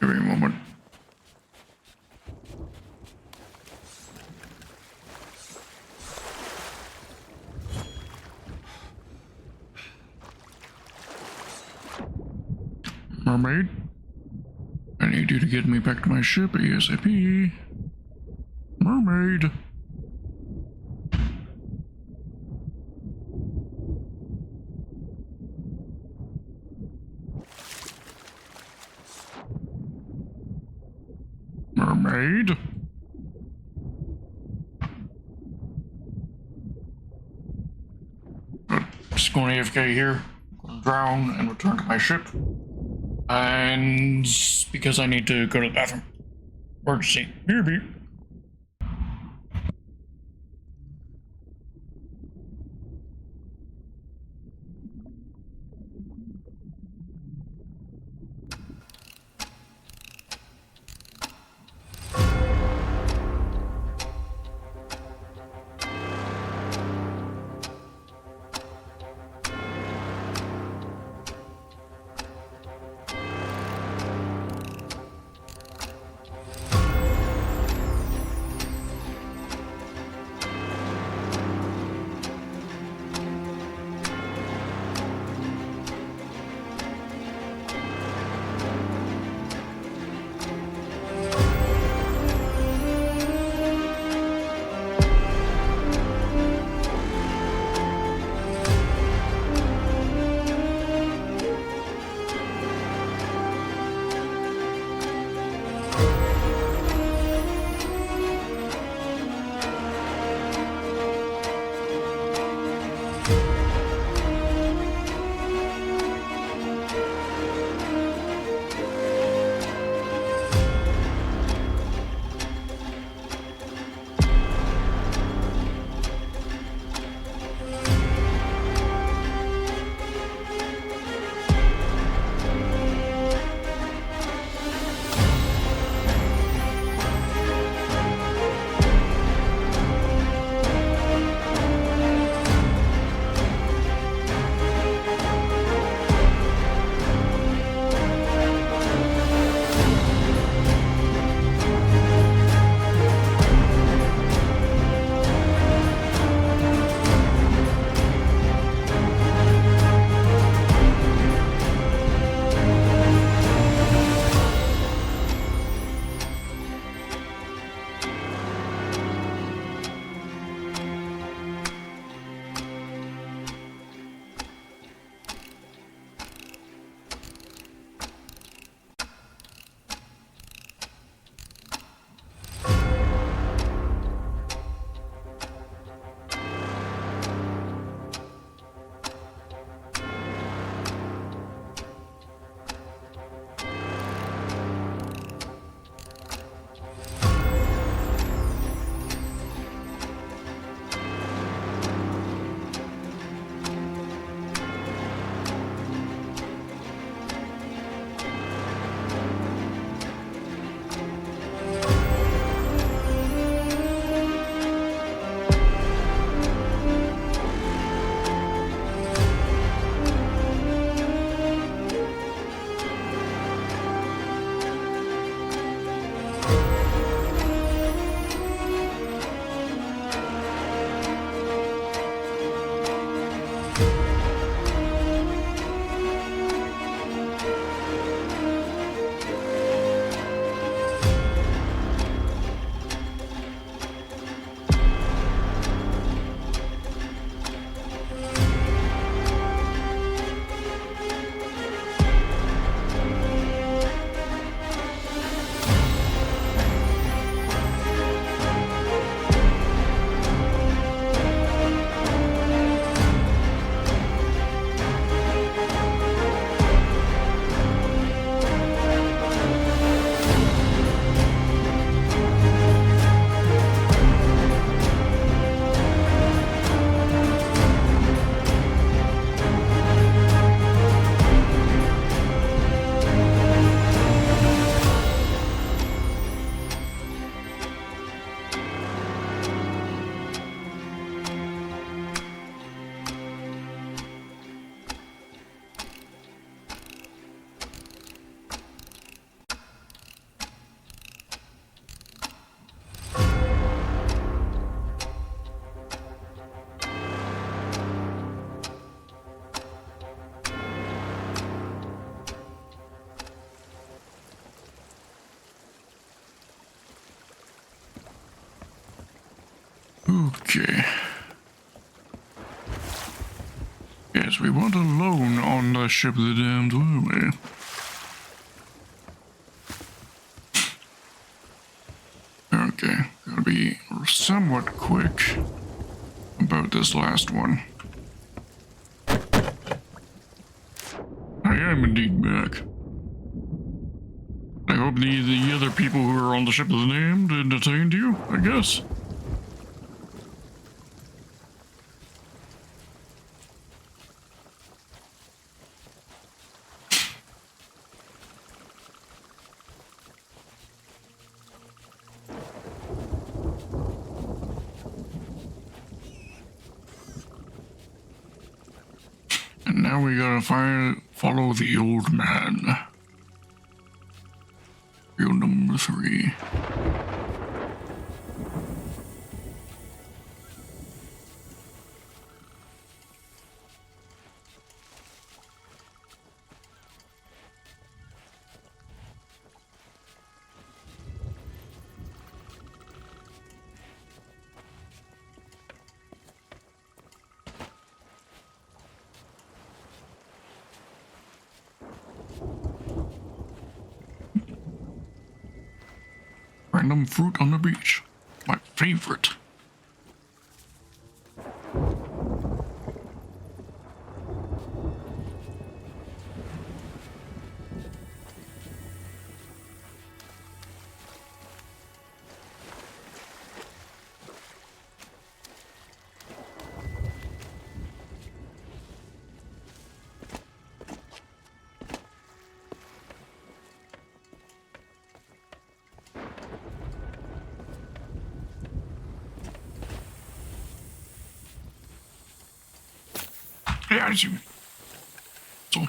Give me a moment. Mermaid, I need you to get me back to my ship ASAP. Mermaid. Mermaid. Just going AFK here. Drown and return to my ship. And because I need to go to the bathroom. Emergency. Beep beep. Okay. Yes, we weren't alone on the ship of the damned, were we? Okay, gotta be somewhat quick about this last one. I am indeed back. I hope the other people who are on the ship of the damned entertained you, I guess. And now we gotta follow the old man. Rule number 3. Random fruit on the beach. My favorite. Yeah, I see. So.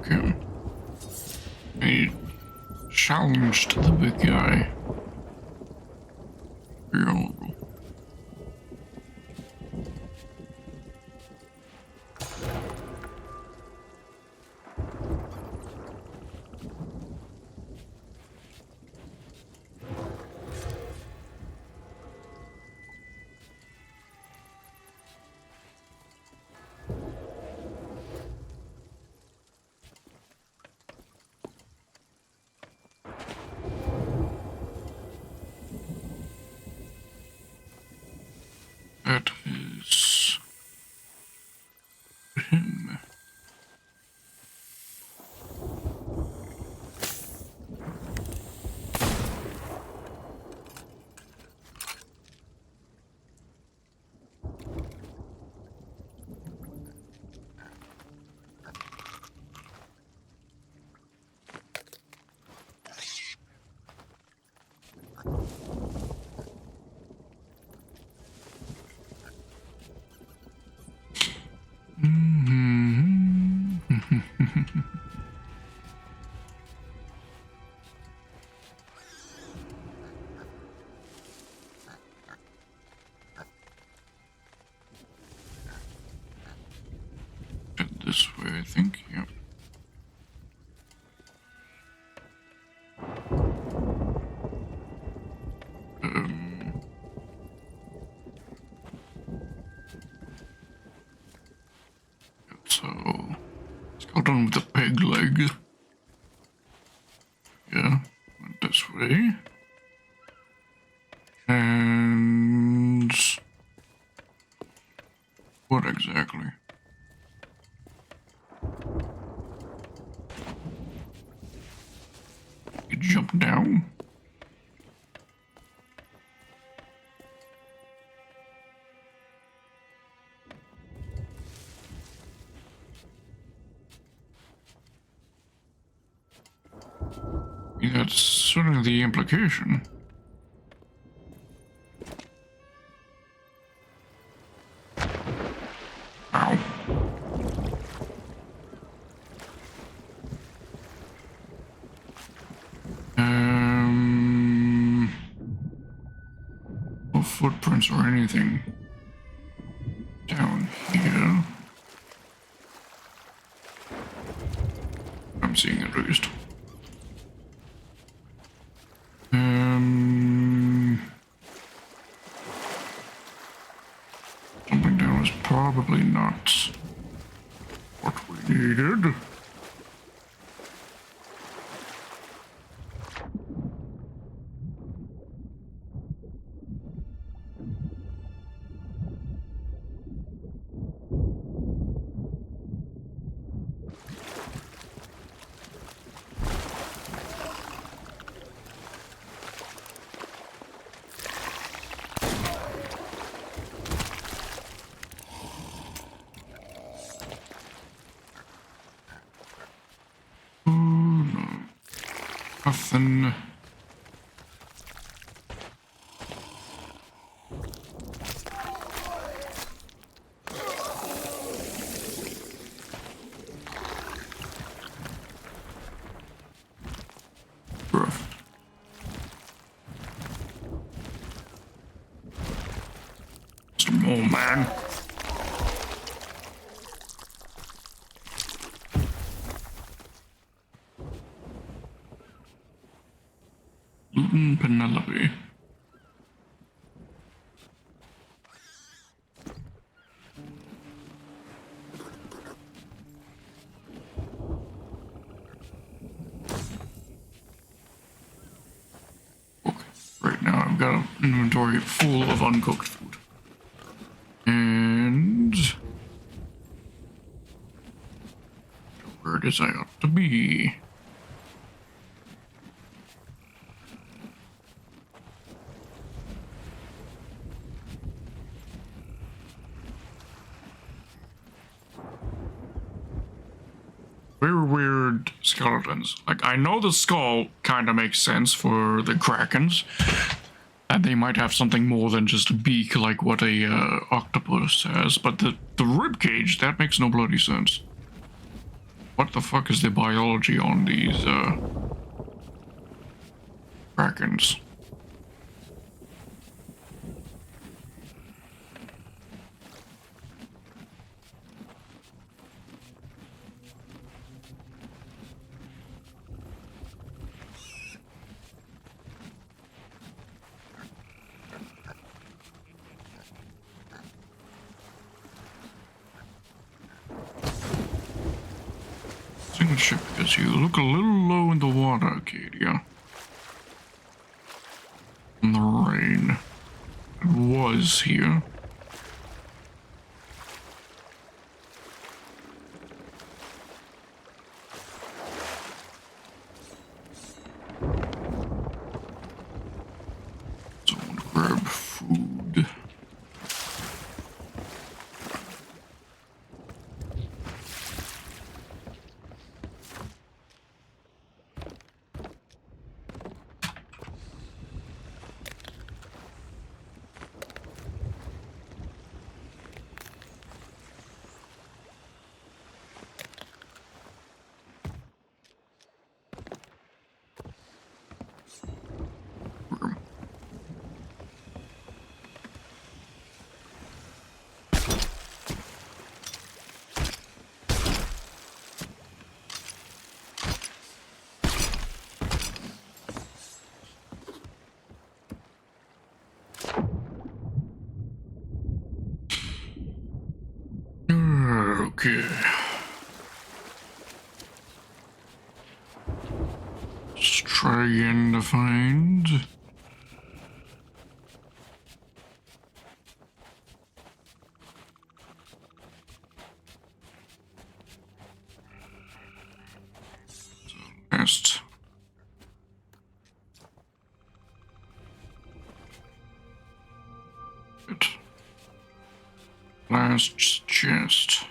Okay. I challenged the big guy. Very honorable. That is him. Head this way, I think. Yep. So let's go down with the peg leg. this way. And what exactly? You jump down. That's certainly the implication. Ow. No footprints or anything down here. I'm seeing at least. Jumping down is probably not what we needed. Nothing. Rough. Some more, man. Penelope. Okay, right now I've got an inventory full of uncooked food. And where does I ought to be? Very weird skeletons. Like, I know the skull kind of makes sense for the krakens, and they might have something more than just a beak like what a octopus has, but the rib cage, that makes no bloody sense. What the fuck is the biology on these krakens? Single ship, because you look a little low in the water, Acadia. In the rain. It was here. Someone grab food. Okay. Let's try begin to find. Last. Last chest.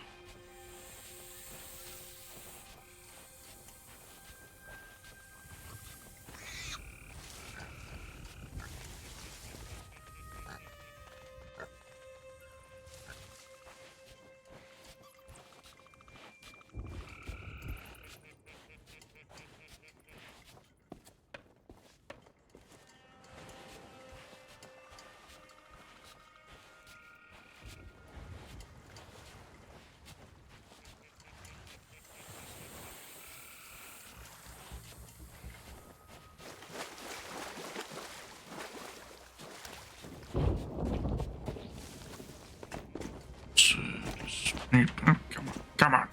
Come on.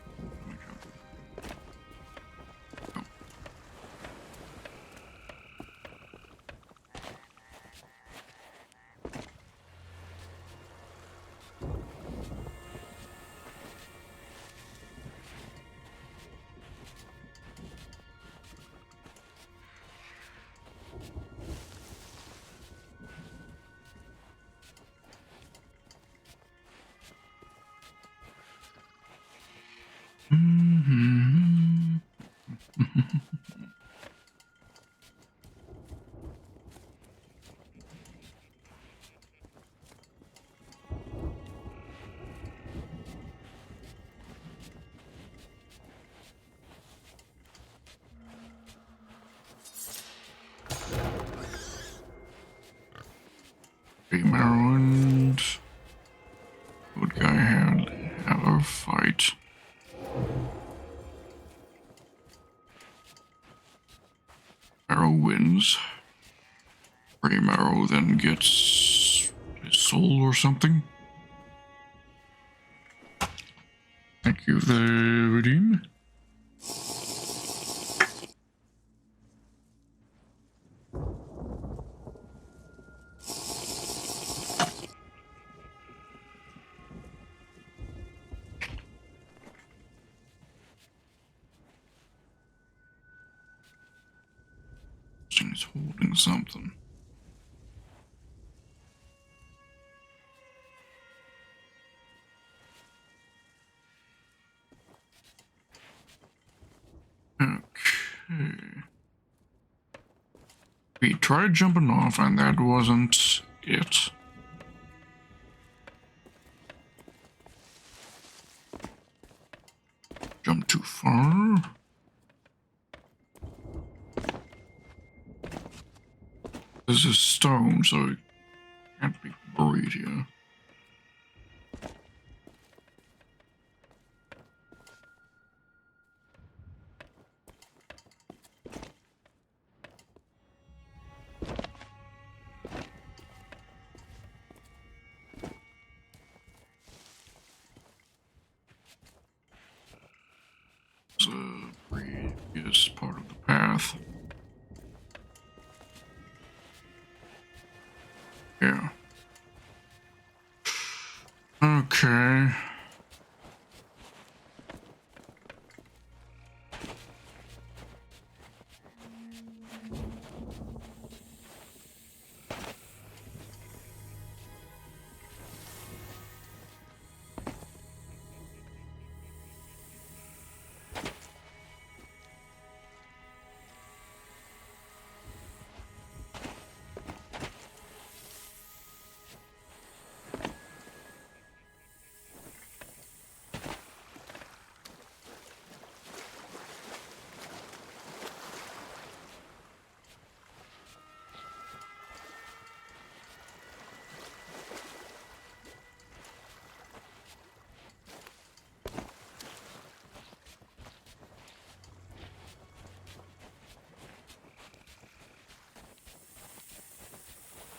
Maryland. Good guy have a fight. Arrow wins. Graham Arrow then gets his soul or something. Thank you for the redeem. He's holding something. Okay. We tried jumping off and that wasn't it. Jump too far. This is stone, so it can't be buried here. It's a previous part of the path. Yeah. Okay.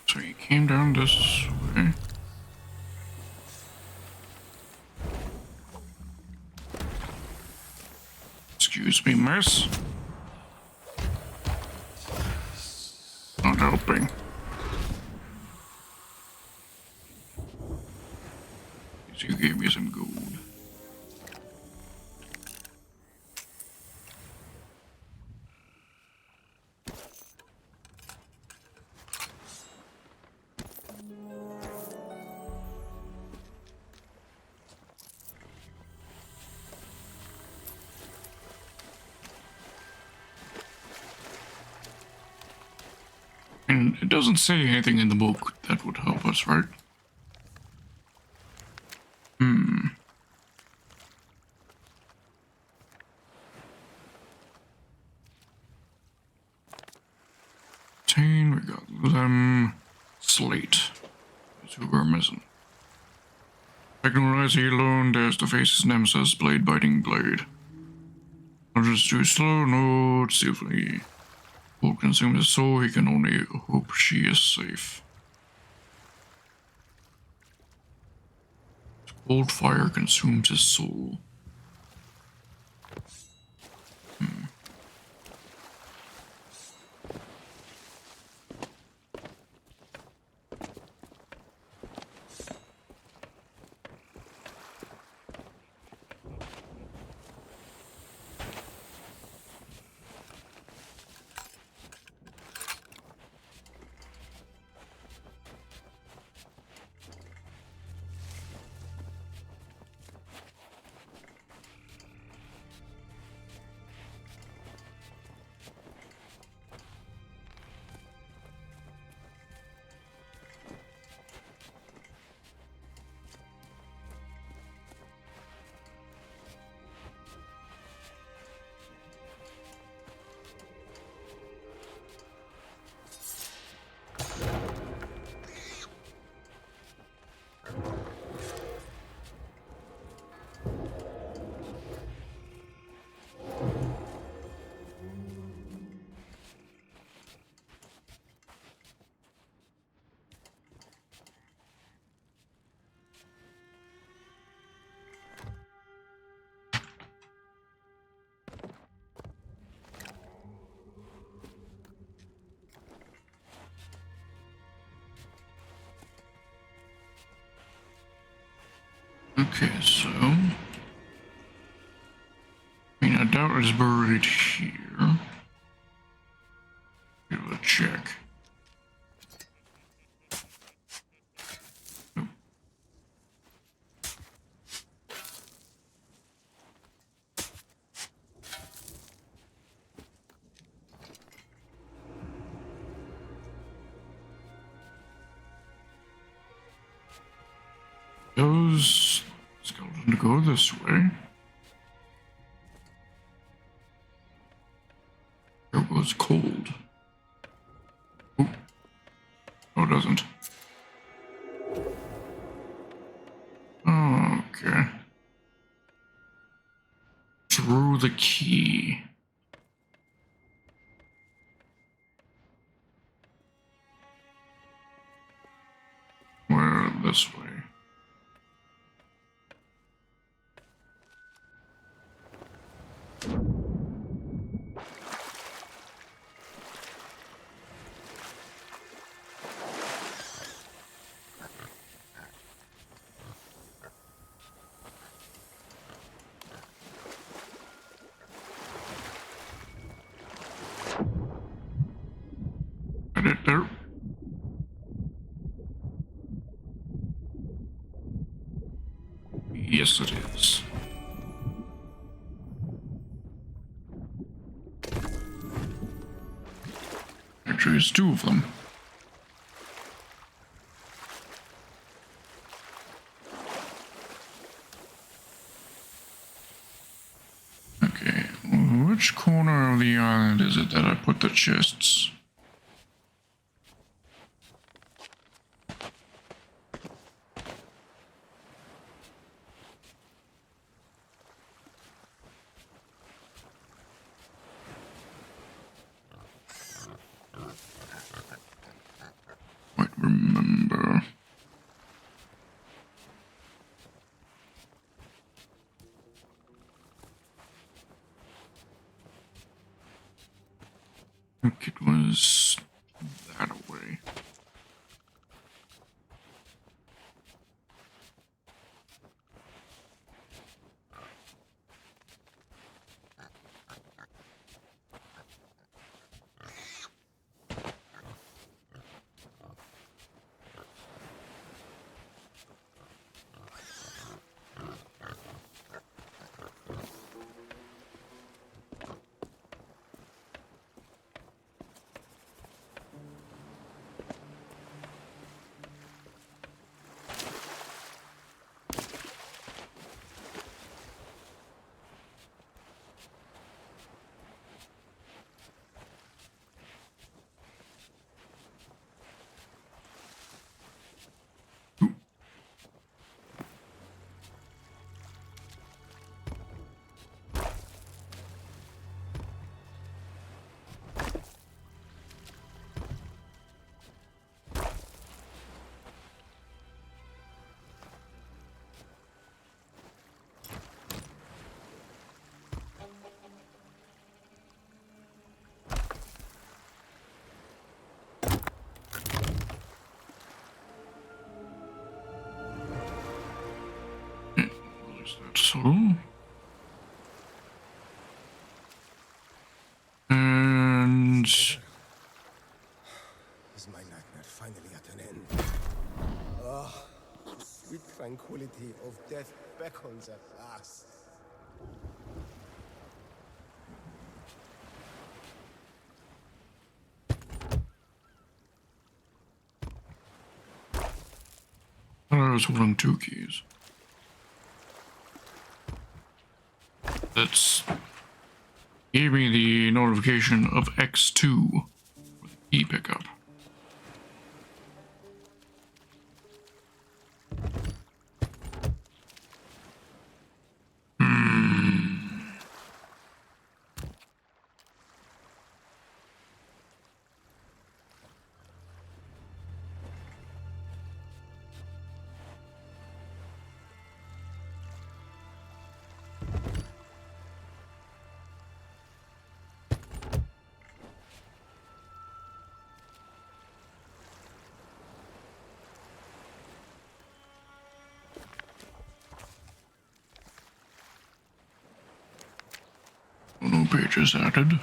So you came down this way. Excuse me, miss. helping. You gave me some gold. And it doesn't say anything in the book that would help us, right? We got them. Slate. That's who we're missing. Recognize he alone dares to face his nemesis, blade biting blade. Not just too slow, no, safely. Will consume his soul, he can only hope she is safe. Cold fire consumes his soul. Okay, so... I doubt it's buried here. Give it a check. Nope. Those skeleton go this way. It was cold. Ooh. Oh, it doesn't. Okay. Through the key. Where this way? Got it there. Yes, it is. Actually, it's two of them. Okay, which corner of the island is it that I put the chests? Might remember. I think it was So. And. Is my nightmare finally at an end? Oh, the sweet tranquility of death beckons at last. I was holding 2 keys. That's gave me the notification of X2 with key pickup. No pages added.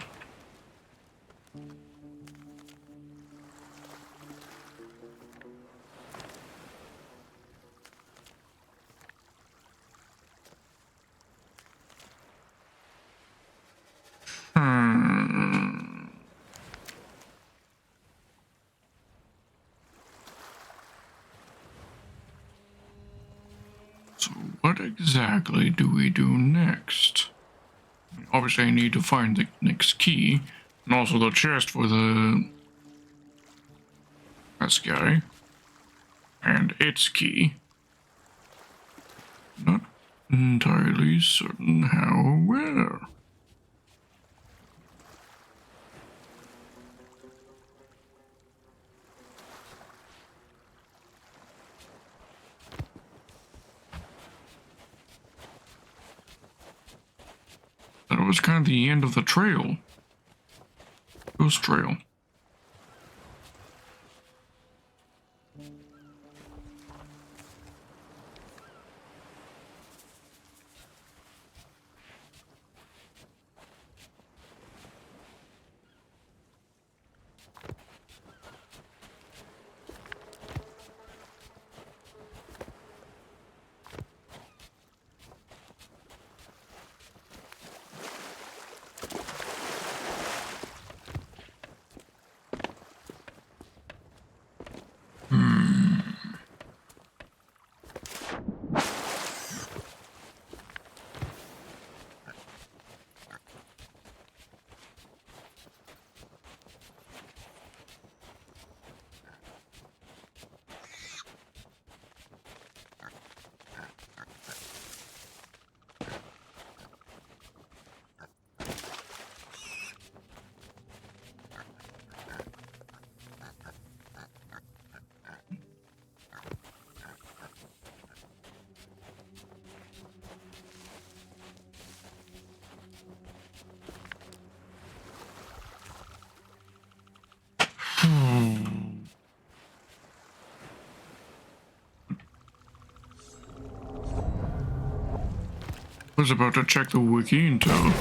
So what exactly do we do next? Obviously I need to find the next key, and also the chest for this guy, and its key. Not entirely certain how or where. That was kind of the end of the trail. Ghost trail. I was about to check the wiki until you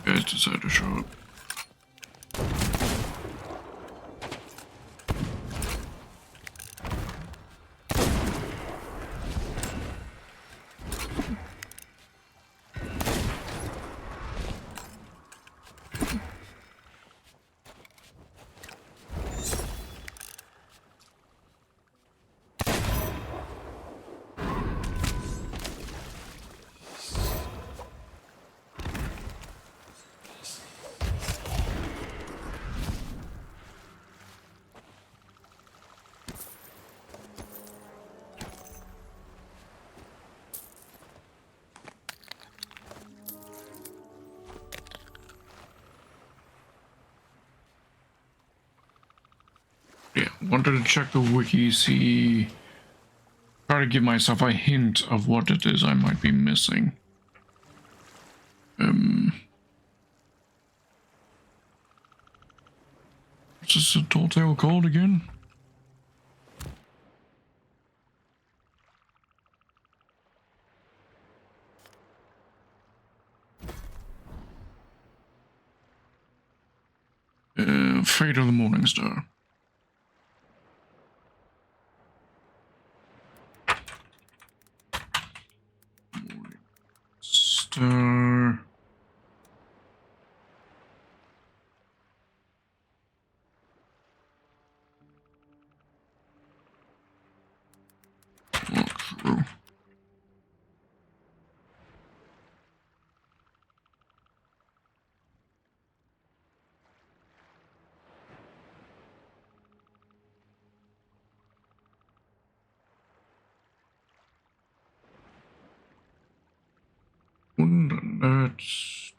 guys decided to show up. Yeah, wanted to check the wiki, see, try to give myself a hint of what it is I might be missing. What's this a tall tale called again? the Morning Star. Morning Star. Look through. That's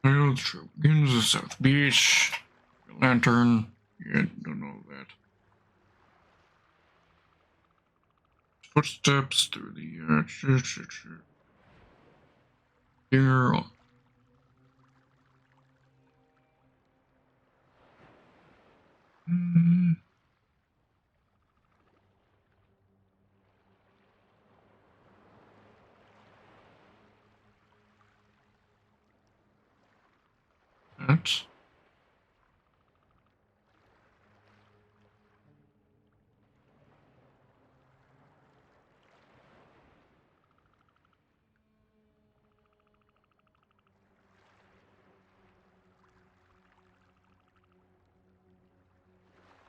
Trail trip begins at South Beach. Lantern. Yeah, don't know that. Footsteps through the here. That.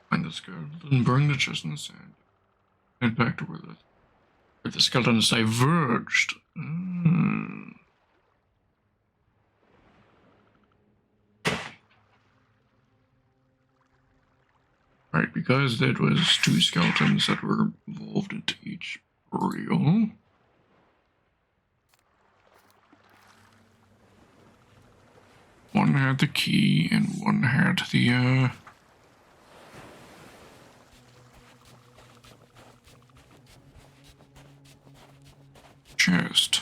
Find the skeleton, burn the chest in the sand. Head back to where the skeletons diverged. Right, because that was two skeletons that were evolved into each burial. One had the key and one had the chest.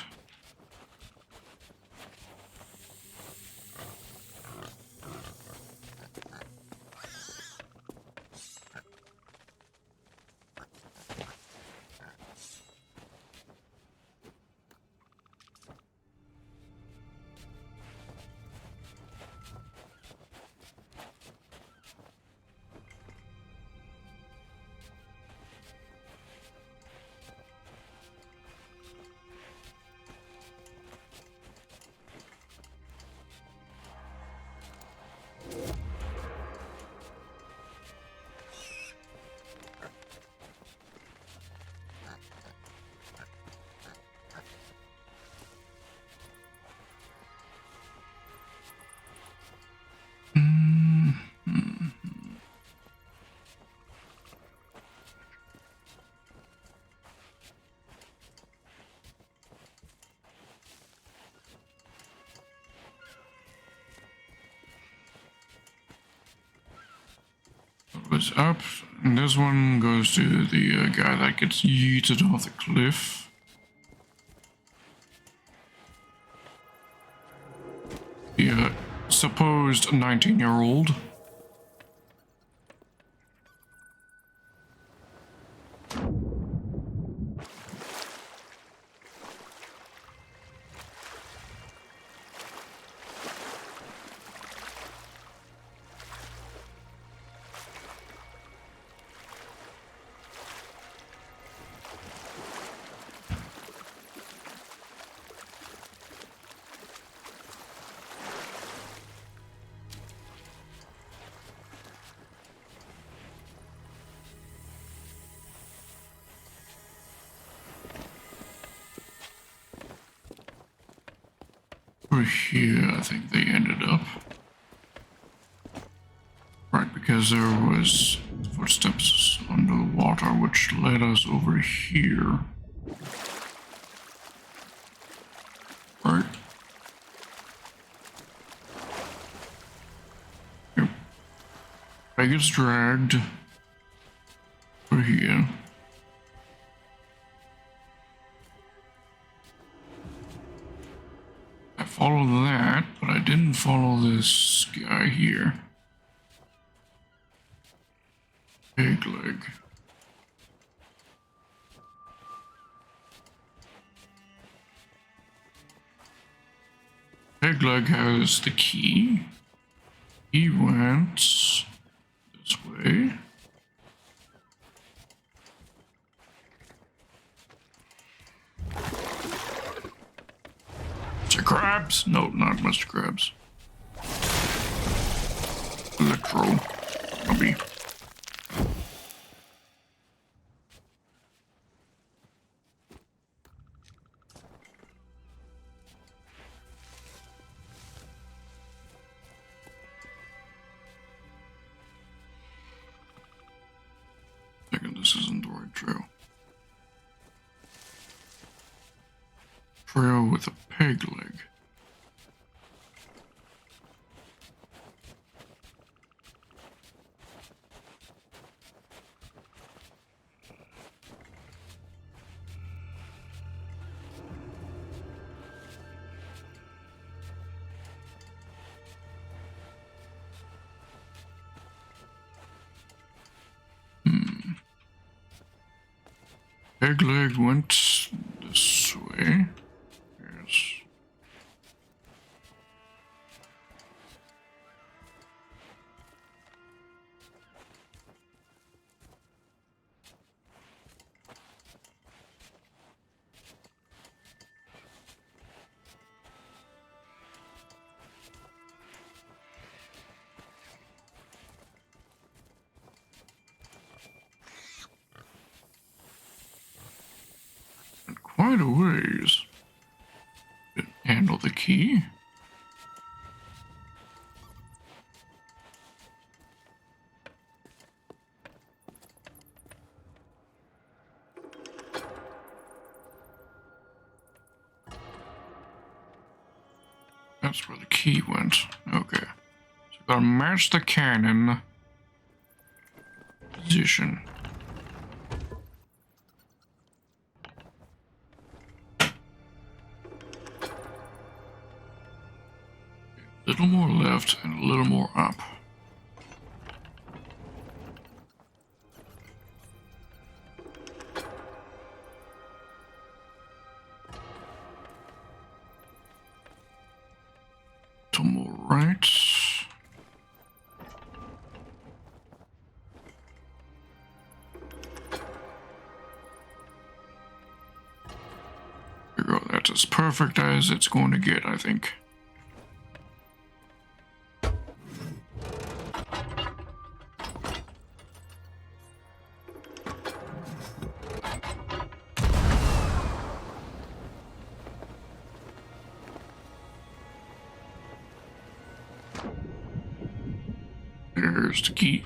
Was up, and this one goes to the guy that gets yeeted off the cliff. The supposed 19-year-old. Over here, I think they ended up. Right, because there was footsteps under the water, which led us over here. Right. Yep. I gets dragged over here. Follow that, but I didn't follow this guy here. Pig leg. Peg leg has the key. He went this way. Mr. Krabs? No, not Mr. Krabs. Electro. Maybe. Thinking this isn't the right trail. Trail with a peg leg. Peg leg went this way. Yes. Quite a ways. Didn't handle the key. That's where the key went. Okay. So gotta match the cannon position. A little more left and a little more up. A little more right. There you go. That's as perfect as it's going to get, I think. There's the key.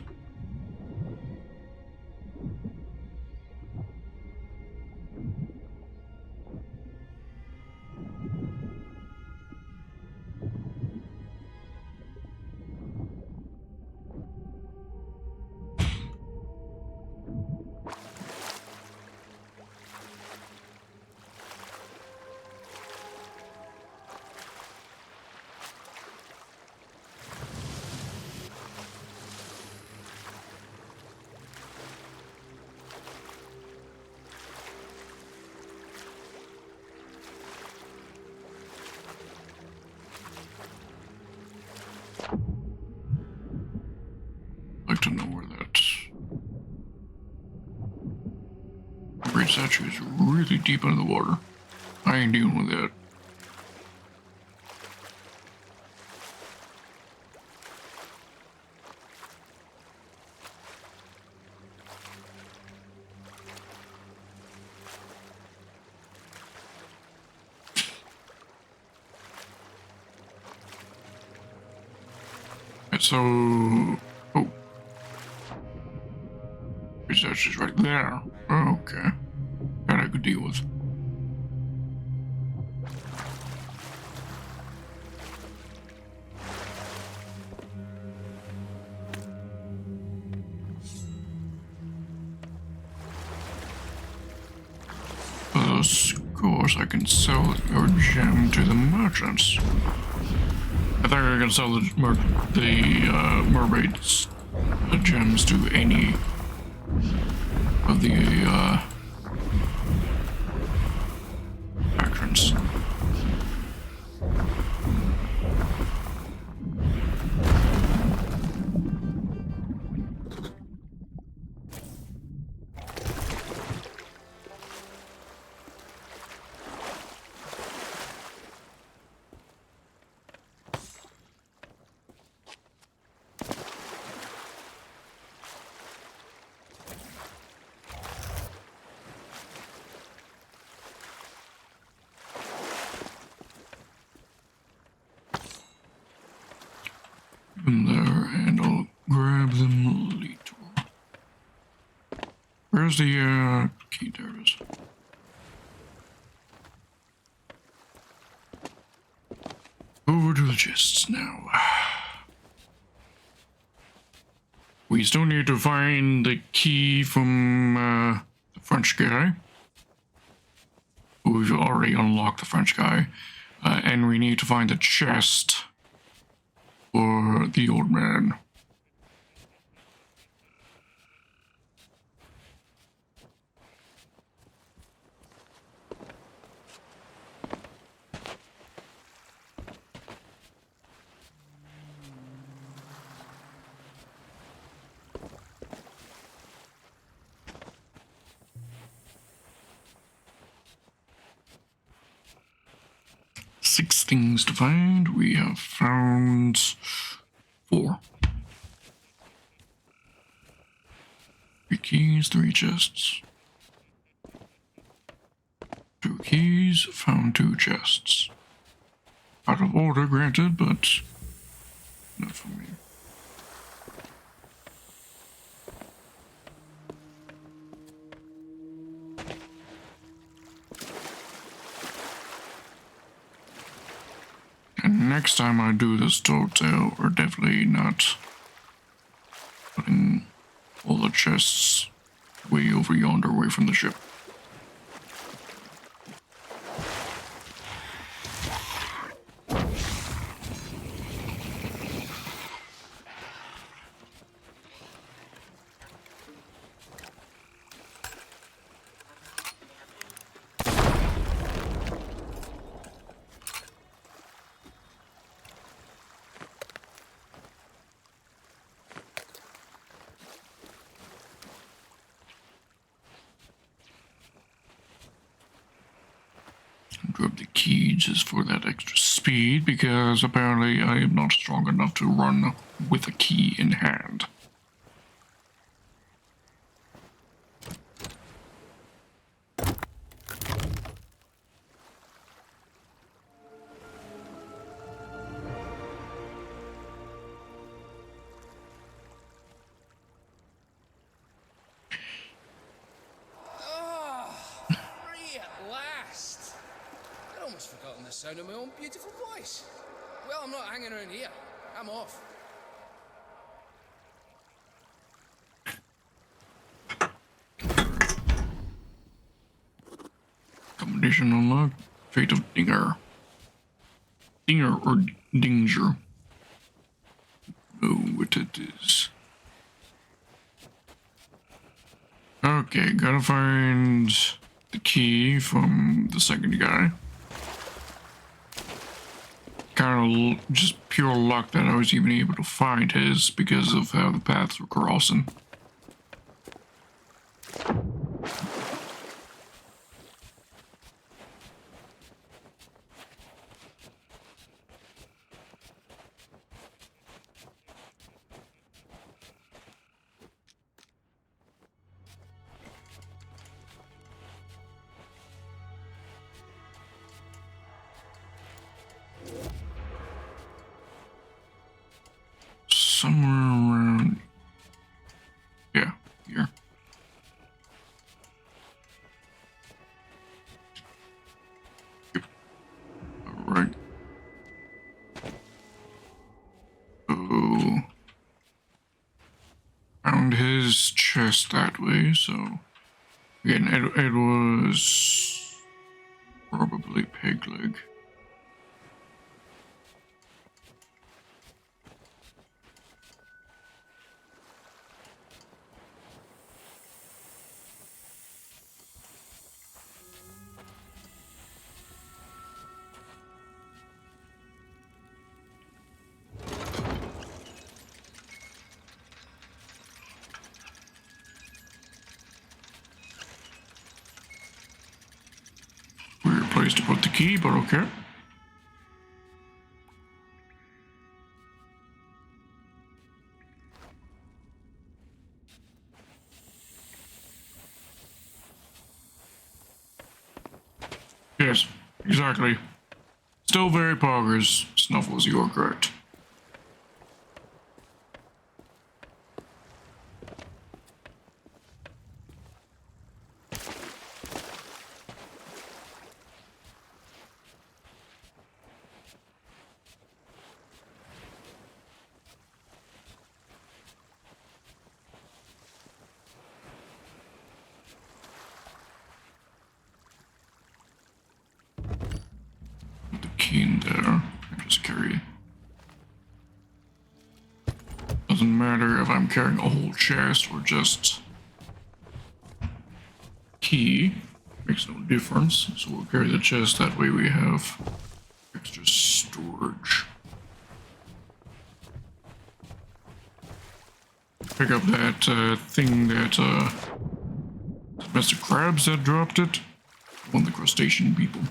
I'd like to know where that great statue is really deep under the water. I ain't dealing with that. So, oh, research is right there. Oh, okay, that I could deal with. Of course, I can sell your gem to the merchants. I think I can sell the mermaid's gems to any of the patrons. them there, and I'll grab them later. Where's the key? There it is. Over to the chests now. We still need to find the key from the French guy. We've already unlocked the French guy. And we need to find the chest for the old man. Six things to find. We have found 4. 3 keys, 3 chests. 2 keys, found 2 chests. Out of order, granted, but not for me. And next time I do this tale, we're definitely not putting all the chests way over yonder away from the ship. Grab the key just for that extra speed, because apparently I am not strong enough to run with a key in hand. The sound of my own beautiful voice. Well, I'm not hanging around here. I'm off. Combination unlocked. Fate of Dinger. Dinger or Dinger. Know what it is. Okay, gotta find the key from the second guy. Kind of just pure luck that I was even able to find his because of how the paths were crossing. Somewhere around, yeah, here. Yep. All right. Oh, found his chest that way. So again, it was probably peg leg. Weird place to put the key, but okay. Yes, exactly. Still very poggers. Snuffles, you are correct. key in there. I just carry. Doesn't matter if I'm carrying a whole chest or just key. Makes no difference. So we'll carry the chest. That way we have extra storage. Pick up that thing that Mr. Krabs that dropped it. One of the crustacean people.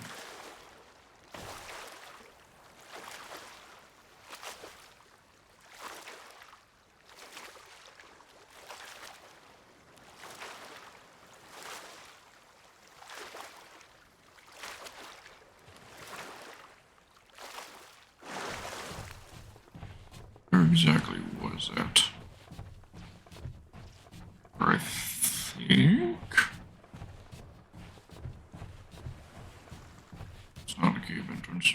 Where exactly was that? I think it's not a cave entrance.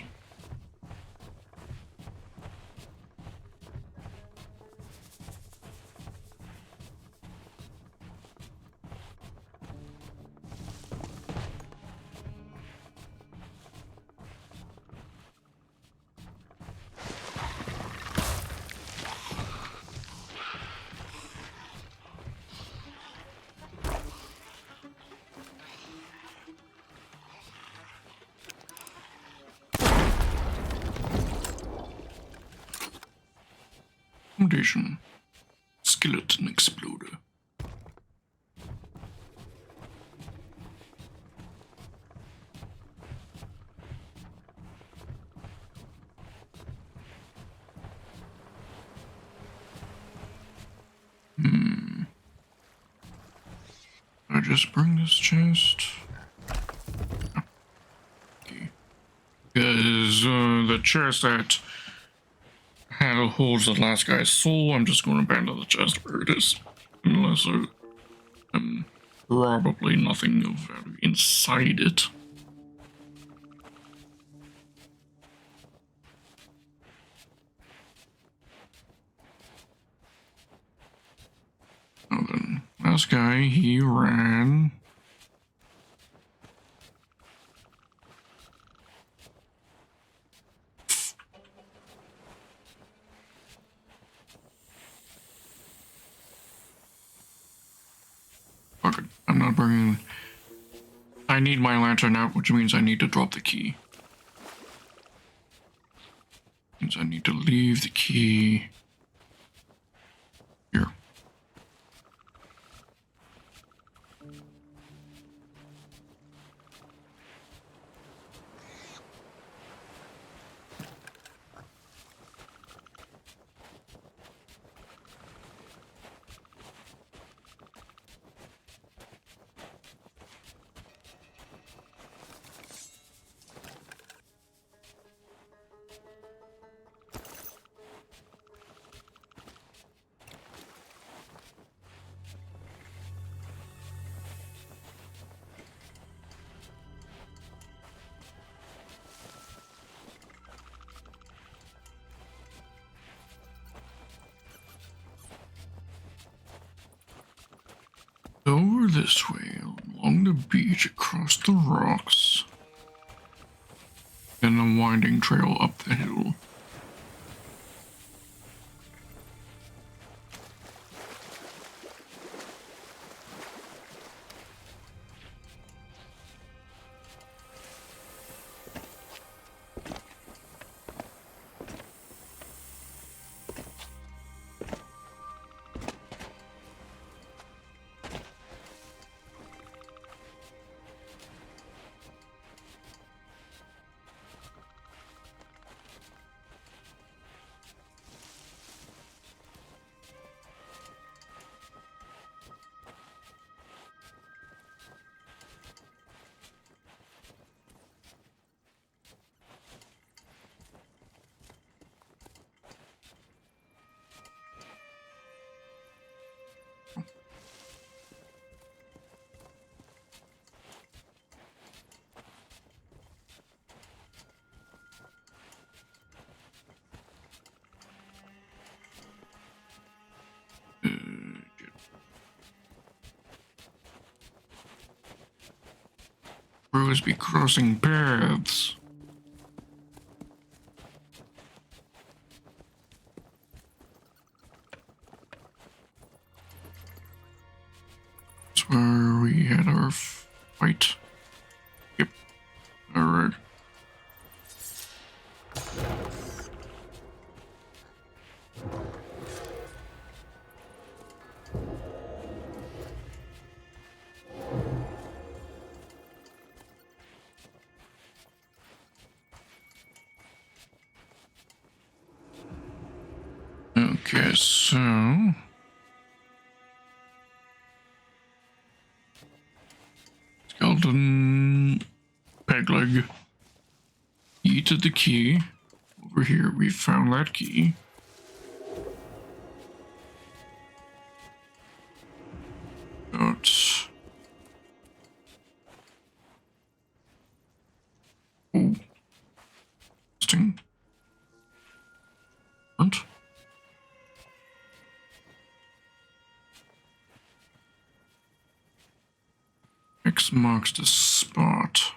Foundation. Skeleton exploder. I just bring this chest. Okay. Because the chest that had holds the last guy's soul, I'm just going to abandon the chest where it is. Unless probably nothing of value inside it. Now then, last guy, he ran. Fuck it, I'm not bringing. I need my lantern out, which means I need to drop the key. Means I need to leave the key here. Over this way, along the beach, across the rocks, and a winding trail up the hill. Bros be crossing paths. That's where we had our fight. Yep. Alright. Okay, so skeleton peg leg. Key to the key. Over here, we found that key. That's oh, interesting. What? X marks the spot.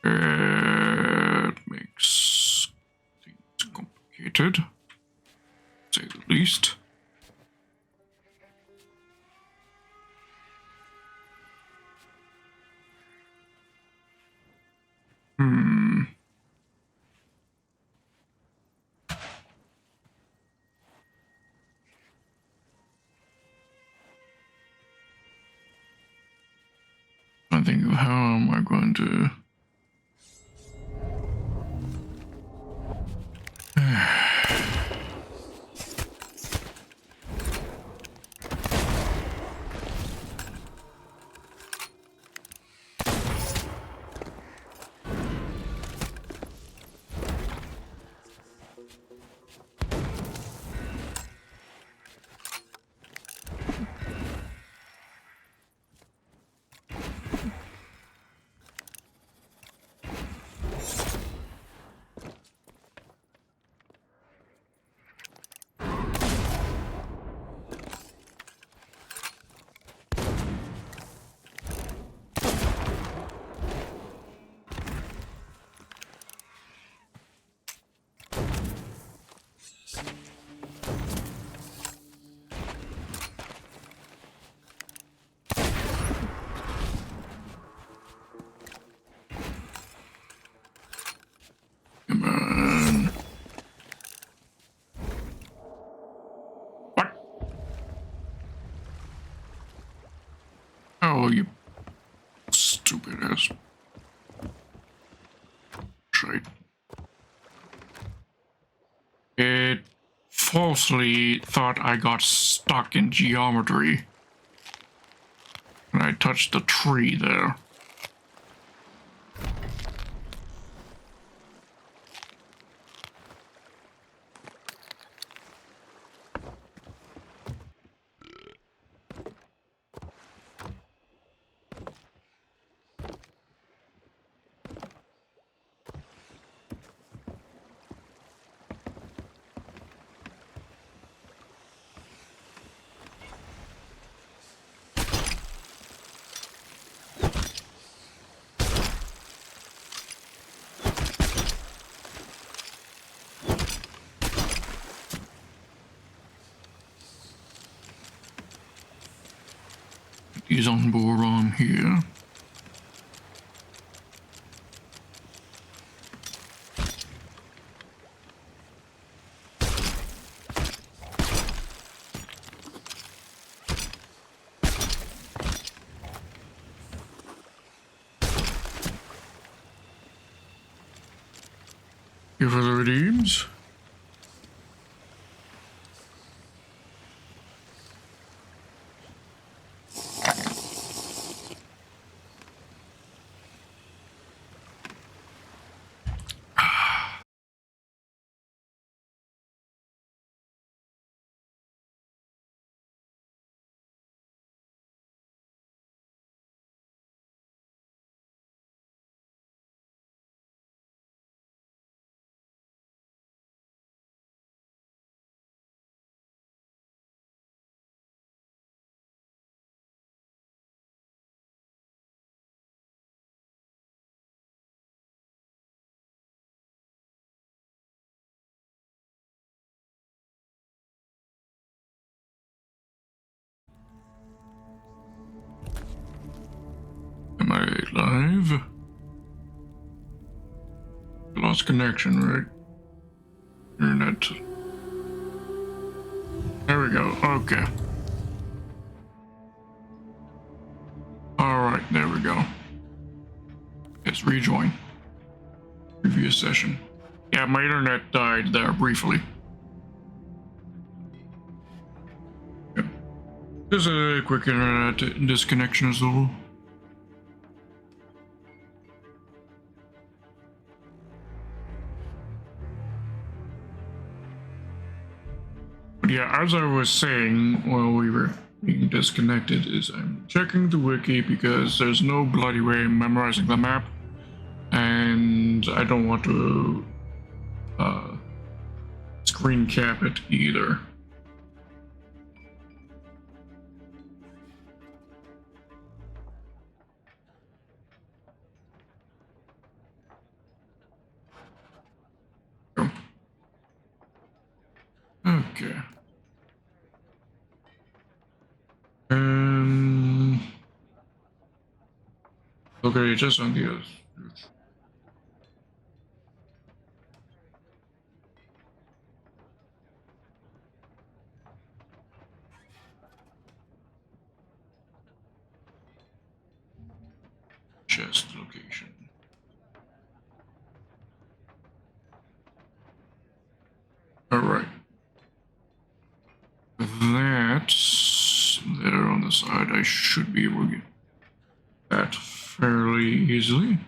It makes things complicated, to say the least. I think of how am I going to come on. What? Oh, you stupid ass. Shite. It falsely thought I got stuck in geometry. And I touched the tree there. He's on board on here. Here for the redeems. believe. Lost connection, right? Internet. There we go. Okay. Alright, there we go. Let's rejoin. Previous session. Yeah, my internet died there briefly. Yep. Just a quick internet disconnection is all. But yeah, as I was saying while we were being disconnected, is I'm checking the wiki because there's no bloody way of memorizing the map, and I don't want to screen cap it either. Okay. Okay, just on the other. Chest location. Alright. That's there on the side. I should be able to get that fairly easily.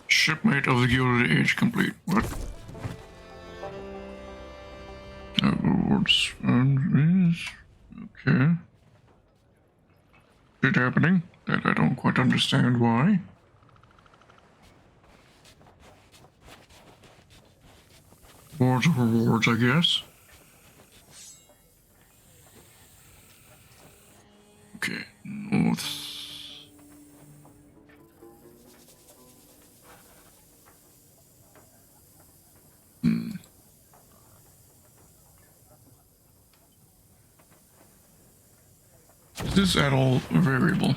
Shipmate of the Gilded Age complete. What? Awards and is okay. Shit happening that I don't quite understand why. Rewards are rewards, I guess. Okay, north. Is this at all a variable?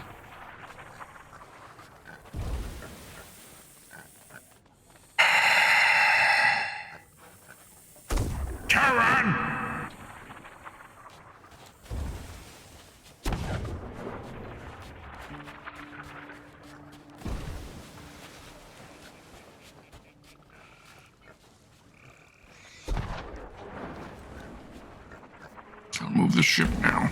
Karen! I'll move the ship now.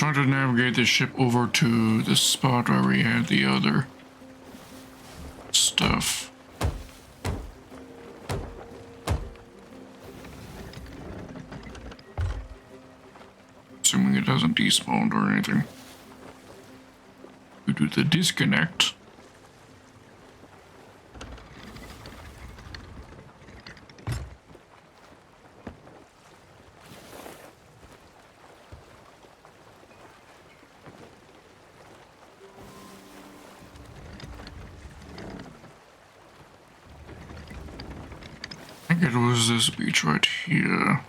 Trying to navigate the ship over to the spot where we had the other stuff. Assuming it hasn't despawned or anything. Due to the disconnect. I think it was this beach right here.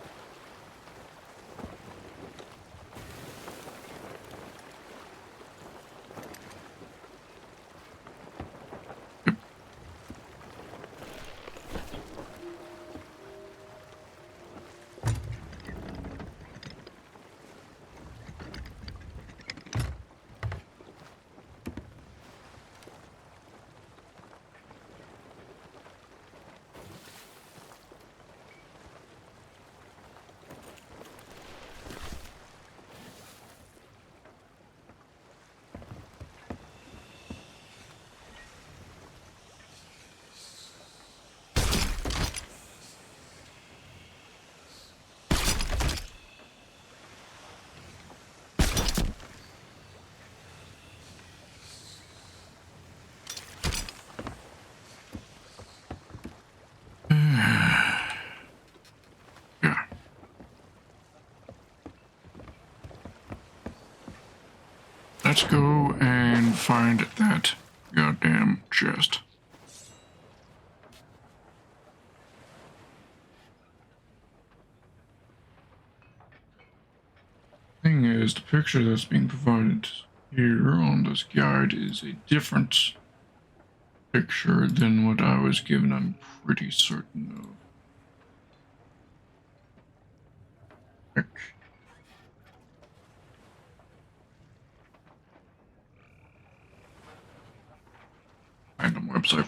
Yeah. Let's go and find that goddamn chest. Thing is, the picture that's being provided here on this guide is a different picture than what I was given, I'm pretty certain of. Heck. Random website.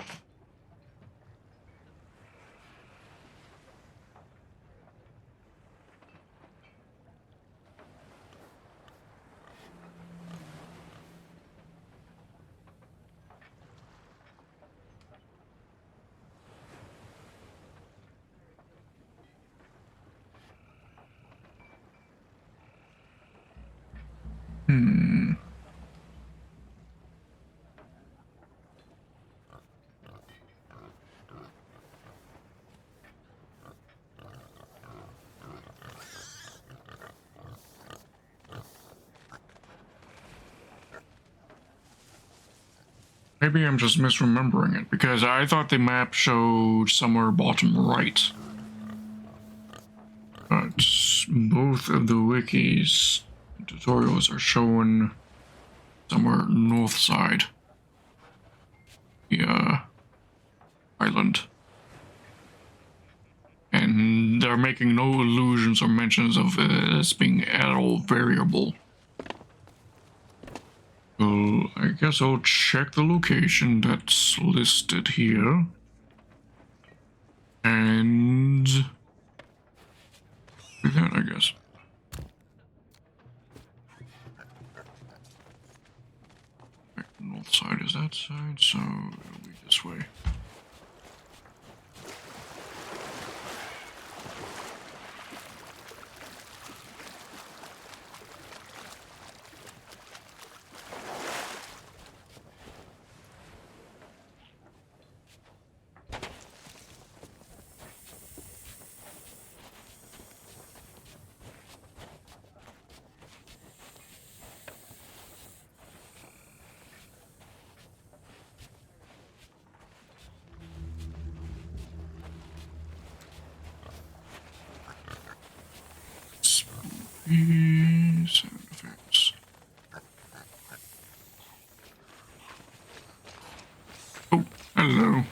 Maybe I'm just misremembering it, because I thought the map showed somewhere bottom right. But both of the wikis tutorials are showing somewhere north side. The island. And they're making no allusions or mentions of this being at all variable. So I guess I'll check the location that's listed here. And do that, I guess. Right, north side is that side, so it'll be this way. Sound effects. Oh, hello.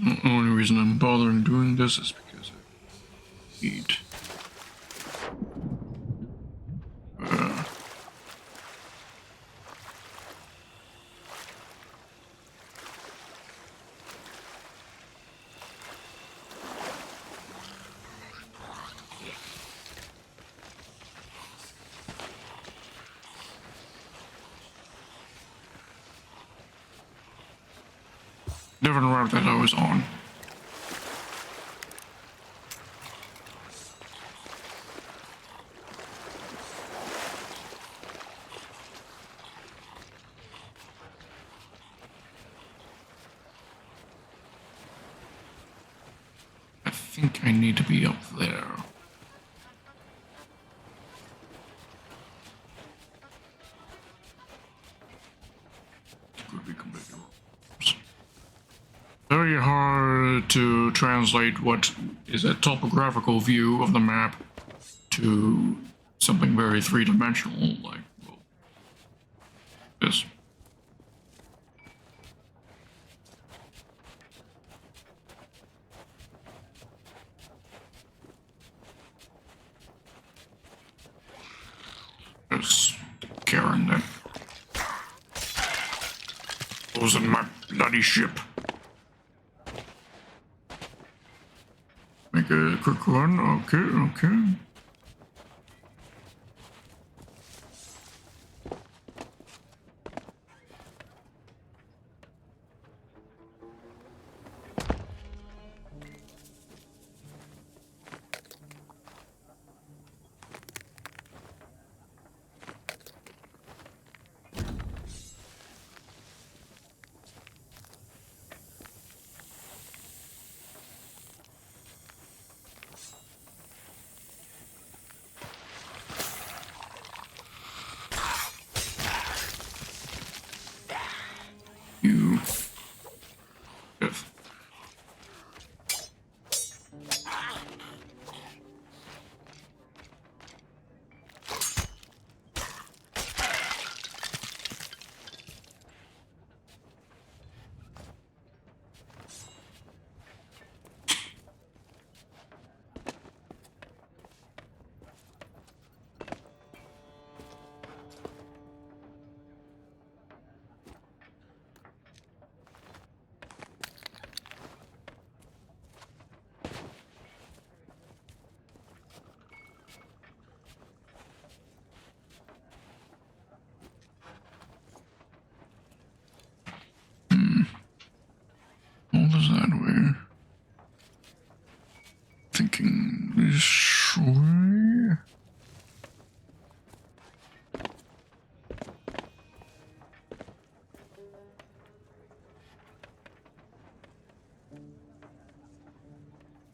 The only reason I'm bothering doing this is because I need. Different route that I was on. I think I need to be up there. Could be completely wrong. Very hard to translate what is a topographical view of the map to something very three-dimensional, like, well, this. There's Karen that was in my bloody ship. Make a quick run. Okay. You. Yes. All is that way. Thinking this way.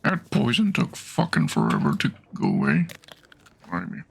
That poison took fucking forever to go away. Why me?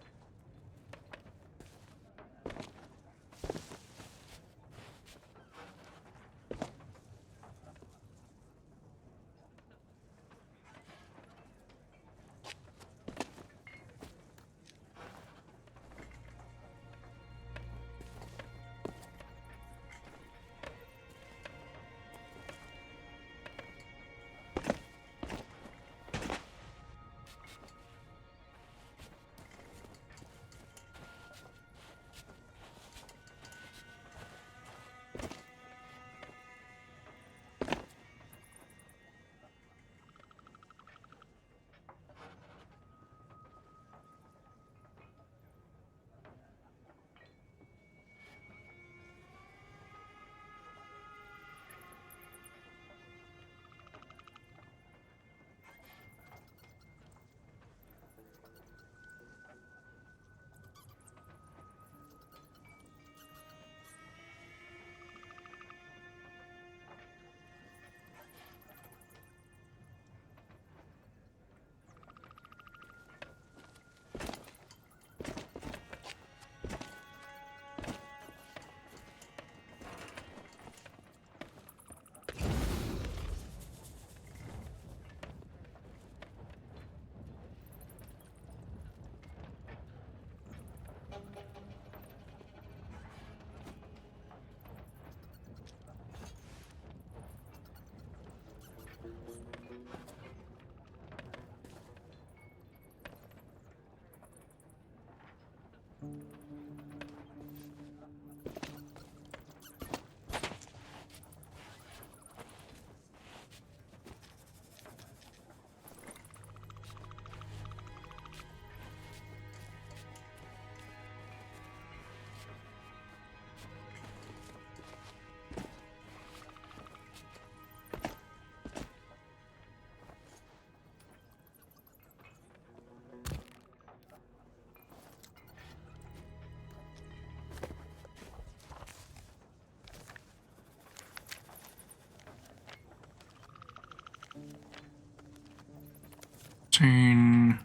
16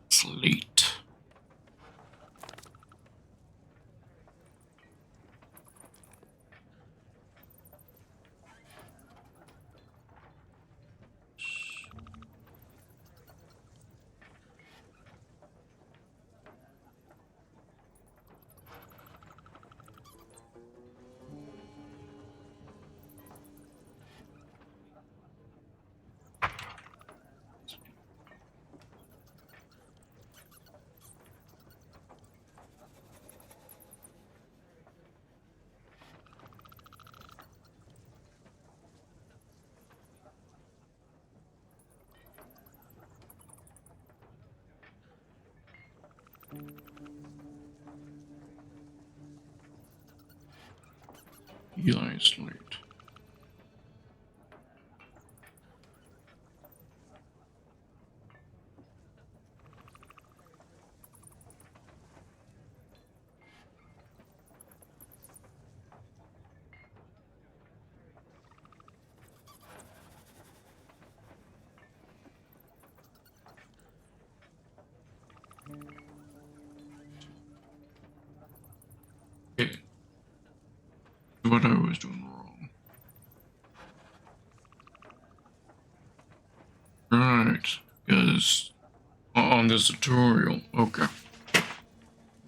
slate. Eli slate. Okay. What I was doing wrong. Right, because on this tutorial, okay.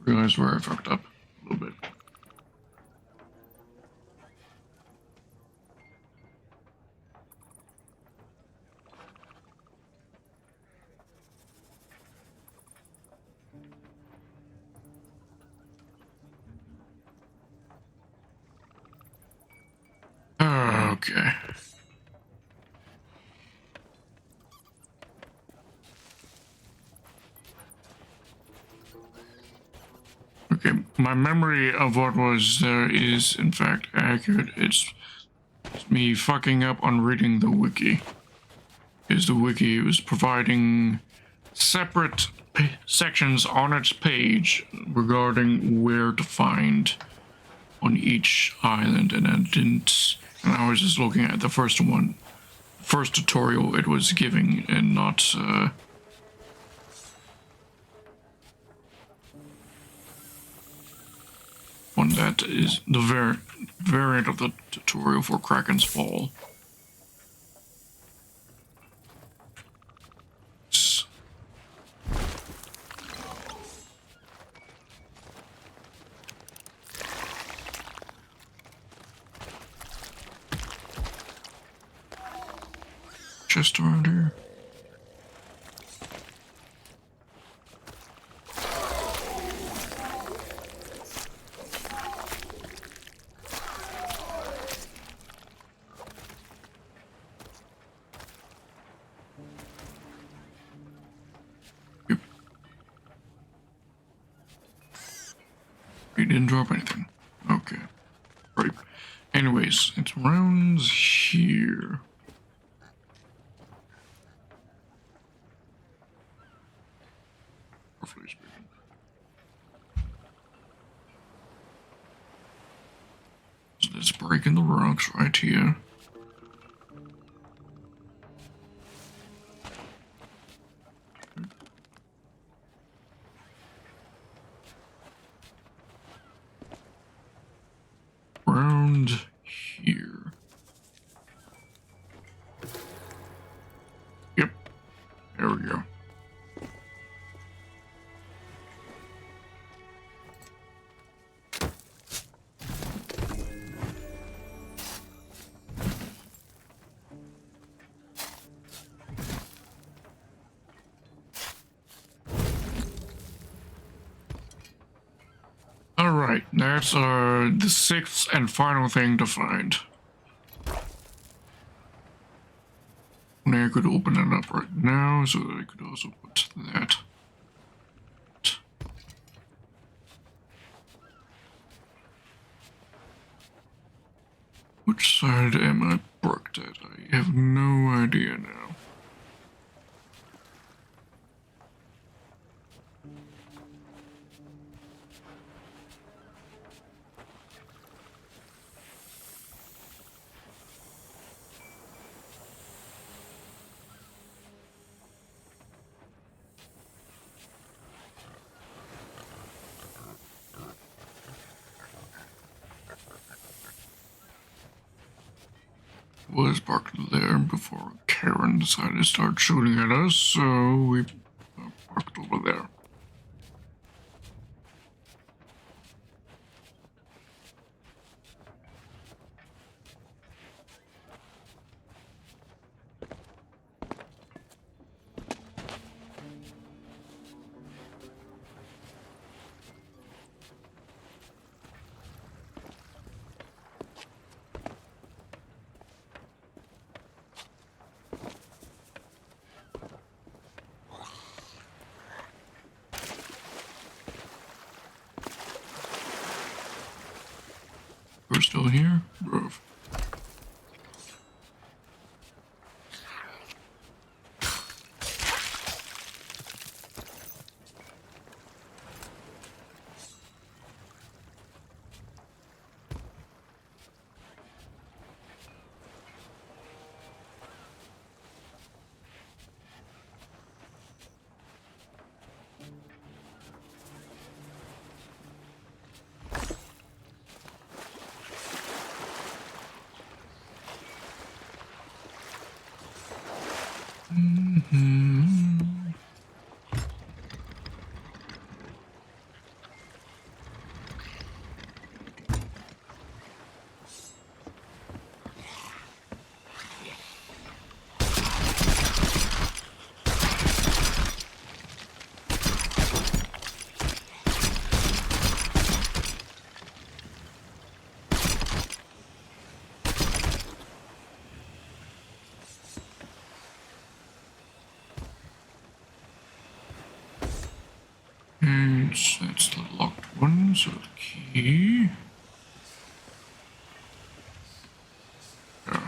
Realize where I fucked up a little bit. Okay. Okay, my memory of what was there is in fact accurate. It's me fucking up on reading the wiki. Because the wiki was providing separate sections on its page regarding where to find on each island, and I didn't. And I was just looking at the first one, first tutorial it was giving, and not one that is the variant of the tutorial for Kraken's Fall. Just around here. Yep. You didn't drop anything. Okay. Right. Anyways, it's around here. Roughly speaking. So let's break in the rocks right here. Around here. Yep. There we go. Alright, that's the sixth and final thing to find. And I could open it up right now, so that I could also put that. Which side am I parked at? I have no idea now. was parked there before Karen decided to start shooting at us, so we parked over there. We're still here, bro. And that's the locked one, so the key. Yeah.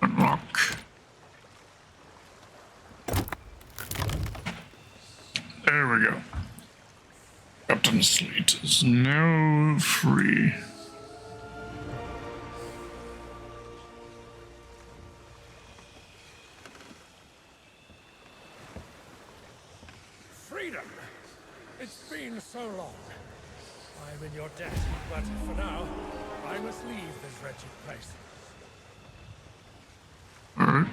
Unlock. There we go. Captain Slate is now free. Freedom! It's been so long. I'm in your debt, but for now, I must leave this wretched place. Alright.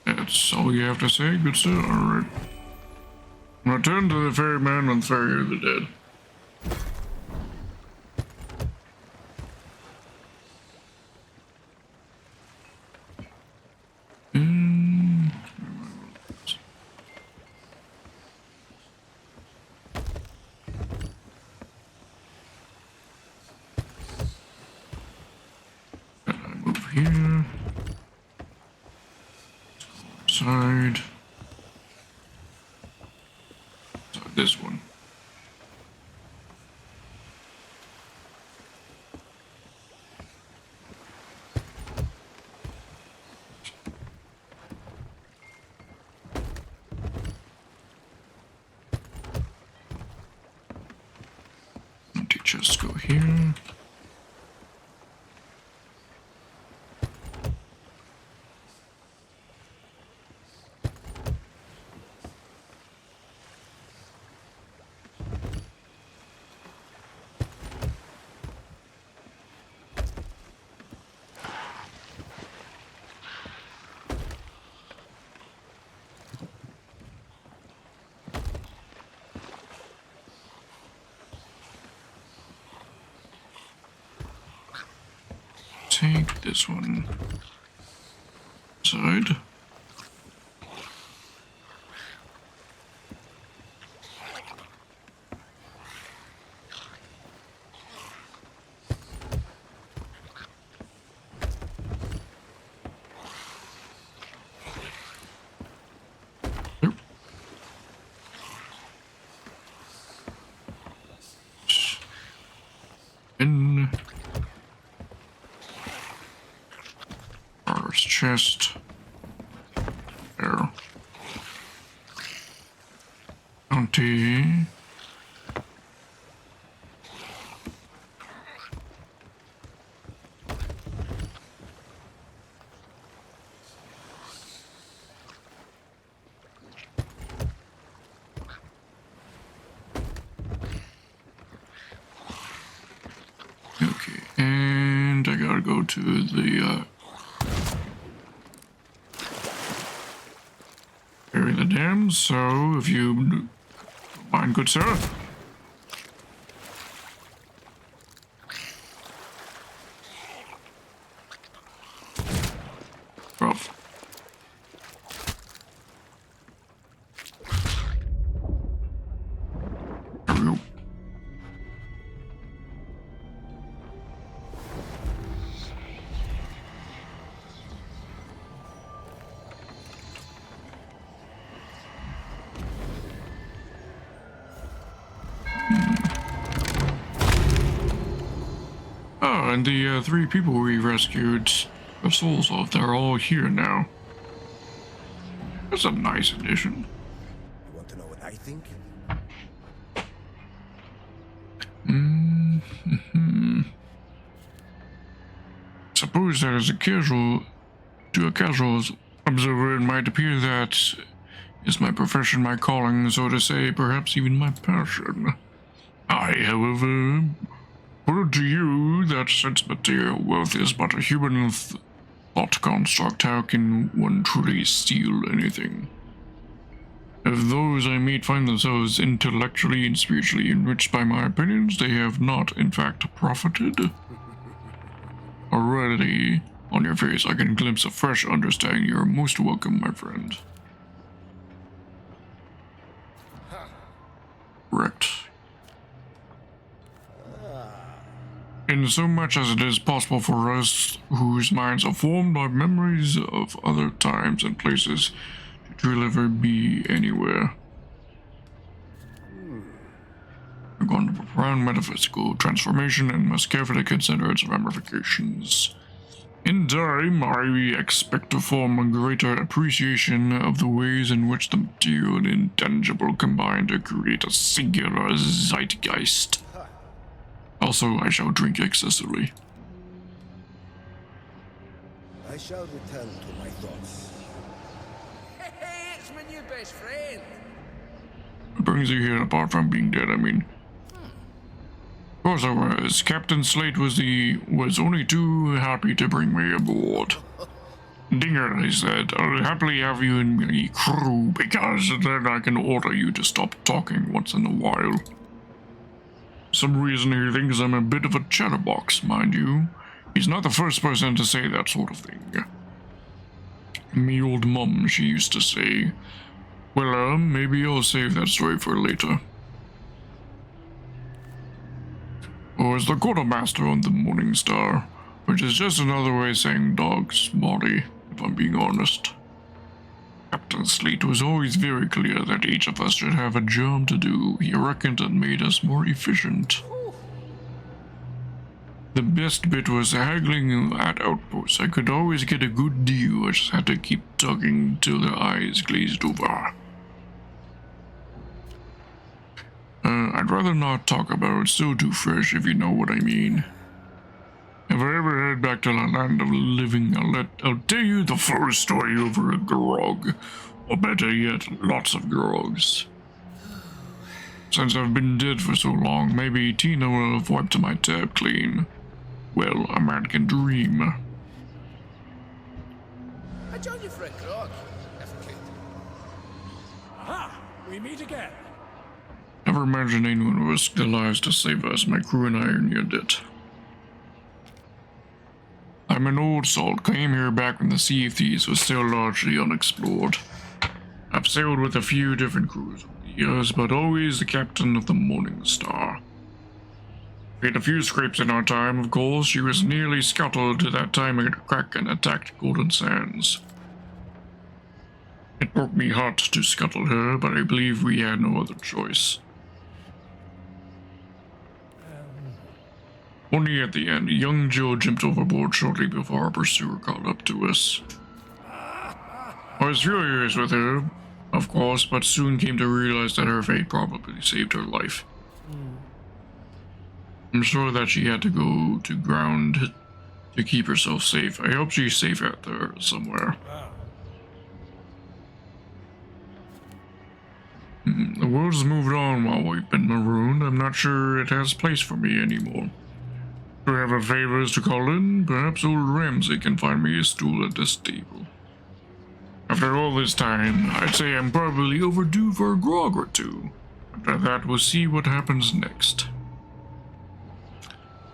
That's all you have to say, good sir? Alright. Return to the ferryman and ferry the dead. Move here. Side. This one. Empty chest go here. Take this one side. In first chest. There. Bounty. to the bury the dam. So, if you don't mind, good sir. Rough. There we go. Oh, and the 3 people we rescued the souls of, they're all here now. That's a nice addition. You want to know what I think? Suppose that as a casual observer, it might appear that is my profession, my calling, so to say, perhaps even my passion. I, however, put it to you that since material wealth is but a human thought construct, how can one truly steal anything? If those I meet find themselves intellectually and spiritually enriched by my opinions, they have not, in fact, profited. Already, on your face, I can glimpse a fresh understanding. You're most welcome, my friend. Correct. In so much as it is possible for us, whose minds are formed by memories of other times and places, to truly ever be anywhere. We're going to profound metaphysical transformation and must carefully consider its ramifications. In time, I expect to form a greater appreciation of the ways in which the material and intangible combine to create a singular zeitgeist. Also, I shall drink excessively. I shall return to my thoughts. Hey, it's my new best friend. What brings you here apart from being dead, I mean? Of course I was. Captain Slate was only too happy to bring me aboard. Dinger, he said, I'll happily have you in the crew, because then I can order you to stop talking once in a while. For some reason he thinks I'm a bit of a chatterbox, mind you. He's not the first person to say that sort of thing. Me old mum, she used to say. Well, maybe I'll save that story for later. Or as the quartermaster on the Morning Star, which is just another way of saying dog's body, if I'm being honest. Captain Slate was always very clear that each of us should have a job to do. He reckoned it made us more efficient. The best bit was haggling at outposts. I could always get a good deal, I just had to keep tugging till their eyes glazed over. I'd rather not talk about it, still too fresh, if you know what I mean. If I ever head back to the land of living, I'll tell you the full story over a grog. Or better yet, lots of grogs. Since I've been dead for so long, maybe Tina will have wiped my tab clean. Well, a man can dream. I join you for a grog, if I could. Aha! We meet again. Never imagined anyone would risk their lives to save us. My crew and I are near dead. I'm an old salt, came here back when the Sea of Thieves was still largely unexplored. I've sailed with a few different crews over the years, but always the captain of the Morning Star. We had a few scrapes in our time, of course. She was nearly scuttled to that time at a crack and attacked Golden Sands. It broke me heart to scuttle her, but I believe we had no other choice. Only at the end, young Joe jumped overboard shortly before our pursuer caught up to us. I was furious with her, of course, but soon came to realize that her fate probably saved her life. I'm sure that she had to go to ground to keep herself safe. I hope she's safe out there somewhere. The world's moved on while we've been marooned. I'm not sure it has place for me anymore. have a favors to call in, perhaps old Ramsay can find me a stool at this table. After all this time, I'd say I'm probably overdue for a grog or two. After that, we'll see what happens next.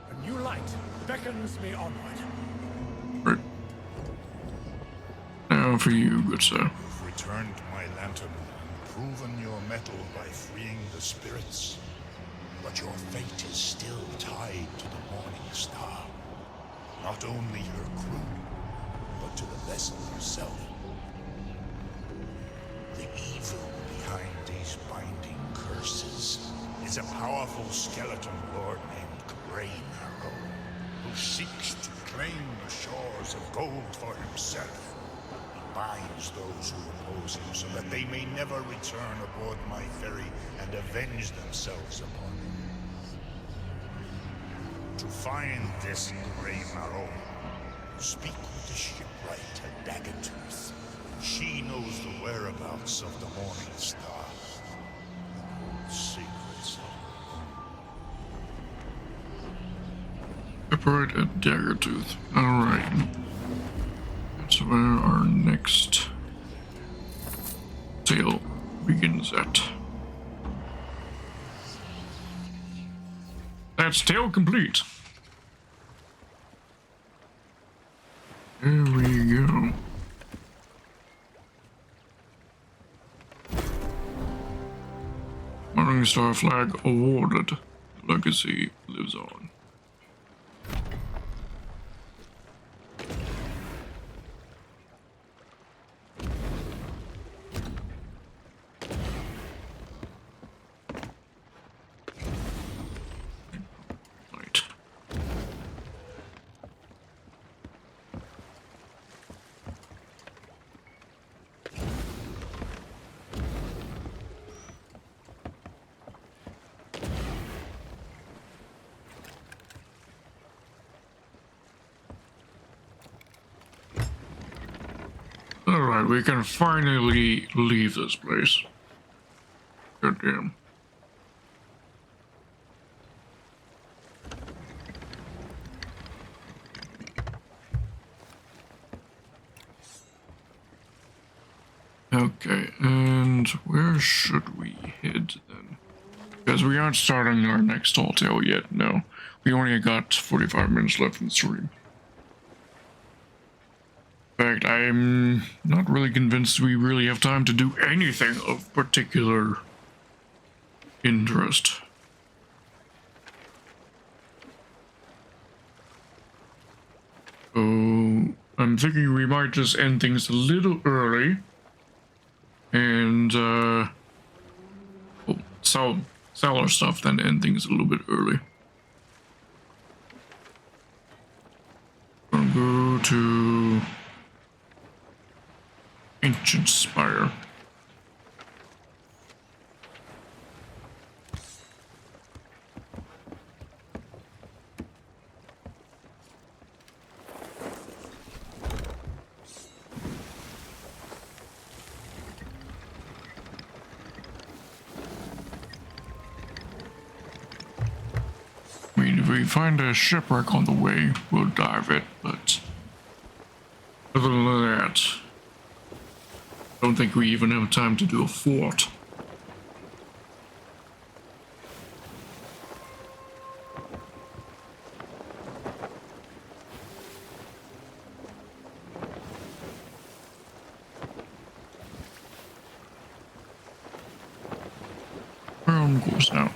A new light beckons me onward. Right. Now for you, good sir. You've returned my lantern and proven your mettle by freeing the spirits. But your fate is still tied to the Morning Star. Not only her crew, but to the vessel herself. The evil behind these binding curses is a powerful skeleton lord named Grey Narrow, who seeks to claim the shores of gold for himself. He binds those who oppose him so that they may never return aboard my ferry and avenge themselves upon him. To find this Grey Marrow, speak with the shipwright at Daggertooth. She knows the whereabouts of the Morning Star. The secrets of Separate at Daggertooth. Alright. That's where our next tale begins at. That's tale complete. There we go. Morning Star flag awarded. Legacy lives on. Right. Alright, we can finally leave this place. God damn. Okay, and where should we head then? Because we aren't starting our next tall tale yet, no. We only got 45 minutes left in the stream. In fact, I'm not really convinced we really have time to do anything of particular interest. So, I'm thinking we might just end things a little early. And, sell our stuff, then end things a little bit early. I'll go to Ancient Spire. I mean, if we find a shipwreck on the way, we'll dive it, but other than that, I don't think we even have time to do a fort. We're on course now.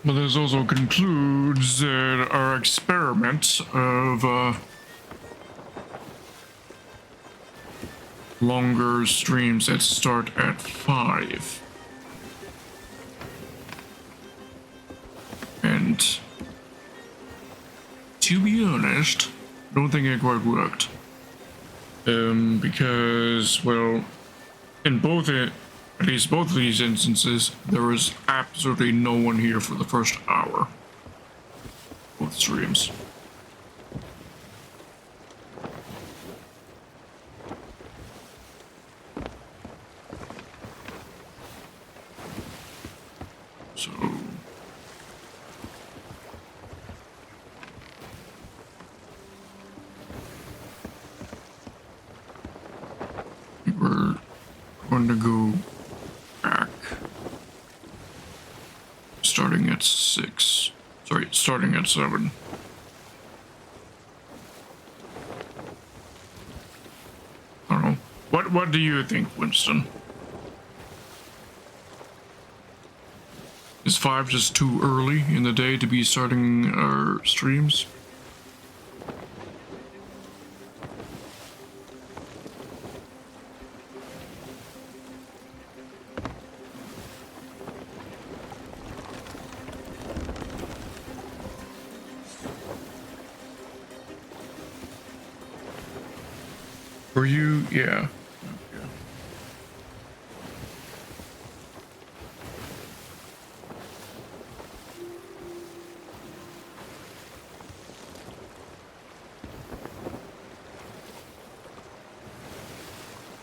But this also concludes our experiment of longer streams that start at 5. And to be honest, I don't think it quite worked. Because, well, in at least both of these instances, there was absolutely no one here for the first hour. Both streams. So we're going to go back, starting at 6. Sorry, starting at 7. I don't know. What do you think, Winston? Is 5 just too early in the day to be starting our streams? For you, yeah. Okay.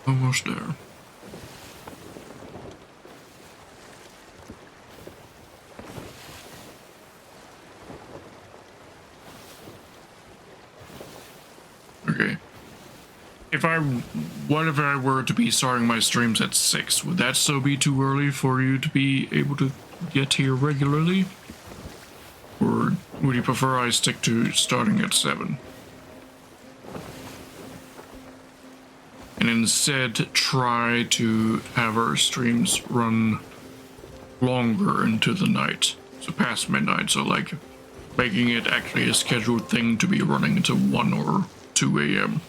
Almost there. Okay. What if I were to be starting my streams at 6? Would that still be too early for you to be able to get here regularly? Or would you prefer I stick to starting at 7? And instead try to have our streams run longer into the night. So past midnight, so like making it actually a scheduled thing to be running until 1 or 2 a.m.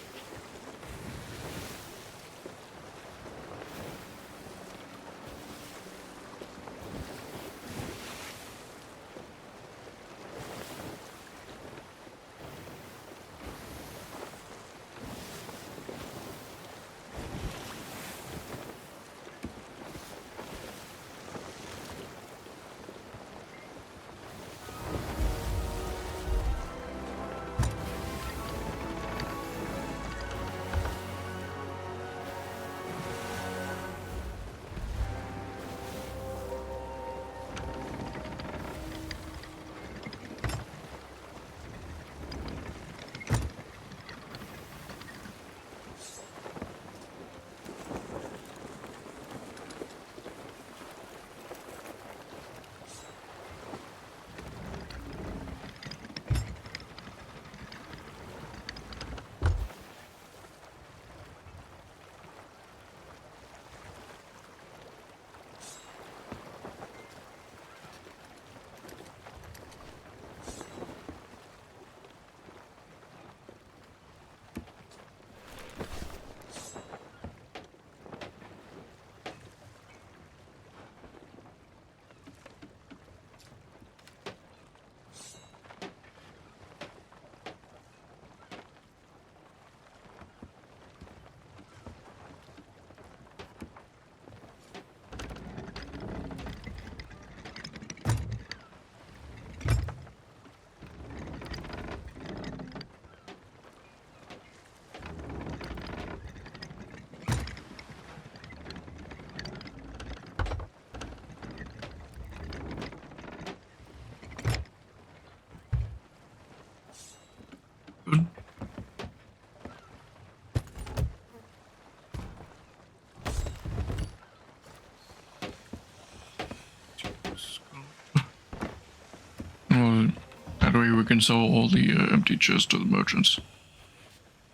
Well, that way we can sell all the empty chests to the merchants.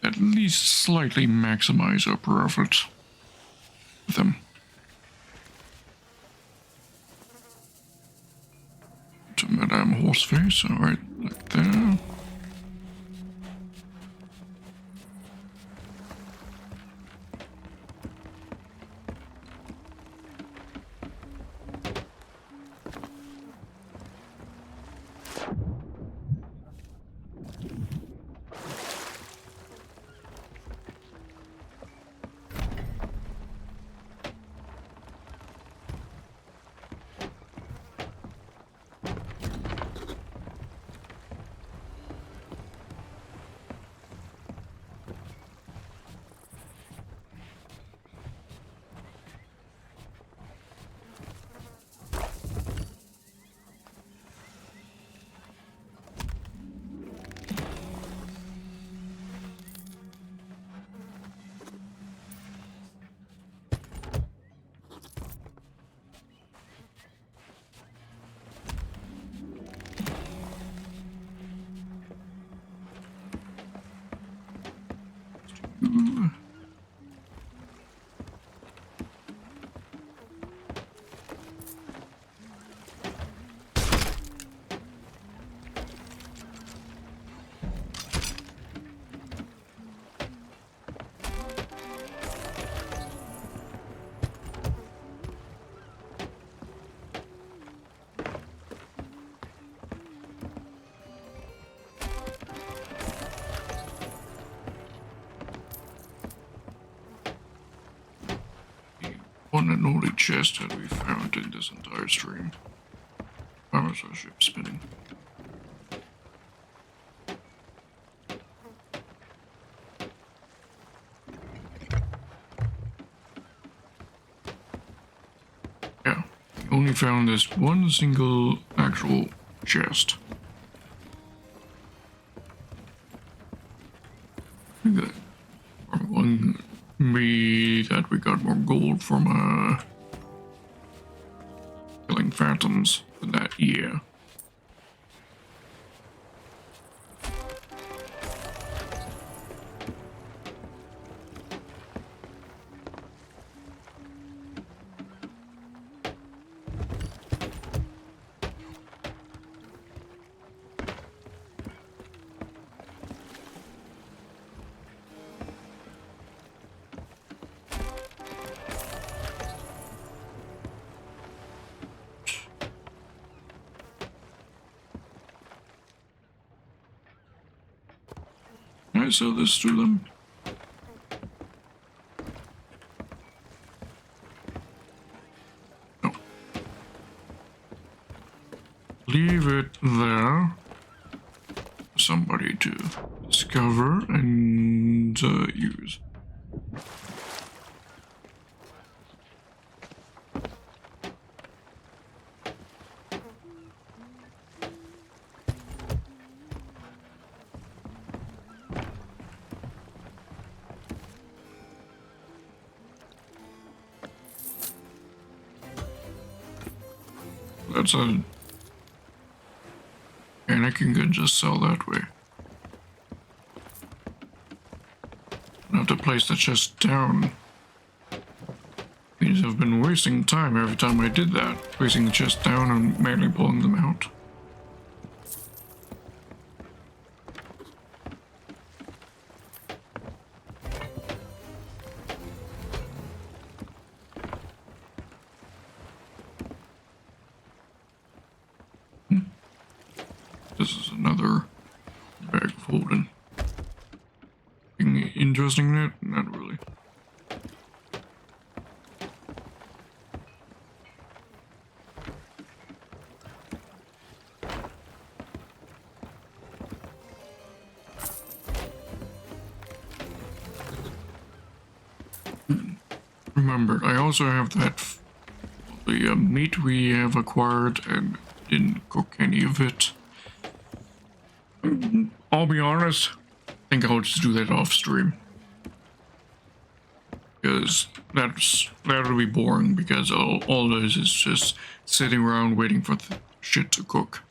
At least slightly maximize our profits with them. To Madame Horseface, alright, like there. one and only chest that we found in this entire stream. Why was our ship spinning? Yeah, we only found this one single actual chest. Good. One be that we got more gold from killing phantoms in that year. Can I sell this to them? No. Leave it there. Somebody to discover and use. That's a... And I can just sell that way. I have to place the chest down. Means I've been wasting time every time I did that. Placing the chest down and manually pulling them out. This is another bag of holding. Anything interesting in it? Not really. Remembered, I also have that the meat we have acquired and didn't cook any of it. I'll be honest, I think I'll just do that off stream. Because that would be boring because all this is just sitting around waiting for the shit to cook.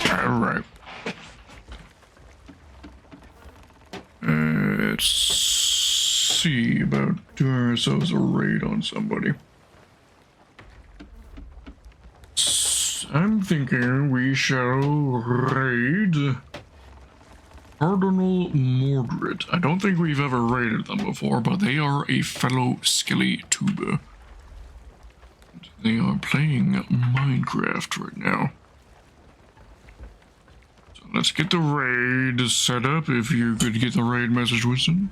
Alright. Let's see about doing ourselves a raid on somebody. I'm thinking we shall raid Cardinal Mordred. I don't think we've ever raided them before, but they are a fellow Skilly tuber. They are playing Minecraft right now. So let's get the raid set up. If you could get the raid message, Winston.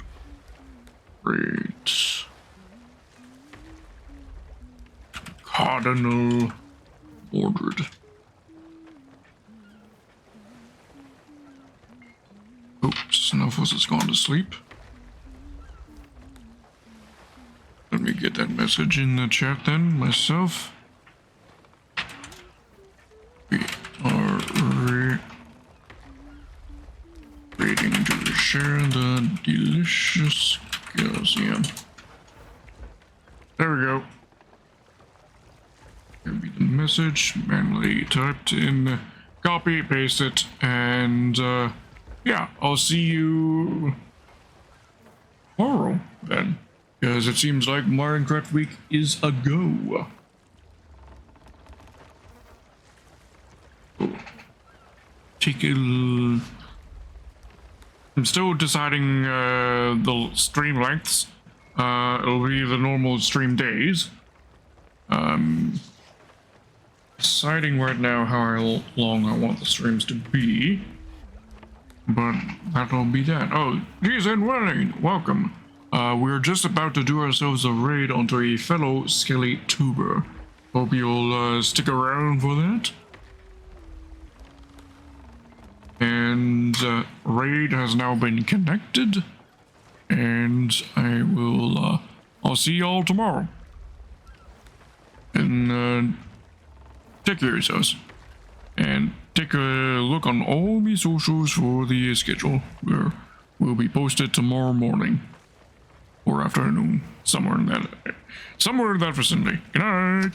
Raid. Cardinal Mordred. Oh, Snuffles has gone to sleep. Let me get that message in the chat then, myself. We are raiding to share the delicious calcium. There we go. Here be the message, manually typed in, copy, paste it, and yeah, I'll see you tomorrow then, because it seems like Minecraft Week is a go. Take a... I'm still deciding the stream lengths. It'll be the normal stream days. deciding right now how long I want the streams to be, but that'll be that. Oh, geez, and Wayne, welcome. We're just about to do ourselves a raid onto a fellow skelly tuber. Hope you'll stick around for that. And raid has now been connected, and I will I'll see y'all tomorrow. And take care of yourselves, and take a look on all the socials for the schedule, where will be posted tomorrow morning or afternoon, somewhere in that vicinity. Good night.